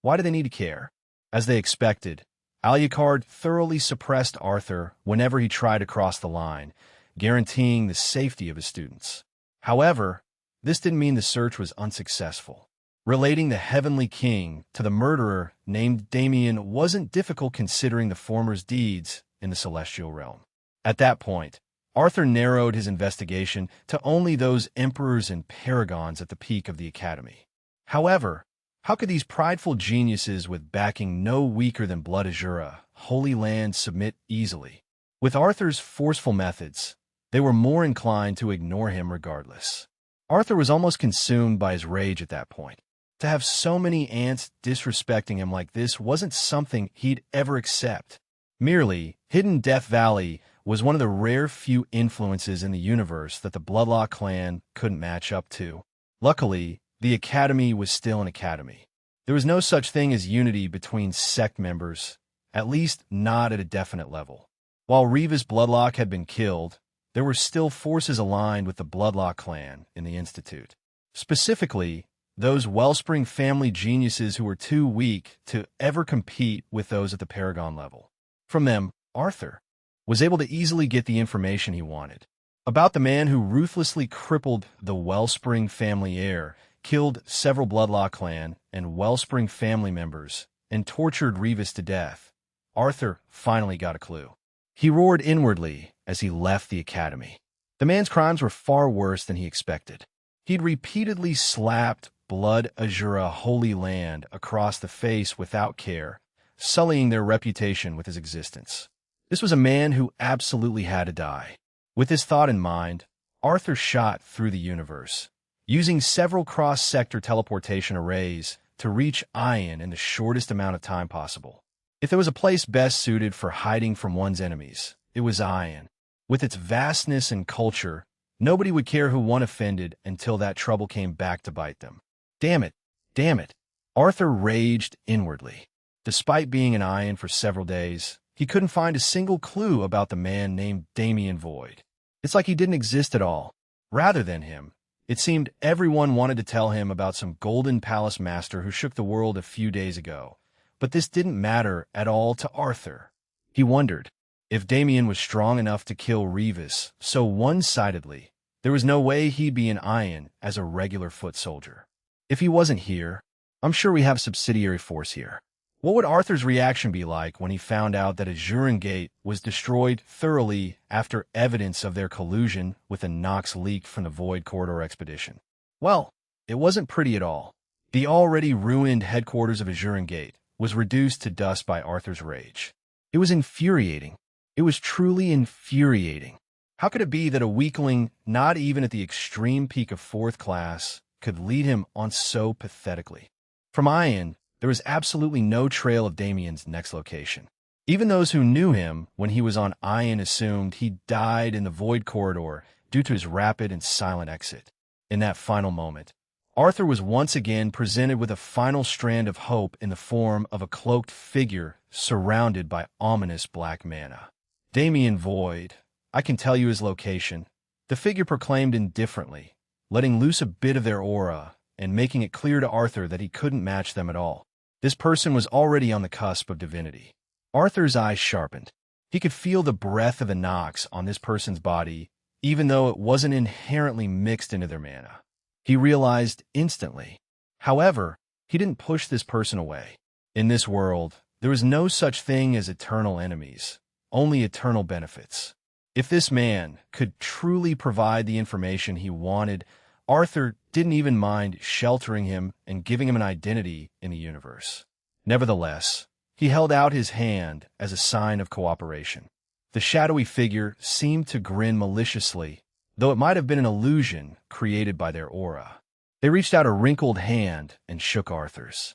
why did they need to care? As they expected, Alucard thoroughly suppressed Arthur whenever he tried to cross the line, guaranteeing the safety of his students. However, this didn't mean the search was unsuccessful. Relating the Heavenly King to the murderer named Damien wasn't difficult considering the former's deeds in the celestial realm. At that point, Arthur narrowed his investigation to only those emperors and paragons at the peak of the academy. However, how could these prideful geniuses with backing no weaker than Blood Azura, Holy Land, submit easily? With Arthur's forceful methods, they were more inclined to ignore him regardless. Arthur was almost consumed by his rage at that point. To have so many ants disrespecting him like this wasn't something he'd ever accept. Merely, Hidden Death Valley was one of the rare few influences in the universe that the Bloodlock clan couldn't match up to. Luckily, the academy was still an academy. There was no such thing as unity between sect members, at least not at a definite level. While Reva's Bloodlock had been killed, there were still forces aligned with the Bloodlock clan in the Institute. Specifically, those Wellspring family geniuses who were too weak to ever compete with those at the Paragon level. From them, Arthur was able to easily get the information he wanted. About the man who ruthlessly crippled the Wellspring family heir, killed several Bloodlock clan and Wellspring family members, and tortured Revis to death, Arthur finally got a clue. He roared inwardly as he left the academy. The man's crimes were far worse than he expected. He'd repeatedly slapped Blood Azura Holy Land across the face without care, sullying their reputation with his existence. This was a man who absolutely had to die. With this thought in mind, Arthur shot through the universe, using several cross-sector teleportation arrays to reach Ion in the shortest amount of time possible. If there was a place best suited for hiding from one's enemies, it was Ion. With its vastness and culture, nobody would care who one offended until that trouble came back to bite them. Damn it! Damn it! Arthur raged inwardly. Despite being in Ion for several days, he couldn't find a single clue about the man named Damien Void. It's like he didn't exist at all. Rather than him, it seemed everyone wanted to tell him about some Golden Palace master who shook the world a few days ago. But this didn't matter at all to Arthur. He wondered if Damien was strong enough to kill Revis so one-sidedly, there was no way he'd be in Ion as a regular foot soldier. If he wasn't here, I'm sure we have subsidiary force here. What would Arthur's reaction be like when he found out that Azuran Gate was destroyed thoroughly after evidence of their collusion with the Nox leaked from the Void Corridor expedition? Well, it wasn't pretty at all. The already ruined headquarters of Azuran Gate was reduced to dust by Arthur's rage. It was infuriating. It was truly infuriating. How could it be that a weakling, not even at the extreme peak of 4th class, could lead him on so pathetically? From Ion, there was absolutely no trail of Damien's next location. Even those who knew him when he was on Ion assumed he died in the Void Corridor due to his rapid and silent exit. In that final moment, Arthur was once again presented with a final strand of hope in the form of a cloaked figure surrounded by ominous black mana. Damien Void, I can tell you his location. The figure proclaimed indifferently, letting loose a bit of their aura and making it clear to Arthur that he couldn't match them at all. This person was already on the cusp of divinity. Arthur's eyes sharpened. He could feel the breath of the Nox on this person's body, even though it wasn't inherently mixed into their mana. He realized instantly. However, he didn't push this person away. In this world, there was no such thing as eternal enemies, only eternal benefits. If this man could truly provide the information he wanted, Arthur didn't even mind sheltering him and giving him an identity in the universe. Nevertheless, he held out his hand as a sign of cooperation. The shadowy figure seemed to grin maliciously, though it might have been an illusion created by their aura. They reached out a wrinkled hand and shook Arthur's.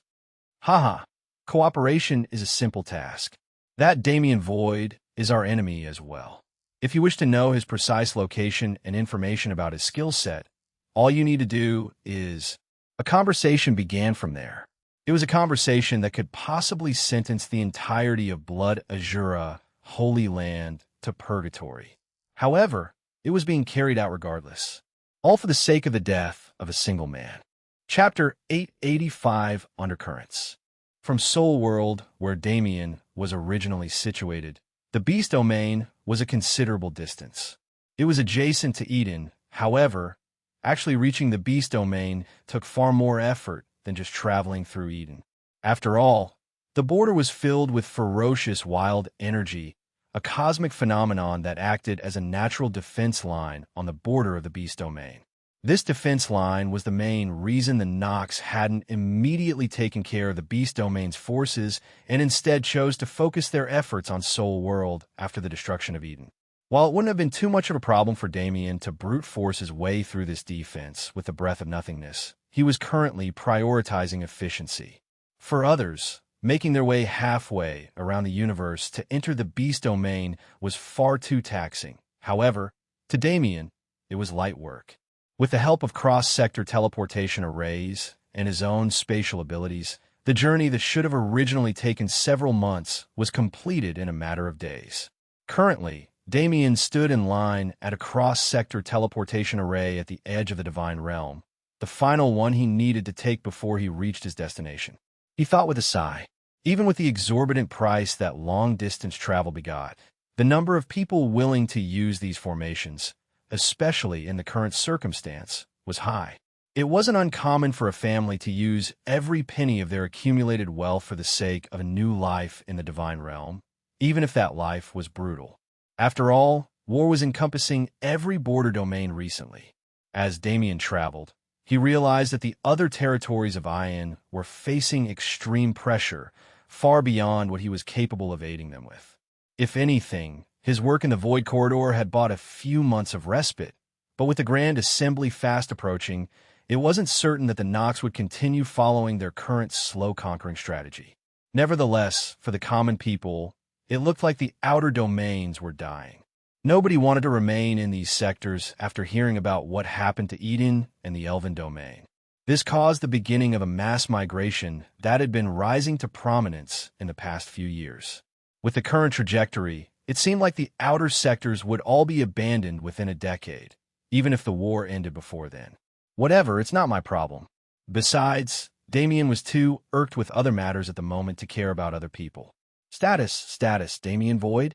Haha, cooperation is a simple task. That Damien Void is our enemy as well. If you wish to know his precise location and information about his skill set, all you need to do is... A conversation began from there. It was a conversation that could possibly sentence the entirety of Blood Azura, Holy Land, to purgatory. However, it was being carried out regardless, all for the sake of the death of a single man. Chapter 885, Undercurrents. From Soul World, where Damien was originally situated, the Beast Domain was a considerable distance. It was adjacent to Eden, however, actually reaching the Beast Domain took far more effort than just traveling through Eden. After all, the border was filled with ferocious wild energy, a cosmic phenomenon that acted as a natural defense line on the border of the beast domain. This defense line was the main reason the Nox hadn't immediately taken care of the beast domain's forces and instead chose to focus their efforts on Soul World after the destruction of Eden. While it wouldn't have been too much of a problem for Damien to brute force his way through this defense with the breath of nothingness, he was currently prioritizing efficiency. For others, making their way halfway around the universe to enter the beast domain was far too taxing. However, to Damien, it was light work. With the help of cross-sector teleportation arrays and his own spatial abilities, the journey that should have originally taken several months was completed in a matter of days. Currently, Damien stood in line at a cross-sector teleportation array at the edge of the Divine Realm, the final one he needed to take before he reached his destination. He thought with a sigh. Even with the exorbitant price that long-distance travel begot, the number of people willing to use these formations, especially in the current circumstance, was high. It wasn't uncommon for a family to use every penny of their accumulated wealth for the sake of a new life in the Divine Realm, even if that life was brutal. After all, war was encompassing every border domain recently. As Damien traveled, he realized that the other territories of Ion were facing extreme pressure, far beyond what he was capable of aiding them with. If anything, his work in the Void Corridor had bought a few months of respite, but with the Grand Assembly fast approaching, it wasn't certain that the Nox would continue following their current slow-conquering strategy. Nevertheless, for the common people, it looked like the outer domains were dying. Nobody wanted to remain in these sectors after hearing about what happened to Eden and the Elven domain. This caused the beginning of a mass migration that had been rising to prominence in the past few years. With the current trajectory, it seemed like the outer sectors would all be abandoned within a decade, even if the war ended before then. Whatever, it's not my problem. Besides, Damien was too irked with other matters at the moment to care about other people. Status, Damien Void.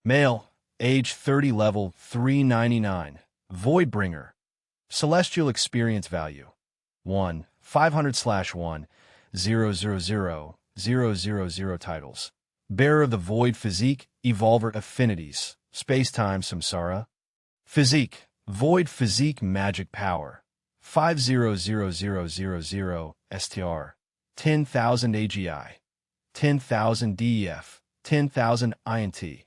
Male, age 30, level 399. Voidbringer. Celestial experience value. 1, 500/1, 000 titles. Bearer of the Void Physique, Evolver Affinities. Space-Time Samsara. Physique. Void Physique Magic Power. 500000 STR. 10,000 AGI. 10,000 DEF. 10,000 INT.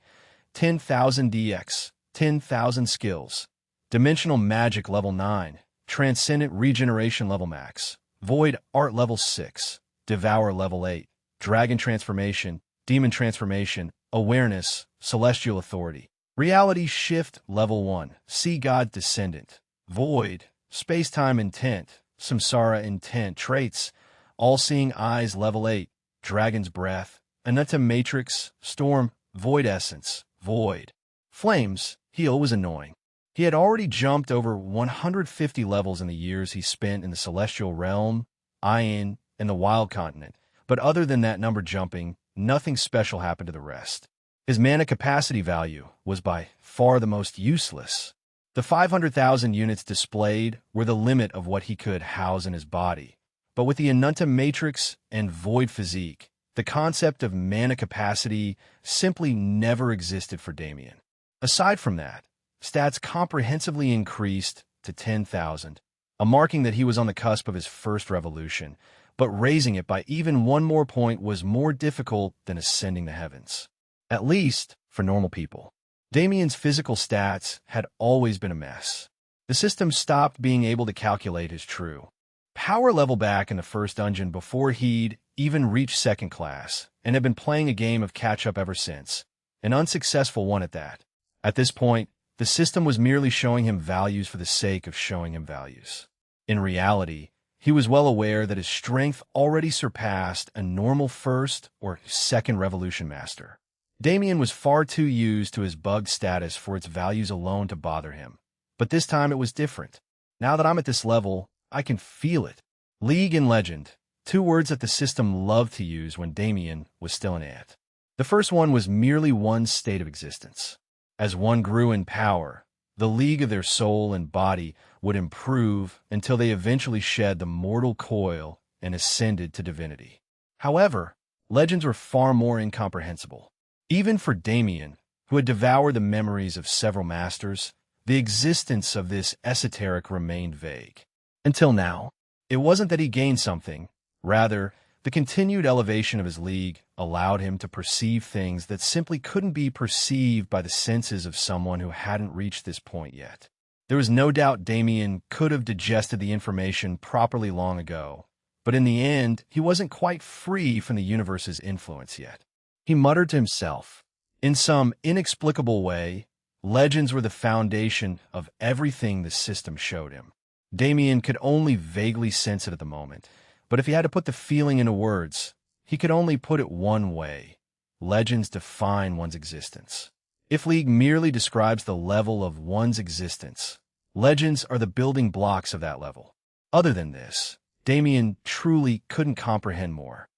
10,000 DX. 10,000 skills. Dimensional Magic level 9. Transcendent Regeneration level max. Void Art level 6. Devour level 8. Dragon Transformation. Demon Transformation. Awareness. Celestial Authority. Reality Shift level 1. Sea God Descendant. Void. Space-Time Intent. Samsara Intent. Traits. All-Seeing Eyes level 8. Dragon's Breath. Anutta Matrix. Storm. Void Essence. Void. Flames. Heal was annoying. He had already jumped over 150 levels in the years he spent in the Celestial Realm, Ion, and the Wild Continent, but other than that number jumping, nothing special happened to the rest. His mana capacity value was by far the most useless. The 500,000 units displayed were the limit of what he could house in his body, but with the Anutta Matrix and Void Physique, the concept of mana capacity simply never existed for Damien. Aside from that, stats comprehensively increased to 10,000, a marking that he was on the cusp of his first revolution, but raising it by even one more point was more difficult than ascending the heavens. At least for normal people. Damien's physical stats had always been a mess. The system stopped being able to calculate his true power level back in the first dungeon before he'd even reached second class, and had been playing a game of catch-up ever since, an unsuccessful one at that. At this point, the system was merely showing him values for the sake of showing him values. In reality, he was well aware that his strength already surpassed a normal first or second revolution master. Damien was far too used to his bugged status for its values alone to bother him. But this time it was different. Now that I'm at this level, I can feel it. League and Legend, two words that the system loved to use when Damien was still an ant. The first one was merely one's state of existence. As one grew in power, the league of their soul and body would improve until they eventually shed the mortal coil and ascended to divinity. However, legends were far more incomprehensible. Even for Damien, who had devoured the memories of several masters, the existence of this esoteric remained vague. Until now, it wasn't that he gained something. Rather, the continued elevation of his league allowed him to perceive things that simply couldn't be perceived by the senses of someone who hadn't reached this point yet. There was no doubt Damien could have digested the information properly long ago, but in the end, he wasn't quite free from the universe's influence yet. He muttered to himself. In some inexplicable way, legends were the foundation of everything the system showed him. Damien could only vaguely sense it at the moment, but if he had to put the feeling into words, he could only put it one way. Legends define one's existence. If League merely describes the level of one's existence, legends are the building blocks of that level. Other than this, Damien truly couldn't comprehend more.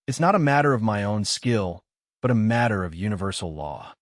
It's not a matter of my own skill, but a matter of universal law.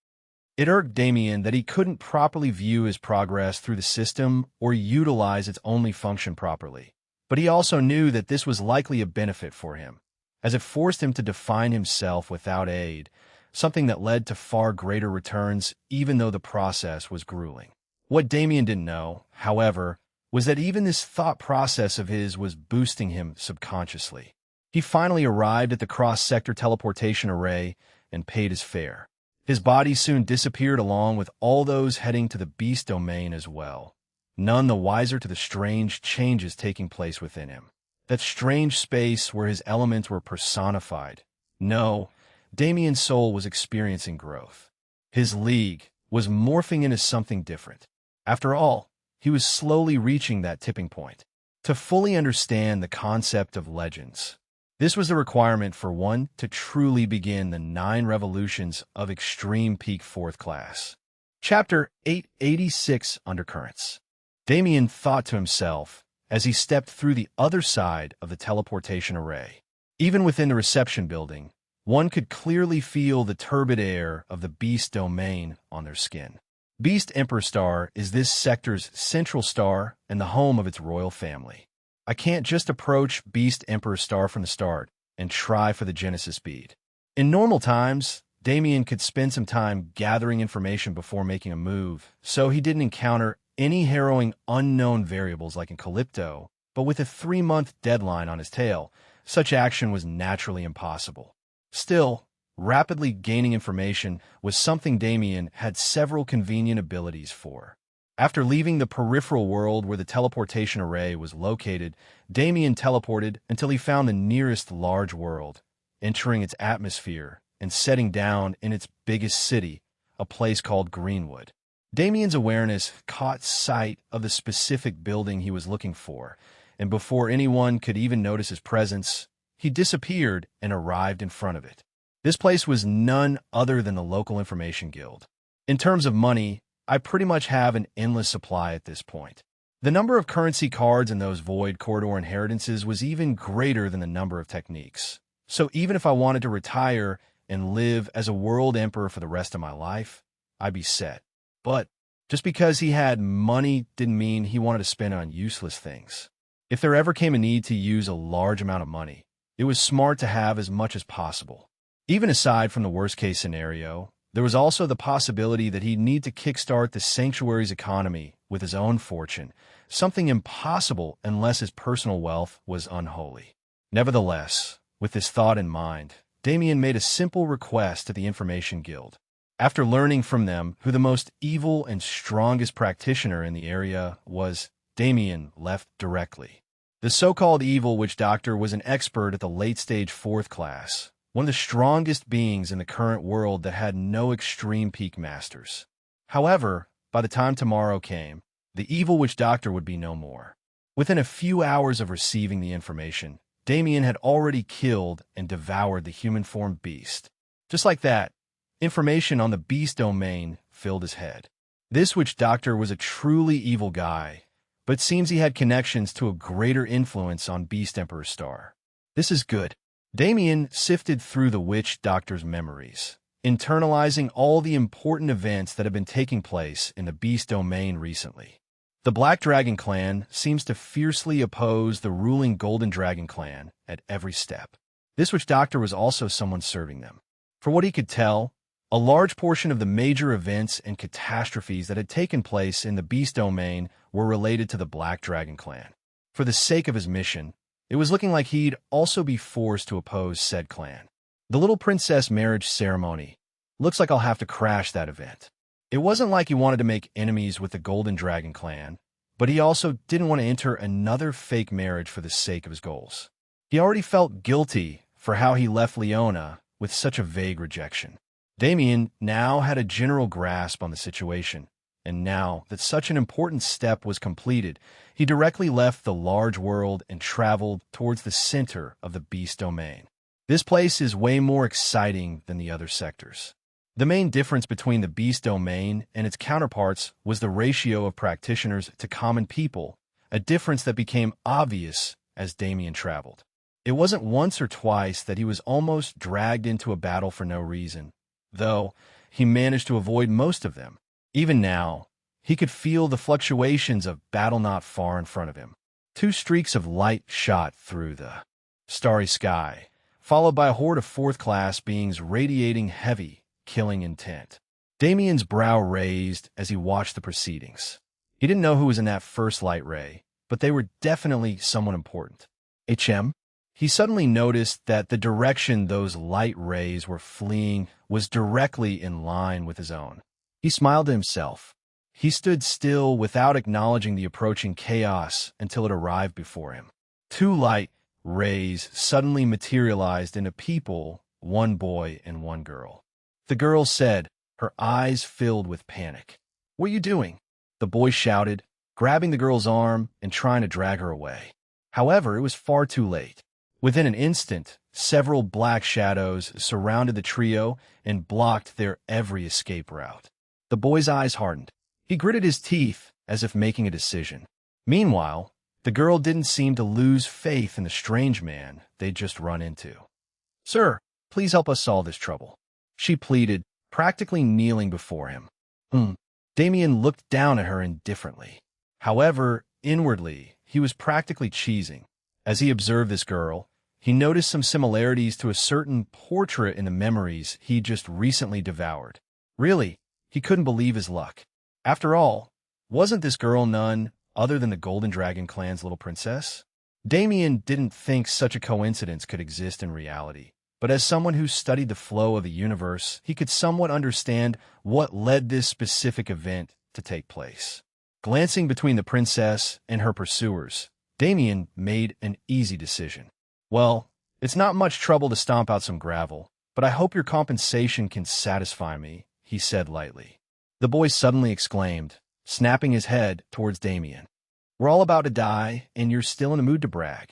It irked Damien that he couldn't properly view his progress through the system or utilize its only function properly. But he also knew that this was likely a benefit for him, as it forced him to define himself without aid, something that led to far greater returns even though the process was grueling. What Damien didn't know, however, was that even this thought process of his was boosting him subconsciously. He finally arrived at the cross-sector teleportation array and paid his fare. His body soon disappeared along with all those heading to the beast domain as well, none the wiser to the strange changes taking place within him. That strange space where his elements were personified. No, Damien's soul was experiencing growth. His league was morphing into something different. After all, he was slowly reaching that tipping point. To fully understand the concept of legends, this was a requirement for one to truly begin the 9 revolutions of Extreme Peak 4th Class. Chapter 886 Undercurrents. Damien thought to himself as he stepped through the other side of the teleportation array. Even within the reception building, one could clearly feel the turbid air of the Beast domain on their skin. Beast Emperor Star is this sector's central star and the home of its royal family. I can't just approach Beast Emperor Star from the start and try for the Genesis bead. In normal times, Damien could spend some time gathering information before making a move, so he didn't encounter any harrowing unknown variables like in Calypto, but with a 3-month deadline on his tail, such action was naturally impossible. Still, rapidly gaining information was something Damien had several convenient abilities for. After leaving the peripheral world where the teleportation array was located, Damien teleported until he found the nearest large world, entering its atmosphere and setting down in its biggest city, a place called Greenwood. Damien's awareness caught sight of the specific building he was looking for, and before anyone could even notice his presence, he disappeared and arrived in front of it. This place was none other than the local information guild. In terms of money, I pretty much have an endless supply at this point. The number of currency cards in those Void Corridor inheritances was even greater than the number of techniques. So even if I wanted to retire and live as a world emperor for the rest of my life, I'd be set. But just because he had money didn't mean he wanted to spend it on useless things. If there ever came a need to use a large amount of money, it was smart to have as much as possible. Even aside from the worst-case scenario, there was also the possibility that he'd need to kickstart the sanctuary's economy with his own fortune, something impossible unless his personal wealth was unholy. Nevertheless, with this thought in mind, Damien made a simple request to the Information Guild. After learning from them who the most evil and strongest practitioner in the area was, Damien left directly. The so-called evil witch doctor was an expert at the late-stage 4th class, one of the strongest beings in the current world that had no extreme peak masters. However, by the time tomorrow came, the evil witch doctor would be no more. Within a few hours of receiving the information, Damien had already killed and devoured the human-formed beast. Just like that, information on the beast domain filled his head. This witch doctor was a truly evil guy, but it seems he had connections to a greater influence on Beast Emperor Star. This is good. Damien sifted through the witch doctor's memories, internalizing all the important events that had been taking place in the beast domain recently. The Black Dragon clan seems to fiercely oppose the ruling Golden Dragon clan at every step. This witch doctor was also someone serving them. For what he could tell, a large portion of the major events and catastrophes that had taken place in the Beast Domain were related to the Black Dragon clan. For the sake of his mission, it was looking like he'd also be forced to oppose said clan. The little princess marriage ceremony. Looks like I'll have to crash that event. It wasn't like he wanted to make enemies with the Golden Dragon clan, but he also didn't want to enter another fake marriage for the sake of his goals. He already felt guilty for how he left Leona with such a vague rejection. Damien now had a general grasp on the situation, and now that such an important step was completed, he directly left the large world and traveled towards the center of the Beast Domain. This place is way more exciting than the other sectors. The main difference between the Beast Domain and its counterparts was the ratio of practitioners to common people, a difference that became obvious as Damien traveled. It wasn't once or twice that he was almost dragged into a battle for no reason, though he managed to avoid most of them. Even now, he could feel the fluctuations of battle not far in front of him. 2 streaks of light shot through the starry sky, followed by a horde of fourth-class beings radiating heavy, killing intent. Damien's brow raised as he watched the proceedings. He didn't know who was in that first light ray, but they were definitely someone important. HM? He suddenly noticed that the direction those light rays were fleeing was directly in line with his own. He smiled to himself. He stood still without acknowledging the approaching chaos until it arrived before him. 2 light rays suddenly materialized into people, 1 boy and 1 girl. The girl said, her eyes filled with panic. "What are you doing?" The boy shouted, grabbing the girl's arm and trying to drag her away. However, it was far too late. Within an instant, several black shadows surrounded the trio and blocked their every escape route. The boy's eyes hardened. He gritted his teeth as if making a decision. Meanwhile, the girl didn't seem to lose faith in the strange man they'd just run into. "Sir, please help us solve this trouble," she pleaded, practically kneeling before him. Damien looked down at her indifferently. However, inwardly, he was practically cheesing. As he observed this girl, he noticed some similarities to a certain portrait in the memories he'd just recently devoured. Really, he couldn't believe his luck. After all, wasn't this girl none other than the Golden Dragon clan's little princess? Damien didn't think such a coincidence could exist in reality, but as someone who studied the flow of the universe, he could somewhat understand what led this specific event to take place. Glancing between the princess and her pursuers, Damien made an easy decision. "Well, it's not much trouble to stomp out some gravel, but I hope your compensation can satisfy me," he said lightly. The boy suddenly exclaimed, snapping his head towards Damien. "We're all about to die, and you're still in a mood to brag."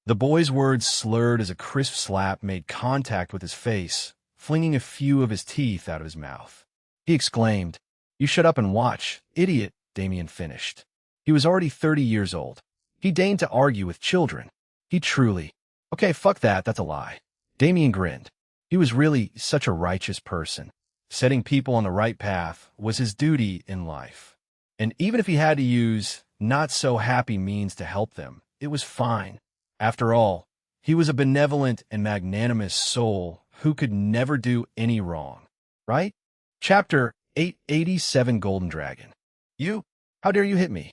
The boy's words slurred as a crisp slap made contact with his face, flinging a few of his teeth out of his mouth. He exclaimed, "You shut up and watch, idiot," Damien finished. He was already 30 years old. He deigned to argue with children. He truly... Okay, fuck that, that's a lie. Damien grinned. He was really such a righteous person. Setting people on the right path was his duty in life. And even if he had to use not-so-happy means to help them, it was fine. After all, he was a benevolent and magnanimous soul who could never do any wrong. Right? Chapter 887 Golden Dragon. "You? How dare you hit me?"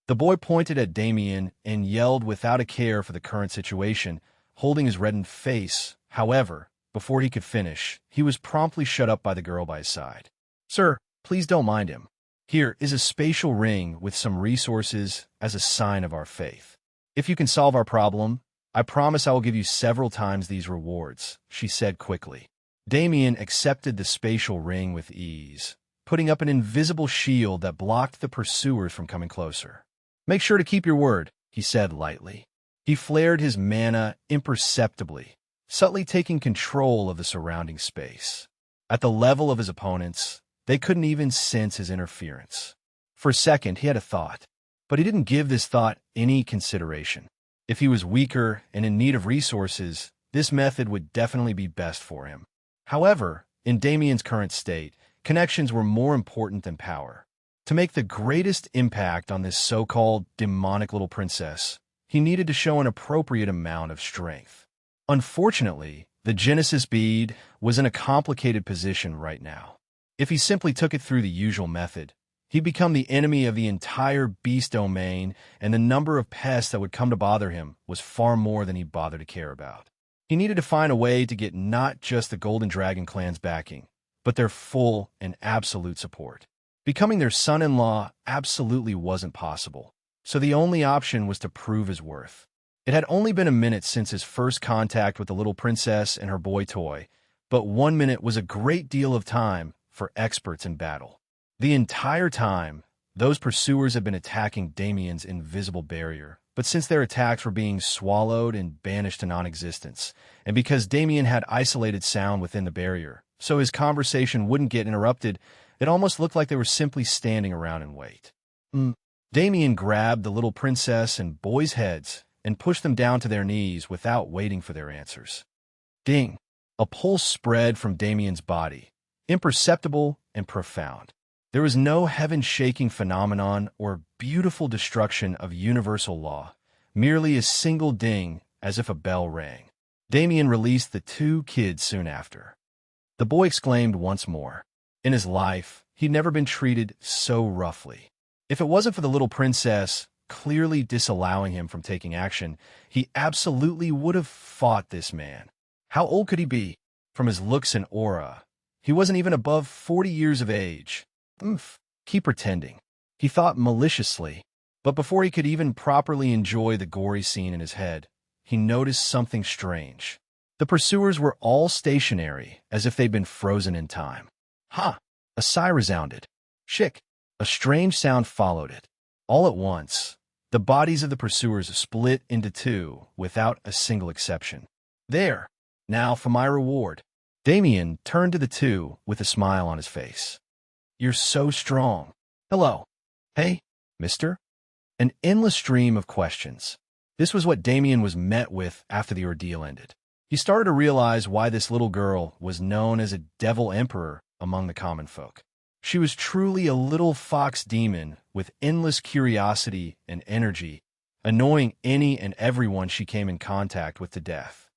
The boy pointed at Damien and yelled without a care for the current situation, holding his reddened face. However, before he could finish, he was promptly shut up by the girl by his side. "Sir, please don't mind him. Here is a spatial ring with some resources as a sign of our faith. If you can solve our problem, I promise I will give you several times these rewards," she said quickly. Damien accepted the spatial ring with ease, putting up an invisible shield that blocked the pursuers from coming closer. "Make sure to keep your word," he said lightly. He flared his mana imperceptibly, subtly taking control of the surrounding space. At the level of his opponents, they couldn't even sense his interference. For a second, he had a thought, but he didn't give this thought any consideration. If he was weaker and in need of resources, this method would definitely be best for him. However, in Damien's current state, connections were more important than power. To make the greatest impact on this so-called demonic little princess, he needed to show an appropriate amount of strength. Unfortunately, the Genesis bead was in a complicated position right now. If he simply took it through the usual method, he'd become the enemy of the entire beast domain, and the number of pests that would come to bother him was far more than he'd bother to care about. He needed to find a way to get not just the Golden Dragon clan's backing, but their full and absolute support. Becoming their son-in-law absolutely wasn't possible, so the only option was to prove his worth. It had only been a minute since his first contact with the little princess and her boy toy, but 1 minute was a great deal of time for experts in battle. The entire time, those pursuers had been attacking Damien's invisible barrier, but since their attacks were being swallowed and banished to non-existence, and because Damien had isolated sound within the barrier, so his conversation wouldn't get interrupted, it almost looked like they were simply standing around in wait. Damien grabbed the little princess and boy's heads and pushed them down to their knees without waiting for their answers. Ding! A pulse spread from Damien's body, imperceptible and profound. There was no heaven-shaking phenomenon or beautiful destruction of universal law, merely a single ding as if a bell rang. Damien released the 2 kids soon after. The boy exclaimed once more. In his life, he'd never been treated so roughly. If it wasn't for the little princess clearly disallowing him from taking action, he absolutely would have fought this man. How old could he be? From his looks and aura, he wasn't even above 40 years of age. Keep pretending, he thought maliciously. But before he could even properly enjoy the gory scene in his head, he noticed something strange. The pursuers were all stationary, as if they'd been frozen in time. Ha! A sigh resounded. Shick! A strange sound followed it. All at once, the bodies of the pursuers split into 2 without a single exception. There! Now for my reward. Damien turned to the 2 with a smile on his face. You're so strong. Hello. Hey, mister? An endless stream of questions. This was what Damien was met with after the ordeal ended. He started to realize why this little girl was known as a devil emperor among the common folk. She was truly a little fox demon with endless curiosity and energy, annoying any and everyone she came in contact with to death.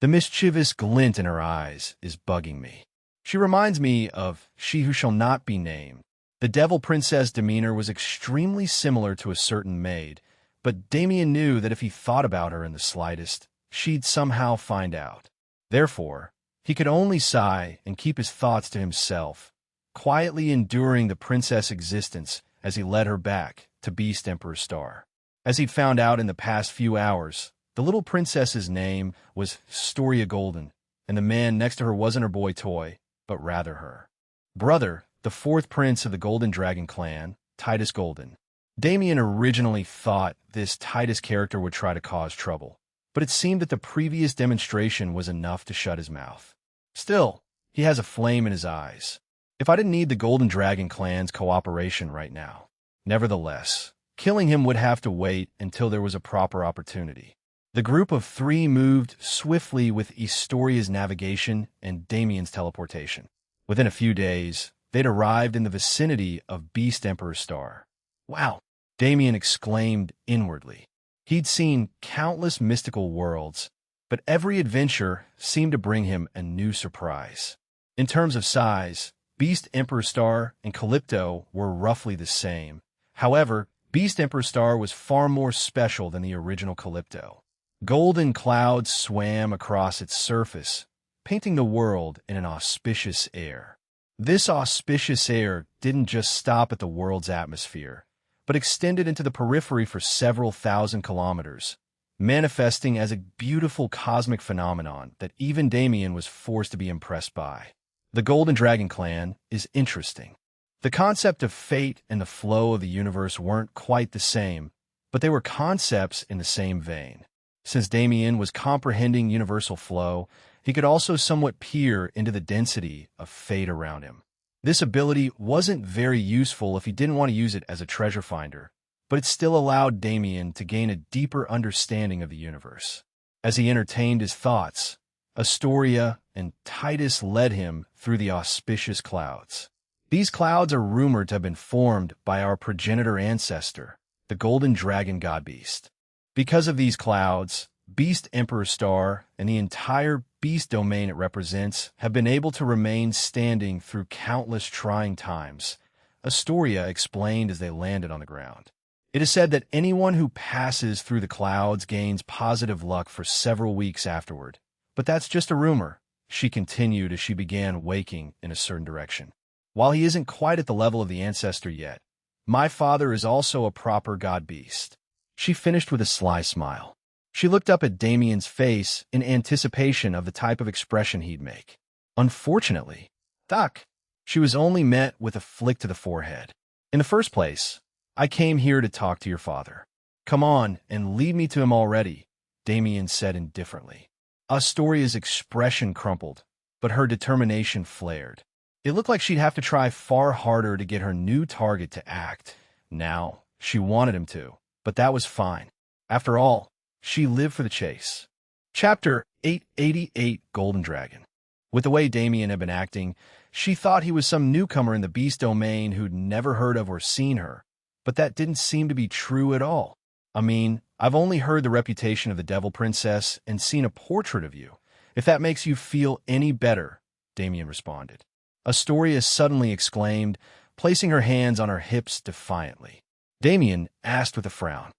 The mischievous glint in her eyes is bugging me. She reminds me of She Who Shall Not Be Named. The devil princess demeanor was extremely similar to a certain maid, but Damien knew that if he thought about her in the slightest, she'd somehow find out. Therefore, he could only sigh and keep his thoughts to himself, quietly enduring the princess' existence as he led her back to Beast Emperor Star. As he'd found out in the past few hours, the little princess's name was Storia Golden, and the man next to her wasn't her boy toy, but rather her brother, the 4th prince of the Golden Dragon clan, Titus Golden. Damien originally thought this Titus character would try to cause trouble, but it seemed that the previous demonstration was enough to shut his mouth. Still, he has a flame in his eyes. If I didn't need the Golden Dragon clan's cooperation right now. Nevertheless, killing him would have to wait until there was a proper opportunity. The group of 3 moved swiftly with Istoria's navigation and Damien's teleportation. Within a few days, they'd arrived in the vicinity of Beast Emperor Star. Wow! Damien exclaimed inwardly. He'd seen countless mystical worlds, but every adventure seemed to bring him a new surprise. In terms of size, Beast Emperor Star and Calypto were roughly the same. However, Beast Emperor Star was far more special than the original Calypto. Golden clouds swam across its surface, painting the world in an auspicious air. This auspicious air didn't just stop at the world's atmosphere, but extended into the periphery for several thousand kilometers, manifesting as a beautiful cosmic phenomenon that even Damien was forced to be impressed by. The Golden Dragon clan is interesting. The concept of fate and the flow of the universe weren't quite the same, but they were concepts in the same vein. Since Damien was comprehending universal flow, he could also somewhat peer into the density of fate around him. This ability wasn't very useful if he didn't want to use it as a treasure finder, but it still allowed Damien to gain a deeper understanding of the universe. As he entertained his thoughts, Astoria and Titus led him through the auspicious clouds. These clouds are rumored to have been formed by our progenitor ancestor, the golden dragon god beast. Because of these clouds, Beast Emperor Star and the entire beast domain it represents have been able to remain standing through countless trying times, Astoria explained as they landed on the ground. It is said that anyone who passes through the clouds gains positive luck for several weeks afterward. But that's just a rumor, she continued as she began waking in a certain direction. While he isn't quite at the level of the ancestor yet, my father is also a proper god beast. She finished with a sly smile. She looked up at Damien's face in anticipation of the type of expression he'd make. Unfortunately, Doc, she was only met with a flick to the forehead. In the first place, I came here to talk to your father. Come on and lead me to him already, Damien said indifferently. Astoria's expression crumpled, but her determination flared. It looked like she'd have to try far harder to get her new target to act. Now, she wanted him to, but that was fine. After all, she lived for the chase. Chapter 888 Golden Dragon. With the way Damien had been acting, she thought he was some newcomer in the beast domain who'd never heard of or seen her, but that didn't seem to be true at all. I mean, I've only heard the reputation of the Devil Princess and seen a portrait of you. If that makes you feel any better, Damien responded. Astoria suddenly exclaimed, placing her hands on her hips defiantly. Damien asked with a frown.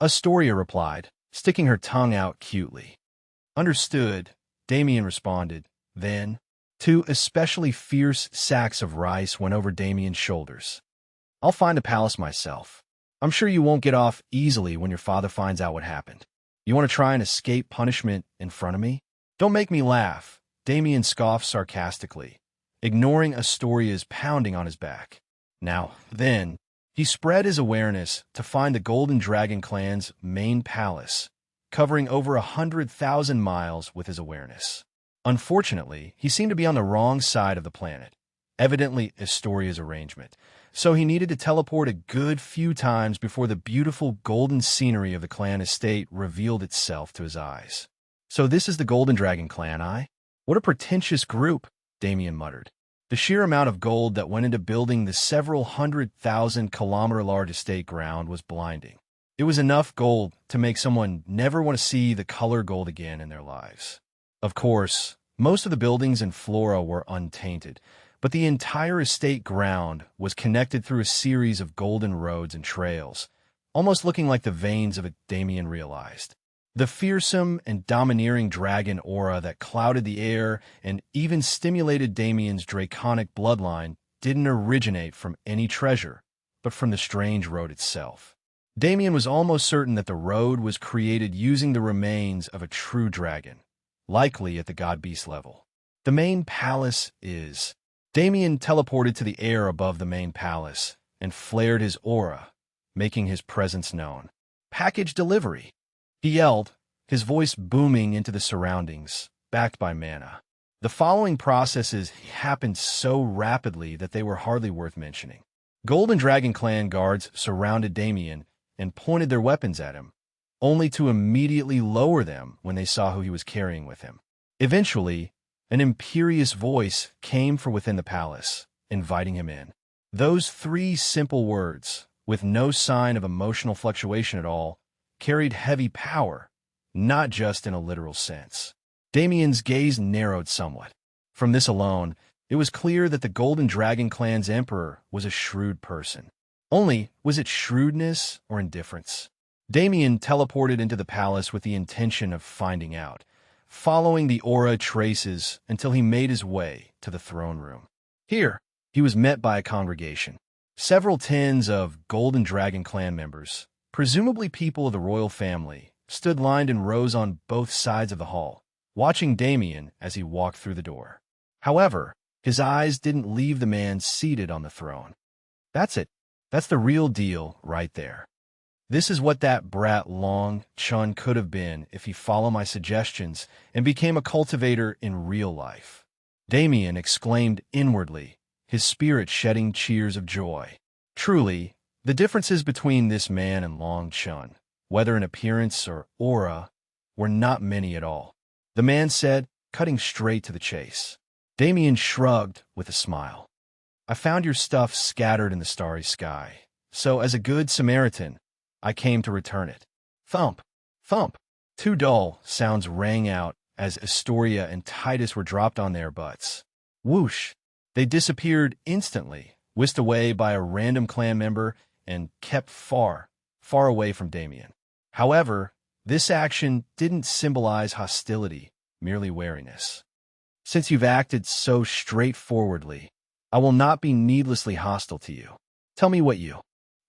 Astoria replied, sticking her tongue out cutely. Understood, Damien responded. Then, two especially fierce sacks of rice went over Damien's shoulders. I'll find a palace myself. I'm sure you won't get off easily when your father finds out what happened. You want to try and escape punishment in front of me? Don't make me laugh, Damien scoffed sarcastically, ignoring Astoria's pounding on his back. Now, then, he spread his awareness to find the Golden Dragon clan's main palace, covering over 100,000 miles with his awareness. Unfortunately, he seemed to be on the wrong side of the planet, evidently Astoria's arrangement, so he needed to teleport a good few times before the beautiful golden scenery of the clan estate revealed itself to his eyes. So this is the Golden Dragon clan, eh? What a pretentious group, Damien muttered. The sheer amount of gold that went into building the several 100,000-kilometer-large estate ground was blinding. It was enough gold to make someone never want to see the color gold again in their lives. Of course, most of the buildings and flora were untainted, but the entire estate ground was connected through a series of golden roads and trails, almost looking like the veins of it, Damien realized. The fearsome and domineering dragon aura that clouded the air and even stimulated Damien's draconic bloodline didn't originate from any treasure, but from the strange road itself. Damien was almost certain that the road was created using the remains of a true dragon, likely at the god-beast level. The main palace is... Damien teleported to the air above the main palace and flared his aura, making his presence known. Package delivery, he yelled, his voice booming into the surroundings, backed by mana. The following processes happened so rapidly that they were hardly worth mentioning. Golden Dragon clan guards surrounded Damien and pointed their weapons at him, only to immediately lower them when they saw who he was carrying with him. Eventually, an imperious voice came from within the palace, inviting him in. Those three simple words, with no sign of emotional fluctuation at all, carried heavy power, not just in a literal sense. Damien's gaze narrowed somewhat. From this alone, it was clear that the Golden Dragon clan's emperor was a shrewd person. Only, was it shrewdness or indifference? Damien teleported into the palace with the intention of finding out, following the aura traces until he made his way to the throne room. Here, he was met by a congregation. Several tens of Golden Dragon clan members, presumably people of the royal family, stood lined in rows on both sides of the hall, watching Damien as he walked through the door. However, his eyes didn't leave the man seated on the throne. That's it. That's the real deal right there. This is what that brat Long Chun could have been if he followed my suggestions and became a cultivator in real life. Damien exclaimed inwardly, his spirit shedding tears of joy. Truly, the differences between this man and Long Chun, whether in appearance or aura, were not many at all. The man said, cutting straight to the chase. Damien shrugged with a smile. I found your stuff scattered in the starry sky. So, as a good Samaritan, I came to return it. Thump, thump. Two dull sounds rang out as Astoria and Titus were dropped on their butts. Whoosh! They disappeared instantly, whisked away by a random clan member, and kept far, far away from Damien. However, this action didn't symbolize hostility, merely wariness. Since you've acted so straightforwardly, I will not be needlessly hostile to you. Tell me what you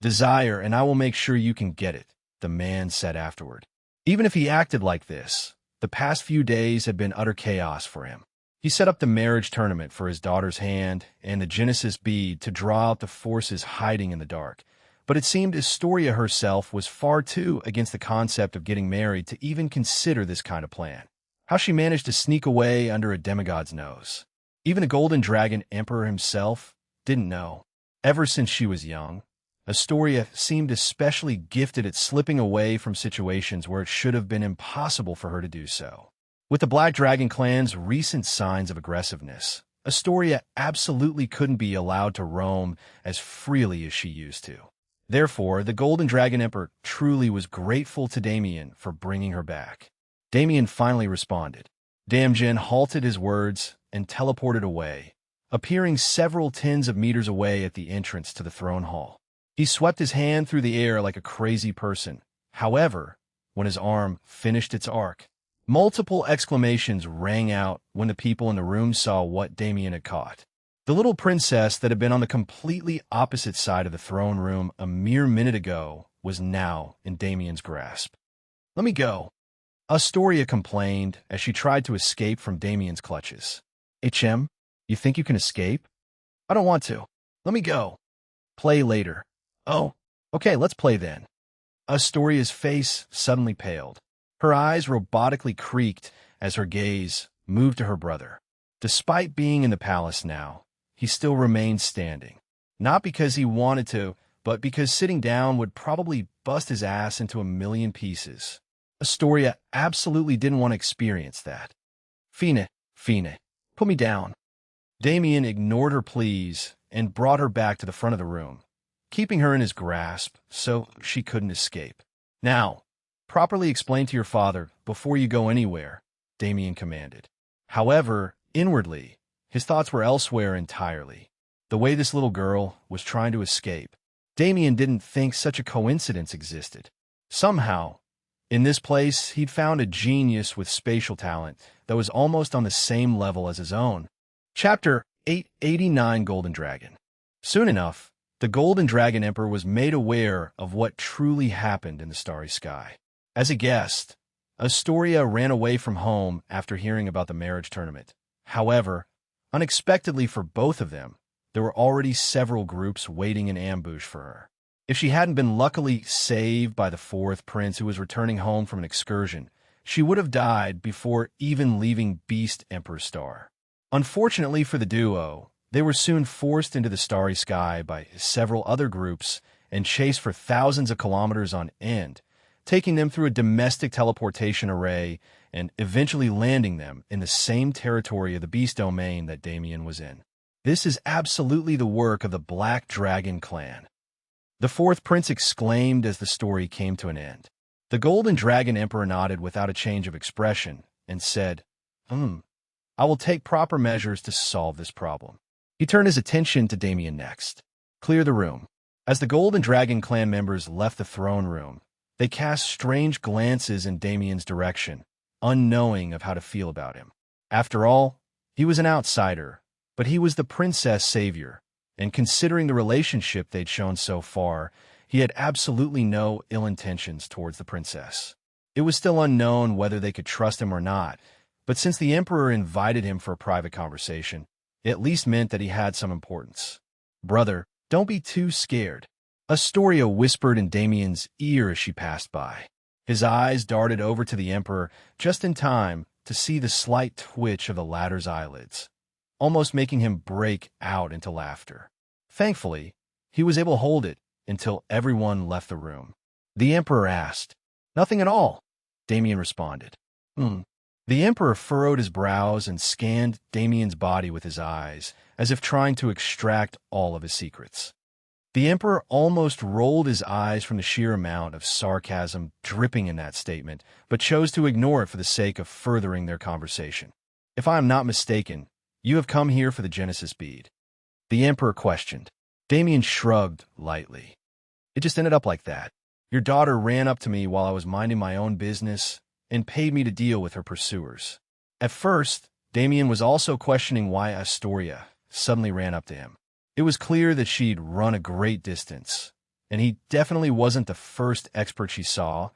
desire, and I will make sure you can get it, the man said afterward. Even if he acted like this, the past few days had been utter chaos for him. He set up the marriage tournament for his daughter's hand and the Genesis bead to draw out the forces hiding in the dark. But it seemed Astoria herself was far too against the concept of getting married to even consider this kind of plan. How she managed to sneak away under a demigod's nose. Even the Golden Dragon Emperor himself didn't know. Ever since she was young, Astoria seemed especially gifted at slipping away from situations where it should have been impossible for her to do so. With the Black Dragon clan's recent signs of aggressiveness, Astoria absolutely couldn't be allowed to roam as freely as she used to. Therefore, the Golden Dragon Emperor truly was grateful to Damien for bringing her back. Damien finally responded. Damien halted his words and teleported away, appearing several tens of meters away at the entrance to the throne hall. He swept his hand through the air like a crazy person. However, when his arm finished its arc, multiple exclamations rang out when the people in the room saw what Damien had caught. The little princess that had been on the completely opposite side of the throne room a mere minute ago was now in Damien's grasp. Let me go, Astoria complained as she tried to escape from Damien's clutches. HM, you think you can escape? I don't want to. Let me go. Play later. Oh, okay, let's play then. Astoria's face suddenly paled. Her eyes robotically creaked as her gaze moved to her brother. Despite being in the palace now, he still remained standing. Not because he wanted to, but because sitting down would probably bust his ass into a million pieces. Astoria absolutely didn't want to experience that. Fine, put me down. Damien ignored her pleas and brought her back to the front of the room, keeping her in his grasp so she couldn't escape. Now, properly explain to your father before you go anywhere, Damien commanded. However, inwardly, his thoughts were elsewhere entirely. The way this little girl was trying to escape. Damien didn't think such a coincidence existed. Somehow, in this place, he'd found a genius with spatial talent that was almost on the same level as his own. Chapter 889 Golden Dragon. Soon enough, the Golden Dragon Emperor was made aware of what truly happened in the starry sky. As a guest, Astoria ran away from home after hearing about the marriage tournament. However, unexpectedly for both of them, there were already several groups waiting in ambush for her. If she hadn't been luckily saved by the fourth prince who was returning home from an excursion, she would have died before even leaving Beast Emperor Star. Unfortunately for the duo, they were soon forced into the starry sky by several other groups and chased for thousands of kilometers on end, taking them through a domestic teleportation array and eventually landing them in the same territory of the beast domain that Damien was in. This is absolutely the work of the Black Dragon clan. The fourth prince exclaimed as the story came to an end. The Golden Dragon Emperor nodded without a change of expression and said, I will take proper measures to solve this problem. He turned his attention to Damien next. Clear the room. As the Golden Dragon clan members left the throne room, they cast strange glances in Damien's direction, unknowing of how to feel about him. After all, he was an outsider, but he was the princess savior, and considering the relationship they'd shown so far, he had absolutely no ill intentions towards the princess. It was still unknown whether they could trust him or not, but since the Emperor invited him for a private conversation, it at least meant that he had some importance. Brother, don't be too scared, Astoria whispered in Damien's ear as she passed by. His eyes darted over to the Emperor just in time to see the slight twitch of the latter's eyelids, almost making him break out into laughter. Thankfully, he was able to hold it until everyone left the room. The Emperor asked. Nothing at all, Damien responded. The The Emperor furrowed his brows and scanned Damien's body with his eyes, as if trying to extract all of his secrets. The Emperor almost rolled his eyes from the sheer amount of sarcasm dripping in that statement, but chose to ignore it for the sake of furthering their conversation. "If I am not mistaken, you have come here for the Genesis bead?" The Emperor questioned. Damien shrugged lightly. "It just ended up like that. Your daughter ran up to me while I was minding my own business and paid me to deal with her pursuers." At first, Damien was also questioning why Astoria suddenly ran up to him. It was clear that she'd run a great distance, and he definitely wasn't the first expert she saw,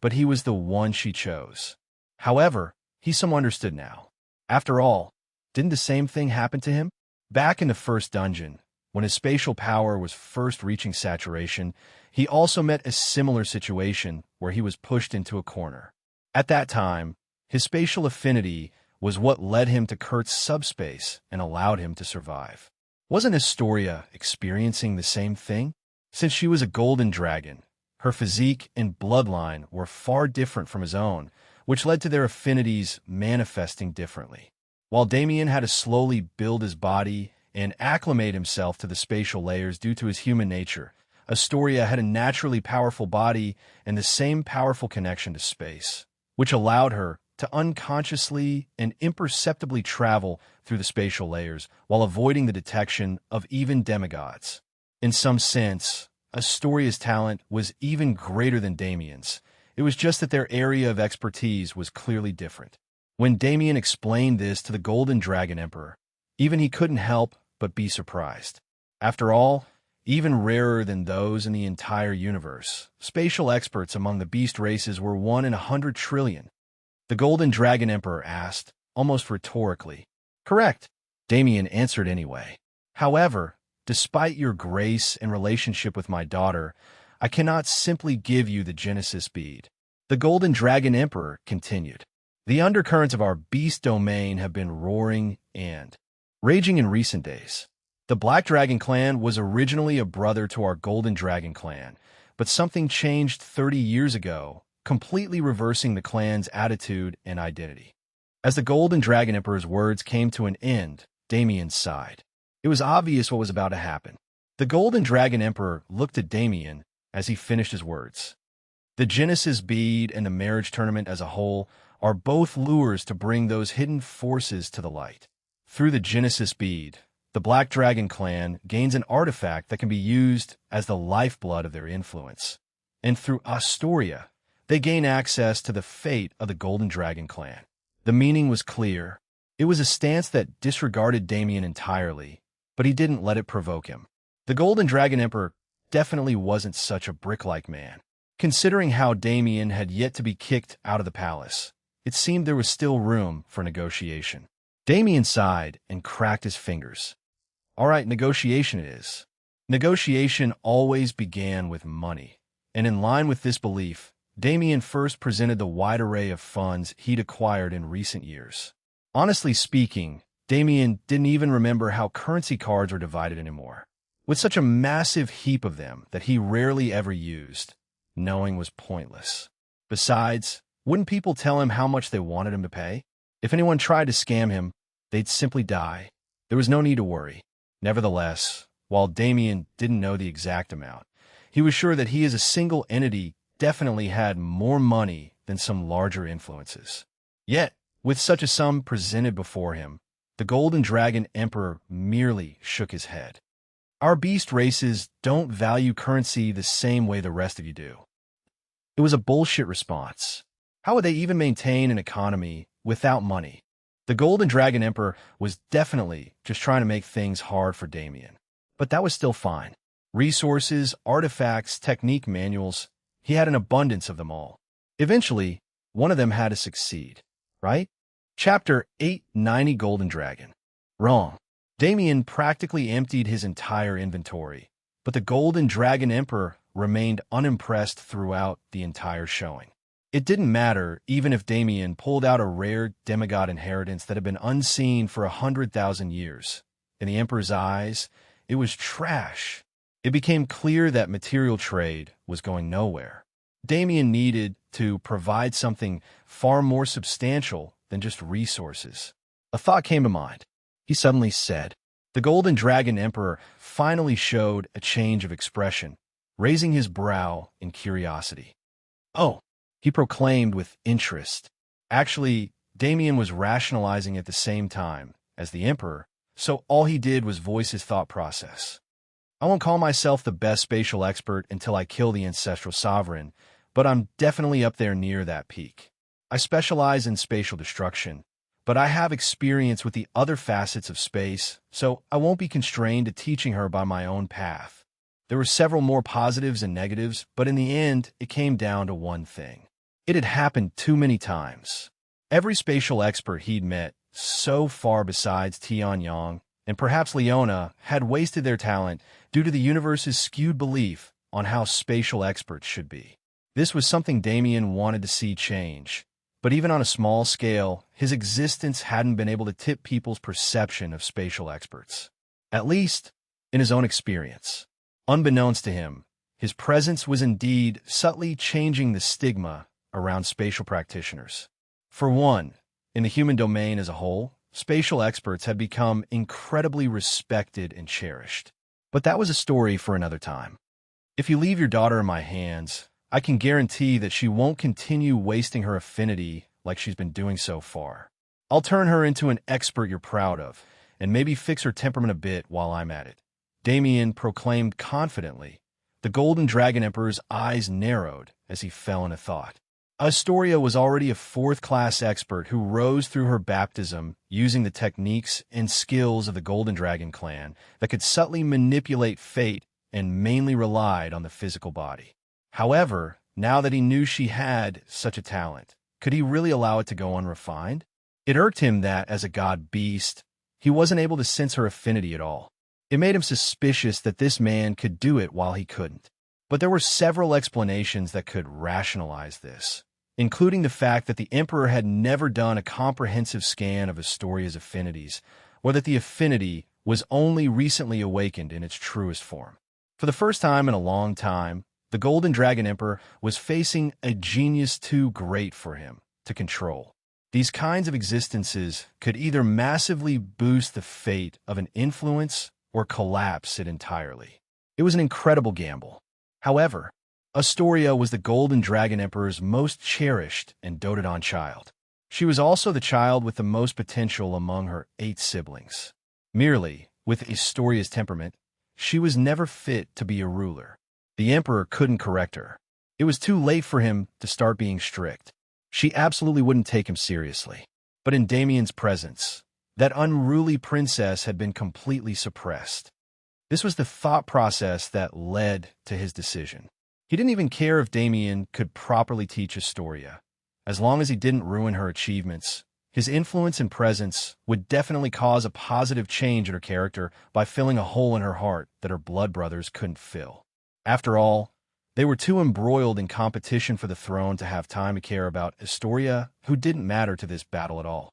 but he was the one she chose. However, he somewhat understood now. After all, didn't the same thing happen to him? Back in the first dungeon, when his spatial power was first reaching saturation, he also met a similar situation where he was pushed into a corner. At that time, his spatial affinity was what led him to Kurt's subspace and allowed him to survive. Wasn't Astoria experiencing the same thing? Since she was a golden dragon, her physique and bloodline were far different from his own, which led to their affinities manifesting differently. While Damien had to slowly build his body and acclimate himself to the spatial layers due to his human nature, Astoria had a naturally powerful body and the same powerful connection to space, which allowed her to unconsciously and imperceptibly travel through the spatial layers while avoiding the detection of even demigods. In some sense, Astoria's talent was even greater than Damien's. It was just that their area of expertise was clearly different. When Damien explained this to the Golden Dragon Emperor, even he couldn't help but be surprised. After all, even rarer than those in the entire universe, spatial experts among the beast races were 1 in 100 trillion. The Golden Dragon Emperor asked, almost rhetorically. "Correct," Damien answered anyway. "However, despite your grace and relationship with my daughter, I cannot simply give you the Genesis bead." The Golden Dragon Emperor continued. "The undercurrents of our beast domain have been roaring and raging in recent days. The Black Dragon clan was originally a brother to our Golden Dragon clan, but something changed 30 years ago, completely reversing the clan's attitude and identity." As the Golden Dragon Emperor's words came to an end, Damien sighed. It was obvious what was about to happen. The Golden Dragon Emperor looked at Damien as he finished his words. "The Genesis bead and the marriage tournament as a whole are both lures to bring those hidden forces to the light. Through the Genesis bead, the Black Dragon clan gains an artifact that can be used as the lifeblood of their influence. And through Astoria, they gain access to the fate of the Golden Dragon clan." The meaning was clear. It was a stance that disregarded Damien entirely, but he didn't let it provoke him. The Golden Dragon Emperor definitely wasn't such a brick-like man. Considering how Damien had yet to be kicked out of the palace, it seemed there was still room for negotiation. Damien sighed and cracked his fingers. "All right, negotiation it is." Negotiation always began with money, and in line with this belief, Damien first presented the wide array of funds he'd acquired in recent years. Honestly speaking, Damien didn't even remember how currency cards were divided anymore. With such a massive heap of them that he rarely ever used, knowing was pointless. Besides, wouldn't people tell him how much they wanted him to pay? If anyone tried to scam him, they'd simply die. There was no need to worry. Nevertheless, while Damien didn't know the exact amount, he was sure that he as a single entity definitely had more money than some larger influences. Yet, with such a sum presented before him, the Golden Dragon Emperor merely shook his head. "Our beast races don't value currency the same way the rest of you do." It was a bullshit response. How would they even maintain an economy without money? The Golden Dragon Emperor was definitely just trying to make things hard for Damien. But that was still fine. Resources, artifacts, technique manuals, he had an abundance of them all. Eventually, one of them had to succeed, right? Chapter 890 Golden Dragon. Wrong. Damien practically emptied his entire inventory, but the Golden Dragon Emperor remained unimpressed throughout the entire showing. It didn't matter even if Damien pulled out a rare demigod inheritance that had been unseen for 100,000 years. In the Emperor's eyes, it was trash. It became clear that material trade was going nowhere. Damien needed to provide something far more substantial than just resources. A thought came to mind. He suddenly said. The Golden Dragon Emperor finally showed a change of expression, raising his brow in curiosity. "Oh," he proclaimed with interest. Actually, Damien was rationalizing at the same time as the Emperor, so all he did was voice his thought process. "I won't call myself the best spatial expert until I kill the ancestral sovereign, but I'm definitely up there near that peak. I specialize in spatial destruction, but I have experience with the other facets of space, so I won't be constrained to teaching her by my own path." There were several more positives and negatives, but in the end, it came down to one thing. It had happened too many times. Every spatial expert he'd met, so far besides Tianyang, and perhaps Leona, had wasted their talent due to the universe's skewed belief on how spatial experts should be. This was something Damien wanted to see change. But even on a small scale, his existence hadn't been able to tip people's perception of spatial experts. At least, in his own experience. Unbeknownst to him, his presence was indeed subtly changing the stigma around spatial practitioners. For one, in the human domain as a whole, spatial experts had become incredibly respected and cherished. But that was a story for another time. If you leave your daughter in my hands, I can guarantee that she won't continue wasting her affinity like she's been doing so far. I'll turn her into an expert you're proud of, and maybe fix her temperament a bit while I'm at it," Damien proclaimed confidently. The Golden Dragon Emperor's eyes narrowed as he fell into thought. Astoria was already a fourth-class expert who rose through her baptism using the techniques and skills of the Golden Dragon clan that could subtly manipulate fate and mainly relied on the physical body. However, now that he knew she had such a talent, could he really allow it to go unrefined? It irked him that, as a god beast, he wasn't able to sense her affinity at all. It made him suspicious that this man could do it while he couldn't. But there were several explanations that could rationalize this, including the fact that the Emperor had never done a comprehensive scan of Astoria's affinities, or that the affinity was only recently awakened in its truest form. For the first time in a long time, the Golden Dragon Emperor was facing a genius too great for him to control. These kinds of existences could either massively boost the fate of an influence or collapse it entirely. It was an incredible gamble. However, Astoria was the Golden Dragon Emperor's most cherished and doted-on child. She was also the child with the most potential among her 8 siblings. Merely, with Astoria's temperament, she was never fit to be a ruler. The Emperor couldn't correct her. It was too late for him to start being strict. She absolutely wouldn't take him seriously. But in Damien's presence, that unruly princess had been completely suppressed. This was the thought process that led to his decision. He didn't even care if Damien could properly teach Astoria. As long as he didn't ruin her achievements, his influence and presence would definitely cause a positive change in her character by filling a hole in her heart that her blood brothers couldn't fill. After all, they were too embroiled in competition for the throne to have time to care about Astoria, who didn't matter to this battle at all.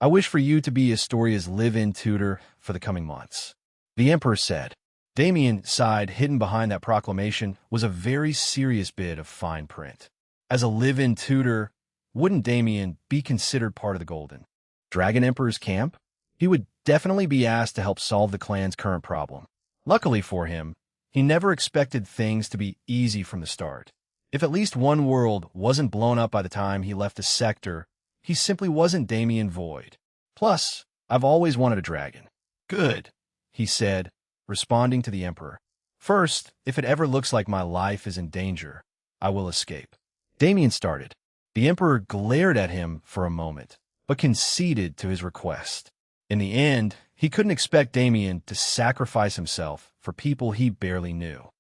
"I wish for you to be Astoria's live-in tutor for the coming months," the Emperor said. Damien's side hidden behind that proclamation was a very serious bit of fine print. As a live-in tutor, wouldn't Damien be considered part of the Golden Dragon Emperor's camp? He would definitely be asked to help solve the clan's current problem. Luckily for him, he never expected things to be easy from the start. If at least one world wasn't blown up by the time he left the sector, he simply wasn't Damien Void. Plus, I've always wanted a dragon. "Good," he said, responding to the Emperor. "First, if it ever looks like my life is in danger, I will escape." Damien started. The Emperor glared at him for a moment, but conceded to his request. In the end, he couldn't expect Damien to sacrifice himself for people he barely knew.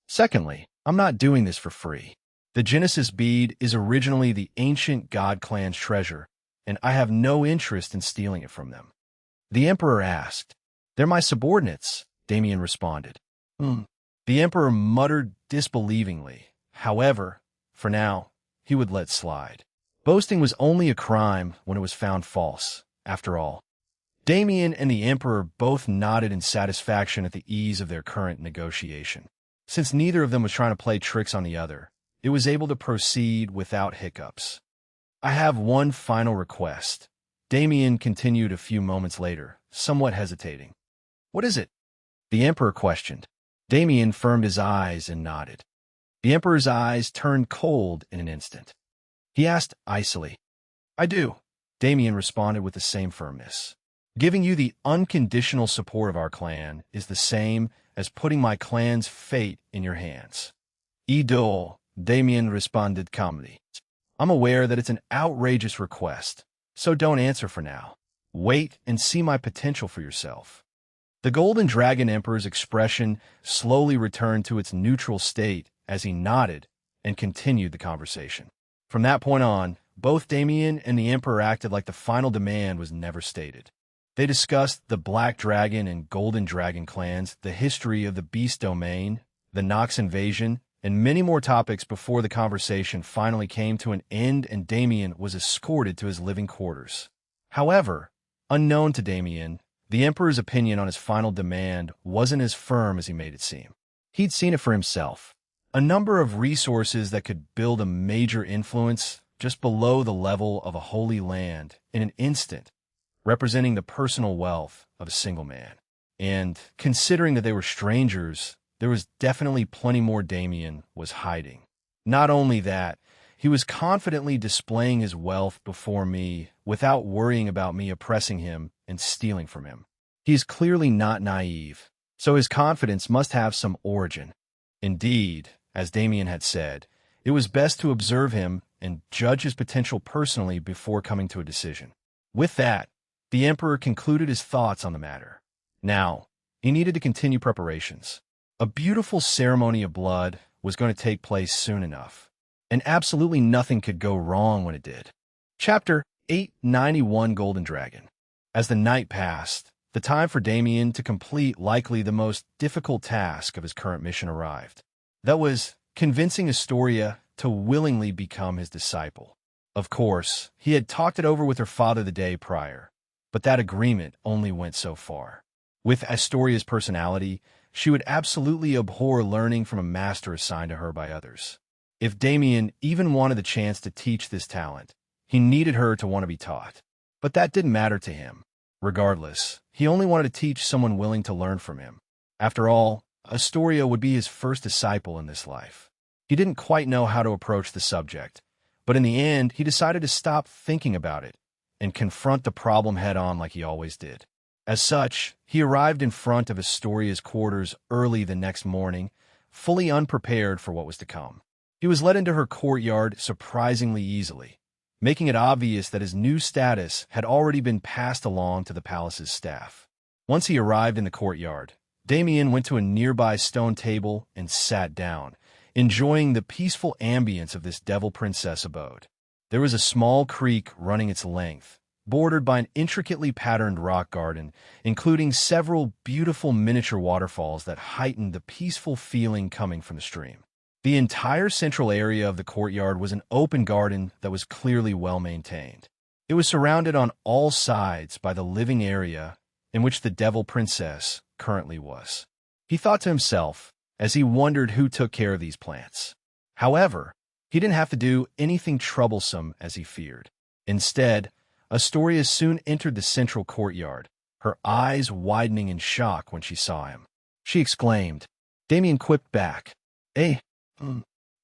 "Secondly, I'm not doing this for free. The Genesis bead is originally the ancient god clan's treasure, and I have no interest in stealing it from them." The Emperor asked. "They're my subordinates," Damien responded. The Emperor muttered disbelievingly. However, for now, he would let slide. Boasting was only a crime when it was found false, after all. Damien and the Emperor both nodded in satisfaction at the ease of their current negotiation. Since neither of them was trying to play tricks on the other, it was able to proceed without hiccups. I have one final request. Damien continued a few moments later, somewhat hesitating. What is it? The Emperor questioned. Damien firmed his eyes and nodded. The Emperor's eyes turned cold in an instant. He asked icily. I do. Damien responded with the same firmness. Giving you the unconditional support of our clan is the same as putting my clan's fate in your hands. Idol, Damien responded calmly. I'm aware that it's an outrageous request, so don't answer for now. Wait and see my potential for yourself. The Golden Dragon Emperor's expression slowly returned to its neutral state as he nodded and continued the conversation. From that point on, both Damien and the Emperor acted like the final demand was never stated. They discussed the Black Dragon and Golden Dragon clans, the history of the Beast Domain, the Nox invasion, and many more topics before the conversation finally came to an end and Damien was escorted to his living quarters. However, unknown to Damien, the Emperor's opinion on his final demand wasn't as firm as he made it seem. He'd seen it for himself. A number of resources that could build a major influence just below the level of a holy land in an instant, representing the personal wealth of a single man. And considering that they were strangers, there was definitely plenty more Damien was hiding. Not only that, he was confidently displaying his wealth before me without worrying about me oppressing him and stealing from him. He is clearly not naive, so his confidence must have some origin. Indeed, as Damien had said, it was best to observe him and judge his potential personally before coming to a decision. With that, the Emperor concluded his thoughts on the matter. Now, he needed to continue preparations. A beautiful ceremony of blood was going to take place soon enough, and absolutely nothing could go wrong when it did. Chapter 891 Golden Dragon. As the night passed, the time for Damien to complete likely the most difficult task of his current mission arrived. That was convincing Astoria to willingly become his disciple. Of course, he had talked it over with her father the day prior, but that agreement only went so far. With Astoria's personality, she would absolutely abhor learning from a master assigned to her by others. If Damien even wanted the chance to teach this talent, he needed her to want to be taught. But that didn't matter to him. Regardless, he only wanted to teach someone willing to learn from him. After all, Astoria would be his first disciple in this life. He didn't quite know how to approach the subject, but in the end, he decided to stop thinking about it and confront the problem head-on like he always did. As such, he arrived in front of Astoria's quarters early the next morning, fully unprepared for what was to come. He was led into her courtyard surprisingly easily, making it obvious that his new status had already been passed along to the palace's staff. Once he arrived in the courtyard, Damien went to a nearby stone table and sat down, enjoying the peaceful ambience of this devil princess abode. There was a small creek running its length, bordered by an intricately patterned rock garden, including several beautiful miniature waterfalls that heightened the peaceful feeling coming from the stream. The entire central area of the courtyard was an open garden that was clearly well maintained. It was surrounded on all sides by the living area in which the devil princess currently was. He thought to himself as he wondered who took care of these plants. However, he didn't have to do anything troublesome as he feared. Instead, Astoria soon entered the central courtyard, her eyes widening in shock when she saw him. She exclaimed. Damien quipped back. "Eh?"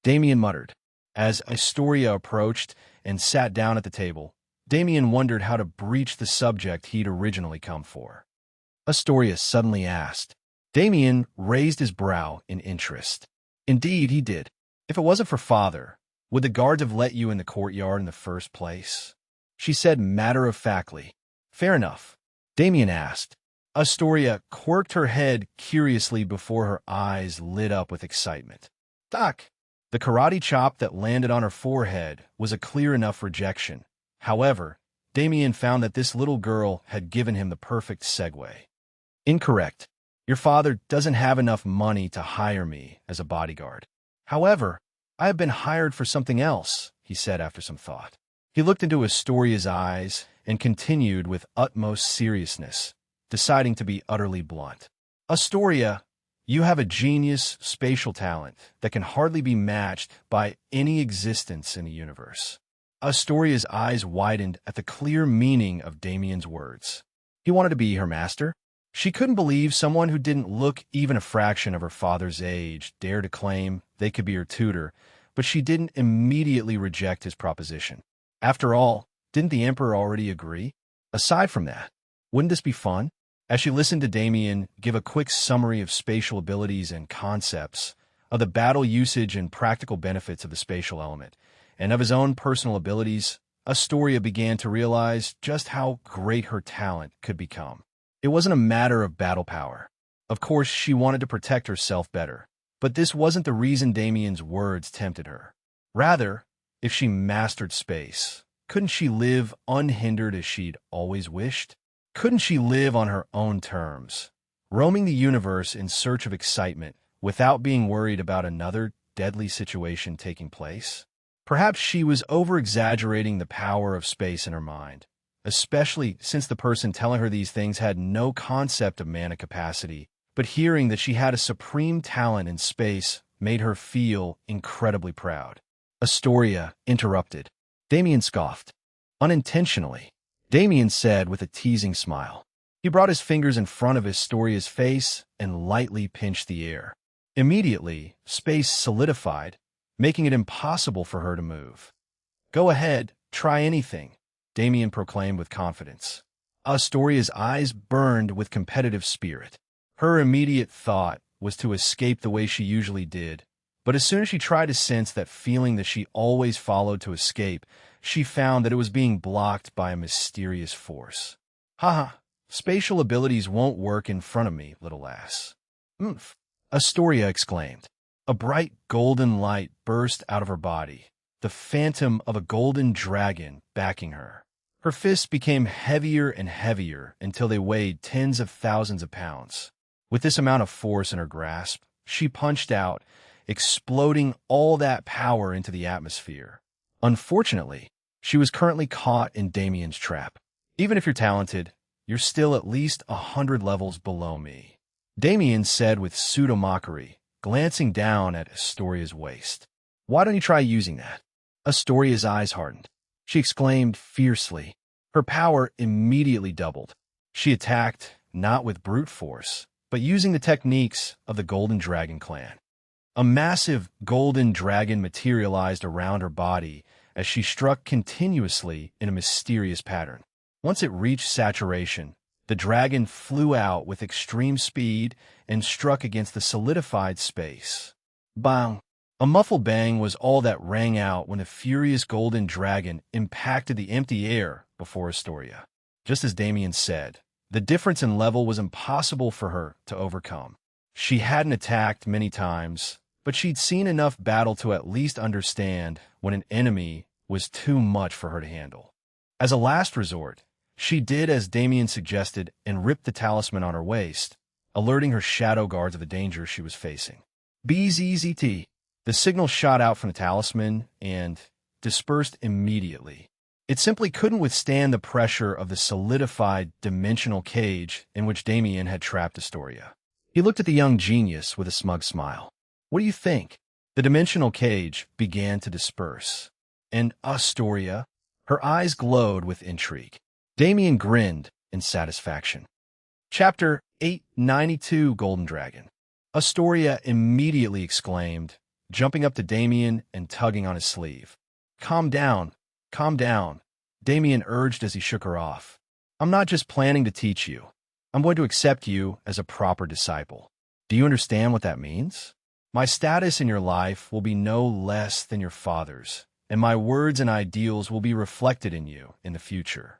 Damien muttered. As Astoria approached and sat down at the table, Damien wondered how to breach the subject he'd originally come for. Astoria suddenly asked. Damien raised his brow in interest. Indeed, he did. If it wasn't for father, would the guards have let you in the courtyard in the first place? She said matter-of-factly. Fair enough. Damien asked. Astoria quirked her head curiously before her eyes lit up with excitement. Doc! The karate chop that landed on her forehead was a clear enough rejection. However, Damien found that this little girl had given him the perfect segue. Incorrect. Your father doesn't have enough money to hire me as a bodyguard. However, I have been hired for something else, he said after some thought. He looked into Astoria's eyes and continued with utmost seriousness, deciding to be utterly blunt. Astoria, you have a genius spatial talent that can hardly be matched by any existence in the universe. Astoria's eyes widened at the clear meaning of Damien's words. He wanted to be her master? She couldn't believe someone who didn't look even a fraction of her father's age dared to claim they could be her tutor, but she didn't immediately reject his proposition. After all, didn't the Emperor already agree? Aside from that, wouldn't this be fun? As she listened to Damien give a quick summary of spatial abilities and concepts, of the battle usage and practical benefits of the spatial element, and of his own personal abilities, Astoria began to realize just how great her talent could become. It wasn't a matter of battle power. Of course, she wanted to protect herself better, but this wasn't the reason Damien's words tempted her. Rather, if she mastered space, couldn't she live unhindered as she'd always wished? Couldn't she live on her own terms, roaming the universe in search of excitement without being worried about another deadly situation taking place? Perhaps she was over-exaggerating the power of space in her mind, especially since the person telling her these things had no concept of mana capacity, but hearing that she had a supreme talent in space made her feel incredibly proud. Astoria interrupted. Damien scoffed. Unintentionally, Damien said with a teasing smile. He brought his fingers in front of Astoria's face and lightly pinched the air. Immediately, space solidified, making it impossible for her to move. Go ahead, try anything, Damien proclaimed with confidence. Astoria's eyes burned with competitive spirit. Her immediate thought was to escape the way she usually did, but as soon as she tried to sense that feeling that she always followed to escape, she found that it was being blocked by a mysterious force. Haha, spatial abilities won't work in front of me, little lass. Oomph, Astoria exclaimed. A bright golden light burst out of her body, the phantom of a golden dragon backing her. Her fists became heavier and heavier until they weighed tens of thousands of pounds. With this amount of force in her grasp, she punched out, exploding all that power into the atmosphere. Unfortunately, she was currently caught in Damien's trap. Even if you're talented, you're still at least 100 levels below me, Damien said with pseudo-mockery, glancing down at Astoria's waist. Why don't you try using that? Astoria's eyes hardened. She exclaimed fiercely. Her power immediately doubled. She attacked, not with brute force, but using the techniques of the Golden Dragon clan. A massive golden dragon materialized around her body as she struck continuously in a mysterious pattern. Once it reached saturation, the dragon flew out with extreme speed and struck against the solidified space. Bang! A muffled bang was all that rang out when the furious golden dragon impacted the empty air before Astoria. Just as Damien said, the difference in level was impossible for her to overcome. She hadn't attacked many times, but she'd seen enough battle to at least understand when an enemy was too much for her to handle. As a last resort, she did as Damien suggested and ripped the talisman on her waist, alerting her shadow guards of the danger she was facing. BZZT. The signal shot out from the talisman and dispersed immediately. It simply couldn't withstand the pressure of the solidified dimensional cage in which Damien had trapped Astoria. He looked at the young genius with a smug smile. What do you think? The dimensional cage began to disperse. And Astoria, her eyes glowed with intrigue. Damien grinned in satisfaction. Chapter 892 Golden Dragon. Astoria immediately exclaimed, jumping up to Damien and tugging on his sleeve. Calm down, Damien urged as he shook her off. I'm not just planning to teach you. I'm going to accept you as a proper disciple. Do you understand what that means? My status in your life will be no less than your father's, and my words and ideals will be reflected in you in the future.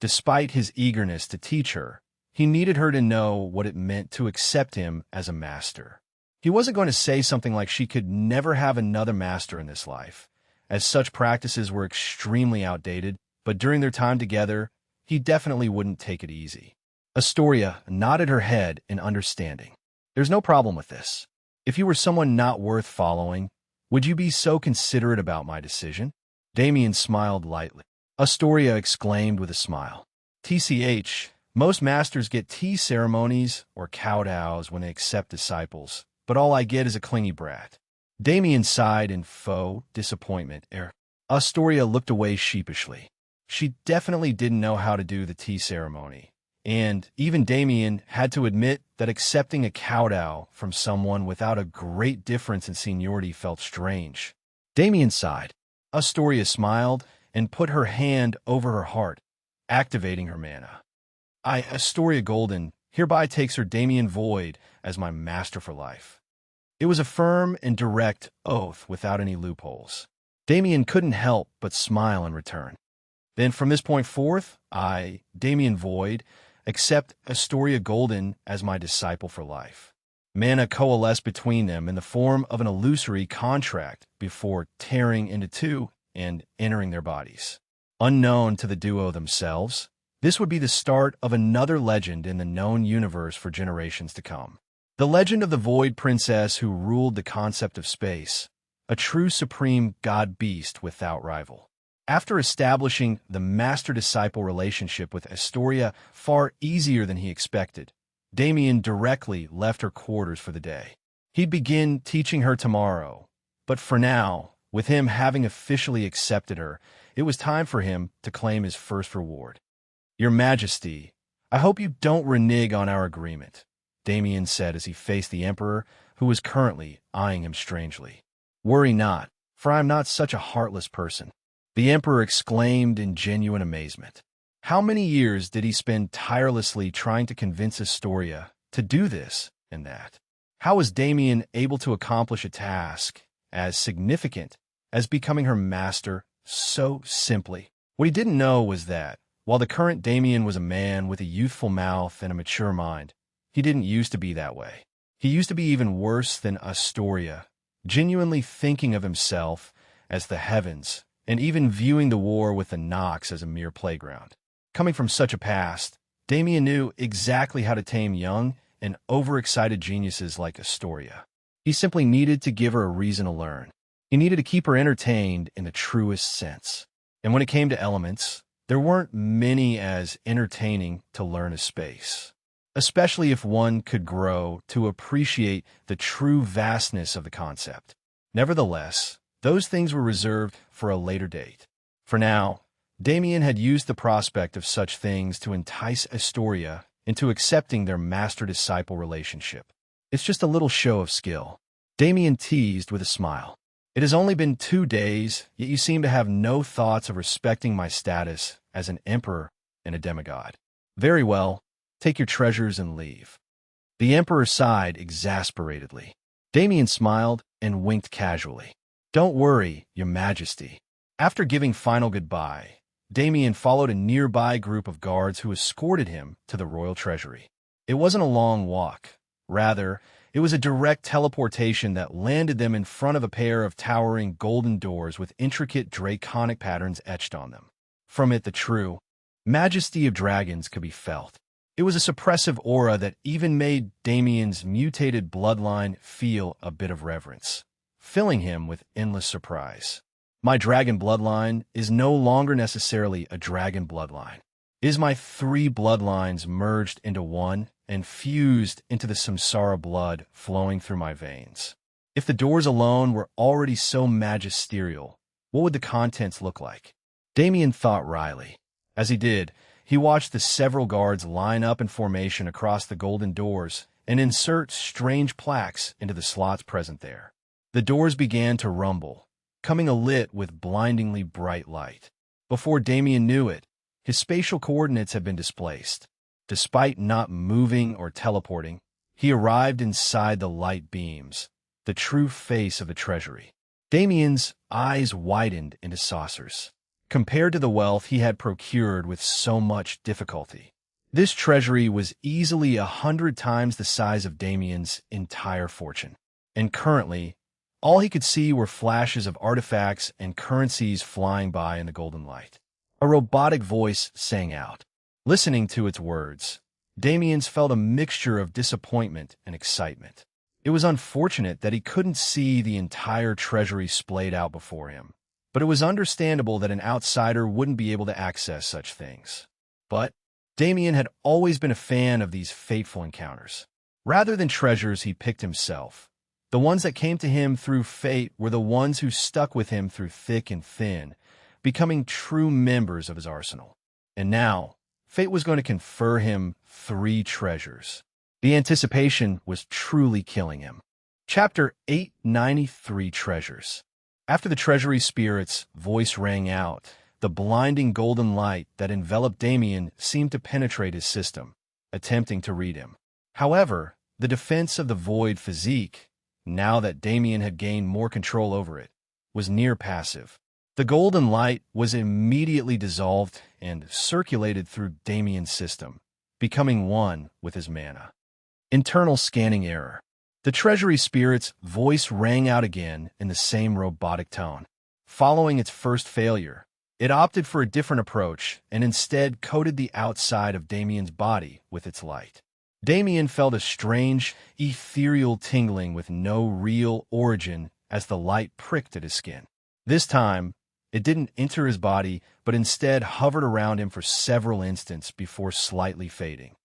Despite his eagerness to teach her, he needed her to know what it meant to accept him as a master. He wasn't going to say something like she could never have another master in this life, as such practices were extremely outdated, but during their time together, he definitely wouldn't take it easy. Astoria nodded her head in understanding. There's no problem with this. If you were someone not worth following, would you be so considerate about my decision? Damien smiled lightly. Astoria exclaimed with a smile. TCH, most masters get tea ceremonies or kowtows when they accept disciples, but all I get is a clingy brat. Damien sighed in faux disappointment. Astoria looked away sheepishly. She definitely didn't know how to do the tea ceremony, and even Damien had to admit that accepting a kowtow from someone without a great difference in seniority felt strange. Damien sighed. Astoria smiled and put her hand over her heart, activating her mana. I, Astoria Golden, hereby takes her Damien Void as my master for life. It was a firm and direct oath without any loopholes. Damien couldn't help but smile in return. Then from this point forth, I, Damien Void, accept Astoria Golden as my disciple for life. Mana coalesced between them in the form of an illusory contract before tearing into two and entering their bodies. Unknown to the duo themselves, this would be the start of another legend in the known universe for generations to come. The legend of the Void Princess who ruled the concept of space, a true supreme god-beast without rival. After establishing the master-disciple relationship with Astoria far easier than he expected, Damien directly left her quarters for the day. He'd begin teaching her tomorrow, but for now, with him having officially accepted her, it was time for him to claim his first reward. Your Majesty, I hope you don't renege on our agreement, Damien said as he faced the Emperor, who was currently eyeing him strangely. Worry not, for I am not such a heartless person. The Emperor exclaimed in genuine amazement. How many years did he spend tirelessly trying to convince Astoria to do this and that? How was Damien able to accomplish a task as significant as becoming her master so simply? What he didn't know was that, while the current Damien was a man with a youthful mouth and a mature mind, he didn't used to be that way. He used to be even worse than Astoria, genuinely thinking of himself as the heavens, and even viewing the war with the Nox as a mere playground. Coming from such a past, Damien knew exactly how to tame young and overexcited geniuses like Astoria. He simply needed to give her a reason to learn. He needed to keep her entertained in the truest sense. And when it came to elements, there weren't many as entertaining to learn as space, especially if one could grow to appreciate the true vastness of the concept. Nevertheless, those things were reserved for a later date. For now, Damien had used the prospect of such things to entice Astoria into accepting their master-disciple relationship. It's just a little show of skill. Damien teased with a smile. It has only been 2 days, yet you seem to have no thoughts of respecting my status as an emperor and a demigod. Very well, take your treasures and leave. The Emperor sighed exasperatedly. Damien smiled and winked casually. Don't worry, Your Majesty. After giving final goodbye, Damien followed a nearby group of guards who escorted him to the royal treasury. It wasn't a long walk. Rather, it was a direct teleportation that landed them in front of a pair of towering golden doors with intricate draconic patterns etched on them. From it, the true majesty of dragons could be felt. It was a suppressive aura that even made Damien's mutated bloodline feel a bit of reverence, filling him with endless surprise. My dragon bloodline is no longer necessarily a dragon bloodline. It is my 3 bloodlines merged into one and fused into the samsara blood flowing through my veins. If the doors alone were already so magisterial, what would the contents look like? Damien thought wryly. As he did, he watched the several guards line up in formation across the golden doors and insert strange plaques into the slots present there. The doors began to rumble, coming alit with blindingly bright light. Before Damien knew it, his spatial coordinates had been displaced. Despite not moving or teleporting, he arrived inside the light beams, the true face of the treasury. Damien's eyes widened into saucers. Compared to the wealth he had procured with so much difficulty, this treasury was easily 100 times the size of Damien's entire fortune. And currently, all he could see were flashes of artifacts and currencies flying by in the golden light. A robotic voice sang out. Listening to its words, Damien felt a mixture of disappointment and excitement. It was unfortunate that he couldn't see the entire treasury splayed out before him, but it was understandable that an outsider wouldn't be able to access such things. But Damien had always been a fan of these fateful encounters. Rather than treasures he picked himself, The ones that came to him through fate were the ones who stuck with him through thick and thin, becoming true members of his arsenal. And now, fate was going to confer him 3 treasures. The anticipation was truly killing him. Chapter 893 Treasures. After the treasury spirit's voice rang out, the blinding golden light that enveloped Damien seemed to penetrate his system, attempting to read him. However, the defense of the void physique, now that Damien had gained more control over it, was near passive. The golden light was immediately dissolved and circulated through Damien's system, becoming one with his mana. Internal scanning error. The treasury spirit's voice rang out again in the same robotic tone. Following its first failure, it opted for a different approach and instead coated the outside of Damien's body with its light. Damien felt a strange, ethereal tingling with no real origin as the light pricked at his skin. This time, it didn't enter his body, but instead hovered around him for several instants before slightly fading.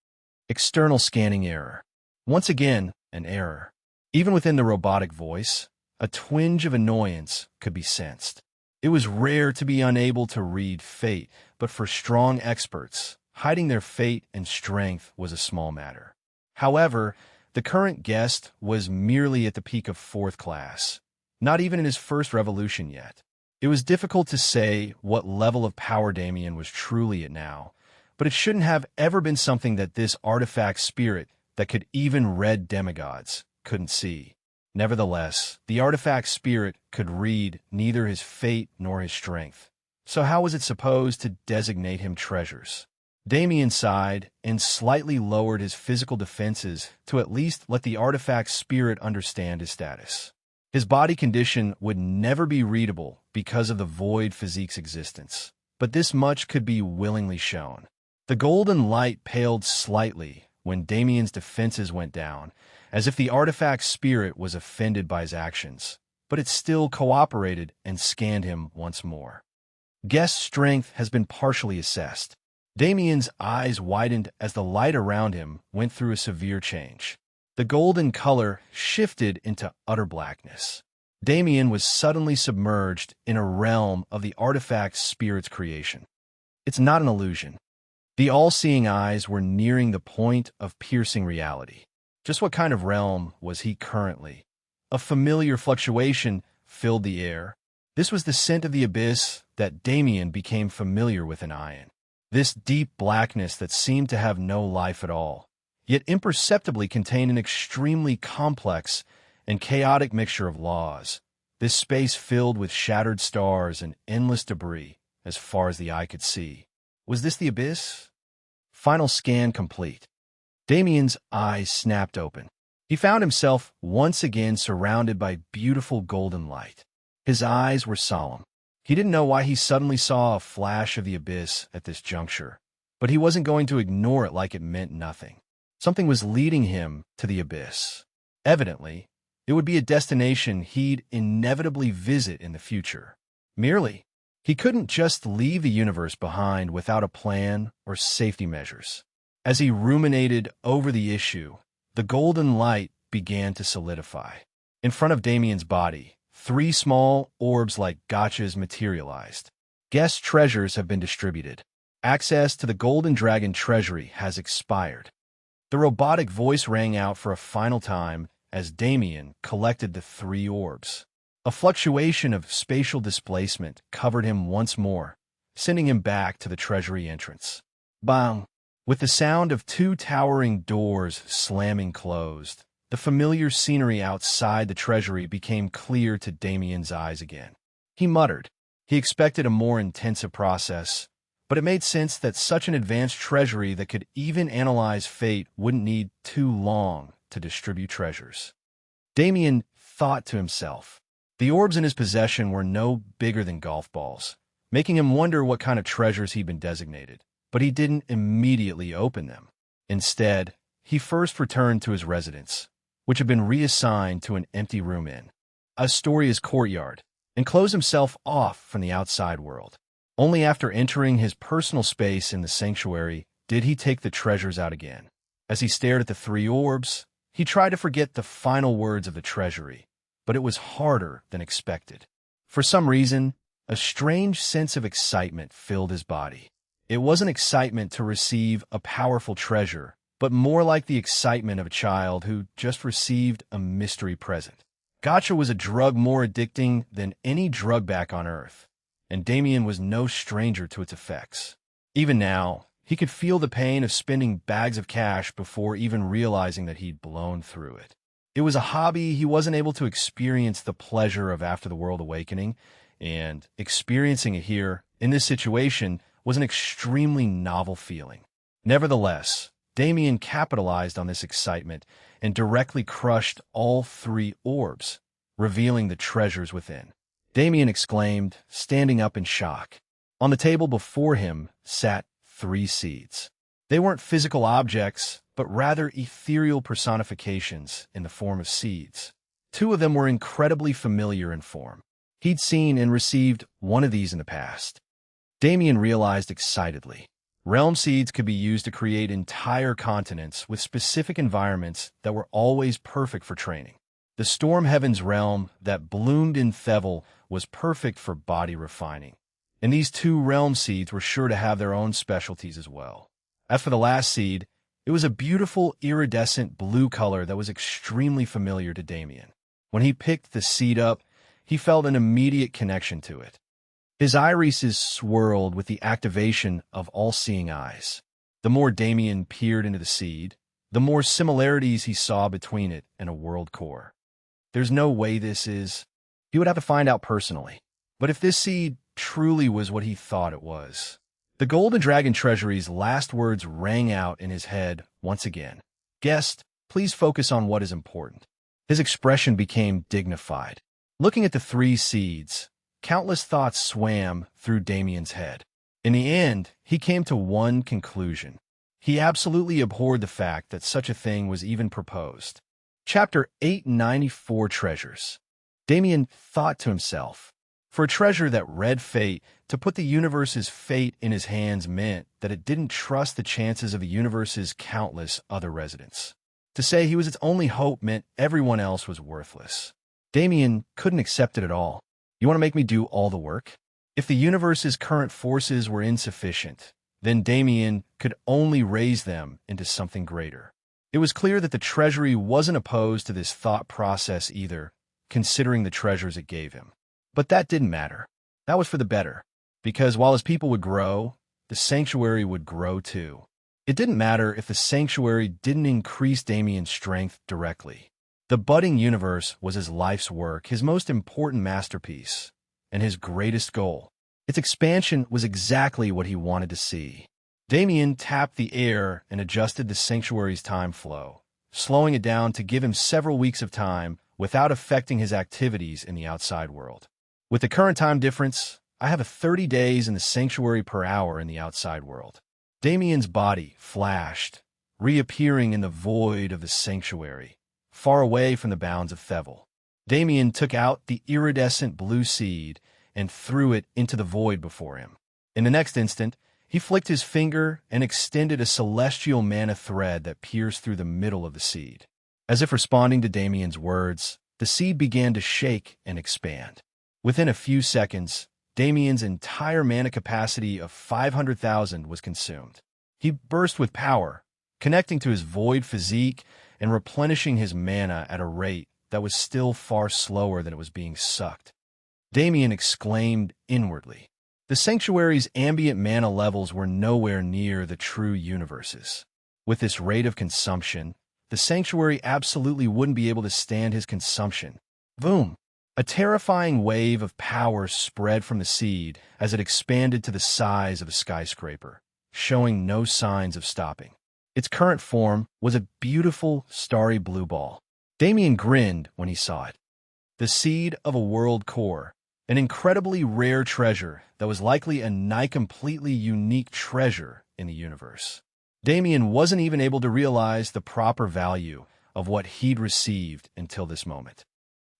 External scanning error. Once again, an error. Even within the robotic voice, a twinge of annoyance could be sensed. It was rare to be unable to read fate, but for strong experts, hiding their fate and strength was a small matter. However, the current guest was merely at the peak of 4th class, not even in his first revolution yet. It was difficult to say what level of power Damien was truly at now, but it shouldn't have ever been something that this artifact spirit that could even red demigods couldn't see. Nevertheless, the artifact spirit could read neither his fate nor his strength. So how was it supposed to designate him treasures? Damien sighed and slightly lowered his physical defenses to at least let the artifact spirit understand his status. His body condition would never be readable because of the void physique's existence, but this much could be willingly shown. The golden light paled slightly when Damien's defenses went down, as if the artifact spirit was offended by his actions, but it still cooperated and scanned him once more. Guest's strength has been partially assessed. Damien's eyes widened as the light around him went through a severe change. The golden color shifted into utter blackness. Damien was suddenly submerged in a realm of the artifact spirit's creation. It's not an illusion. The all-seeing eyes were nearing the point of piercing reality. Just what kind of realm was he currently? A familiar fluctuation filled the air. This was the scent of the abyss that Damien became familiar with in Ion. This deep blackness that seemed to have no life at all, yet imperceptibly contained an extremely complex and chaotic mixture of laws. This space filled with shattered stars and endless debris as far as the eye could see. Was this the abyss? Final scan complete. Damien's eyes snapped open. He found himself once again surrounded by beautiful golden light. His eyes were solemn. He didn't know why he suddenly saw a flash of the abyss at this juncture, but he wasn't going to ignore it like it meant nothing. Something was leading him to the abyss. Evidently, it would be a destination he'd inevitably visit in the future. Merely, he couldn't just leave the universe behind without a plan or safety measures. As he ruminated over the issue, the golden light began to solidify. In front of Damien's body, 3 small orbs like gotchas materialized. Guest treasures have been distributed. Access to the Golden Dragon treasury has expired. The robotic voice rang out for a final time as Damien collected the 3 orbs. A fluctuation of spatial displacement covered him once more, sending him back to the treasury entrance. Bang! With the sound of 2 towering doors slamming closed, the familiar scenery outside the treasury became clear to Damien's eyes again. He muttered. He expected a more intensive process, but it made sense that such an advanced treasury that could even analyze fate wouldn't need too long to distribute treasures. Damien thought to himself. The orbs in his possession were no bigger than golf balls, making him wonder what kind of treasures he'd been designated. But he didn't immediately open them. Instead, he first returned to his residence, which had been reassigned to an empty room in Astoria's courtyard, and closed himself off from the outside world. Only after entering his personal space in the sanctuary did he take the treasures out again. As he stared at the 3 orbs, He tried to forget the final words of the treasury, but it was harder than expected. For some reason, a strange sense of excitement filled his body. It wasn't excitement to receive a powerful treasure, but more like the excitement of a child who just received a mystery present. Gacha was a drug more addicting than any drug back on Earth, and Damien was no stranger to its effects. Even now, he could feel the pain of spending bags of cash before even realizing that he'd blown through it. It was a hobby he wasn't able to experience the pleasure of after the world awakening, and experiencing it here, in this situation, was an extremely novel feeling. Nevertheless, Damien capitalized on this excitement and directly crushed all 3 orbs, revealing the treasures within. Damien exclaimed, standing up in shock. On the table before him sat 3 seeds. They weren't physical objects, but rather ethereal personifications in the form of seeds. 2 of them were incredibly familiar in form. He'd seen and received one of these in the past. Damien realized excitedly. Realm seeds could be used to create entire continents with specific environments that were always perfect for training. The Storm Heavens realm that bloomed in Thevel was perfect for body refining, and these 2 realm seeds were sure to have their own specialties as well. As for the last seed, it was a beautiful iridescent blue color that was extremely familiar to Damien. When he picked the seed up, he felt an immediate connection to it. His irises swirled with the activation of all-seeing eyes. The more Damien peered into the seed, the more similarities he saw between it and a world core. There's no way this is. He would have to find out personally. But if this seed truly was what he thought it was. The Golden Dragon Treasury's last words rang out in his head once again. Guest, please focus on what is important. His expression became dignified. Looking at the 3 seeds, countless thoughts swam through Damien's head. In the end, he came to one conclusion. He absolutely abhorred the fact that such a thing was even proposed. Chapter 894 Treasures. Damien thought to himself, for a treasure that read fate, to put the universe's fate in his hands meant that it didn't trust the chances of the universe's countless other residents. To say he was its only hope meant everyone else was worthless. Damien couldn't accept it at all. You want to make me do all the work? If the universe's current forces were insufficient, then Damien could only raise them into something greater. It was clear that the treasury wasn't opposed to this thought process either, considering the treasures it gave him. But that didn't matter. That was for the better, because while his people would grow, the sanctuary would grow too. It didn't matter if the sanctuary didn't increase Damien's strength directly. The budding universe was his life's work, his most important masterpiece, and his greatest goal. Its expansion was exactly what he wanted to see. Damien tapped the air and adjusted the sanctuary's time flow, slowing it down to give him several weeks of time without affecting his activities in the outside world. With the current time difference, I have 30 days in the sanctuary per hour in the outside world. Damien's body flashed, reappearing in the void of the sanctuary, far away from the bounds of Thevel. Damien took out the iridescent blue seed and threw it into the void before him. In the next instant, he flicked his finger and extended a celestial mana thread that pierced through the middle of the seed. As if responding to Damien's words, the seed began to shake and expand. Within a few seconds, Damien's entire mana capacity of 500,000 was consumed. He burst with power, connecting to his void physique and replenishing his mana at a rate that was still far slower than it was being sucked. Damien exclaimed inwardly. The sanctuary's ambient mana levels were nowhere near the true universe's. With this rate of consumption, the sanctuary absolutely wouldn't be able to stand his consumption. Boom! A terrifying wave of power spread from the seed as it expanded to the size of a skyscraper, showing no signs of stopping. Its current form was a beautiful, starry blue ball. Damien grinned when he saw it. The seed of a world core, an incredibly rare treasure that was likely a nigh-completely unique treasure in the universe. Damien wasn't even able to realize the proper value of what he'd received until this moment.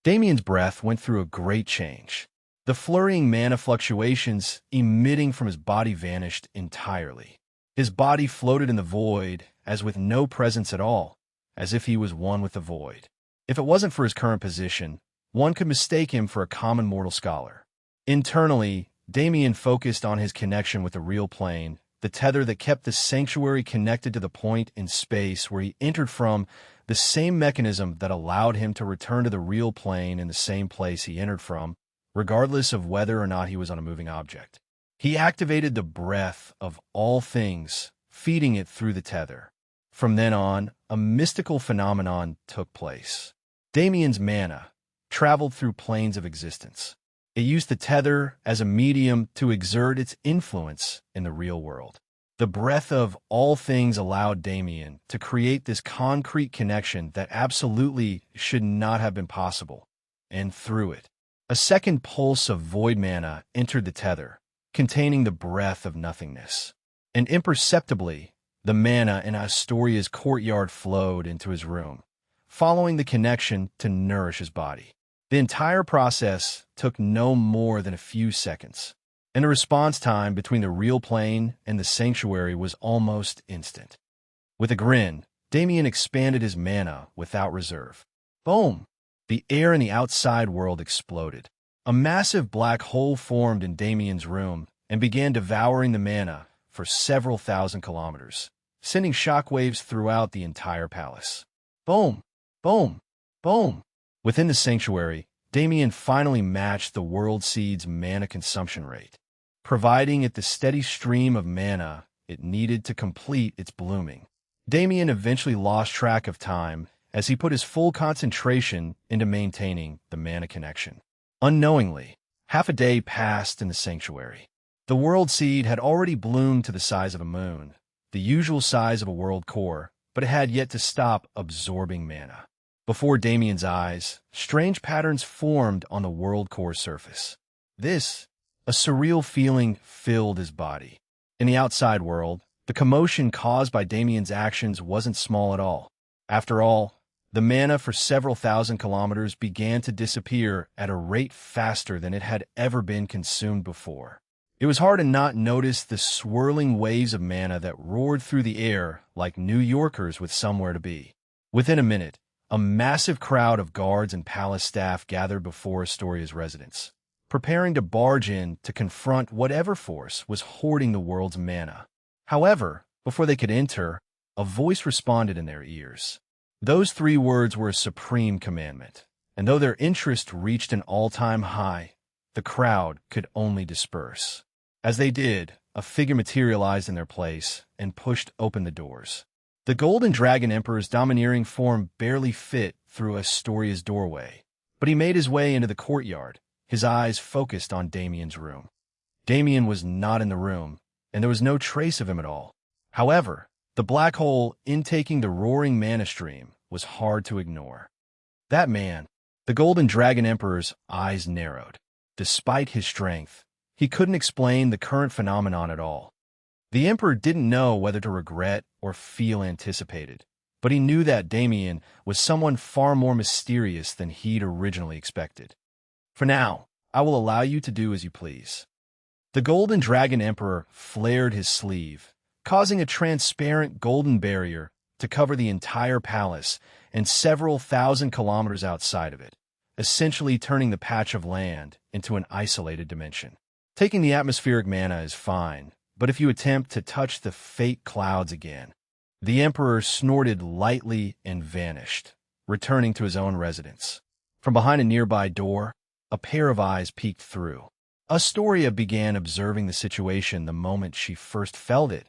Damien's breath went through a great change. The flurrying mana fluctuations emitting from his body vanished entirely. His body floated in the void as with no presence at all, as if he was one with the void. If it wasn't for his current position, one could mistake him for a common mortal scholar. Internally, Damien focused on his connection with the real plane, the tether that kept the sanctuary connected to the point in space where he entered from, the same mechanism that allowed him to return to the real plane in the same place he entered from, regardless of whether or not he was on a moving object. He activated the breath of all things, feeding it through the tether. From then on, a mystical phenomenon took place. Damien's mana traveled through planes of existence. It used the tether as a medium to exert its influence in the real world. The breath of all things allowed Damien to create this concrete connection that absolutely should not have been possible. And through it, a second pulse of void mana entered the tether, containing the breath of nothingness. And imperceptibly, the mana in Astoria's courtyard flowed into his room, following the connection to nourish his body. The entire process took no more than a few seconds, and the response time between the real plane and the sanctuary was almost instant. With a grin, Damien expanded his mana without reserve. Boom! The air in the outside world exploded. A massive black hole formed in Damien's room and began devouring the mana for several thousand kilometers, sending shockwaves throughout the entire palace. Boom! Boom! Boom! Within the sanctuary, Damien finally matched the world seed's mana consumption rate, providing it the steady stream of mana it needed to complete its blooming. Damien eventually lost track of time as he put his full concentration into maintaining the mana connection. Unknowingly, half a day passed in the sanctuary. The world seed had already bloomed to the size of a moon, the usual size of a world core, but it had yet to stop absorbing mana. Before Damien's eyes, strange patterns formed on the world core surface. A surreal feeling filled his body. In the outside world, the commotion caused by Damien's actions wasn't small at all. After all, the mana for several thousand kilometers began to disappear at a rate faster than it had ever been consumed before. It was hard to not notice the swirling waves of mana that roared through the air like New Yorkers with somewhere to be. Within a minute, a massive crowd of guards and palace staff gathered before Astoria's residence, preparing to barge in to confront whatever force was hoarding the world's mana. However, before they could enter, a voice responded in their ears. Those 3 words were a supreme commandment, and though their interest reached an all-time high, the crowd could only disperse. As they did, a figure materialized in their place and pushed open the doors. The Golden Dragon Emperor's domineering form barely fit through Astoria's doorway, but he made his way into the courtyard, his eyes focused on Damien's room. Damien was not in the room, and there was no trace of him at all. However, the black hole intaking the roaring mana stream was hard to ignore. That man, the Golden Dragon Emperor's eyes narrowed. Despite his strength, he couldn't explain the current phenomenon at all. The Emperor didn't know whether to regret or feel anticipated, but he knew that Damien was someone far more mysterious than he'd originally expected. For now, I will allow you to do as you please. The Golden Dragon Emperor flared his sleeve, causing a transparent golden barrier to cover the entire palace and several thousand kilometers outside of it, essentially turning the patch of land into an isolated dimension. Taking the atmospheric mana is fine, but if you attempt to touch the fate clouds again, the Emperor snorted lightly and vanished, returning to his own residence. From behind a nearby door, a pair of eyes peeked through. Astoria began observing the situation the moment she first felt it,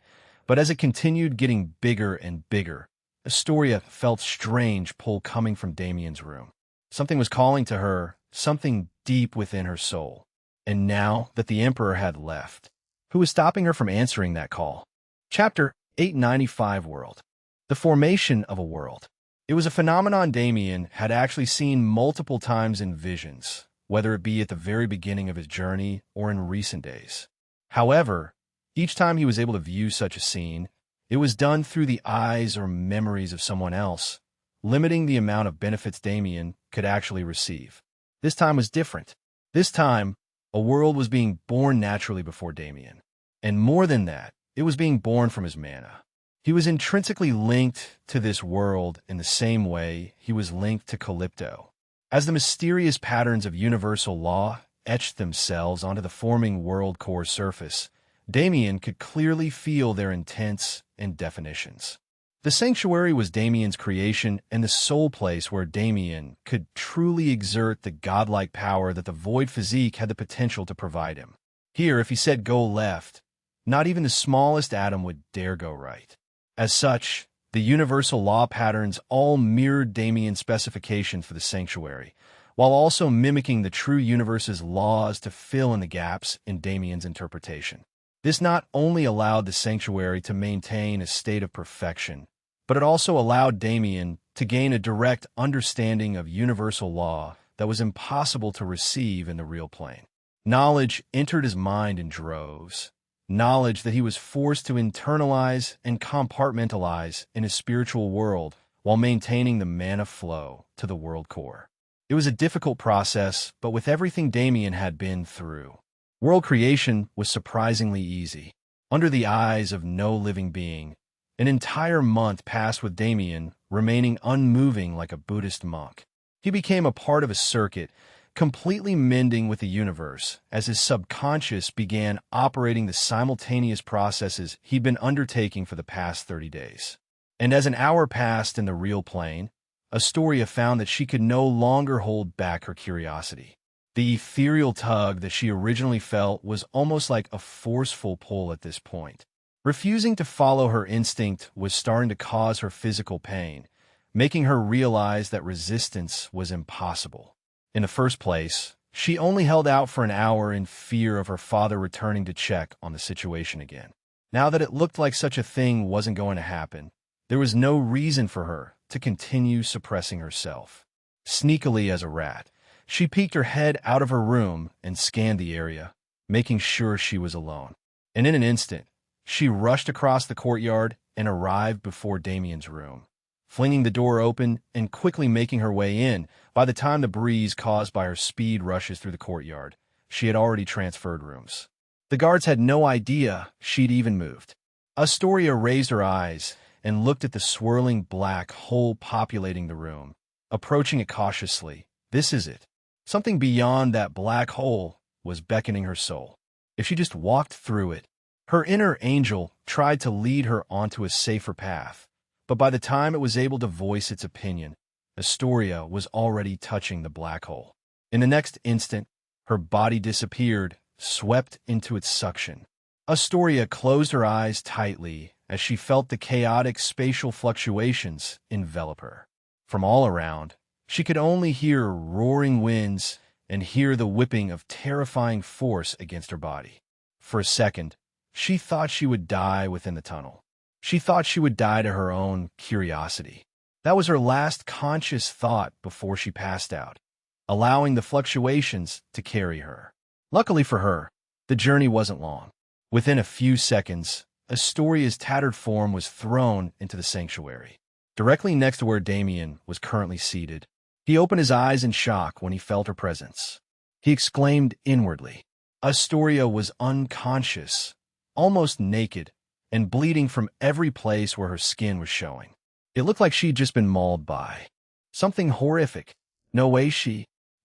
but as it continued getting bigger and bigger, Astoria felt strange pull coming from Damien's room. Something was calling to her, something deep within her soul. And now that the Emperor had left, who was stopping her from answering that call? Chapter 895 World. The formation of a world. It was a phenomenon Damien had actually seen multiple times in visions, whether it be at the very beginning of his journey or in recent days. However, each time he was able to view such a scene, it was done through the eyes or memories of someone else, limiting the amount of benefits Damien could actually receive. This time was different. This time, a world was being born naturally before Damien. And more than that, it was being born from his mana. He was intrinsically linked to this world in the same way he was linked to Calypto. As the mysterious patterns of universal law etched themselves onto the forming world core surface, Damien could clearly feel their intents and definitions. The sanctuary was Damien's creation and the sole place where Damien could truly exert the godlike power that the void physique had the potential to provide him. Here, if he said go left, not even the smallest atom would dare go right. As such, the universal law patterns all mirrored Damien's specifications for the sanctuary, while also mimicking the true universe's laws to fill in the gaps in Damien's interpretation. This not only allowed the sanctuary to maintain a state of perfection, but it also allowed Damien to gain a direct understanding of universal law that was impossible to receive in the real plane. Knowledge entered his mind in droves, knowledge that he was forced to internalize and compartmentalize in his spiritual world while maintaining the mana flow to the world core. It was a difficult process, but with everything Damien had been through, world creation was surprisingly easy. Under the eyes of no living being, an entire month passed with Damien remaining unmoving like a Buddhist monk. He became a part of a circuit, completely mending with the universe as his subconscious began operating the simultaneous processes he'd been undertaking for the past 30 days. And as an hour passed in the real plane, Astoria found that she could no longer hold back her curiosity. The ethereal tug that she originally felt was almost like a forceful pull at this point. Refusing to follow her instinct was starting to cause her physical pain, making her realize that resistance was impossible. In the first place, she only held out for an hour in fear of her father returning to check on the situation again. Now that it looked like such a thing wasn't going to happen, there was no reason for her to continue suppressing herself. Sneakily as a rat, she peeked her head out of her room and scanned the area, making sure she was alone. And in an instant, she rushed across the courtyard and arrived before Damien's room. Flinging the door open and quickly making her way in, by the time the breeze caused by her speed rushes through the courtyard, she had already transferred rooms. The guards had no idea she'd even moved. Astoria raised her eyes and looked at the swirling black hole populating the room. Approaching it cautiously, this is it. Something beyond that black hole was beckoning her soul. If she just walked through it, her inner angel tried to lead her onto a safer path, but by the time it was able to voice its opinion, Astoria was already touching the black hole. In the next instant, her body disappeared, swept into its suction. Astoria closed her eyes tightly as she felt the chaotic spatial fluctuations envelop her. From all around, she could only hear roaring winds and hear the whipping of terrifying force against her body. For a second, she thought she would die within the tunnel. She thought she would die to her own curiosity. That was her last conscious thought before she passed out, allowing the fluctuations to carry her. Luckily for her, the journey wasn't long. Within a few seconds, Astoria's tattered form was thrown into the sanctuary, directly next to where Damien was currently seated. He opened his eyes in shock when he felt her presence. He exclaimed inwardly. Astoria was unconscious, almost naked, and bleeding from every place where her skin was showing. It looked like she'd just been mauled by something horrific. No way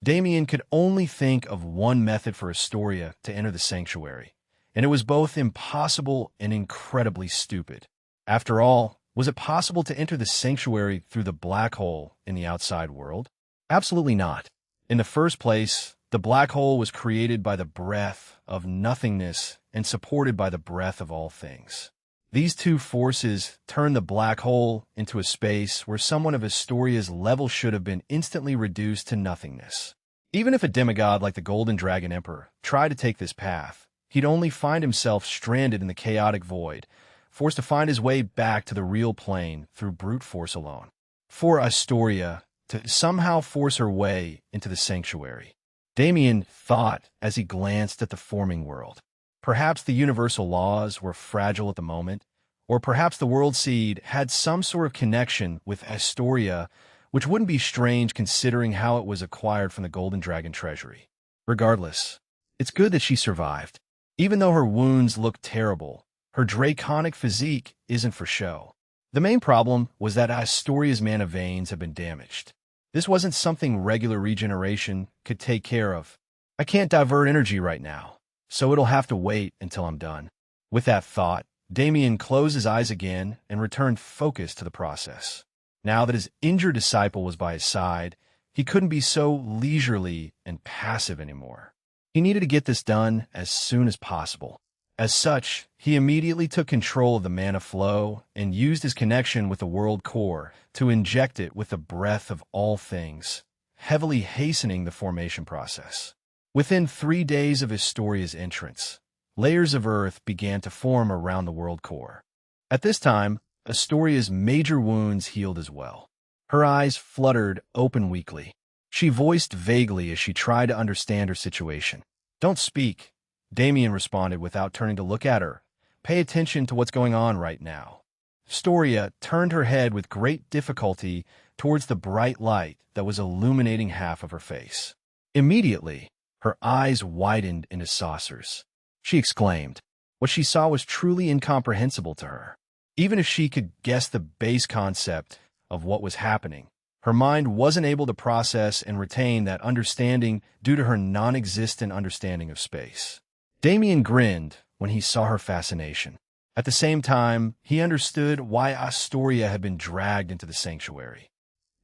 Damien could only think of one method for Astoria to enter the sanctuary, and it was both impossible and incredibly stupid. After all, was it possible to enter the sanctuary through the black hole in the outside world? Absolutely not. In the first place, the black hole was created by the breath of nothingness and supported by the breath of all things. These two forces turned the black hole into a space where someone of Astoria's level should have been instantly reduced to nothingness. Even if a demigod like the Golden Dragon Emperor tried to take this path, he'd only find himself stranded in the chaotic void, forced to find his way back to the real plane through brute force alone. For Astoria to somehow force her way into the sanctuary, Damien thought as he glanced at the forming world. Perhaps the universal laws were fragile at the moment, or perhaps the world seed had some sort of connection with Astoria, which wouldn't be strange considering how it was acquired from the Golden Dragon treasury. Regardless, it's good that she survived. Even though her wounds looked terrible, Her draconic physique isn't for show. The main problem was that Astoria's mana veins have been damaged. This wasn't something regular regeneration could take care of. I can't divert energy right now, so it'll have to wait until I'm done. With that thought, Damien closed his eyes again and returned focus to the process. Now that his injured disciple was by his side, he couldn't be so leisurely and passive anymore. He needed to get this done as soon as possible. As such, he immediately took control of the mana flow and used his connection with the world core to inject it with the breath of all things, heavily hastening the formation process. Within 3 days of Astoria's entrance, layers of earth began to form around the world core. At this time, Astoria's major wounds healed as well. Her eyes fluttered open weakly. She voiced vaguely as she tried to understand her situation. "Don't speak," Damien responded without turning to look at her. "Pay attention to what's going on right now." Astoria turned her head with great difficulty towards the bright light that was illuminating half of her face. Immediately, her eyes widened into saucers. She exclaimed. What she saw was truly incomprehensible to her. Even if she could guess the base concept of what was happening, her mind wasn't able to process and retain that understanding due to her non-existent understanding of space. Damien grinned when he saw her fascination. At the same time, he understood why Astoria had been dragged into the sanctuary.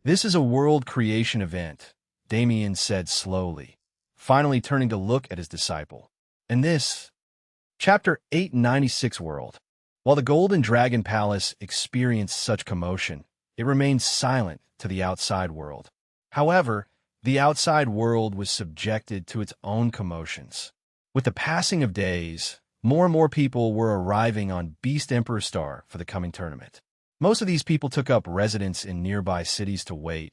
"This is a world creation event," Damien said slowly, finally turning to look at his disciple. "And this..." Chapter 896 World. While the Golden Dragon Palace experienced such commotion, it remained silent to the outside world. However, the outside world was subjected to its own commotions. With the passing of days, more and more people were arriving on Beast Emperor Star for the coming tournament. Most of these people took up residence in nearby cities to wait,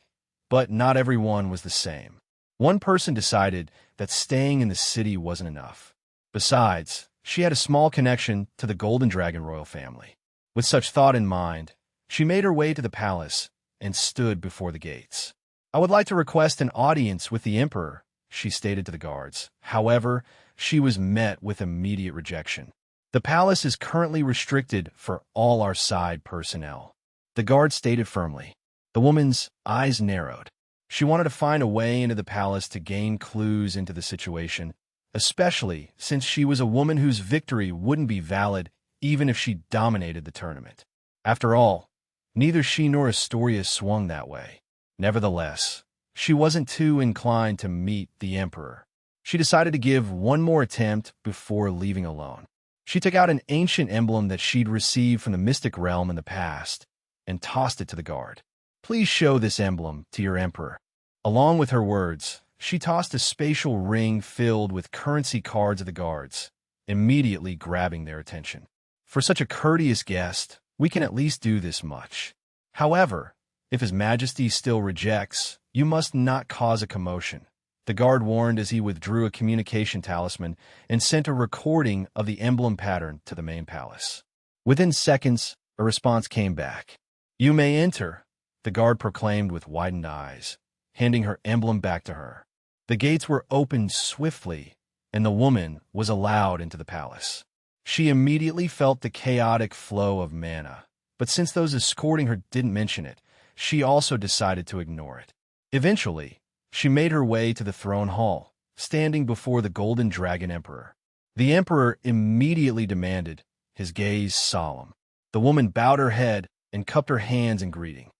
but not everyone was the same. One person decided that staying in the city wasn't enough. Besides, she had a small connection to the Golden Dragon royal family. With such thought in mind, she made her way to the palace and stood before the gates. "I would like to request an audience with the Emperor," she stated to the guards. However, she was met with immediate rejection. "The palace is currently restricted for all our side personnel," the guard stated firmly. The woman's eyes narrowed. She wanted to find a way into the palace to gain clues into the situation, especially since she was a woman whose victory wouldn't be valid even if she dominated the tournament. After all, neither she nor Astoria swung that way. Nevertheless, she wasn't too inclined to meet the Emperor. She decided to give one more attempt before leaving alone. She took out an ancient emblem that she'd received from the mystic realm in the past and tossed it to the guard. "Please show this emblem to your Emperor." Along with her words, she tossed a spatial ring filled with currency cards at the guards, immediately grabbing their attention. "For such a courteous guest, we can at least do this much. However, if His Majesty still rejects, you must not cause a commotion," the guard warned as he withdrew a communication talisman and sent a recording of the emblem pattern to the main palace. Within seconds, a response came back. "You may enter," the guard proclaimed with widened eyes, handing her emblem back to her. The gates were opened swiftly, and the woman was allowed into the palace. She immediately felt the chaotic flow of mana, but since those escorting her didn't mention it, she also decided to ignore it. Eventually, she made her way to the throne hall, standing before the Golden Dragon Emperor. The Emperor immediately demanded, his gaze solemn. The woman bowed her head and cupped her hands in greeting.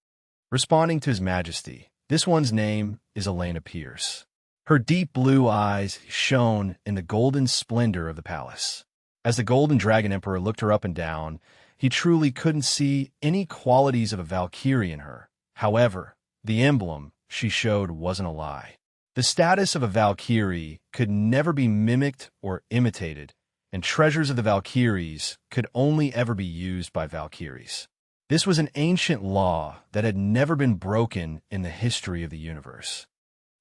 Responding to His Majesty, this one's name is Elena Pierce. Her deep blue eyes shone in the golden splendor of the palace. As the Golden Dragon Emperor looked her up and down, he truly couldn't see any qualities of a Valkyrie in her. However, the emblem she showed wasn't a lie. The status of a Valkyrie could never be mimicked or imitated, and treasures of the Valkyries could only ever be used by Valkyries. This was an ancient law that had never been broken in the history of the universe.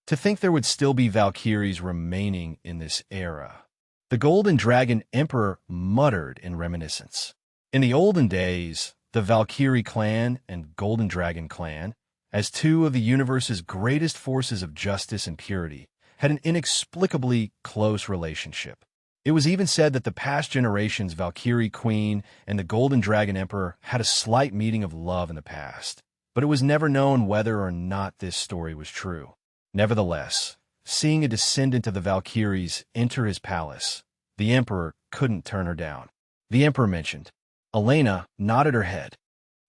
To think there would still be Valkyries remaining in this era. The Golden Dragon Emperor muttered in reminiscence. In the olden days, the Valkyrie clan and Golden Dragon clan, as two of the universe's greatest forces of justice and purity, had an inexplicably close relationship. It was even said that the past generation's Valkyrie Queen and the Golden Dragon Emperor had a slight meeting of love in the past, but it was never known whether or not this story was true. Nevertheless, seeing a descendant of the Valkyries enter his palace, the Emperor couldn't turn her down. The Emperor mentioned. Elena nodded her head.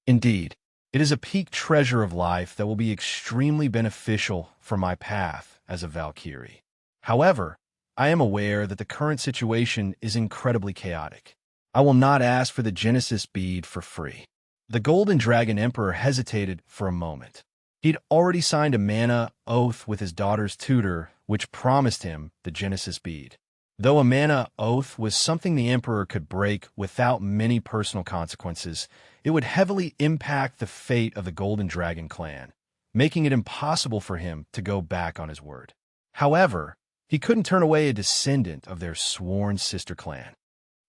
Indeed, it is a peak treasure of life that will be extremely beneficial for my path as a Valkyrie. However, I am aware that the current situation is incredibly chaotic. I will not ask for the Genesis bead for free. The Golden Dragon Emperor hesitated for a moment. He'd already signed a mana oath with his daughter's tutor, which promised him the Genesis bead. Though a mana oath was something the Emperor could break without many personal consequences, it would heavily impact the fate of the Golden Dragon clan, making it impossible for him to go back on his word. However, he couldn't turn away a descendant of their sworn sister clan.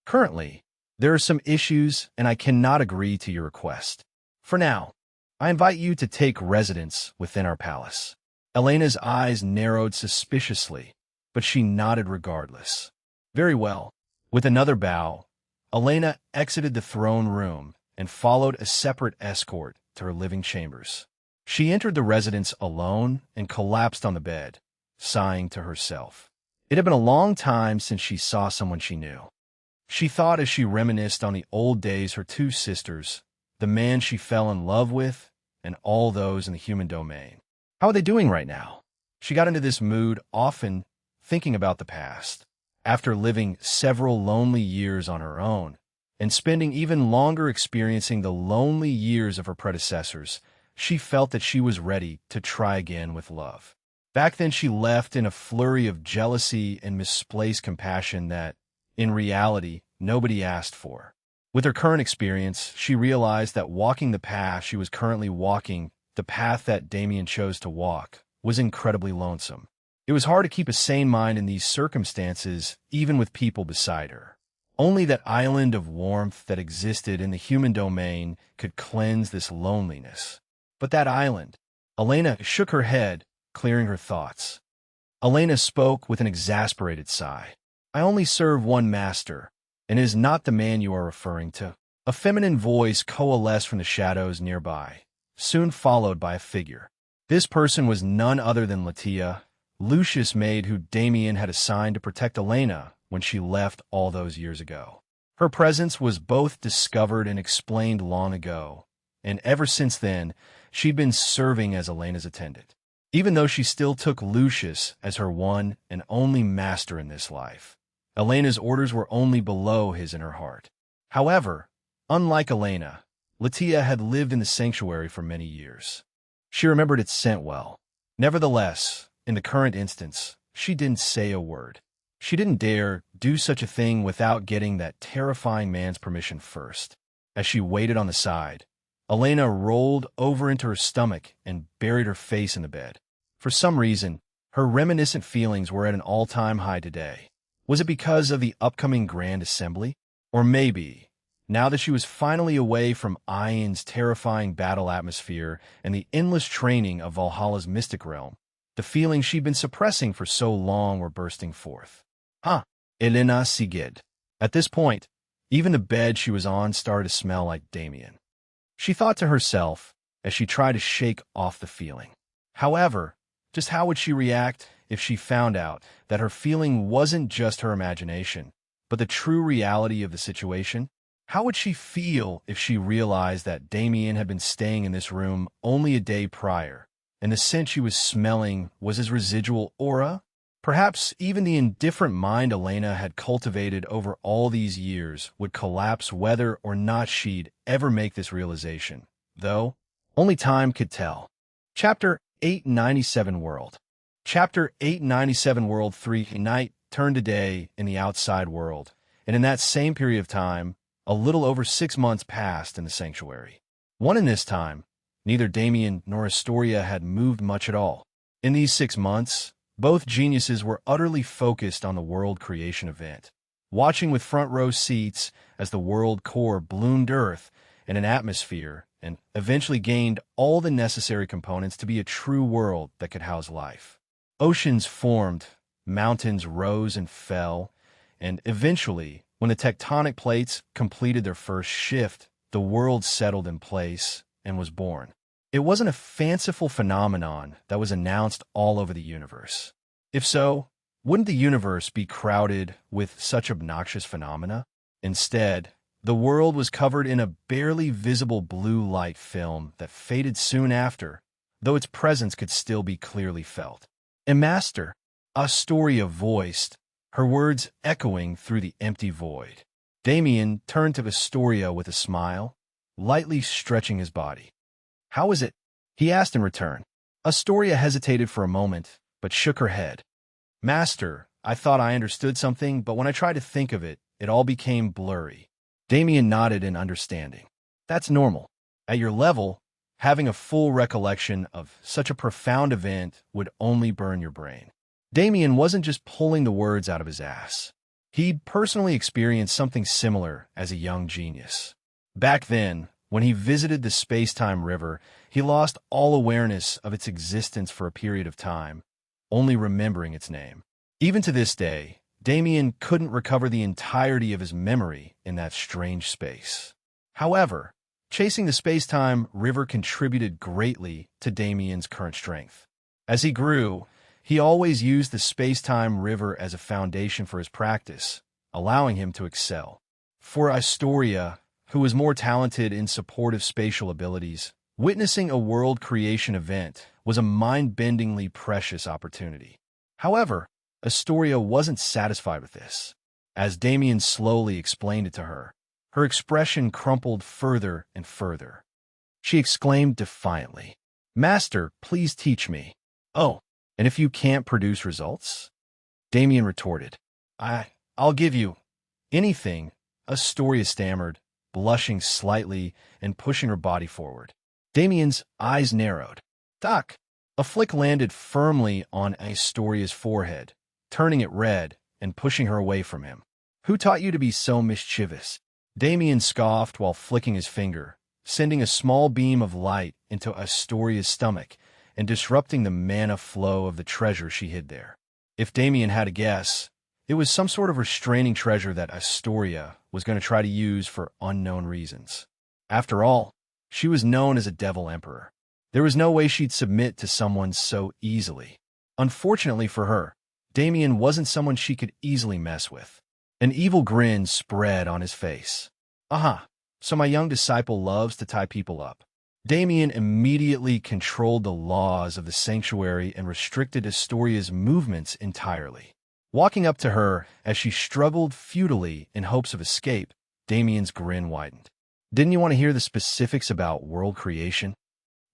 Currently, there are some issues, and I cannot agree to your request. For now, I invite you to take residence within our palace. Elena's eyes narrowed suspiciously, but she nodded regardless. Very well. With another bow, Elena exited the throne room and followed a separate escort to her living chambers. She entered the residence alone and collapsed on the bed, sighing to herself. It had been a long time since she saw someone she knew. She thought as she reminisced on the old days her two sisters, the man she fell in love with, and all those in the human domain. How are they doing right now? She got into this mood often thinking about the past. After living several lonely years on her own, and spending even longer experiencing the lonely years of her predecessors, she felt that she was ready to try again with love. Back then she left in a flurry of jealousy and misplaced compassion that, in reality, nobody asked for. With her current experience, she realized that walking the path she was currently walking, the path that Damien chose to walk, was incredibly lonesome. It was hard to keep a sane mind in these circumstances, even with people beside her. Only that island of warmth that existed in the human domain could cleanse this loneliness. But that island. Elena shook her head, clearing her thoughts. Elena spoke with an exasperated sigh. I only serve one master, and it is not the man you are referring to. A feminine voice coalesced from the shadows nearby, soon followed by a figure. This person was none other than Latia, Lucius' maid who Damien had assigned to protect Elena when she left all those years ago. Her presence was both discovered and explained long ago, and ever since then, she'd been serving as Elena's attendant. Even though she still took Lucius as her one and only master in this life, Elena's orders were only below his in her heart. However, unlike Elena, Latia had lived in the sanctuary for many years. She remembered its scent well. Nevertheless, in the current instance, she didn't say a word. She didn't dare do such a thing without getting that terrifying man's permission first. As she waited on the side, Elena rolled over into her stomach and buried her face in the bed. For some reason, her reminiscent feelings were at an all-time high today. Was it because of the upcoming Grand Assembly? Or maybe, now that she was finally away from Ion's terrifying battle atmosphere and the endless training of Valhalla's mystic realm, the feelings she'd been suppressing for so long were bursting forth. Elena Sigid. At this point, even the bed she was on started to smell like Damien. She thought to herself as she tried to shake off the feeling. However, just how would she react if she found out that her feeling wasn't just her imagination, but the true reality of the situation? How would she feel if she realized that Damien had been staying in this room only a day prior, and the scent she was smelling was his residual aura? Perhaps even the indifferent mind Elena had cultivated over all these years would collapse whether or not she'd ever make this realization, though only time could tell. Chapter 897 World. Chapter 897 World 3. Night turned to day in the outside world, and in that same period of time, a little over 6 months passed in the sanctuary. In this time, neither Damien nor Astoria had moved much at all. In these 6 months, both geniuses were utterly focused on the world creation event, watching with front row seats as the world core bloomed Earth in an atmosphere and eventually gained all the necessary components to be a true world that could house life. Oceans formed, mountains rose and fell, and eventually, when the tectonic plates completed their first shift, the world settled in place and was born. It wasn't a fanciful phenomenon that was announced all over the universe. If so, wouldn't the universe be crowded with such obnoxious phenomena? Instead, the world was covered in a barely visible blue light film that faded soon after, though its presence could still be clearly felt. "A master," Astoria voiced, her words echoing through the empty void. Damien turned to Astoria with a smile, lightly stretching his body. "How is it?" he asked in return. Astoria hesitated for a moment, but shook her head. "Master, I thought I understood something, but when I tried to think of it, it all became blurry." Damien nodded in understanding. "That's normal. At your level, having a full recollection of such a profound event would only burn your brain." Damien wasn't just pulling the words out of his ass. He'd personally experienced something similar as a young genius. Back then, when he visited the space-time river, he lost all awareness of its existence for a period of time, only remembering its name. Even to this day, Damien couldn't recover the entirety of his memory in that strange space. However, chasing the space-time river contributed greatly to Damien's current strength. As he grew, he always used the space-time river as a foundation for his practice, allowing him to excel. For Astoria, who was more talented in supportive spatial abilities, witnessing a world creation event was a mind-bendingly precious opportunity. However, Astoria wasn't satisfied with this. As Damien slowly explained it to her, her expression crumpled further and further. She exclaimed defiantly, "Master, please teach me." "Oh, and if you can't produce results?" Damien retorted. I'll give you anything," Astoria stammered, blushing slightly and pushing her body forward. Damien's eyes narrowed. "Doc." A flick landed firmly on Astoria's forehead, turning it red and pushing her away from him. "Who taught you to be so mischievous?" Damien scoffed while flicking his finger, sending a small beam of light into Astoria's stomach and disrupting the mana flow of the treasure she hid there. If Damien had a guess, it was some sort of restraining treasure that Astoria was going to try to use for unknown reasons. After all, she was known as a Devil Emperor. There was no way she'd submit to someone so easily. Unfortunately for her, Damien wasn't someone she could easily mess with. An evil grin spread on his face. "Aha, so my young disciple loves to tie people up." Damien immediately controlled the laws of the sanctuary and restricted Astoria's movements entirely. Walking up to her as she struggled futilely in hopes of escape, Damien's grin widened. "Didn't you want to hear the specifics about world creation?"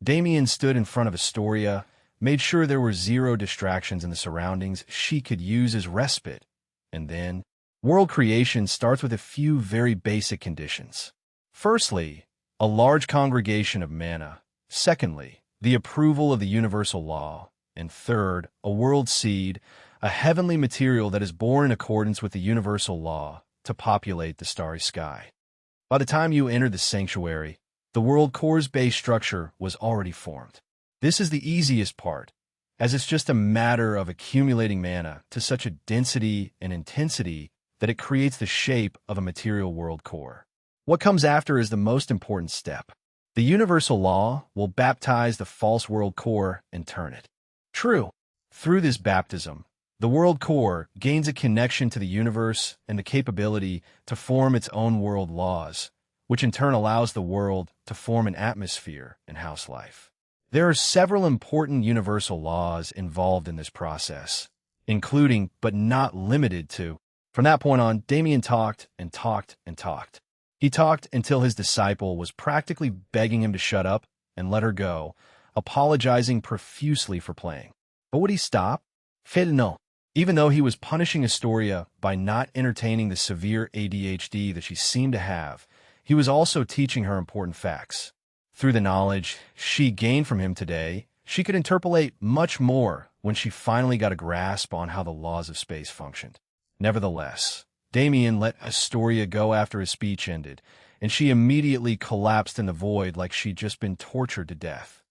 Damien stood in front of Astoria, made sure there were zero distractions in the surroundings she could use as respite, and then, world creation starts with a few very basic conditions. Firstly, a large congregation of mana. Secondly, the approval of the universal law. And third, a world seed, a heavenly material that is born in accordance with the universal law to populate the starry sky. By the time you entered the sanctuary, the world core's base structure was already formed. This is the easiest part, as it's just a matter of accumulating mana to such a density and intensity that it creates the shape of a material world core. What comes after is the most important step. The universal law will baptize the false world core and turn it true. Through this baptism, the world core gains a connection to the universe and the capability to form its own world laws, which in turn allows the world to form an atmosphere and house life. There are several important universal laws involved in this process, including but not limited to. From that point on, Damien talked and talked and talked. He talked until his disciple was practically begging him to shut up and let her go, apologizing profusely for playing. But would he stop? No. Even though he was punishing Astoria by not entertaining the severe ADHD that she seemed to have, he was also teaching her important facts. Through the knowledge she gained from him today, she could interpolate much more when she finally got a grasp on how the laws of space functioned. Nevertheless, Damien let Astoria go after his speech ended, and she immediately collapsed in the void like she'd just been tortured to death.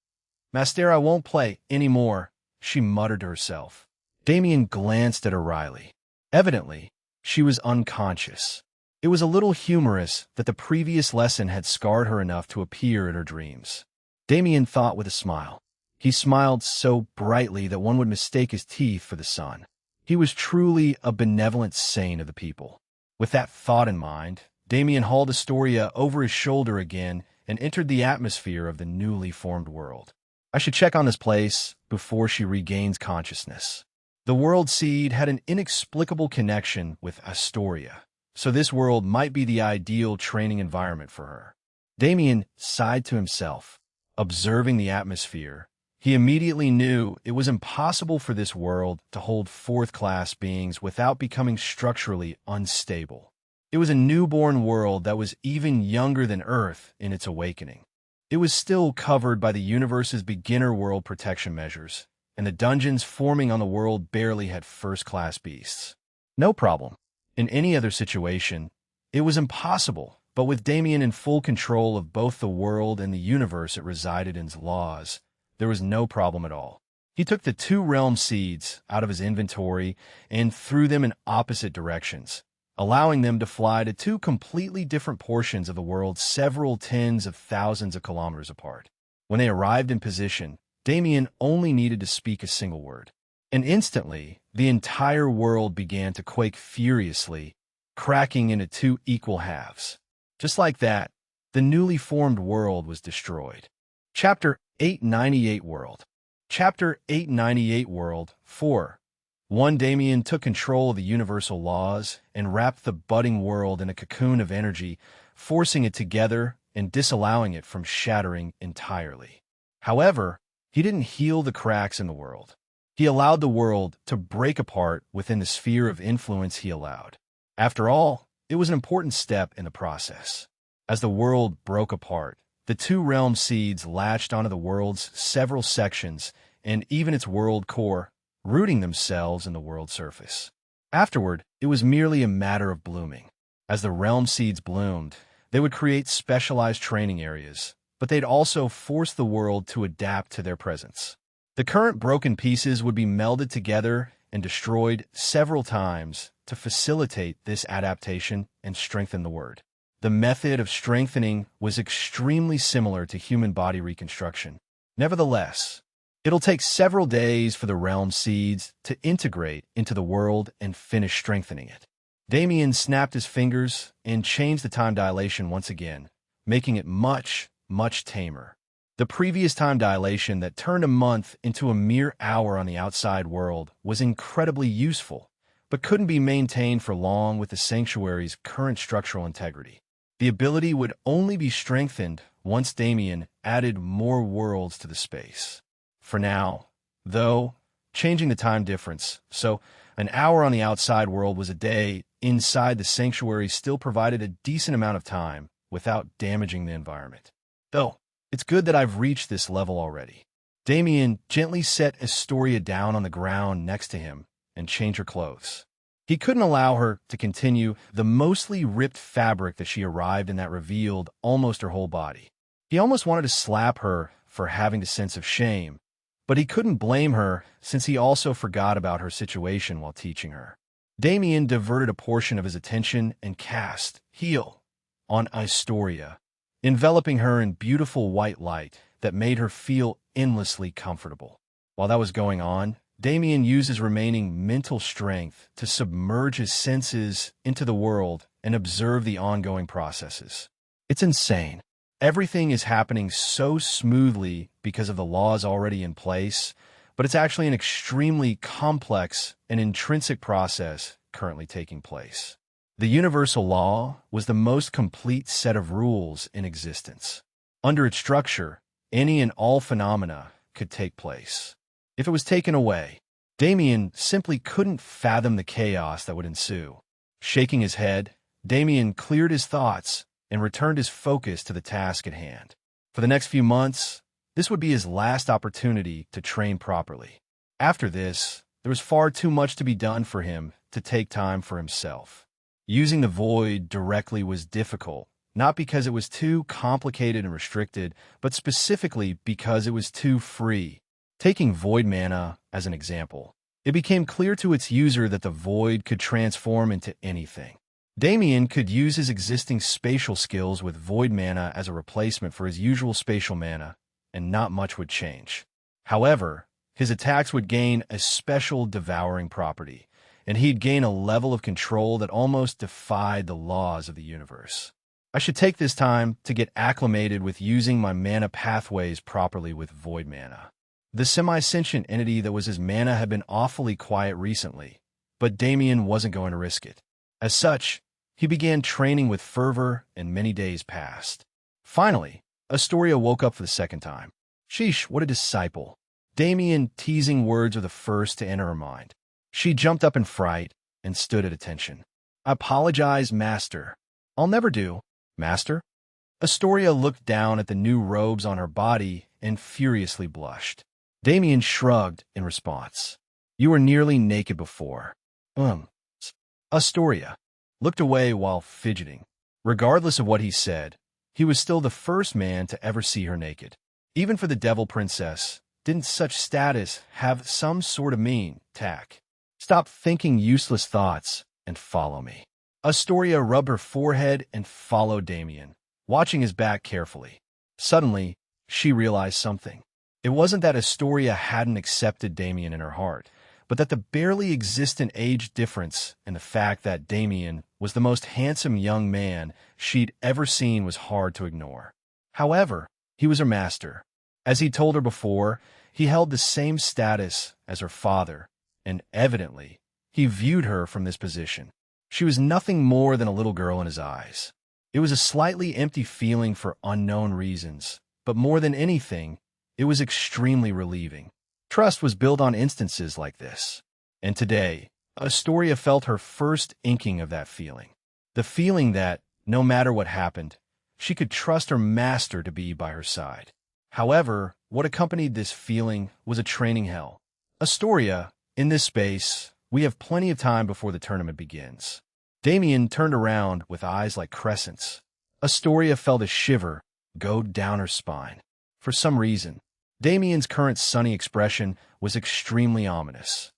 "Master, I won't play anymore," she muttered to herself. Damien glanced at her wryly. Evidently, She was unconscious. It was a little humorous that the previous lesson had scarred her enough to appear in her dreams. Damien thought with a smile. He smiled so brightly that one would mistake his teeth for the sun. He was truly a benevolent saint of the people. With that thought in mind, Damien hauled Astoria over his shoulder again and entered the atmosphere of the newly formed world. I should check on this place before she regains consciousness. The world seed had an inexplicable connection with Astoria, so this world might be the ideal training environment for her. Damien sighed to himself. Observing the atmosphere, he immediately knew it was impossible for this world to hold fourth-class beings without becoming structurally unstable. It was a newborn world that was even younger than Earth in its awakening. It was still covered by the universe's beginner world protection measures, and the dungeons forming on the world barely had first-class beasts. No problem. In any other situation, it was impossible, but with Damien in full control of both the world and the universe it resided in's laws, there was no problem at all. He took the 2 realm seeds out of his inventory and threw them in opposite directions, allowing them to fly to 2 completely different portions of the world several tens of thousands of kilometers apart. When they arrived in position, Damien only needed to speak a single word. And instantly, the entire world began to quake furiously, cracking into 2 equal halves. Just like that, the newly formed world was destroyed. Chapter 898 World. Chapter 898 World 4. One Damien took control of the universal laws and wrapped the budding world in a cocoon of energy, forcing it together and disallowing it from shattering entirely. However, he didn't heal the cracks in the world. He allowed the world to break apart within the sphere of influence he allowed. After all, it was an important step in the process. As the world broke apart, the 2 realm seeds latched onto the world's several sections and even its world core, rooting themselves in the world surface. Afterward, it was merely a matter of blooming. As the realm seeds bloomed, they would create specialized training areas, but they'd also force the world to adapt to their presence. The current broken pieces would be melded together and destroyed several times to facilitate this adaptation and strengthen the word. The method of strengthening was extremely similar to human body reconstruction. Nevertheless, it'll take several days for the realm seeds to integrate into the world and finish strengthening it. Damien snapped his fingers and changed the time dilation once again, making it much, much tamer. The previous time dilation that turned a month into a mere hour on the outside world was incredibly useful, but couldn't be maintained for long with the sanctuary's current structural integrity. The ability would only be strengthened once Damien added more worlds to the space. For now, though, changing the time difference, so an hour on the outside world was a day inside the sanctuary still provided a decent amount of time without damaging the environment. Though, it's good that I've reached this level already. Damien gently set Astoria down on the ground next to him and changed her clothes. He couldn't allow her to continue the mostly ripped fabric that she arrived in that revealed almost her whole body. He almost wanted to slap her for having the sense of shame, but he couldn't blame her since he also forgot about her situation while teaching her. Damien diverted a portion of his attention and cast Heal on Astoria, enveloping her in beautiful white light that made her feel endlessly comfortable. While that was going on, Damien used his remaining mental strength to submerge his senses into the world and observe the ongoing processes. It's insane. Everything is happening so smoothly because of the laws already in place, but it's actually an extremely complex and intrinsic process currently taking place. The universal law was the most complete set of rules in existence. Under its structure, any and all phenomena could take place. If it was taken away, Damien simply couldn't fathom the chaos that would ensue. Shaking his head, Damien cleared his thoughts and returned his focus to the task at hand. For the next few months, this would be his last opportunity to train properly. After this, there was far too much to be done for him to take time for himself. Using the void directly was difficult, not because it was too complicated and restricted, but specifically because it was too free. Taking void mana as an example, It became clear to its user that the void could transform into anything. Damien could use his existing spatial skills with void mana as a replacement for his usual spatial mana, and not much would change. However, his attacks would gain a special devouring property, and he'd gain a level of control that almost defied the laws of the universe. I should take this time to get acclimated with using my mana pathways properly with void mana. The semi-sentient entity that was his mana had been awfully quiet recently, but Damien wasn't going to risk it. As such, he began training with fervor, and many days passed. Finally, Astoria woke up for the second time. Sheesh, what a disciple. Damien teasing words were the first to enter her mind. She jumped up in fright and stood at attention. I apologize, Master. I'll never do, Master. Astoria looked down at the new robes on her body and furiously blushed. Damien shrugged in response. You were nearly naked before. Astoria looked away while fidgeting. Regardless of what he said, he was still the first man to ever see her naked. Even for the devil princess, didn't such status have some sort of mean tack? Stop thinking useless thoughts and follow me. Astoria rubbed her forehead and followed Damien, watching his back carefully. Suddenly, she realized something. It wasn't that Astoria hadn't accepted Damien in her heart, but that the barely existent age difference and the fact that Damien was the most handsome young man she'd ever seen was hard to ignore. However, he was her master. As he told her before, he held the same status as her father, and evidently, he viewed her from this position. She was nothing more than a little girl in his eyes. It was a slightly empty feeling for unknown reasons, but more than anything, it was extremely relieving. Trust was built on instances like this. And today, Astoria felt her first inkling of that feeling. The feeling that, no matter what happened, she could trust her master to be by her side. However, what accompanied this feeling was a training hell. Astoria, in this space, we have plenty of time before the tournament begins. Damien turned around with eyes like crescents. Astoria felt a shiver go down her spine. For some reason, Damien's current sunny expression was extremely ominous.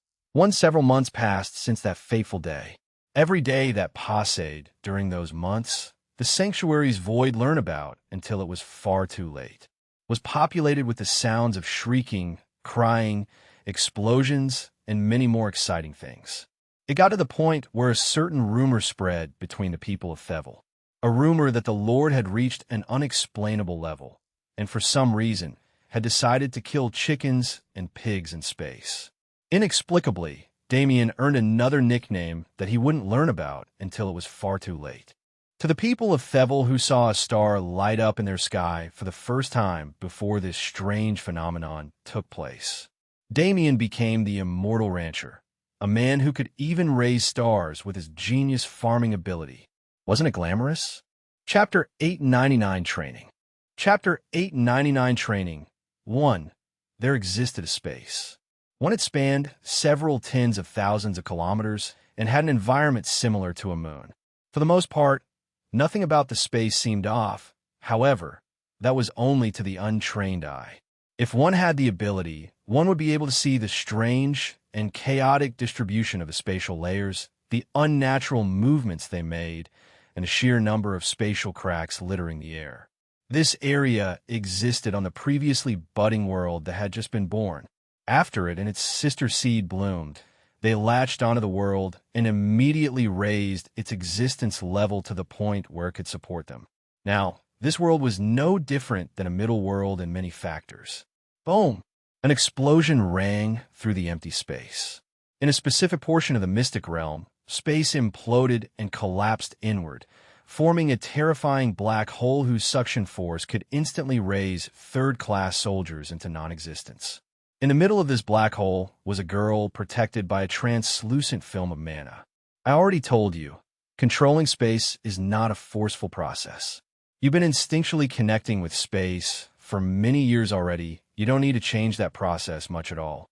Several months passed since that fateful day. Every day that passed during those months, the sanctuary's void learned about until it was far too late, was populated with the sounds of shrieking, crying, explosions, and many more exciting things. It got to the point where a certain rumor spread between the people of Thevil, a rumor that the Lord had reached an unexplainable level, and for some reason, had decided to kill chickens and pigs in space. Inexplicably, Damien earned another nickname that he wouldn't learn about until it was far too late. To the people of Thevil who saw a star light up in their sky for the first time before this strange phenomenon took place, Damien became the immortal rancher, a man who could even raise stars with his genius farming ability. Wasn't it glamorous? Chapter 899 Training. Chapter 899 Training 1. There existed a space. One it spanned several tens of thousands of kilometers and had an environment similar to a moon. For the most part, nothing about the space seemed off. However, that was only to the untrained eye. If one had the ability, one would be able to see the strange and chaotic distribution of the spatial layers, the unnatural movements they made, and a sheer number of spatial cracks littering the air. This area existed on the previously budding world that had just been born. After it and its sister seed bloomed, they latched onto the world and immediately raised its existence level to the point where it could support them. Now, this world was no different than a middle world in many factors. Boom! An explosion rang through the empty space. In a specific portion of the mystic realm, space imploded and collapsed inward, forming a terrifying black hole whose suction force could instantly raise third-class soldiers into non-existence. In the middle of this black hole was a girl protected by a translucent film of mana. I already told you, controlling space is not a forceful process. You've been instinctually connecting with space for many years already. You don't need to change that process much at all.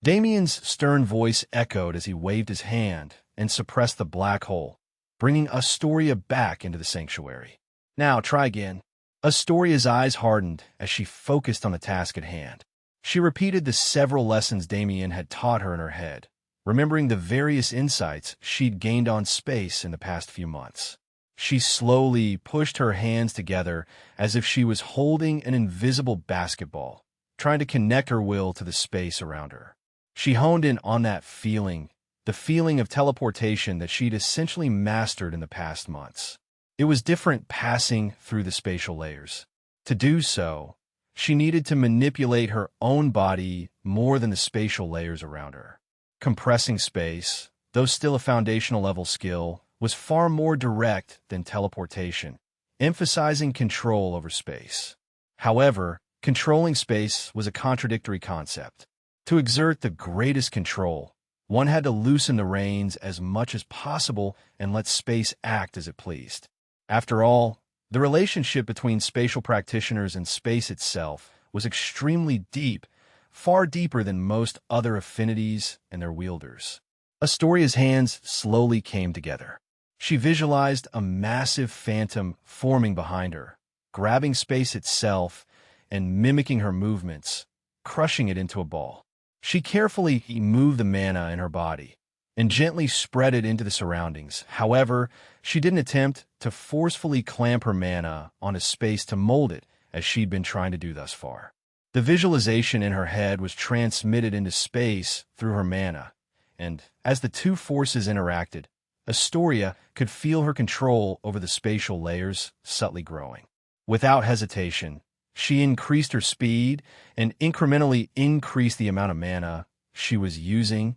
Damien's stern voice echoed as he waved his hand and suppressed the black hole, bringing Astoria back into the sanctuary. Now, try again. Astoria's eyes hardened as she focused on the task at hand. She repeated the several lessons Damien had taught her in her head, remembering the various insights she'd gained on space in the past few months. She slowly pushed her hands together as if she was holding an invisible basketball, trying to connect her will to the space around her. She honed in on that feeling, the feeling of teleportation that she'd essentially mastered in the past months. It was different passing through the spatial layers. To do so, she needed to manipulate her own body more than the spatial layers around her. Compressing space, though still a foundational level skill, was far more direct than teleportation, emphasizing control over space. However, controlling space was a contradictory concept. To exert the greatest control, one had to loosen the reins as much as possible and let space act as it pleased. After all, the relationship between spatial practitioners and space itself was extremely deep, far deeper than most other affinities and their wielders. Astoria's hands slowly came together. She visualized a massive phantom forming behind her, grabbing space itself and mimicking her movements, crushing it into a ball. She carefully moved the mana in her body and gently spread it into the surroundings. However, she didn't attempt to forcefully clamp her mana on a space to mold it as she'd been trying to do thus far. The visualization in her head was transmitted into space through her mana, and as the two forces interacted, Astoria could feel her control over the spatial layers subtly growing. Without hesitation, she increased her speed and incrementally increased the amount of mana she was using,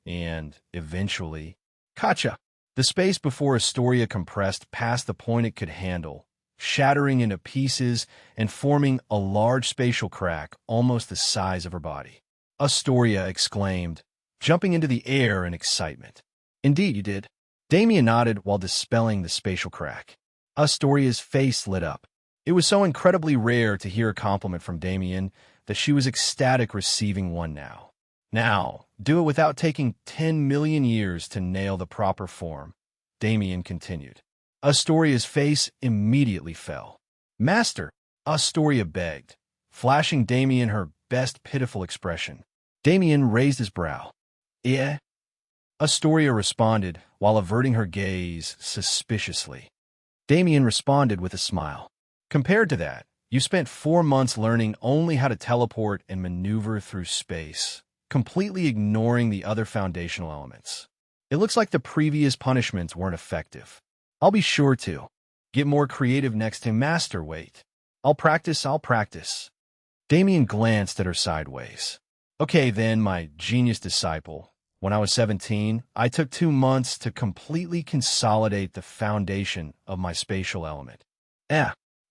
and eventually, Kacha! The space before Astoria compressed past the point it could handle, shattering into pieces and forming a large spatial crack almost the size of her body. Astoria exclaimed, jumping into the air in excitement. Indeed, you did. Damien nodded while dispelling the spatial crack. Astoria's face lit up. It was so incredibly rare to hear a compliment from Damien that she was ecstatic receiving one now. Now, do it without taking 10 million years to nail the proper form, Damien continued. Astoria's face immediately fell. Master, Astoria begged, flashing Damien her best pitiful expression. Damien raised his brow. Yeah? Astoria responded while averting her gaze suspiciously. Damien responded with a smile. Compared to that, you spent 4 months learning only how to teleport and maneuver through space, completely ignoring the other foundational elements. It looks like the previous punishments weren't effective. I'll be sure to get more creative next time, Master. Wait. I'll practice. Damien glanced at her sideways. Okay then, my genius disciple. When I was 17, I took 2 months to completely consolidate the foundation of my spatial element.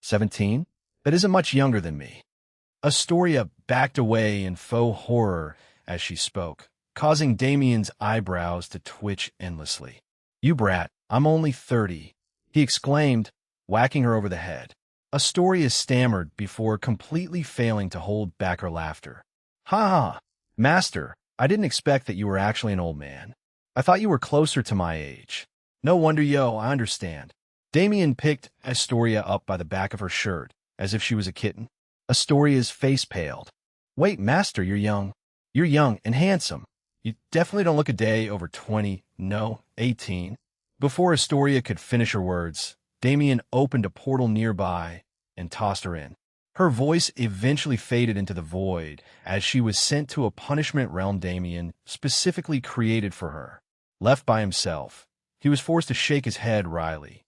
17? That isn't much younger than me. Astoria backed away in faux horror as she spoke, causing Damien's eyebrows to twitch endlessly. You brat, I'm only 30, he exclaimed, whacking her over the head. Astoria stammered before completely failing to hold back her laughter. Ha! Master, I didn't expect that you were actually an old man. I thought you were closer to my age. No wonder, I understand. Damien picked Astoria up by the back of her shirt, as if she was a kitten. Astoria's face paled. Wait, Master, you're young. You're young and handsome. You definitely don't look a day over 20, no, 18. Before Astoria could finish her words, Damien opened a portal nearby and tossed her in. Her voice eventually faded into the void as she was sent to a punishment realm Damien specifically created for her. Left by himself, he was forced to shake his head wryly.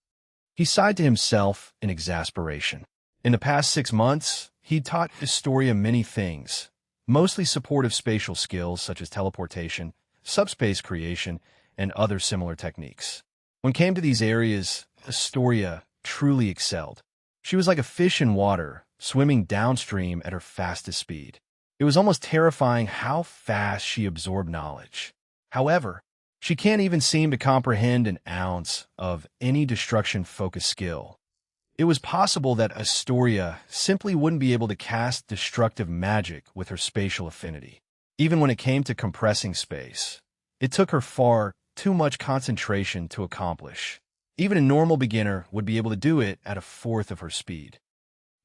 He sighed to himself in exasperation. In the past 6 months, he'd taught Astoria many things, mostly supportive spatial skills such as teleportation, subspace creation, and other similar techniques. When it came to these areas, Astoria truly excelled. She was like a fish in water, swimming downstream at her fastest speed. It was almost terrifying how fast she absorbed knowledge. However, she can't even seem to comprehend an ounce of any destruction-focused skill. It was possible that Astoria simply wouldn't be able to cast destructive magic with her spatial affinity. Even when it came to compressing space, it took her far too much concentration to accomplish. Even a normal beginner would be able to do it at 1/4 of her speed.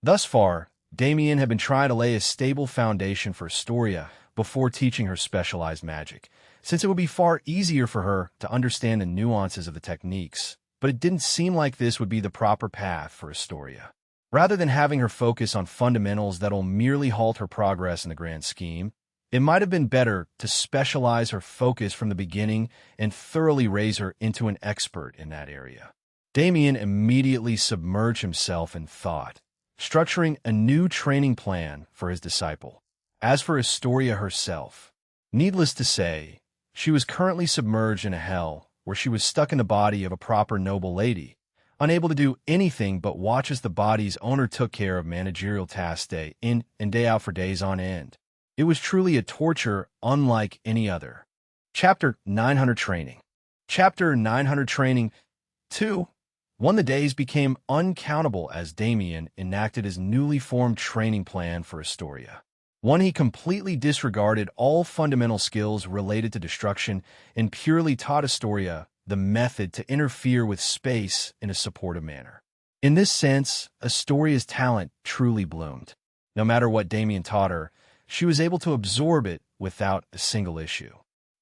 Thus far, Damien had been trying to lay a stable foundation for Astoria before teaching her specialized magic, since it would be far easier for her to understand the nuances of the techniques, but it didn't seem like this would be the proper path for Astoria. Rather than having her focus on fundamentals that'll merely halt her progress in the grand scheme, it might have been better to specialize her focus from the beginning and thoroughly raise her into an expert in that area. Damien immediately submerged himself in thought, structuring a new training plan for his disciple. As for Astoria herself, needless to say, she was currently submerged in a hell where she was stuck in the body of a proper noble lady, unable to do anything but watch as the body's owner took care of managerial tasks day in and day out for days on end. It was truly a torture unlike any other. Chapter 900 Training. Chapter 900 Training 2. The days became uncountable as Damien enacted his newly formed training plan for Astoria. He completely disregarded all fundamental skills related to destruction and purely taught Astoria the method to interfere with space in a supportive manner. In this sense, Astoria's talent truly bloomed. No matter what Damien taught her, she was able to absorb it without a single issue.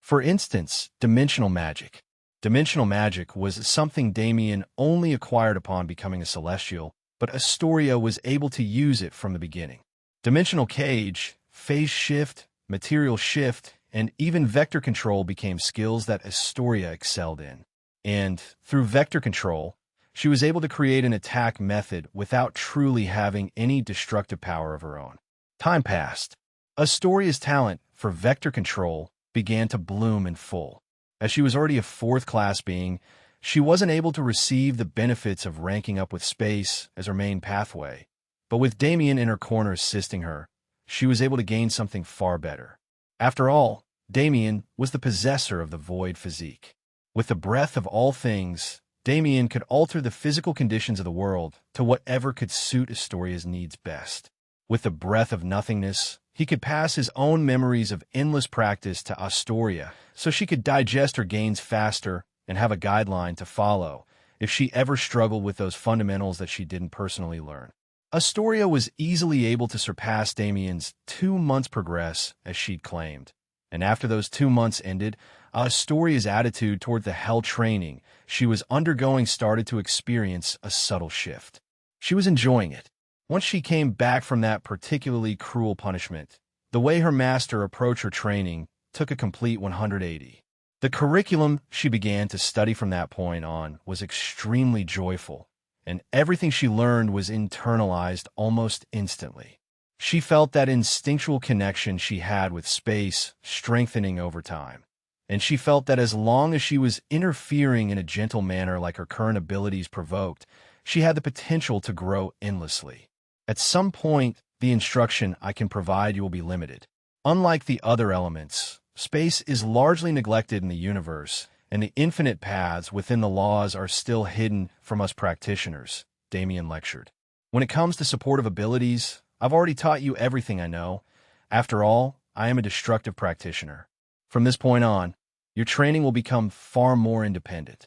For instance, dimensional magic. Dimensional magic was something Damien only acquired upon becoming a Celestial, but Astoria was able to use it from the beginning. Dimensional cage, phase shift, material shift, and even vector control became skills that Astoria excelled in. And, through vector control, she was able to create an attack method without truly having any destructive power of her own. Time passed. Astoria's talent for vector control began to bloom in full. As she was already a fourth-class being, she wasn't able to receive the benefits of ranking up with space as her main pathway. But with Damien in her corner assisting her, she was able to gain something far better. After all, Damien was the possessor of the void physique. With the breath of all things, Damien could alter the physical conditions of the world to whatever could suit Astoria's needs best. With the breath of nothingness, he could pass his own memories of endless practice to Astoria so she could digest her gains faster and have a guideline to follow if she ever struggled with those fundamentals that she didn't personally learn. Astoria was easily able to surpass Damien's 2 months progress as she'd claimed. And after those 2 months ended, Astoria's attitude toward the hell training she was undergoing started to experience a subtle shift. She was enjoying it. Once she came back from that particularly cruel punishment, the way her master approached her training took a complete 180. The curriculum she began to study from that point on was extremely joyful, and everything she learned was internalized almost instantly. She felt that instinctual connection she had with space strengthening over time, and she felt that as long as she was interfering in a gentle manner like her current abilities provoked, she had the potential to grow endlessly. At some point, the instruction I can provide you will be limited. Unlike the other elements, space is largely neglected in the universe, and the infinite paths within the laws are still hidden from us practitioners, Damien lectured. When it comes to supportive abilities, I've already taught you everything I know. After all, I am a destructive practitioner. From this point on, your training will become far more independent.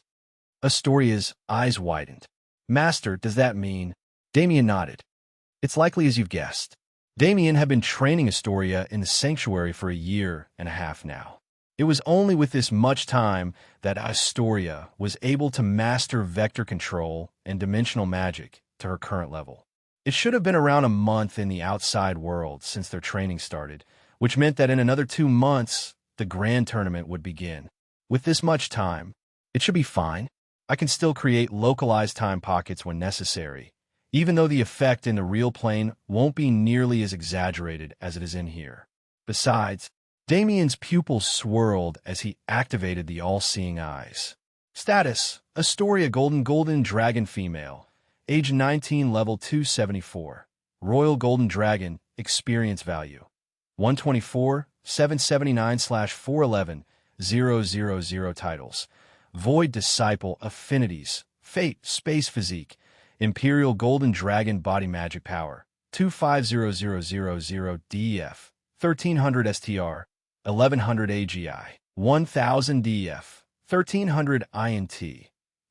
Astoria's eyes widened. Master, does that mean? Damien nodded. It's likely as you've guessed. Damien had been training Astoria in the sanctuary for 1.5 years now. It was only with this much time that Astoria was able to master vector control and dimensional magic to her current level. It should have been around a month in the outside world since their training started, which meant that in another 2 months, the grand tournament would begin. With this much time, it should be fine. I can still create localized time pockets when necessary, even though the effect in the real plane won't be nearly as exaggerated as it is in here. Besides, Damien's pupils swirled as he activated the all-seeing eyes. Status: Astoria Golden Dragon Female. Age 19, level 274. Royal Golden Dragon, experience value. 124, 779/411, 000 titles. Void Disciple Affinities. Fate, Space Physique. Imperial Golden Dragon Body Magic Power. 250000 DEF. 1300 STR. 1100 AGI. 1000 DF. 1300 INT.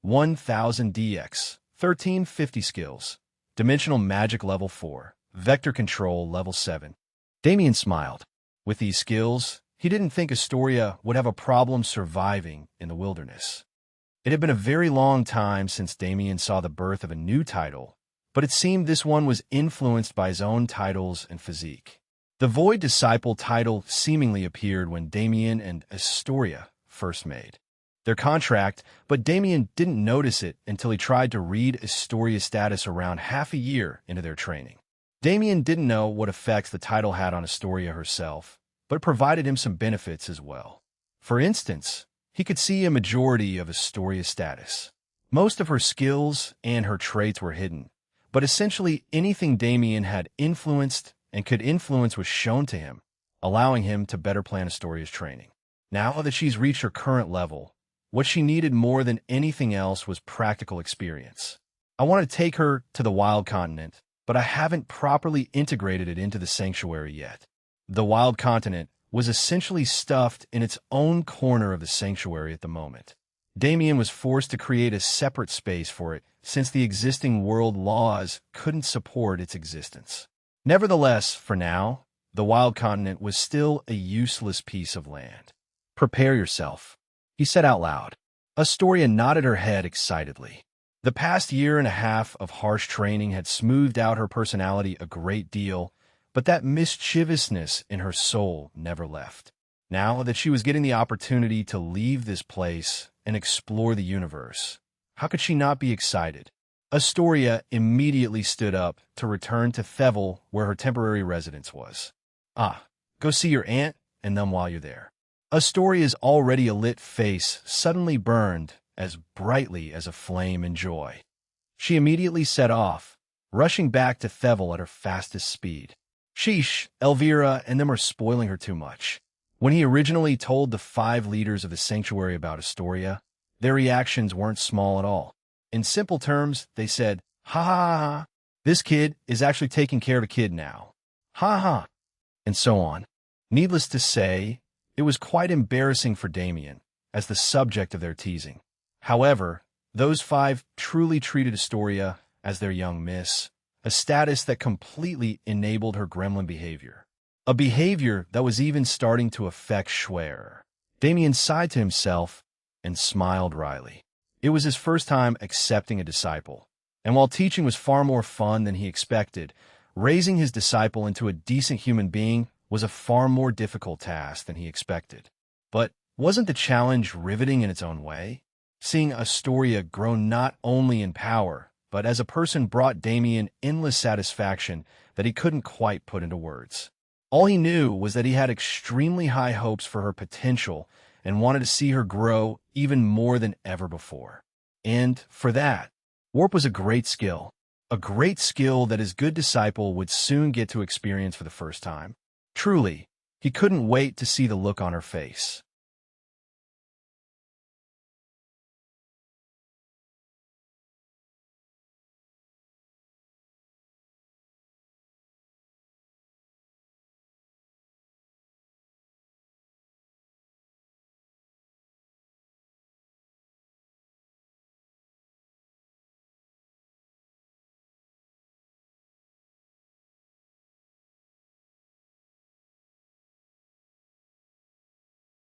1000 DX. 1350 skills. Dimensional Magic level 4. Vector Control level 7. Damien smiled. With these skills, He didn't think Astoria would have a problem surviving in the wilderness. It had been a very long time since Damien saw the birth of a new title, but it seemed this one was influenced by his own titles and physique. The Void Disciple title seemingly appeared when Damien and Astoria first made their contract, but Damien didn't notice it until he tried to read Astoria's status around half a year into their training. Damien didn't know what effects the title had on Astoria herself, but it provided him some benefits as well. For instance, he could see a majority of Astoria's status. Most of her skills and her traits were hidden, but essentially anything Damien had influenced and could influence was shown to him, allowing him to better plan Astoria's training. Now that she's reached her current level, what she needed more than anything else was practical experience. I want to take her to the Wild Continent, but I haven't properly integrated it into the sanctuary yet. The Wild Continent was essentially stuffed in its own corner of the sanctuary at the moment. Damien was forced to create a separate space for it since the existing world laws couldn't support its existence. Nevertheless, for now, the Wild Continent was still a useless piece of land. "Prepare yourself," he said out loud. Astoria nodded her head excitedly. The past year and a half of harsh training had smoothed out her personality a great deal, but that mischievousness in her soul never left. Now that she was getting the opportunity to leave this place and explore the universe, how could she not be excited? Astoria immediately stood up to return to Thevel, where her temporary residence was. Go see your aunt and them while you're there. Astoria's already lit face suddenly burned as brightly as a flame in joy. She immediately set off, rushing back to Thevel at her fastest speed. Sheesh, Elvira and them are spoiling her too much. When he originally told the 5 leaders of the sanctuary about Astoria, their reactions weren't small at all. In simple terms, they said, "Ha ha ha ha, this kid is actually taking care of a kid now. Ha ha," and so on. Needless to say, it was quite embarrassing for Damien as the subject of their teasing. However, those 5 truly treated Astoria as their young miss, a status that completely enabled her gremlin behavior. A behavior that was even starting to affect Schwer. Damien sighed to himself and smiled wryly. It was his first time accepting a disciple, and while teaching was far more fun than he expected, raising his disciple into a decent human being was a far more difficult task than he expected. But wasn't the challenge riveting in its own way? Seeing Astoria grow not only in power, but as a person brought Damien endless satisfaction that he couldn't quite put into words. All he knew was that he had extremely high hopes for her potential and wanted to see her grow even more than ever before. And for that, warp was a great skill that his good disciple would soon get to experience for the first time. Truly, he couldn't wait to see the look on her face.